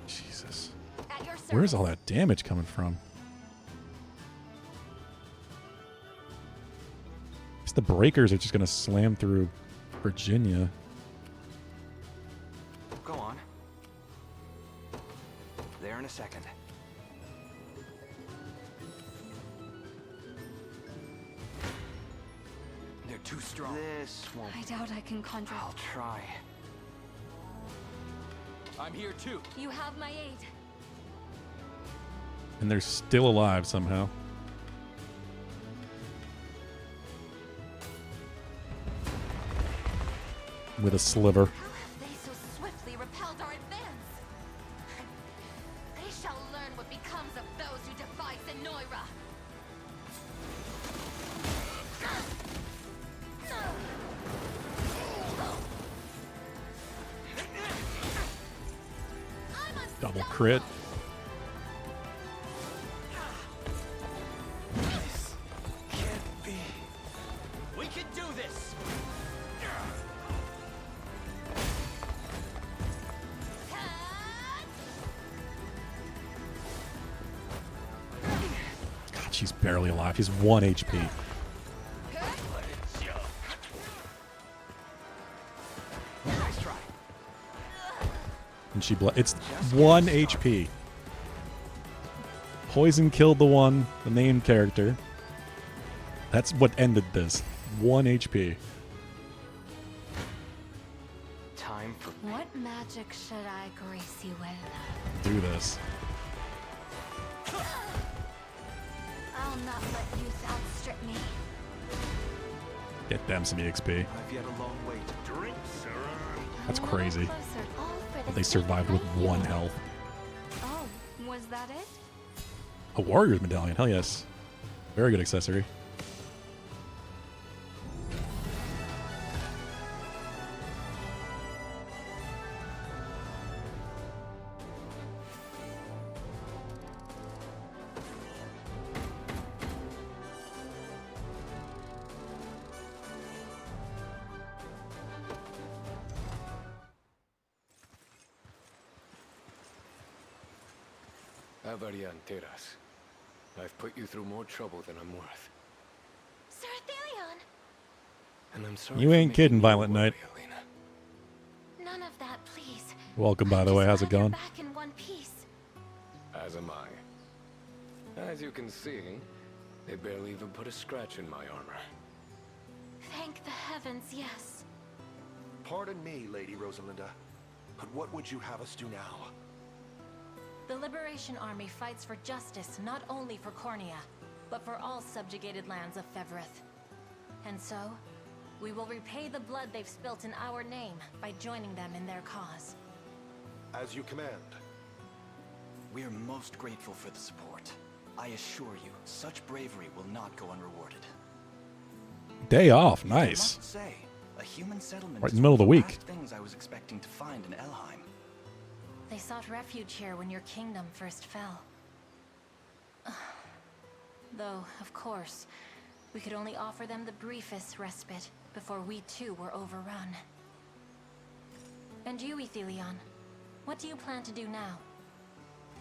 Jesus. Where's all that damage coming from? Guess the breakers are just going to slam through Virginia. Go on. There in a second. They're too strong. This won't. I doubt I can conjure. I'll try. I'm here too. You have my aid. And they're still alive somehow. With a sliver. How have they so swiftly repelled our advance? They shall learn what becomes of those who defy Zenoira. Double crit. This can't be. We can do this. God, she's barely alive. She's 1 HP. Nice try. And she it's 1 HP. Poison killed the named character. That's what ended this. 1 HP. Time for. What magic should I grace you with? Do this. I'll not let youth outstrip me. Get them some EXP. I've yet a long way to drink, sir. That's crazy. Closer, all for But the they survived with 1 health. Oh, was that it? A warrior's medallion. Hell yes. Very good accessory. Avarianteras. I've put you through more trouble than I'm worth. Sir Athelion! And I'm sorry. You ain't kidding, Violent Knight. None of that, please. Welcome, by the way. How's it going? Back in one piece. As am I. As you can see, they barely even put a scratch in my armor. Thank the heavens, yes. Pardon me, Lady Rosalinda, but what would you have us do now? The Liberation Army fights for justice not only for Cornea, but for all subjugated lands of Fevrith. And so, we will repay the blood they've spilt in our name by joining them in their cause. As you command. We are most grateful for the support. I assure you, such bravery will not go unrewarded. Day off. I Nice. must say, a human settlement Right in is the middle of the one week. last things I was expecting to find in Elheim. They sought refuge here when your kingdom first fell. Though, of course, we could only offer them the briefest respite before we too were overrun. And you, Athelion, what do you plan to do now?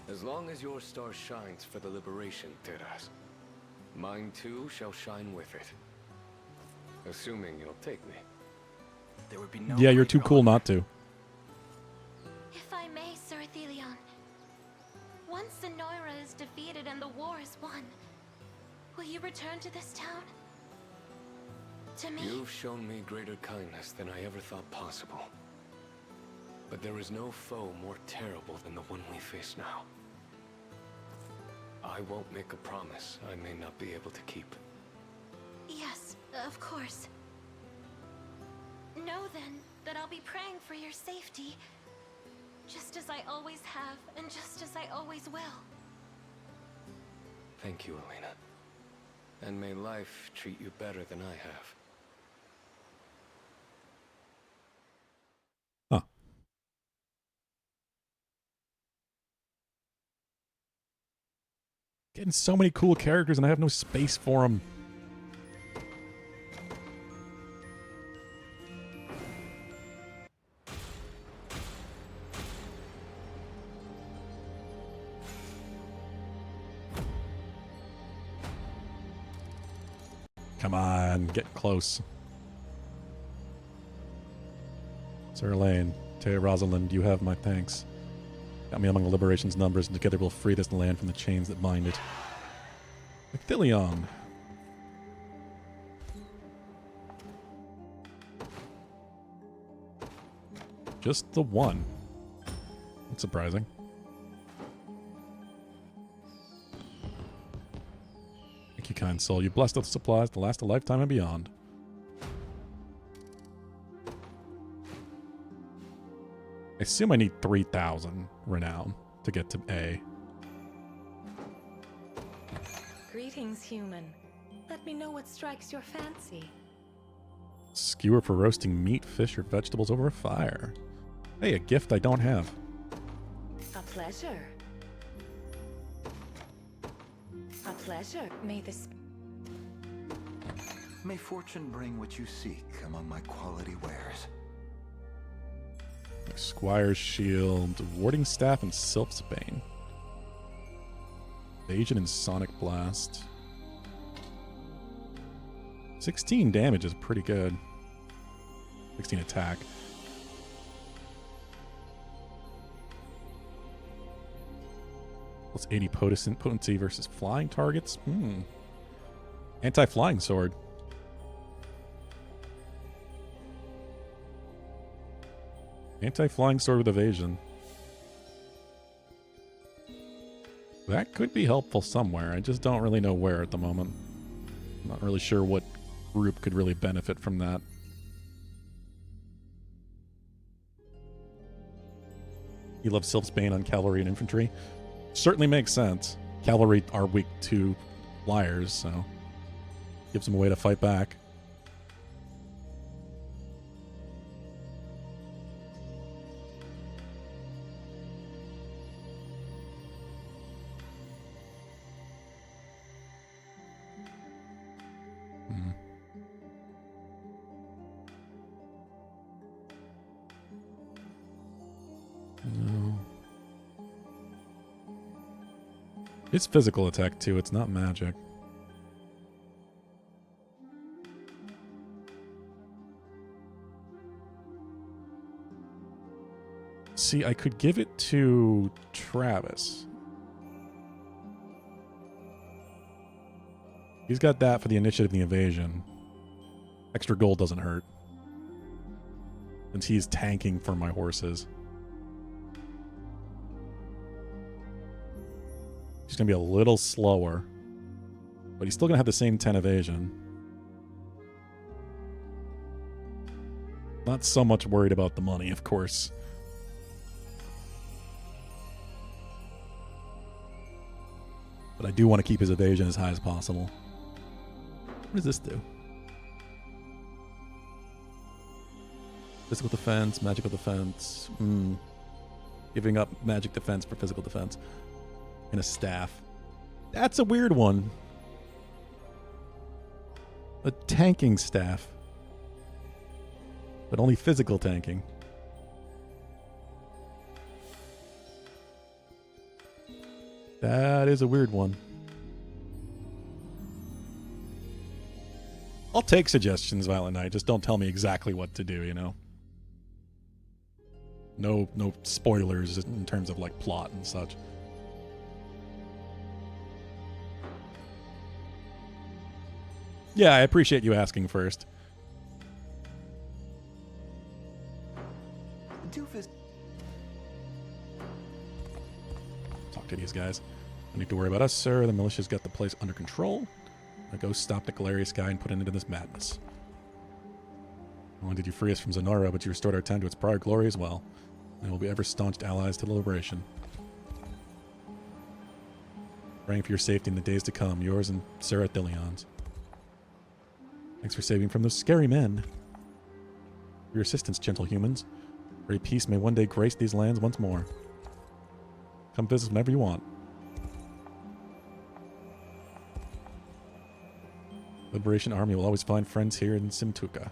As long as your star shines for the Liberation, Teras, mine too shall shine with it. Assuming you'll take me. There would be no Yeah, you're too cool not to. If I may, Sir Athelion. Once Zenoira is defeated and the war is won, will you return to this town? To me? You've shown me greater kindness than I ever thought possible. But there is no foe more terrible than the one we face now. I won't make a promise I may not be able to keep. Yes, of course. Know then that I'll be praying for your safety, just as I always have, and just as I always will. Thank you, Elena. And may life treat you better than I have. Huh. Getting so many cool characters and I have no space for them. Come on, get close. Sir Elaine, Taya Rosalind, you have my thanks. Got me among the Liberation's numbers, and together we'll free this land from the chains that bind it. Ecthelion. Just the one. That's surprising. Thank you, kind soul. You blessed us with supplies to last a lifetime and beyond. I assume I need 3,000 renown to get to A. Greetings, human. Let me know what strikes your fancy. Skewer for roasting meat, fish, or vegetables over a fire. Hey, a gift I don't have. A pleasure. A pleasure. May this... May fortune bring what you seek among my quality wares. Squire's Shield, Warding Staff, and Sylph's Bane. Evasion and Sonic Blast. 16 damage is pretty good. 16 attack. Plus 80 potency versus flying targets. Anti-flying sword. Anti-flying sword with evasion. That could be helpful somewhere. I just don't really know where at the moment. I'm not really sure what group could really benefit from that. You love Sylph's Bane on cavalry and infantry. Certainly makes sense. Cavalry are weak to flyers, so gives them a way to fight back. No. It's physical attack too, it's not magic. See, I could give it to Travis. He's got that for the initiative and the evasion. Extra gold doesn't hurt. Since he's tanking for my horses. He's going to be a little slower. But he's still going to have the same 10 evasion. Not so much worried about the money, of course. But I do want to keep his evasion as high as possible. What does this do? Physical defense, magical defense. Giving up magic defense for physical defense. And a staff. That's a weird one. A tanking staff. But only physical tanking. That is a weird one. I'll take suggestions, Violent Knight. Just don't tell me exactly what to do, you know? No spoilers in terms of, like, plot and such. Yeah, I appreciate you asking first. Doofus. Talk to these guys. No need to worry about us, sir. The militia's got the place under control. Now go stop the Galerius guy and put an end to this madness. Not only did you free us from Zenora, but you restored our town to its prior glory as well. And we'll be ever staunch allies to the liberation. Praying for your safety in the days to come, yours and Sarah Dillion's. Thanks for saving from those scary men. For your assistance, gentle humans. Pray peace may one day grace these lands once more. Come visit whenever you want. Liberation Army will always find friends here in Simtuka.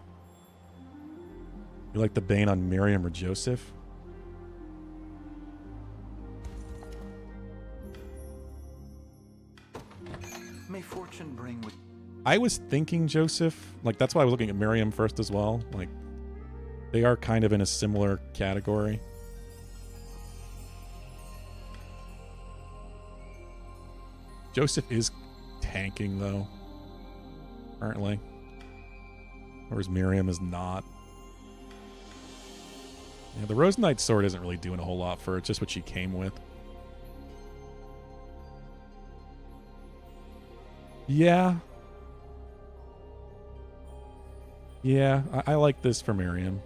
You like the Bane on Miriam or Joseph? May fortune bring with... I was thinking Joseph. Like, that's why I was looking at Miriam first as well. Like, they are kind of in a similar category. Joseph is tanking, though. Currently. Whereas Miriam is not. Yeah, the Rose Knight sword isn't really doing a whole lot for her. It's just what she came with. Yeah. Yeah, I like this for Miriam.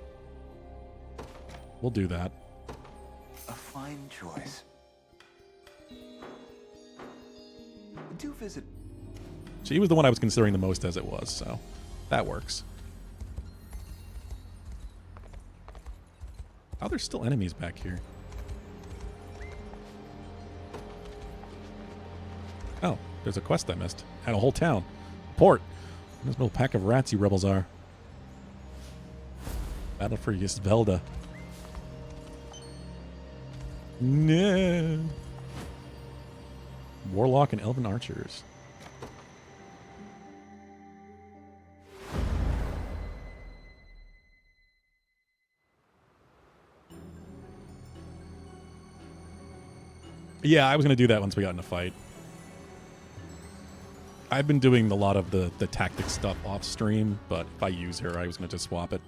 We'll do that. A fine choice. Do visit. She was the one I was considering the most as it was, so that works. Oh, there's still enemies back here. Oh, there's a quest I missed. Had a whole town. Port. This little pack of rats you rebels are. Battle for Ysvelda. No. Warlock and Elven Archers. Yeah, I was going to do that once we got in a fight. I've been doing a lot of the tactic stuff off stream, but if I use her, I was going to just swap it.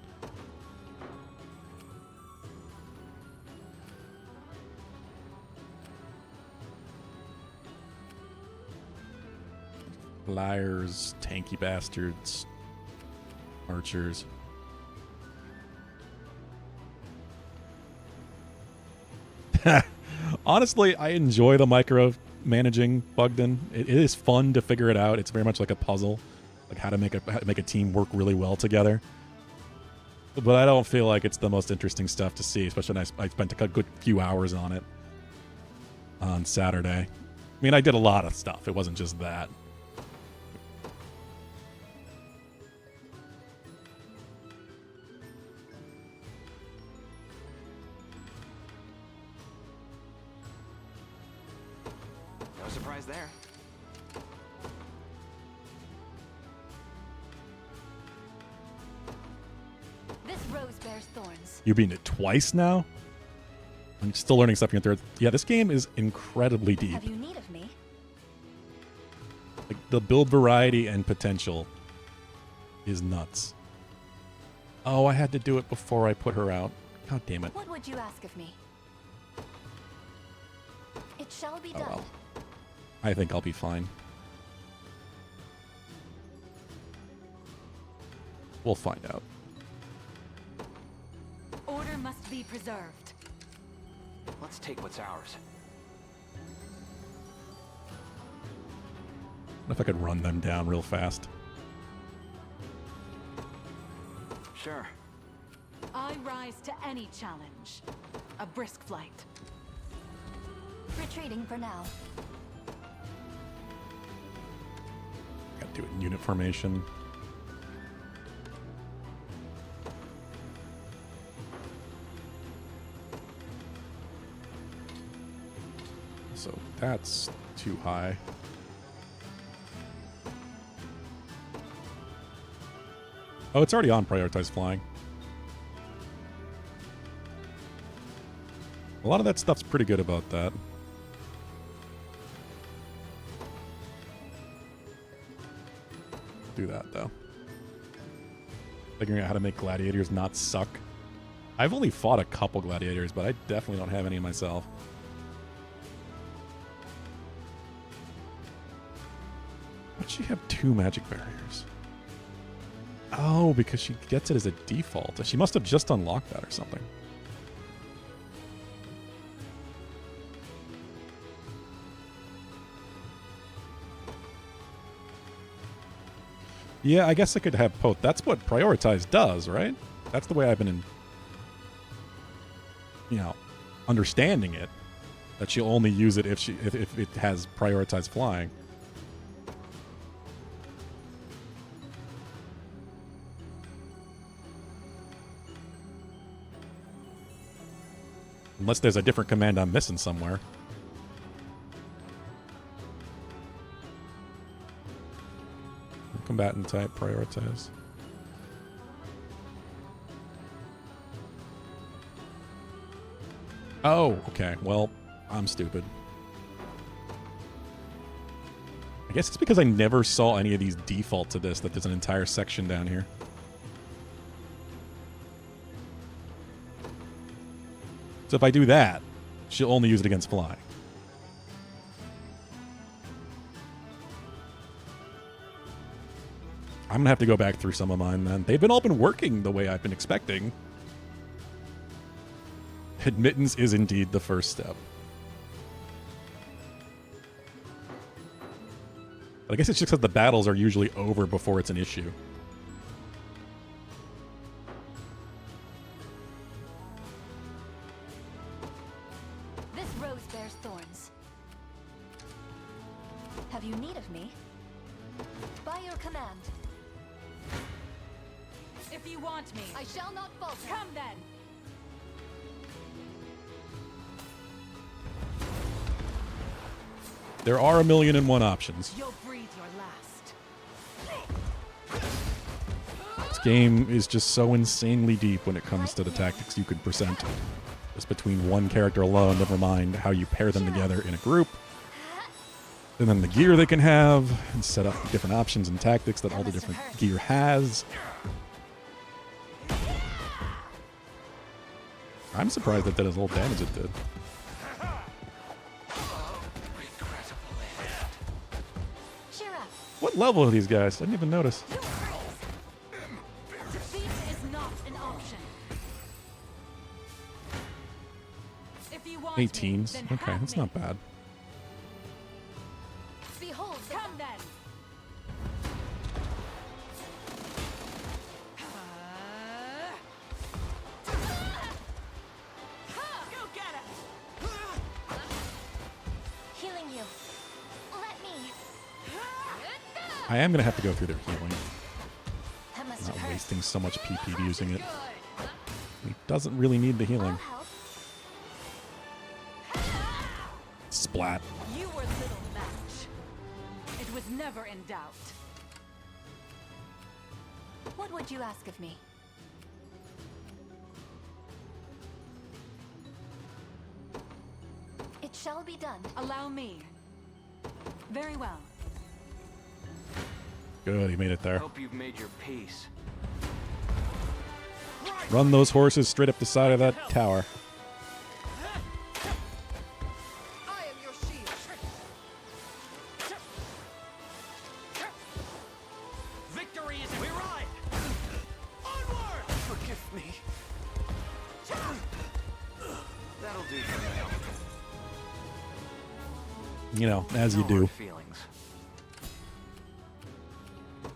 Flyers, tanky bastards, archers. Honestly, I enjoy the micro managing Bugden. It is fun to figure it out. It's very much like a puzzle, like how to make a team work really well together. But I don't feel like it's the most interesting stuff to see, especially when I spent a good few hours on it on Saturday. I mean, I did a lot of stuff. It wasn't just that. No surprise there. This rose bears thorns. You're beating it twice now? I'm still learning stuff in your third. Yeah, this game is incredibly deep. Have you need of me? Like, the build variety and potential is nuts. Oh, I had to do it before I put her out. God damn it. What would you ask of me? It shall be Oh, done. well. I think I'll be fine. We'll find out. Order must be preserved. Let's take what's ours. What if I could run them down real fast? Sure. I rise to any challenge. A brisk flight. Retreating for now. Gotta do it in unit formation. So that's too high. Oh, it's already on prioritized flying. A lot of that stuff's pretty good about that. Do that, though. Figuring out how to make gladiators not suck. I've only fought a couple gladiators, but I definitely don't have any myself. she have 2 magic barriers? Oh, because she gets it as a default. She must have just unlocked that or something. Yeah, I guess I could have both. That's what prioritize does, right? That's the way I've been understanding it. That she'll only use it if it has prioritized flying. Unless there's a different command I'm missing somewhere. Combatant type, prioritize. Oh, okay. Well, I'm stupid. I guess it's because I never saw any of these default to this, that there's an entire section down here. So if I do that, she'll only use it against flying. I'm going to have to go back through some of mine then. They've all been working the way I've been expecting. Admittance is indeed the first step. But I guess it's just because the battles are usually over before it's an issue. This rose bears thorns. Have you need of me? By your command. If you want me, I shall not falter. Come then. There are 1,000,001 options. You'll breathe your last. This game is just so insanely deep when it comes to the tactics you could present. Just between one character alone, never mind how you pair them together in a group. And then the gear they can have, and set up different options and tactics that all the different gear has. I'm surprised that did as little damage it did. What level are these guys? I didn't even notice. Defeat is not an option. If you want 18s. me, then Okay, have that's me. not bad. Behold, come then. Go get it! Healing you. Let me. I am going to have to go through their healing. That must Not have hurt. wasting so much PP using it. He doesn't really need the healing. Splat. You were little match. It was never in doubt. What would you ask of me? It shall be done. Allow me. Very well. Good, he made it there. Hope you've made your peace. Run those horses straight up the side of that tower. I am your shield. Victory is we ride. Onward! Forgive me. That'll do for now. You know, as you No do. hard feelings.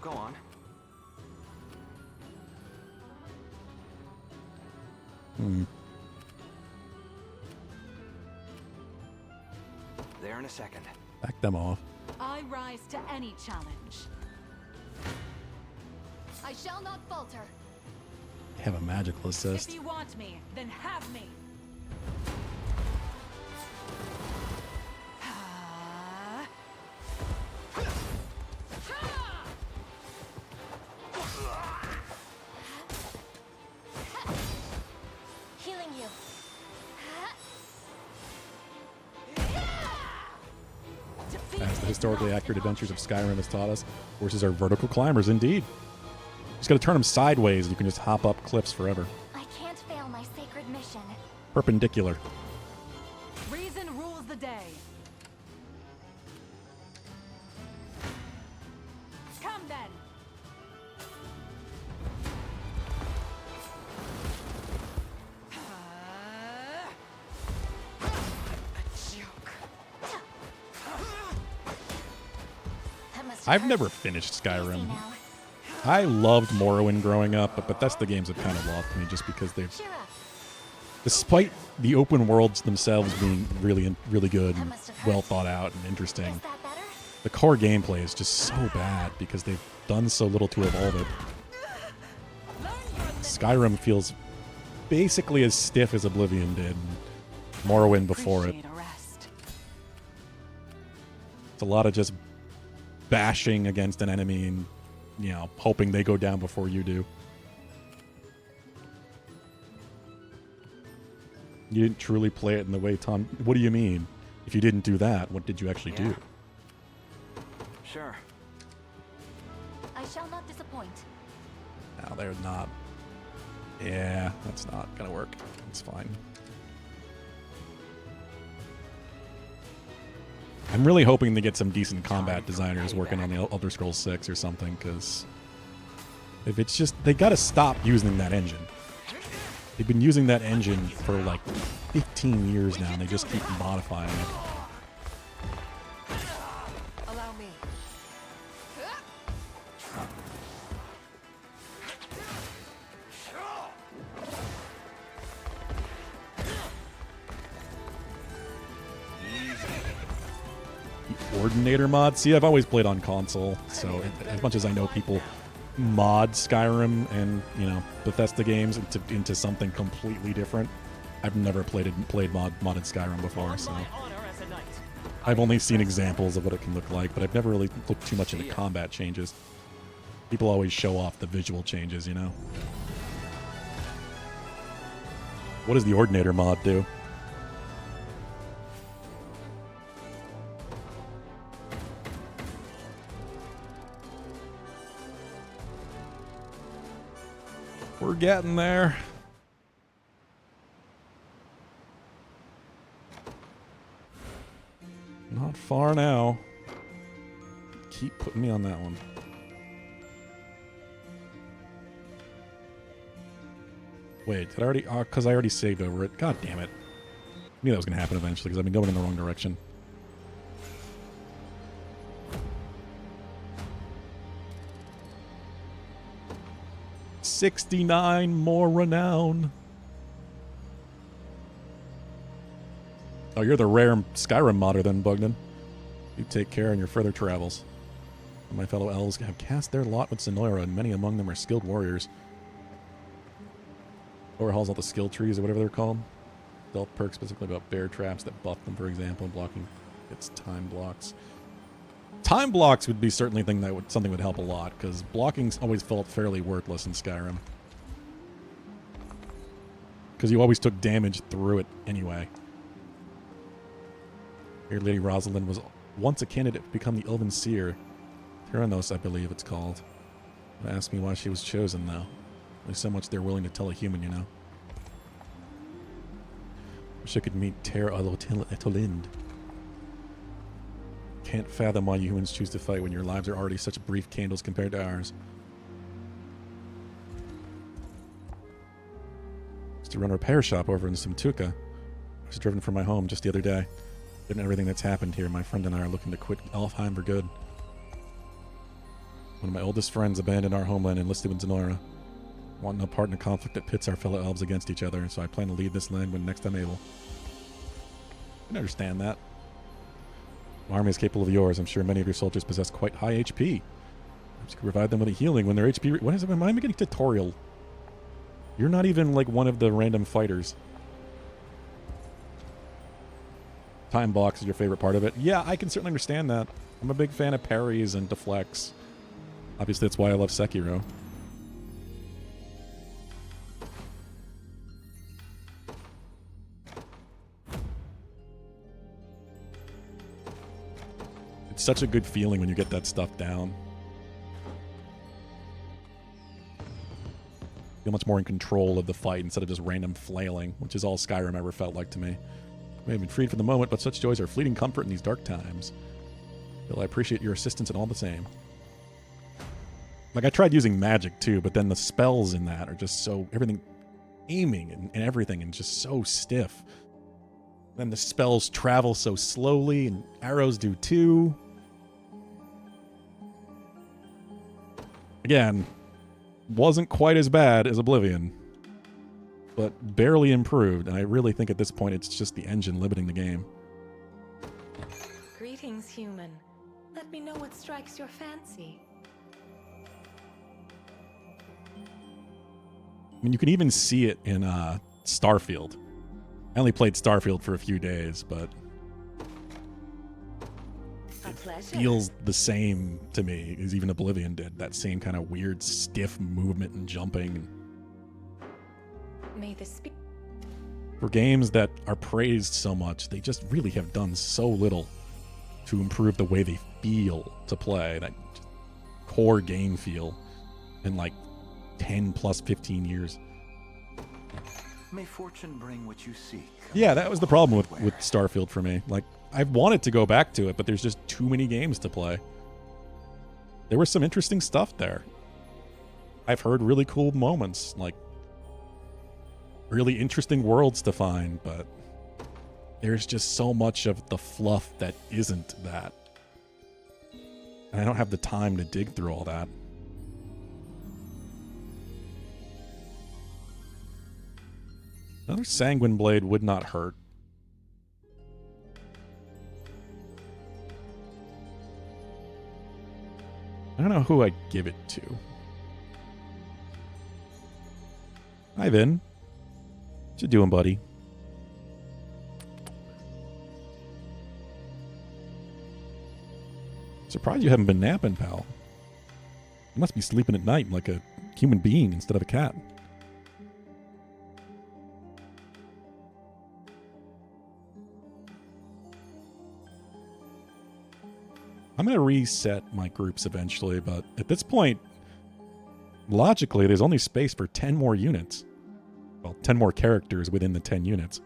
Go on. There in a second. Back them off. I rise to any challenge. I shall not falter. They have a magical assist. If you want me, then have me. Healing you. As the historically accurate adventures of Skyrim has taught us, horses are vertical climbers indeed. You just gotta turn them sideways and you can just hop up cliffs forever. I can't fail my sacred mission. Perpendicular. Reason rules the day. I've never finished Skyrim. I loved Morrowind growing up, but Bethesda games have kind of lost me just because they've, despite the open worlds themselves being really good and well thought out and interesting, the core gameplay is just so bad because they've done so little to evolve it. Skyrim feels basically as stiff as Oblivion did, and Morrowind before it. It's a lot of just bashing against an enemy and, you know, hoping they go down before you do. You didn't truly play it in the way Tom... What do you mean? If you didn't do that, what did you actually do? Sure. I shall not disappoint. No, they're not. Yeah, that's not gonna work. It's fine. I'm really hoping to get some decent combat designers working on the Elder Scrolls 6 or something, because if it's just... They gotta stop using that engine. They've been using that engine for like 15 years now, and they just keep modifying it. Allow me. Ordinator mod? See, I've always played on console, so as much as I know people mod Skyrim and, you know, Bethesda games into something completely different, I've never played modded Skyrim before, so I've only seen examples of what it can look like, but I've never really looked too much into combat changes. People always show off the visual changes, you know. What does the Ordinator mod do? We're getting there. Not far now. Keep putting me on that one. Wait, did I already... because I already saved over it. God damn it. I knew that was going to happen eventually because I've been going in the wrong direction. $69 more renown. Oh, you're the rare Skyrim modder then, Bugden. You take care in your further travels. My fellow elves have cast their lot with Zenoira, and many among them are skilled warriors. Overhauls all the skill trees or whatever they're called. Stealth perks specifically about bear traps that buff them, for example. Blocking its time blocks. Time blocks would be certainly something would help a lot, because blocking's always felt fairly worthless in Skyrim. Because you always took damage through it anyway. Here, Lady Rosalind was once a candidate to become the Elven Seer. Tyrannos, I believe it's called. Don't ask me why she was chosen, though. There's so much they're willing to tell a human, you know. Wish I could meet Ter Etolind. Can't fathom why you humans choose to fight when your lives are already such brief candles compared to ours. Used to run a repair shop over in Simtuka. I was driven from my home just the other day. Given everything that's happened here, my friend and I are looking to quit Alfheim for good. One of my oldest friends abandoned our homeland and enlisted with Zenoira. Want no part in a conflict that pits our fellow elves against each other, so I plan to leave this land when next I'm able. I can understand that. My army is capable of yours. I'm sure many of your soldiers possess quite high HP. Perhaps you could provide them with a healing when their HP... What is it? Am I making a tutorial? You're not even like one of the random fighters. Time blocks is your favorite part of it. Yeah, I can certainly understand that. I'm a big fan of parries and deflects. Obviously, that's why I love Sekiro. It's such a good feeling when you get that stuff down. Feel much more in control of the fight instead of just random flailing, which is all Skyrim ever felt like to me. We have been freed for the moment, but such joys are fleeting comfort in these dark times. Bill, I appreciate your assistance and all the same. Like, I tried using magic too, but then the spells in that are just so... Everything... Aiming and everything and just so stiff. Then the spells travel so slowly, and arrows do too. Again, wasn't quite as bad as Oblivion, but barely improved, and I really think at this point it's just the engine limiting the game. Greetings, human. Let me know what strikes your fancy. I mean, you can even see it in Starfield. I only played Starfield for a few days, but it feels the same to me as even Oblivion did. That same kind of weird, stiff movement and jumping. May this be. For games that are praised so much, they just really have done so little to improve the way they feel to play, that core game feel, in like 10 plus 15 years. May fortune bring what you seek. Yeah, that was the problem with Starfield for me. Like, I wanted to go back to it, but there's just too many games to play. There was some interesting stuff there. I've heard really cool moments, like really interesting worlds to find, but there's just so much of the fluff that isn't that. And I don't have the time to dig through all that. Another Sanguine Blade would not hurt. I don't know who I'd give it to. Hi, Vin. What you doing, buddy? Surprised you haven't been napping, pal. You must be sleeping at night like a human being instead of a cat. I'm going to reset my groups eventually, but at this point, logically, there's only space for 10 more units. Well, 10 more characters within the 10 units.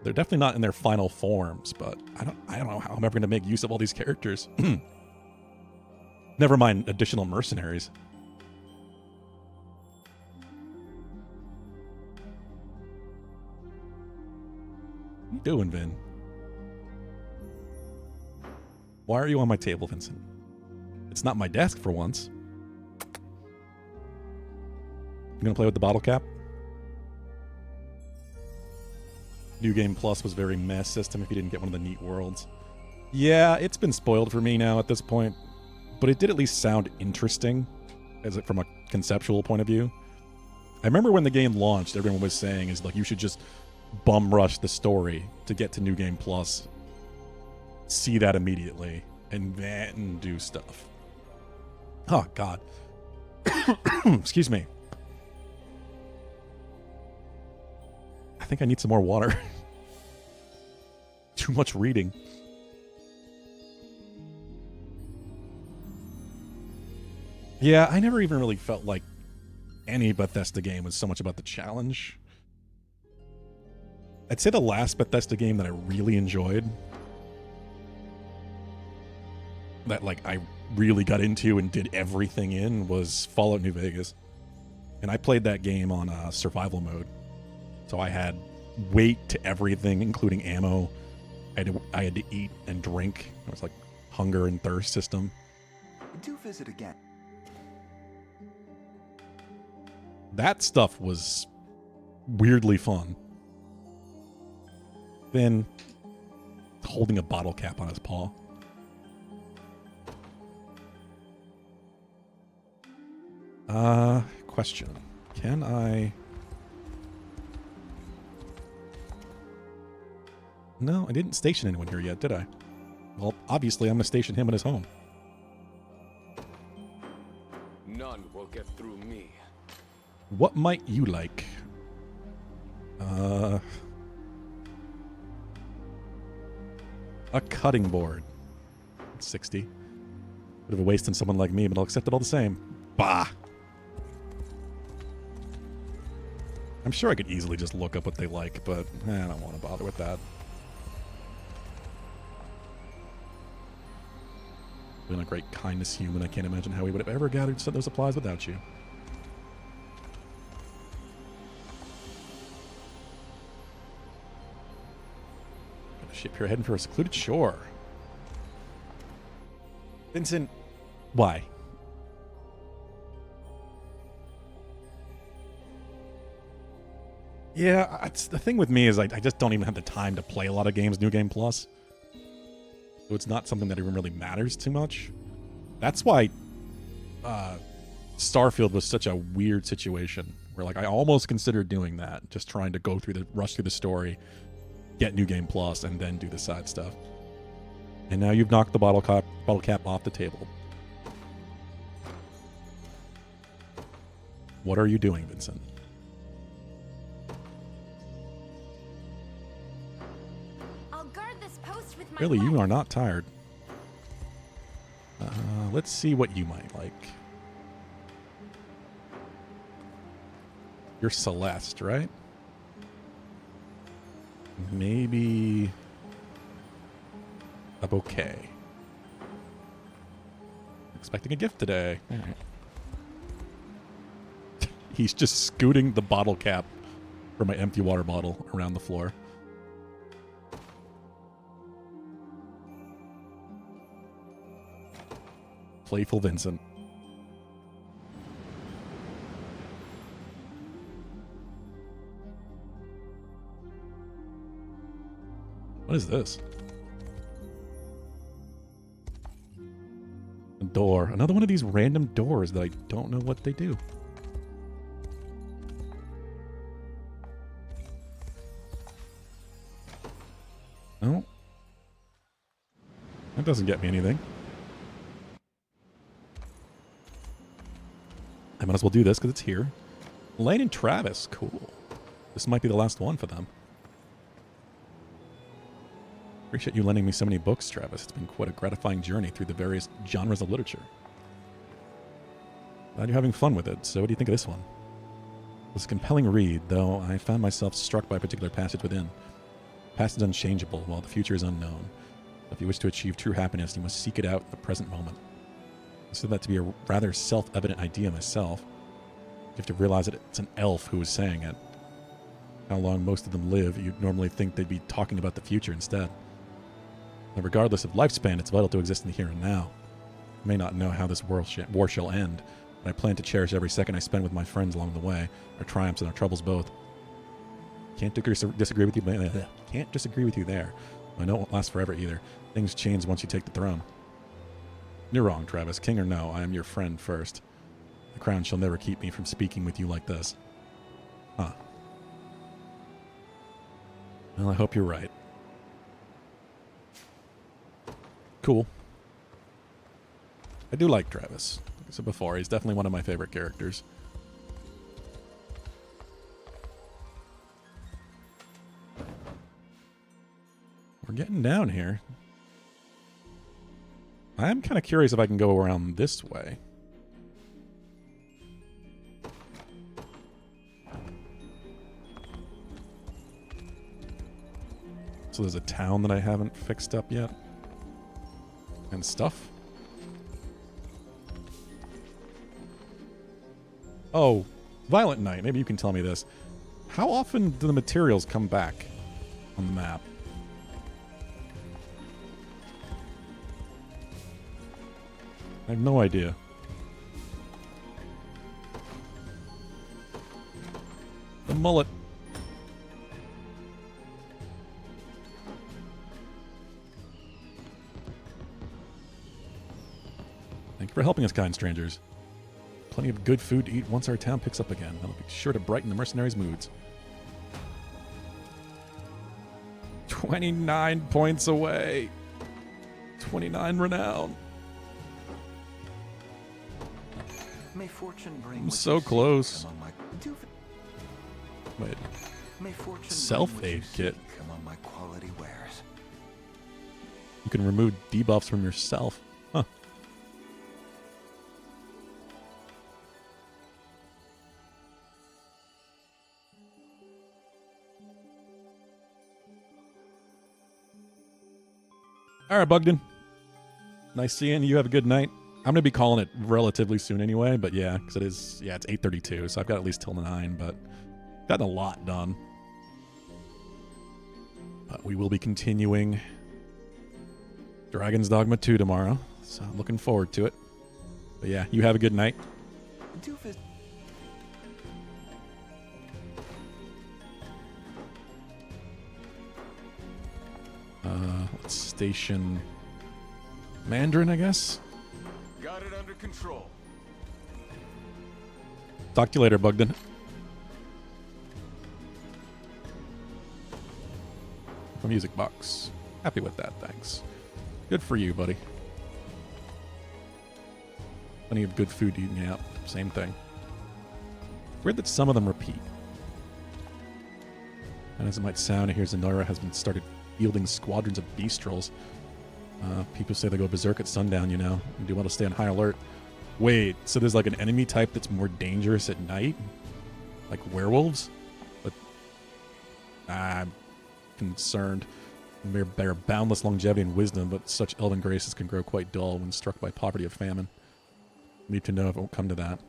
They're definitely not in their final forms, but I don't know how I'm ever going to make use of all these characters. Never mind additional mercenaries. What are you doing, Vin? Why are you on my table, Vincent? It's not my desk for once. You gonna play with the bottle cap? New Game Plus was very meh system if you didn't get one of the neat worlds. Yeah, it's been spoiled for me now at this point, but it did at least sound interesting as it from a conceptual point of view. I remember when the game launched, everyone was saying is like you should just bum rush the story to get to New Game Plus. See that immediately and then do stuff. Oh God. Excuse me. I think I need some more water. Too much reading. Yeah, I never even really felt like any Bethesda game was so much about the challenge. I'd say the last Bethesda game that I really enjoyed, that like I really got into and did everything in, was Fallout New Vegas. And I played that game on survival mode. So I had weight to everything, including ammo. I had to eat and drink. It was like hunger and thirst system. Do visit again. That stuff was weirdly fun. Then holding a bottle cap on his paw. Question. Can I... No, I didn't station anyone here yet, did I? Well, obviously I'm going to station him at his home. None will get through me. What might you like? A cutting board. 60. Bit of a waste on someone like me, but I'll accept it all the same. Bah! I'm sure I could easily just look up what they like, but I don't want to bother with that. Being a great kindness human, I can't imagine how we would have ever gathered those supplies without you. Got a ship here heading for a secluded shore. Vincent, why? Yeah, it's, the thing with me is I just don't even have the time to play a lot of games, New Game Plus. So it's not something that even really matters too much. That's why Starfield was such a weird situation where like I almost considered doing that, just trying to rush through the story, get New Game Plus, and then do the side stuff. And now you've knocked the bottle cap off the table. What are you doing, Vincent? I'll guard this post with my Really, you life. are not tired. Let's see what you might like. You're Celeste, right? Maybe a bouquet. Expecting a gift today. All right. He's just scooting the bottle cap for my empty water bottle around the floor. Playful Vincent. What is this? A door. Another one of these random doors that I don't know what they do. No. That doesn't get me anything. I might as well do this because it's here. Lane and Travis. Cool. This might be the last one for them. Appreciate you lending me so many books, Travis. It's been quite a gratifying journey through the various genres of literature. Glad you're having fun with it. So what do you think of this one? It was a compelling read, though I found myself struck by a particular passage within. The past is unchangeable, while the future is unknown. If you wish to achieve true happiness, you must seek it out in the present moment. I consider that to be a rather self-evident idea myself. You have to realize that it's an elf who is saying it. How long most of them live, you'd normally think they'd be talking about the future instead. And regardless of lifespan, it's vital to exist in the here and now. I may not know how this war shall end, but I plan to cherish every second I spend with my friends along the way, our triumphs and our troubles both. Can't disagree with you. Can't disagree with you there. I know it won't last forever either. Things change once you take the throne. You're wrong, Travis. King or no, I am your friend first. The crown shall never keep me from speaking with you like this. Huh. Well, I hope you're right. Cool. I do like Travis. Like I said before, he's definitely one of my favorite characters. We're getting down here. I am kind of curious if I can go around this way. So there's a town that I haven't fixed up yet. And stuff. Oh, Violent Night. Maybe you can tell me this. How often do the materials come back on the map? I have no idea. The mullet. Thank you for helping us, kind strangers. Plenty of good food to eat once our town picks up again. That'll be sure to brighten the mercenaries' moods. 29 points away. 29 renown. May fortune bring I'm so close. Wait. Self-aid kit. Among my quality wares. You can remove debuffs from yourself. Huh. All right, Bugden. Nice seeing you. Have a good night. I'm going to be calling it relatively soon anyway, but yeah, because it's 8:32, so I've got at least till 9, but gotten a lot done. We will be continuing Dragon's Dogma 2 tomorrow, So I'm looking forward to it. But yeah, you have a good night. Let's station Mandarin, I guess. Got it under control. Talk to you later, Bugden. A music box. Happy with that, thanks. Good for you, buddy. Plenty of good food eating. Yeah, same thing. Weird that some of them repeat. And as it might sound, here Zenoira has been started fielding squadrons of beastrels. People say they go berserk at sundown, you know. You do well to stay on high alert. Wait, so there's like an enemy type that's more dangerous at night? Like werewolves? But I'm concerned. Their boundless longevity and wisdom, but such elven graces can grow quite dull when struck by poverty or famine. Need to know if it won't come to that.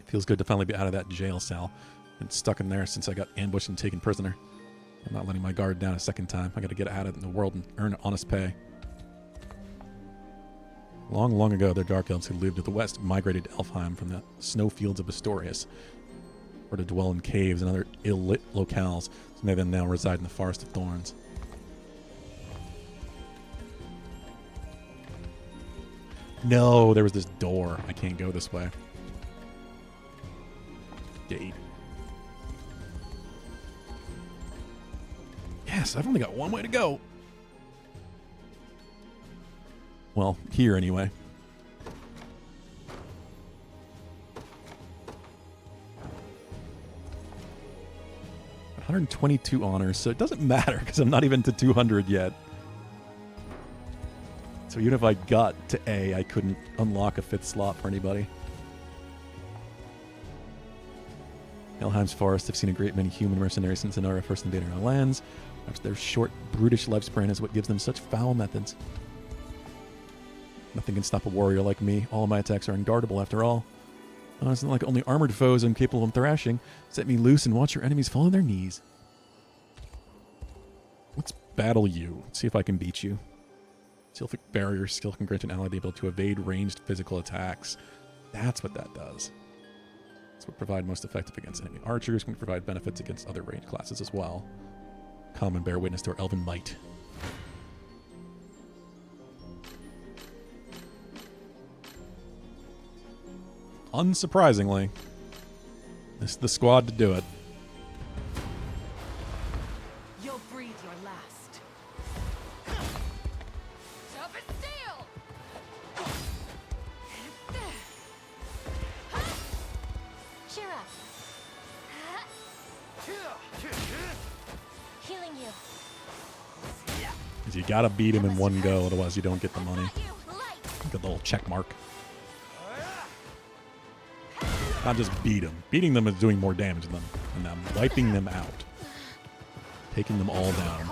It feels good to finally be out of that jail cell. Been stuck in there since I got ambushed and taken prisoner. I'm not letting my guard down a second time. I gotta get out of the world and earn honest pay. Long, long ago, the Dark Elves who lived to the west migrated to Elfheim from the snowfields of Astorius, or to dwell in caves and other ill-lit locales, so they then now reside in the Forest of Thorns. No, there was this door. I can't go this way. Gate. Yes, I've only got one way to go. Well, here anyway. $122 honors, so it doesn't matter because I'm not even to 200 yet. So even if I got to A, I couldn't unlock a 5th slot for anybody. Helheim's forests have seen a great many human mercenaries since Zenoira first invaded our lands. Perhaps their short, brutish lifespan is what gives them such foul methods. Nothing can stop a warrior like me. All of my attacks are unguardable after all. It's not like only armored foes I'm capable of thrashing. Set me loose and watch your enemies fall on their knees. Let's battle you. Let's see if I can beat you. Sylphic Barrier skill can grant an ally the ability to evade ranged physical attacks. That's what that does. This would provide most effective against enemy archers. Can provide benefits against other ranged classes as well. Come and bear witness to our elven might. Unsurprisingly, this is the squad to do it. You'll breathe your last. Tough as steel! Cheer up. Healing you. 'Cause you gotta beat him in one go, otherwise you don't get the money. Get the little check mark. Not just beat them. Beating them is doing more damage than them. Wiping them out. Taking them all down.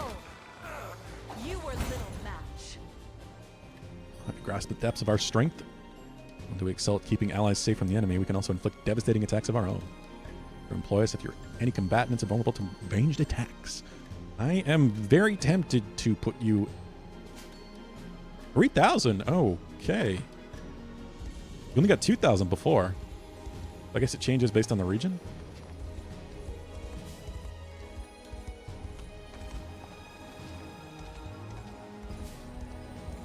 You were little match. To grasp the depths of our strength. And to excel at keeping allies safe from the enemy, we can also inflict devastating attacks of our own. To employ us if any combatants are vulnerable to ranged attacks. I am very tempted to put you... 3,000? Okay. We only got 2,000 before. I guess it changes based on the region?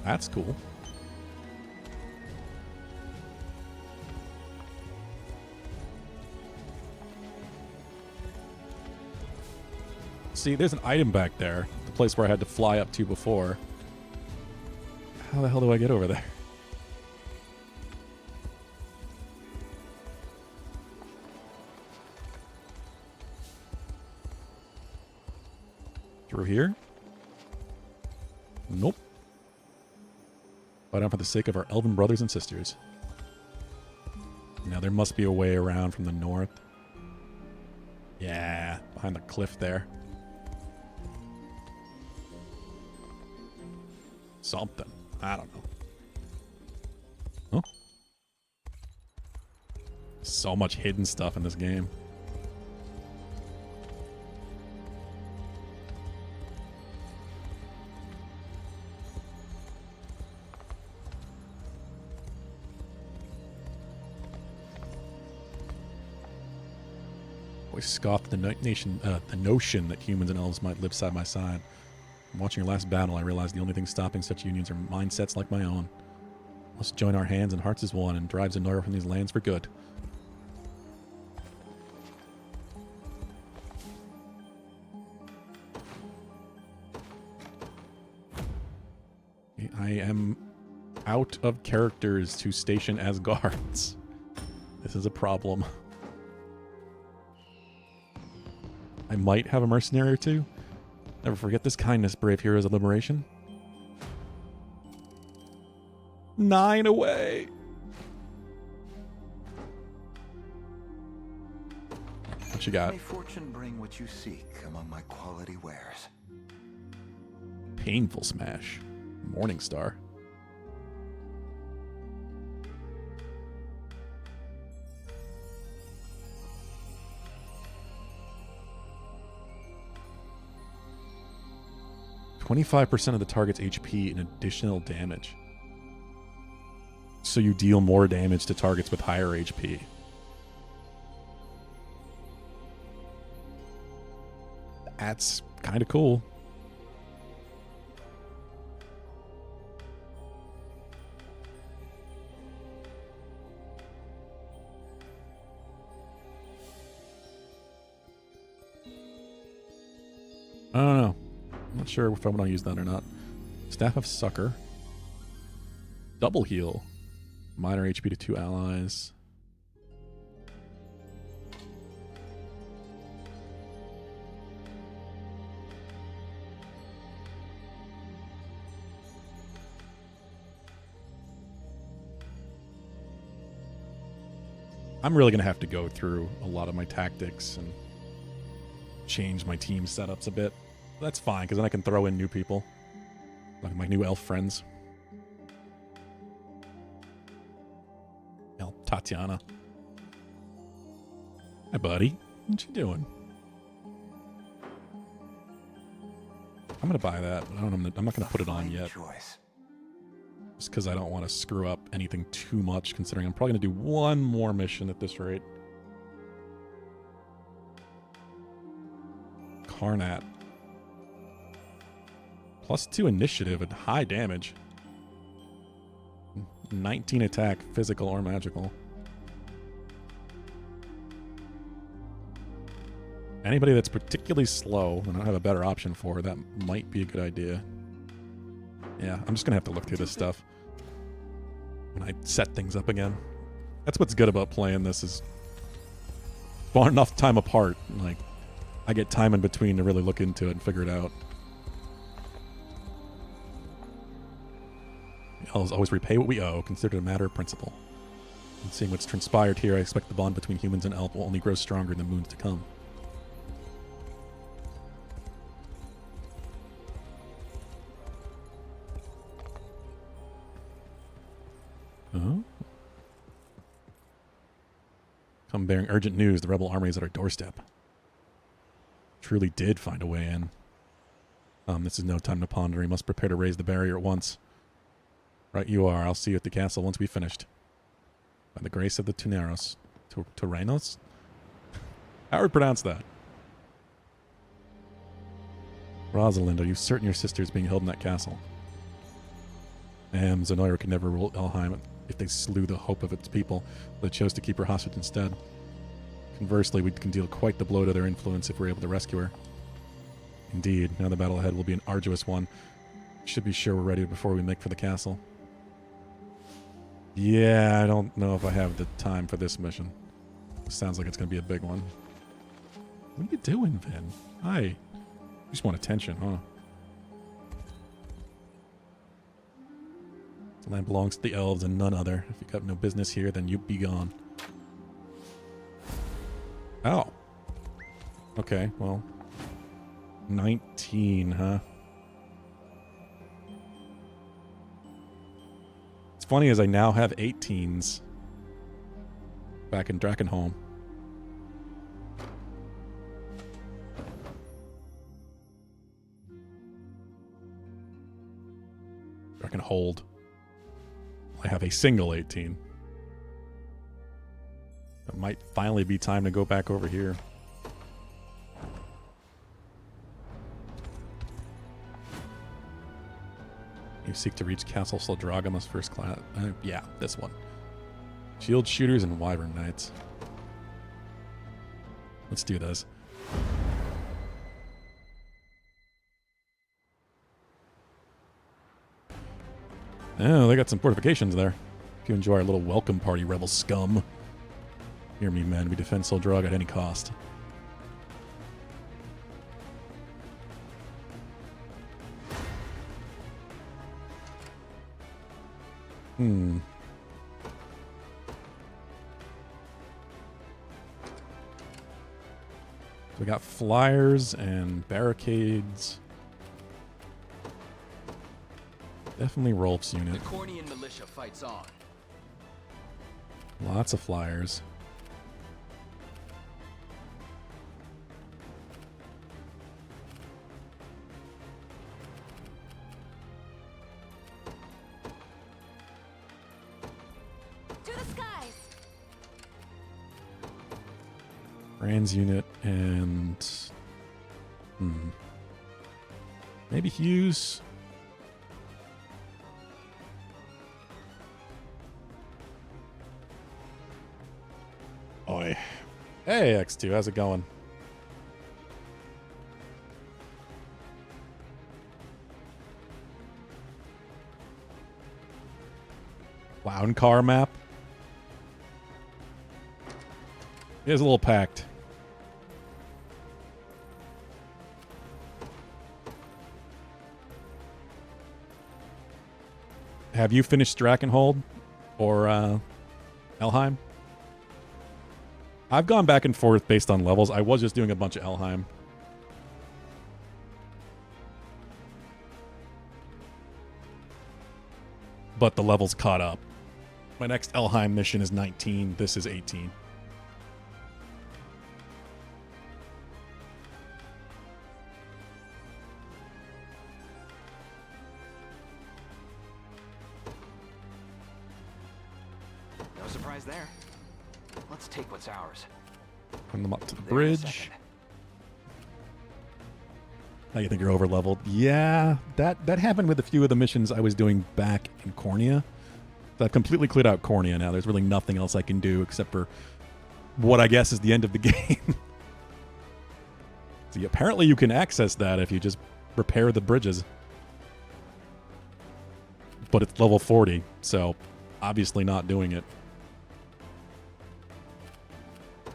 That's cool. See, there's an item back there. The place where I had to fly up to before. How the hell do I get over there? Through here? Nope. Fight on for the sake of our elven brothers and sisters. Now there must be a way around from the north. Yeah, behind the cliff there. Something. I don't know. Oh. So much hidden stuff in this game. always scoffed at the notion that humans and elves might live side by side. From watching your last battle, I realized the only thing stopping such unions are mindsets like my own. Let's join our hands and hearts as one and drive Zenora from these lands for good. I am out of characters to station as guards. This is a problem. I might have a mercenary or two. Never forget this kindness, brave heroes of liberation. 9 away. What you got? May fortune bring what you seek among my quality wares. Painful smash. Morningstar. %25 of the target's HP in additional damage. So you deal more damage to targets with higher HP. That's kind of cool. I don't know. I'm not sure if I'm going to use that or not. Staff of Succor. Double heal. Minor HP to 2 allies. I'm really going to have to go through a lot of my tactics and change my team setups a bit. That's fine, because then I can throw in new people. Like my new elf friends. Tatiana. Hi, buddy. What you doing? I'm going to buy that. I'm not going to put it on yet. Just because I don't want to screw up anything too much, considering I'm probably going to do one more mission at this rate. Karnat. +2 initiative and high damage. 19 attack, physical or magical. Anybody that's particularly slow and I don't have a better option for, that might be a good idea. Yeah, I'm just going to have to look through this stuff when I set things up again. That's what's good about playing this, is far enough time apart. Like, I get time in between to really look into it and figure it out. Elves always repay what we owe, considered a matter of principle. And seeing what's transpired here, I expect the bond between humans and elf will only grow stronger in the moons to come. Come bearing urgent news, the rebel army is at our doorstep. Truly did find a way in. This is no time to ponder. We must prepare to raise the barrier at once. Right you are. I'll see you at the castle once we've finished. By the grace of the Tuneros. Turenos? How would we pronounce that? Rosalind, are you certain your sister is being held in that castle? Zenora could never rule Elheim if they slew the hope of its people, but chose to keep her hostage instead. Conversely, we can deal quite the blow to their influence if we're able to rescue her. Indeed, now the battle ahead will be an arduous one. Should be sure we're ready before we make for the castle. Yeah, I don't know if I have the time for this mission. Sounds like it's going to be a big one. What are you doing, Vin? Hi. You just want attention, huh? The land belongs to the elves and none other. If you got no business here, then you be gone. Oh. Okay, well. 19, huh? It's funny as I now have 18s back in Drakenholm. Drakenhold. I have a single 18. It might finally be time to go back over here. You seek to reach Castle Soldragomus first class. Yeah, this one. Shield shooters and wyvern knights. Let's do this. Oh, they got some fortifications there. If you enjoy our little welcome party, rebel scum. Hear me, men. We defend Soldrag at any cost. We got flyers and barricades. Definitely Rolf's unit. The Cornian militia fights on. Lots of flyers. To the skies. Rand's unit and maybe Hughes. Oi. Hey, X2, how's it going? Clown car map. It is a little packed. Have you finished Drakenhold or Elheim? I've gone back and forth based on levels. I was just doing a bunch of Elheim. But the levels caught up. My next Elheim mission is 19. This is 18. No surprise there. Let's take what's ours. Bring them up to the There in a bridge. second. Now you think you're over leveled? Yeah, that happened with a few of the missions I was doing back in Cornea. So I've completely cleared out Cornea now. There's really nothing else I can do except for what I guess is the end of the game. See, apparently you can access that if you just repair the bridges. But it's level 40, so obviously not doing it.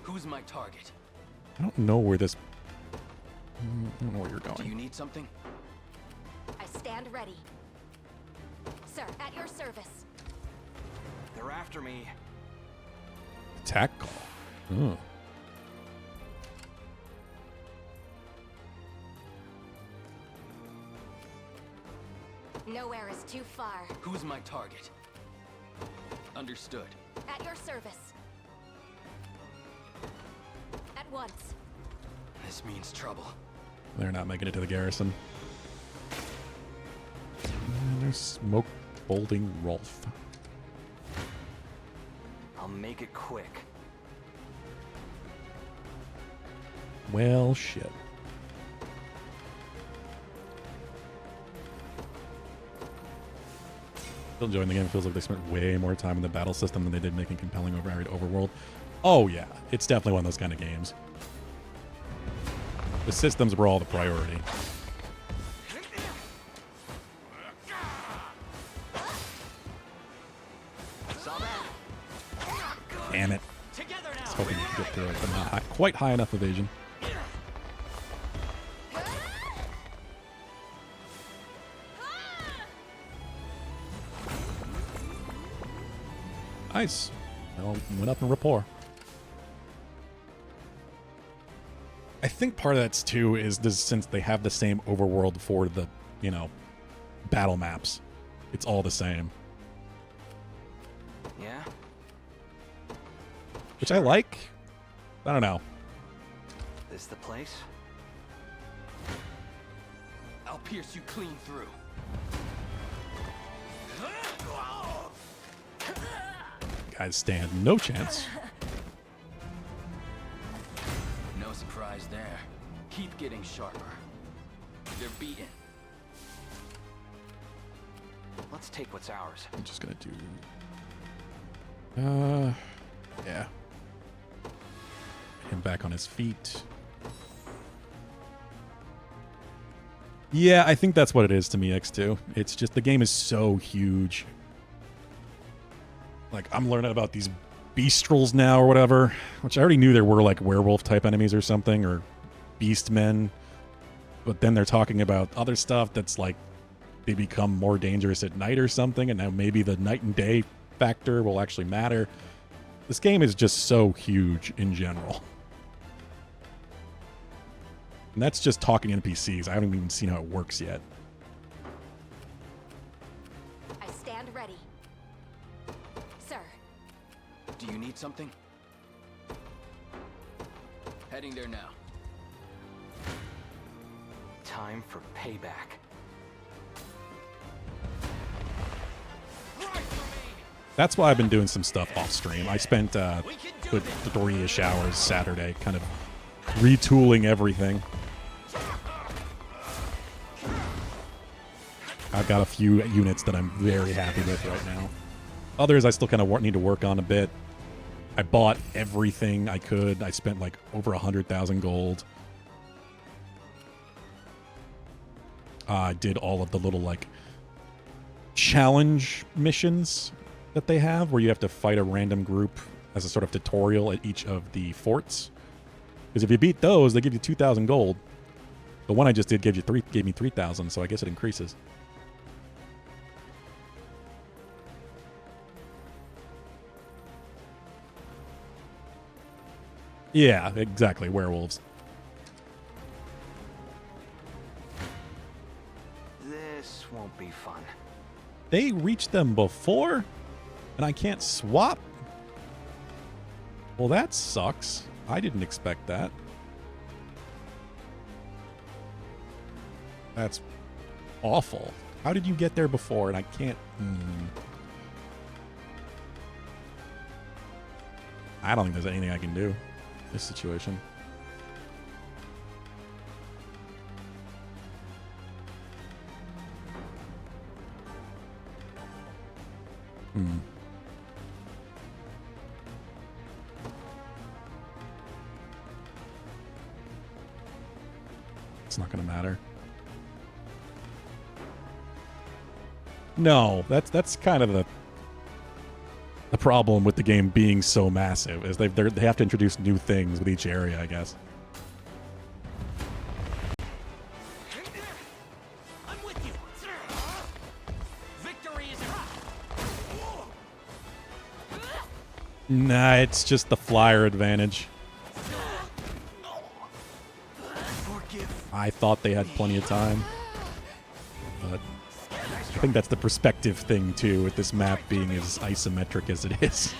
Who's my target? I don't know where this... I don't know where you're going. Do you need something? I stand ready. Sir, at your service. They're after me. Attack call. Oh. Nowhere is too far. Who's my target? Understood. At your service. At once. This means trouble. They're not making it to the garrison. And there's smoke bolting Rolf. I'll make it quick. Well, shit. Still enjoying the game. It feels like they spent way more time in the battle system than they did making compelling varied overworld. Oh yeah, it's definitely one of those kind of games. The systems were all the priority. Damn it. I was hoping you could get through it, but not high, quite high enough evasion. Nice. Well, went up in rapport. I think part of that's too is this, since they have the same overworld for the, you know, battle maps. It's all the same. Yeah? Which I like. I don't know. This the place? I'll pierce you clean through. Guys stand no chance. No surprise there. Keep getting sharper. They're beaten. Let's take what's ours. I'm just gonna do. Yeah. Him back on his feet. Yeah, I think that's what it is to me, X2. It's just the game is so huge. Like, I'm learning about these beastrels now or whatever, which I already knew there were like werewolf type enemies or something, or beast men. But then they're talking about other stuff that's like they become more dangerous at night or something, and now maybe the night and day factor will actually matter. This game is just so huge in general. And that's just talking NPCs. I haven't even seen how it works yet. I stand ready. Sir. Do you need something? Heading there now. Time for payback. That's why I've been doing some stuff off stream. I spent good 3-ish hours Saturday kind of retooling everything. I've got a few units that I'm very happy with right now. Others I still kind of need to work on a bit. I bought everything I could. I spent like over 100,000 gold. I did all of the little like challenge missions that they have where you have to fight a random group as a sort of tutorial at each of the forts. Because if you beat those, they give you 2,000 gold. The one I just did gave me 3,000, so I guess it increases. Yeah, exactly. Werewolves. This won't be fun. They reached them before, and I can't swap? Well, that sucks. I didn't expect that. That's awful. How did you get there before and I can't... I don't think there's anything I can do in this situation. It's not going to matter. No, that's kind of the problem with the game being so massive is they have to introduce new things with each area, I guess. I'm with you. Victory is Nah, it's just the flyer advantage. I thought they had plenty of time. But I think that's the perspective thing, too, with this map being as isometric as it is.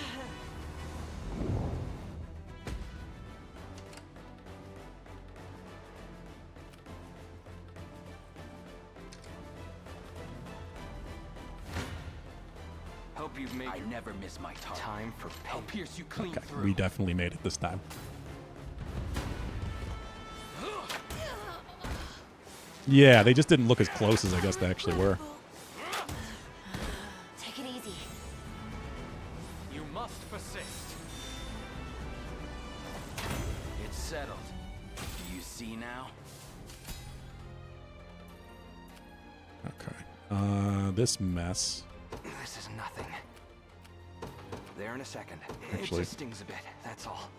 Hope you've made. I never miss my target. Time for pay. I'll pierce you clean Okay, through. we definitely made it this time. Yeah, they just didn't look as close as I guess they actually were. Take it easy. You must persist. It's settled. Do you see now? Okay. This mess. This is nothing. There in a second. Actually. It just stings a bit, that's all.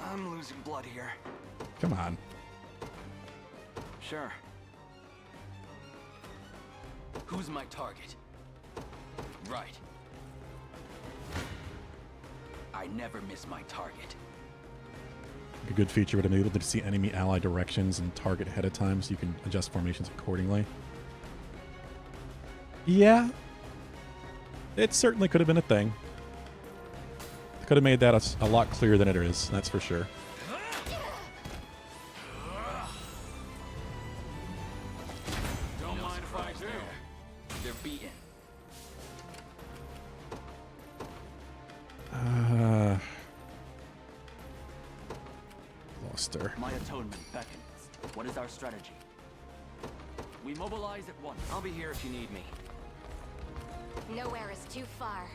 I'm losing blood here. Come on. Sure. Who's my target? Right. I never miss my target. A good feature would have been able to see enemy ally directions and target ahead of time so you can adjust formations accordingly. Yeah. It certainly could have been a thing. Could have made that a lot clearer than it is, that's for sure. Don't mind if I do. They're beaten. Lost her. My atonement beckons. What is our strategy? We mobilize at once. I'll be here if you need me. Nowhere is too far.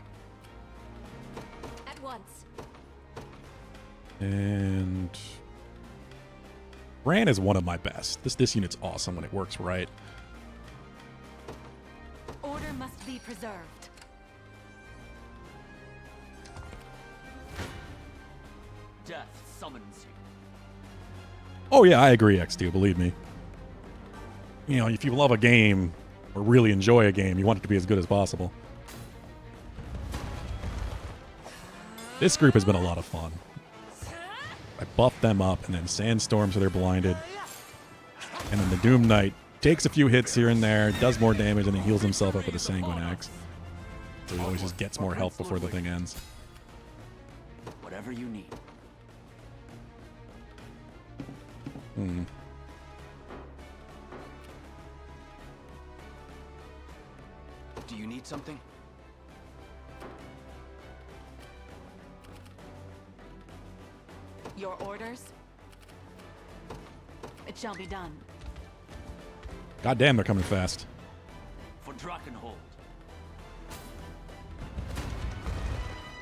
At once. And Ran is one of my best. This unit's awesome when it works right. Order must be preserved. Death summons you. Oh yeah, I agree, X2, believe me. You know, if you love a game or really enjoy a game, you want it to be as good as possible. This group has been a lot of fun. I buffed them up, and then Sandstorm so they're blinded. And then the Doom Knight takes a few hits here and there, does more damage, and then heals himself up with a Sanguine Axe. So he always just gets more health before the thing ends. Whatever you need. Do you need something? Your orders? It shall be done. God damn, they're coming fast. For Drakenhold.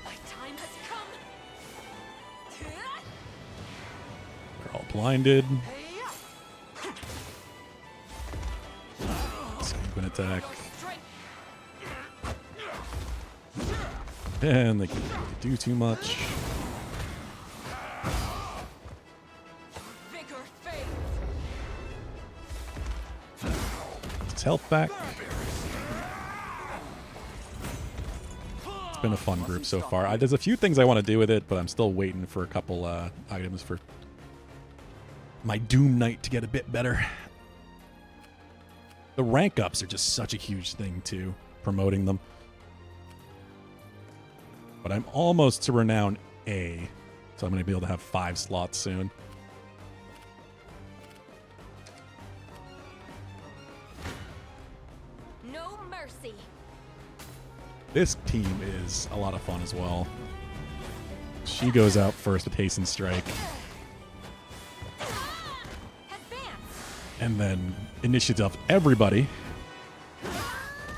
My time has come. They're all blinded. Sanguine attack. And they can't do too much. His health back. It's been a fun group so far. There's a few things I want to do with it, but I'm still waiting for a couple items for my Doom Knight to get a bit better. The rank ups are just such a huge thing too, promoting them. But I'm almost to Renown A, so I'm going to be able to have 5 slots soon. No mercy. This team is a lot of fun as well. She goes out first with Hasten Strike. And then initiates up everybody.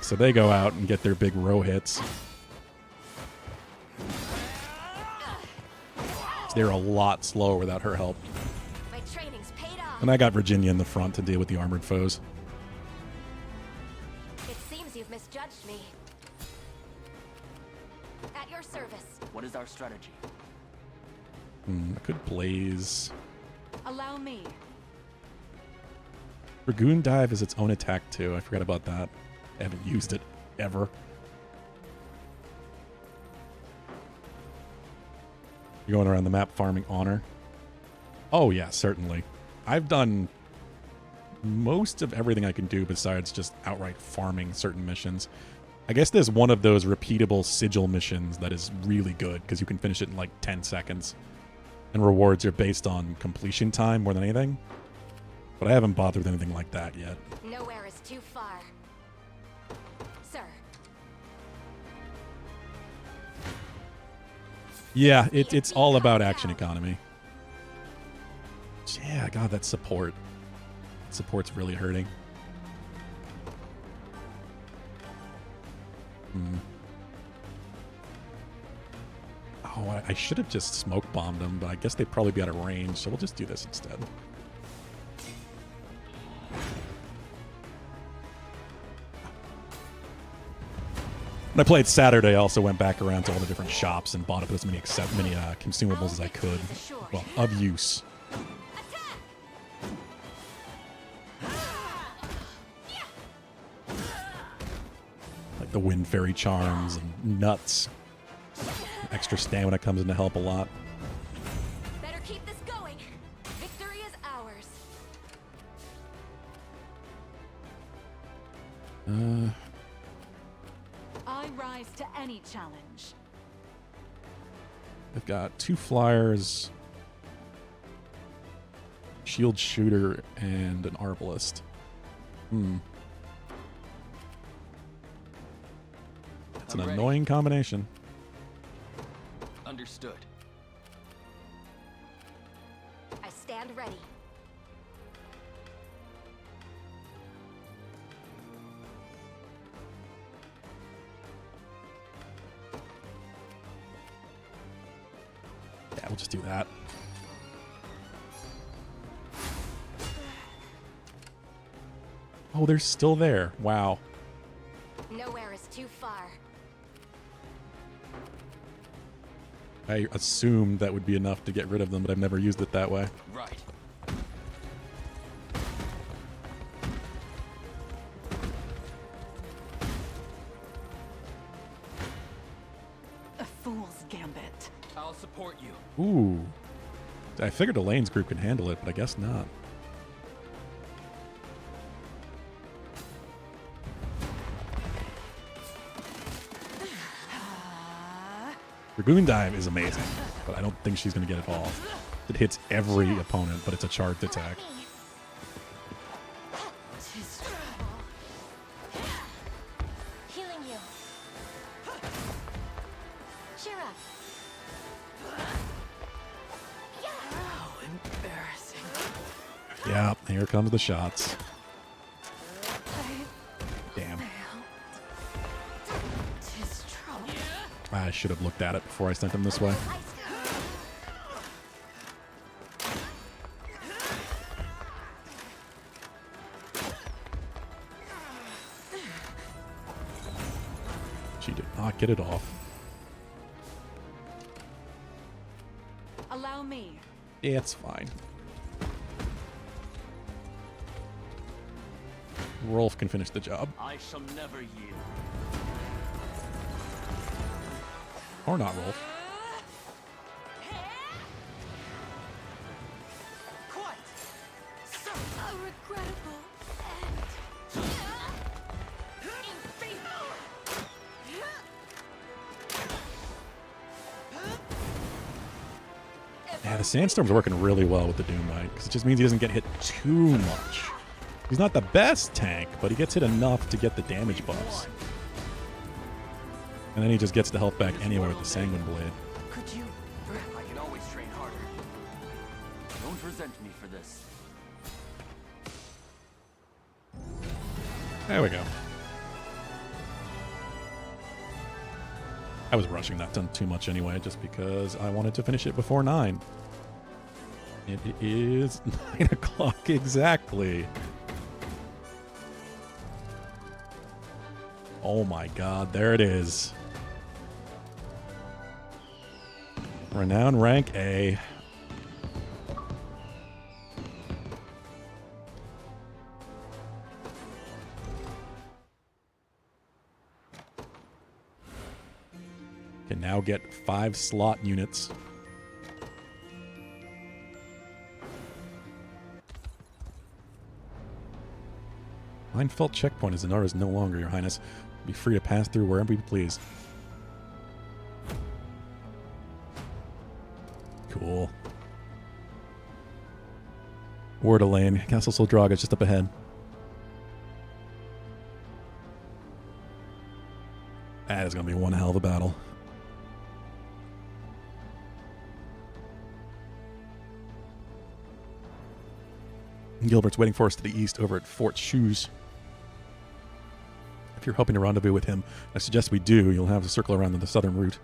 So they go out and get their big row hits. They're a lot slower without her help. My training's paid off. And I got Virginia in the front to deal with the armored foes. It seems you've misjudged me. At your service. What is our strategy? I could Blaze. Allow me. Dragoon Dive is its own attack too. I forgot about that. I haven't used it ever. You're going around the map farming honor? Oh yeah, certainly. I've done most of everything I can do besides just outright farming certain missions. I guess there's one of those repeatable sigil missions that is really good because you can finish it in like 10 seconds. And rewards are based on completion time more than anything. But I haven't bothered with anything like that yet. Nowhere is too far. Sir. Yeah, it's all about action economy. Yeah, God, that support. Support's really hurting. Oh, I should have just smoke bombed them, but I guess they'd probably be out of range, so we'll just do this instead. When I played Saturday, I also went back around to all the different shops and bought up as many consumables as I could. Well, of use. Like the Wind Fairy Charms and nuts. Extra stamina comes in to help a lot. Better keep this going. Victory is ours. I rise to any challenge. They've got 2 flyers, shield shooter, and an arbalist. That's an annoying combination. Understood. I stand ready. we'll just do that. Oh, they're still there. Wow. Nowhere is too far. I assumed that would be enough to get rid of them, but I've never used it that way. Right. A fool's gambit. I'll support you. Ooh. I figured Elaine's group can handle it, but I guess not. Dragoon Dive is amazing, but I don't think she's going to get it all. It hits every opponent, but it's a charged attack. Healing you. Cheer up. How embarrassing. Yeah, here comes the shots. Damn. I should have looked at it before I sent him this way. She did not get it off. Allow me. Yeah, it's fine. Rolf can finish the job. I shall never yield. Or not, Rolf. Quite. So a regrettable Yeah, the Sandstorm's working really well with the Doom Knight, because it just means he doesn't get hit too much. He's not the best tank, but he gets hit enough to get the damage buffs. And then he just gets the health back anyway with the Sanguine Blade. Could you? I can always train harder. Don't resent me for this. There we go. I was rushing that done too much anyway, just because I wanted to finish it before 9. It is 9 o'clock exactly. Oh my god, there it is. Renown rank A. Can now get 5 slot units. Minefelt checkpoint is Zenara is no longer, Your Highness. Be free to pass through wherever you please. Cool. Ward Elaine. Castle Soldraga is just up ahead. That is going to be one hell of a battle. Gilbert's waiting for us to the east over at Fort Shoes. If you're hoping to rendezvous with him, I suggest we do. You'll have to circle around the southern route.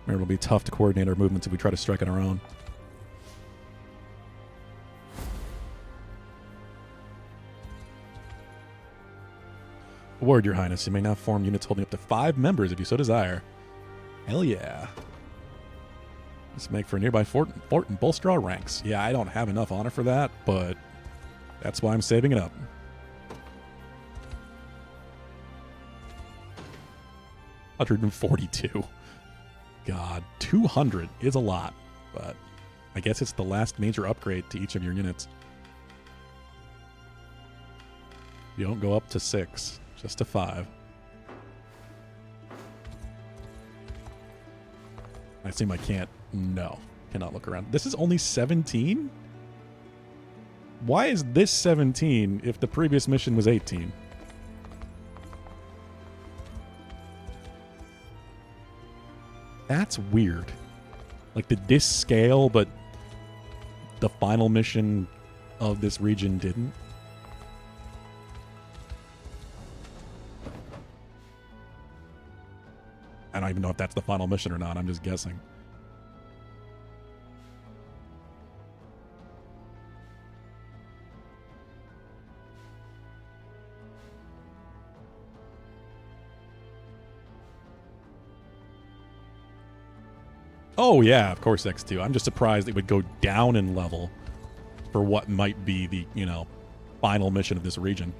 Remember, it'll be tough to coordinate our movements if we try to strike on our own. Ward, Your Highness, you may now form units holding up to 5 members if you so desire. Hell yeah. Let's make for a nearby fort and bolster our ranks. Yeah, I don't have enough honor for that, but that's why I'm saving it up. $142. God, 200 is a lot, but I guess it's the last major upgrade to each of your units. You don't go up to 6, just to 5. I assume I can't. No, cannot look around. This is only 17? Why is this 17 if the previous mission was 18? That's weird. Like, did this scale, but the final mission of this region didn't? I don't even know if that's the final mission or not. I'm just guessing. Oh, yeah, of course X2. I'm just surprised it would go down in level for what might be the, you know, final mission of this region.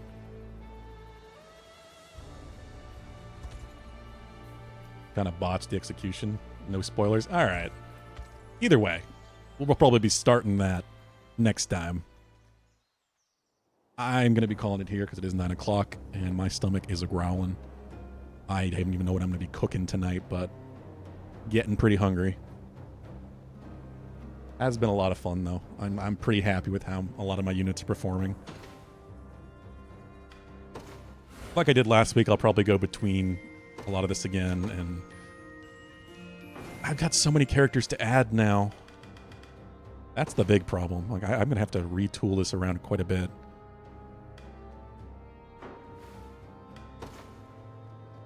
Kind of botched the execution. No spoilers. All right. Either way, we'll probably be starting that next time. I'm going to be calling it here because it is 9 o'clock and my stomach is growling. I don't even know what I'm going to be cooking tonight, but getting pretty hungry. Has been a lot of fun, though. I'm pretty happy with how a lot of my units are performing. Like I did last week, I'll probably go between a lot of this again, and I've got so many characters to add now. That's the big problem. Like I'm going to have to retool this around quite a bit.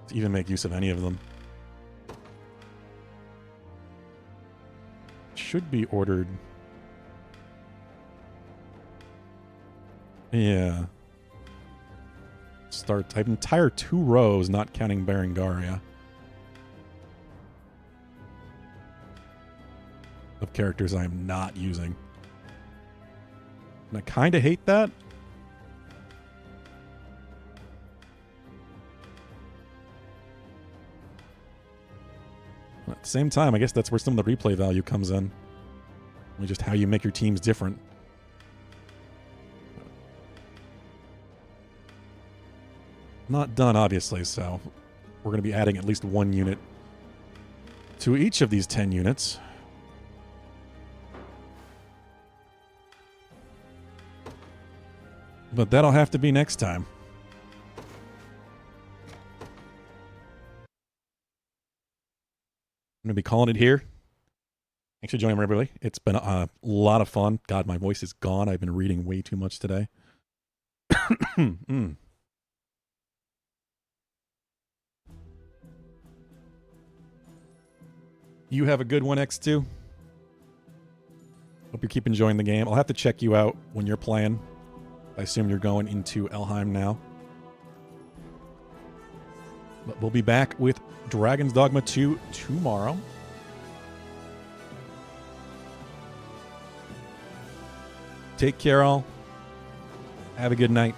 To even make use of any of them. Should be ordered. Yeah. Start. I have an entire 2 rows, not counting Berengaria, of characters I am not using. And I kind of hate that. At the same time, I guess that's where some of the replay value comes in. Just how you make your teams different. Not done, obviously, so we're going to be adding at least 1 unit to each of these 10 units. But that'll have to be next time. I'm going to be calling it here. Thanks for joining me, everybody. It's been a lot of fun. God, my voice is gone. I've been reading way too much today. You have a good one, X2. Hope you keep enjoying the game. I'll have to check you out when you're playing. I assume you're going into Elheim now. But we'll be back with Dragon's Dogma 2 tomorrow. Take care, all. Have a good night.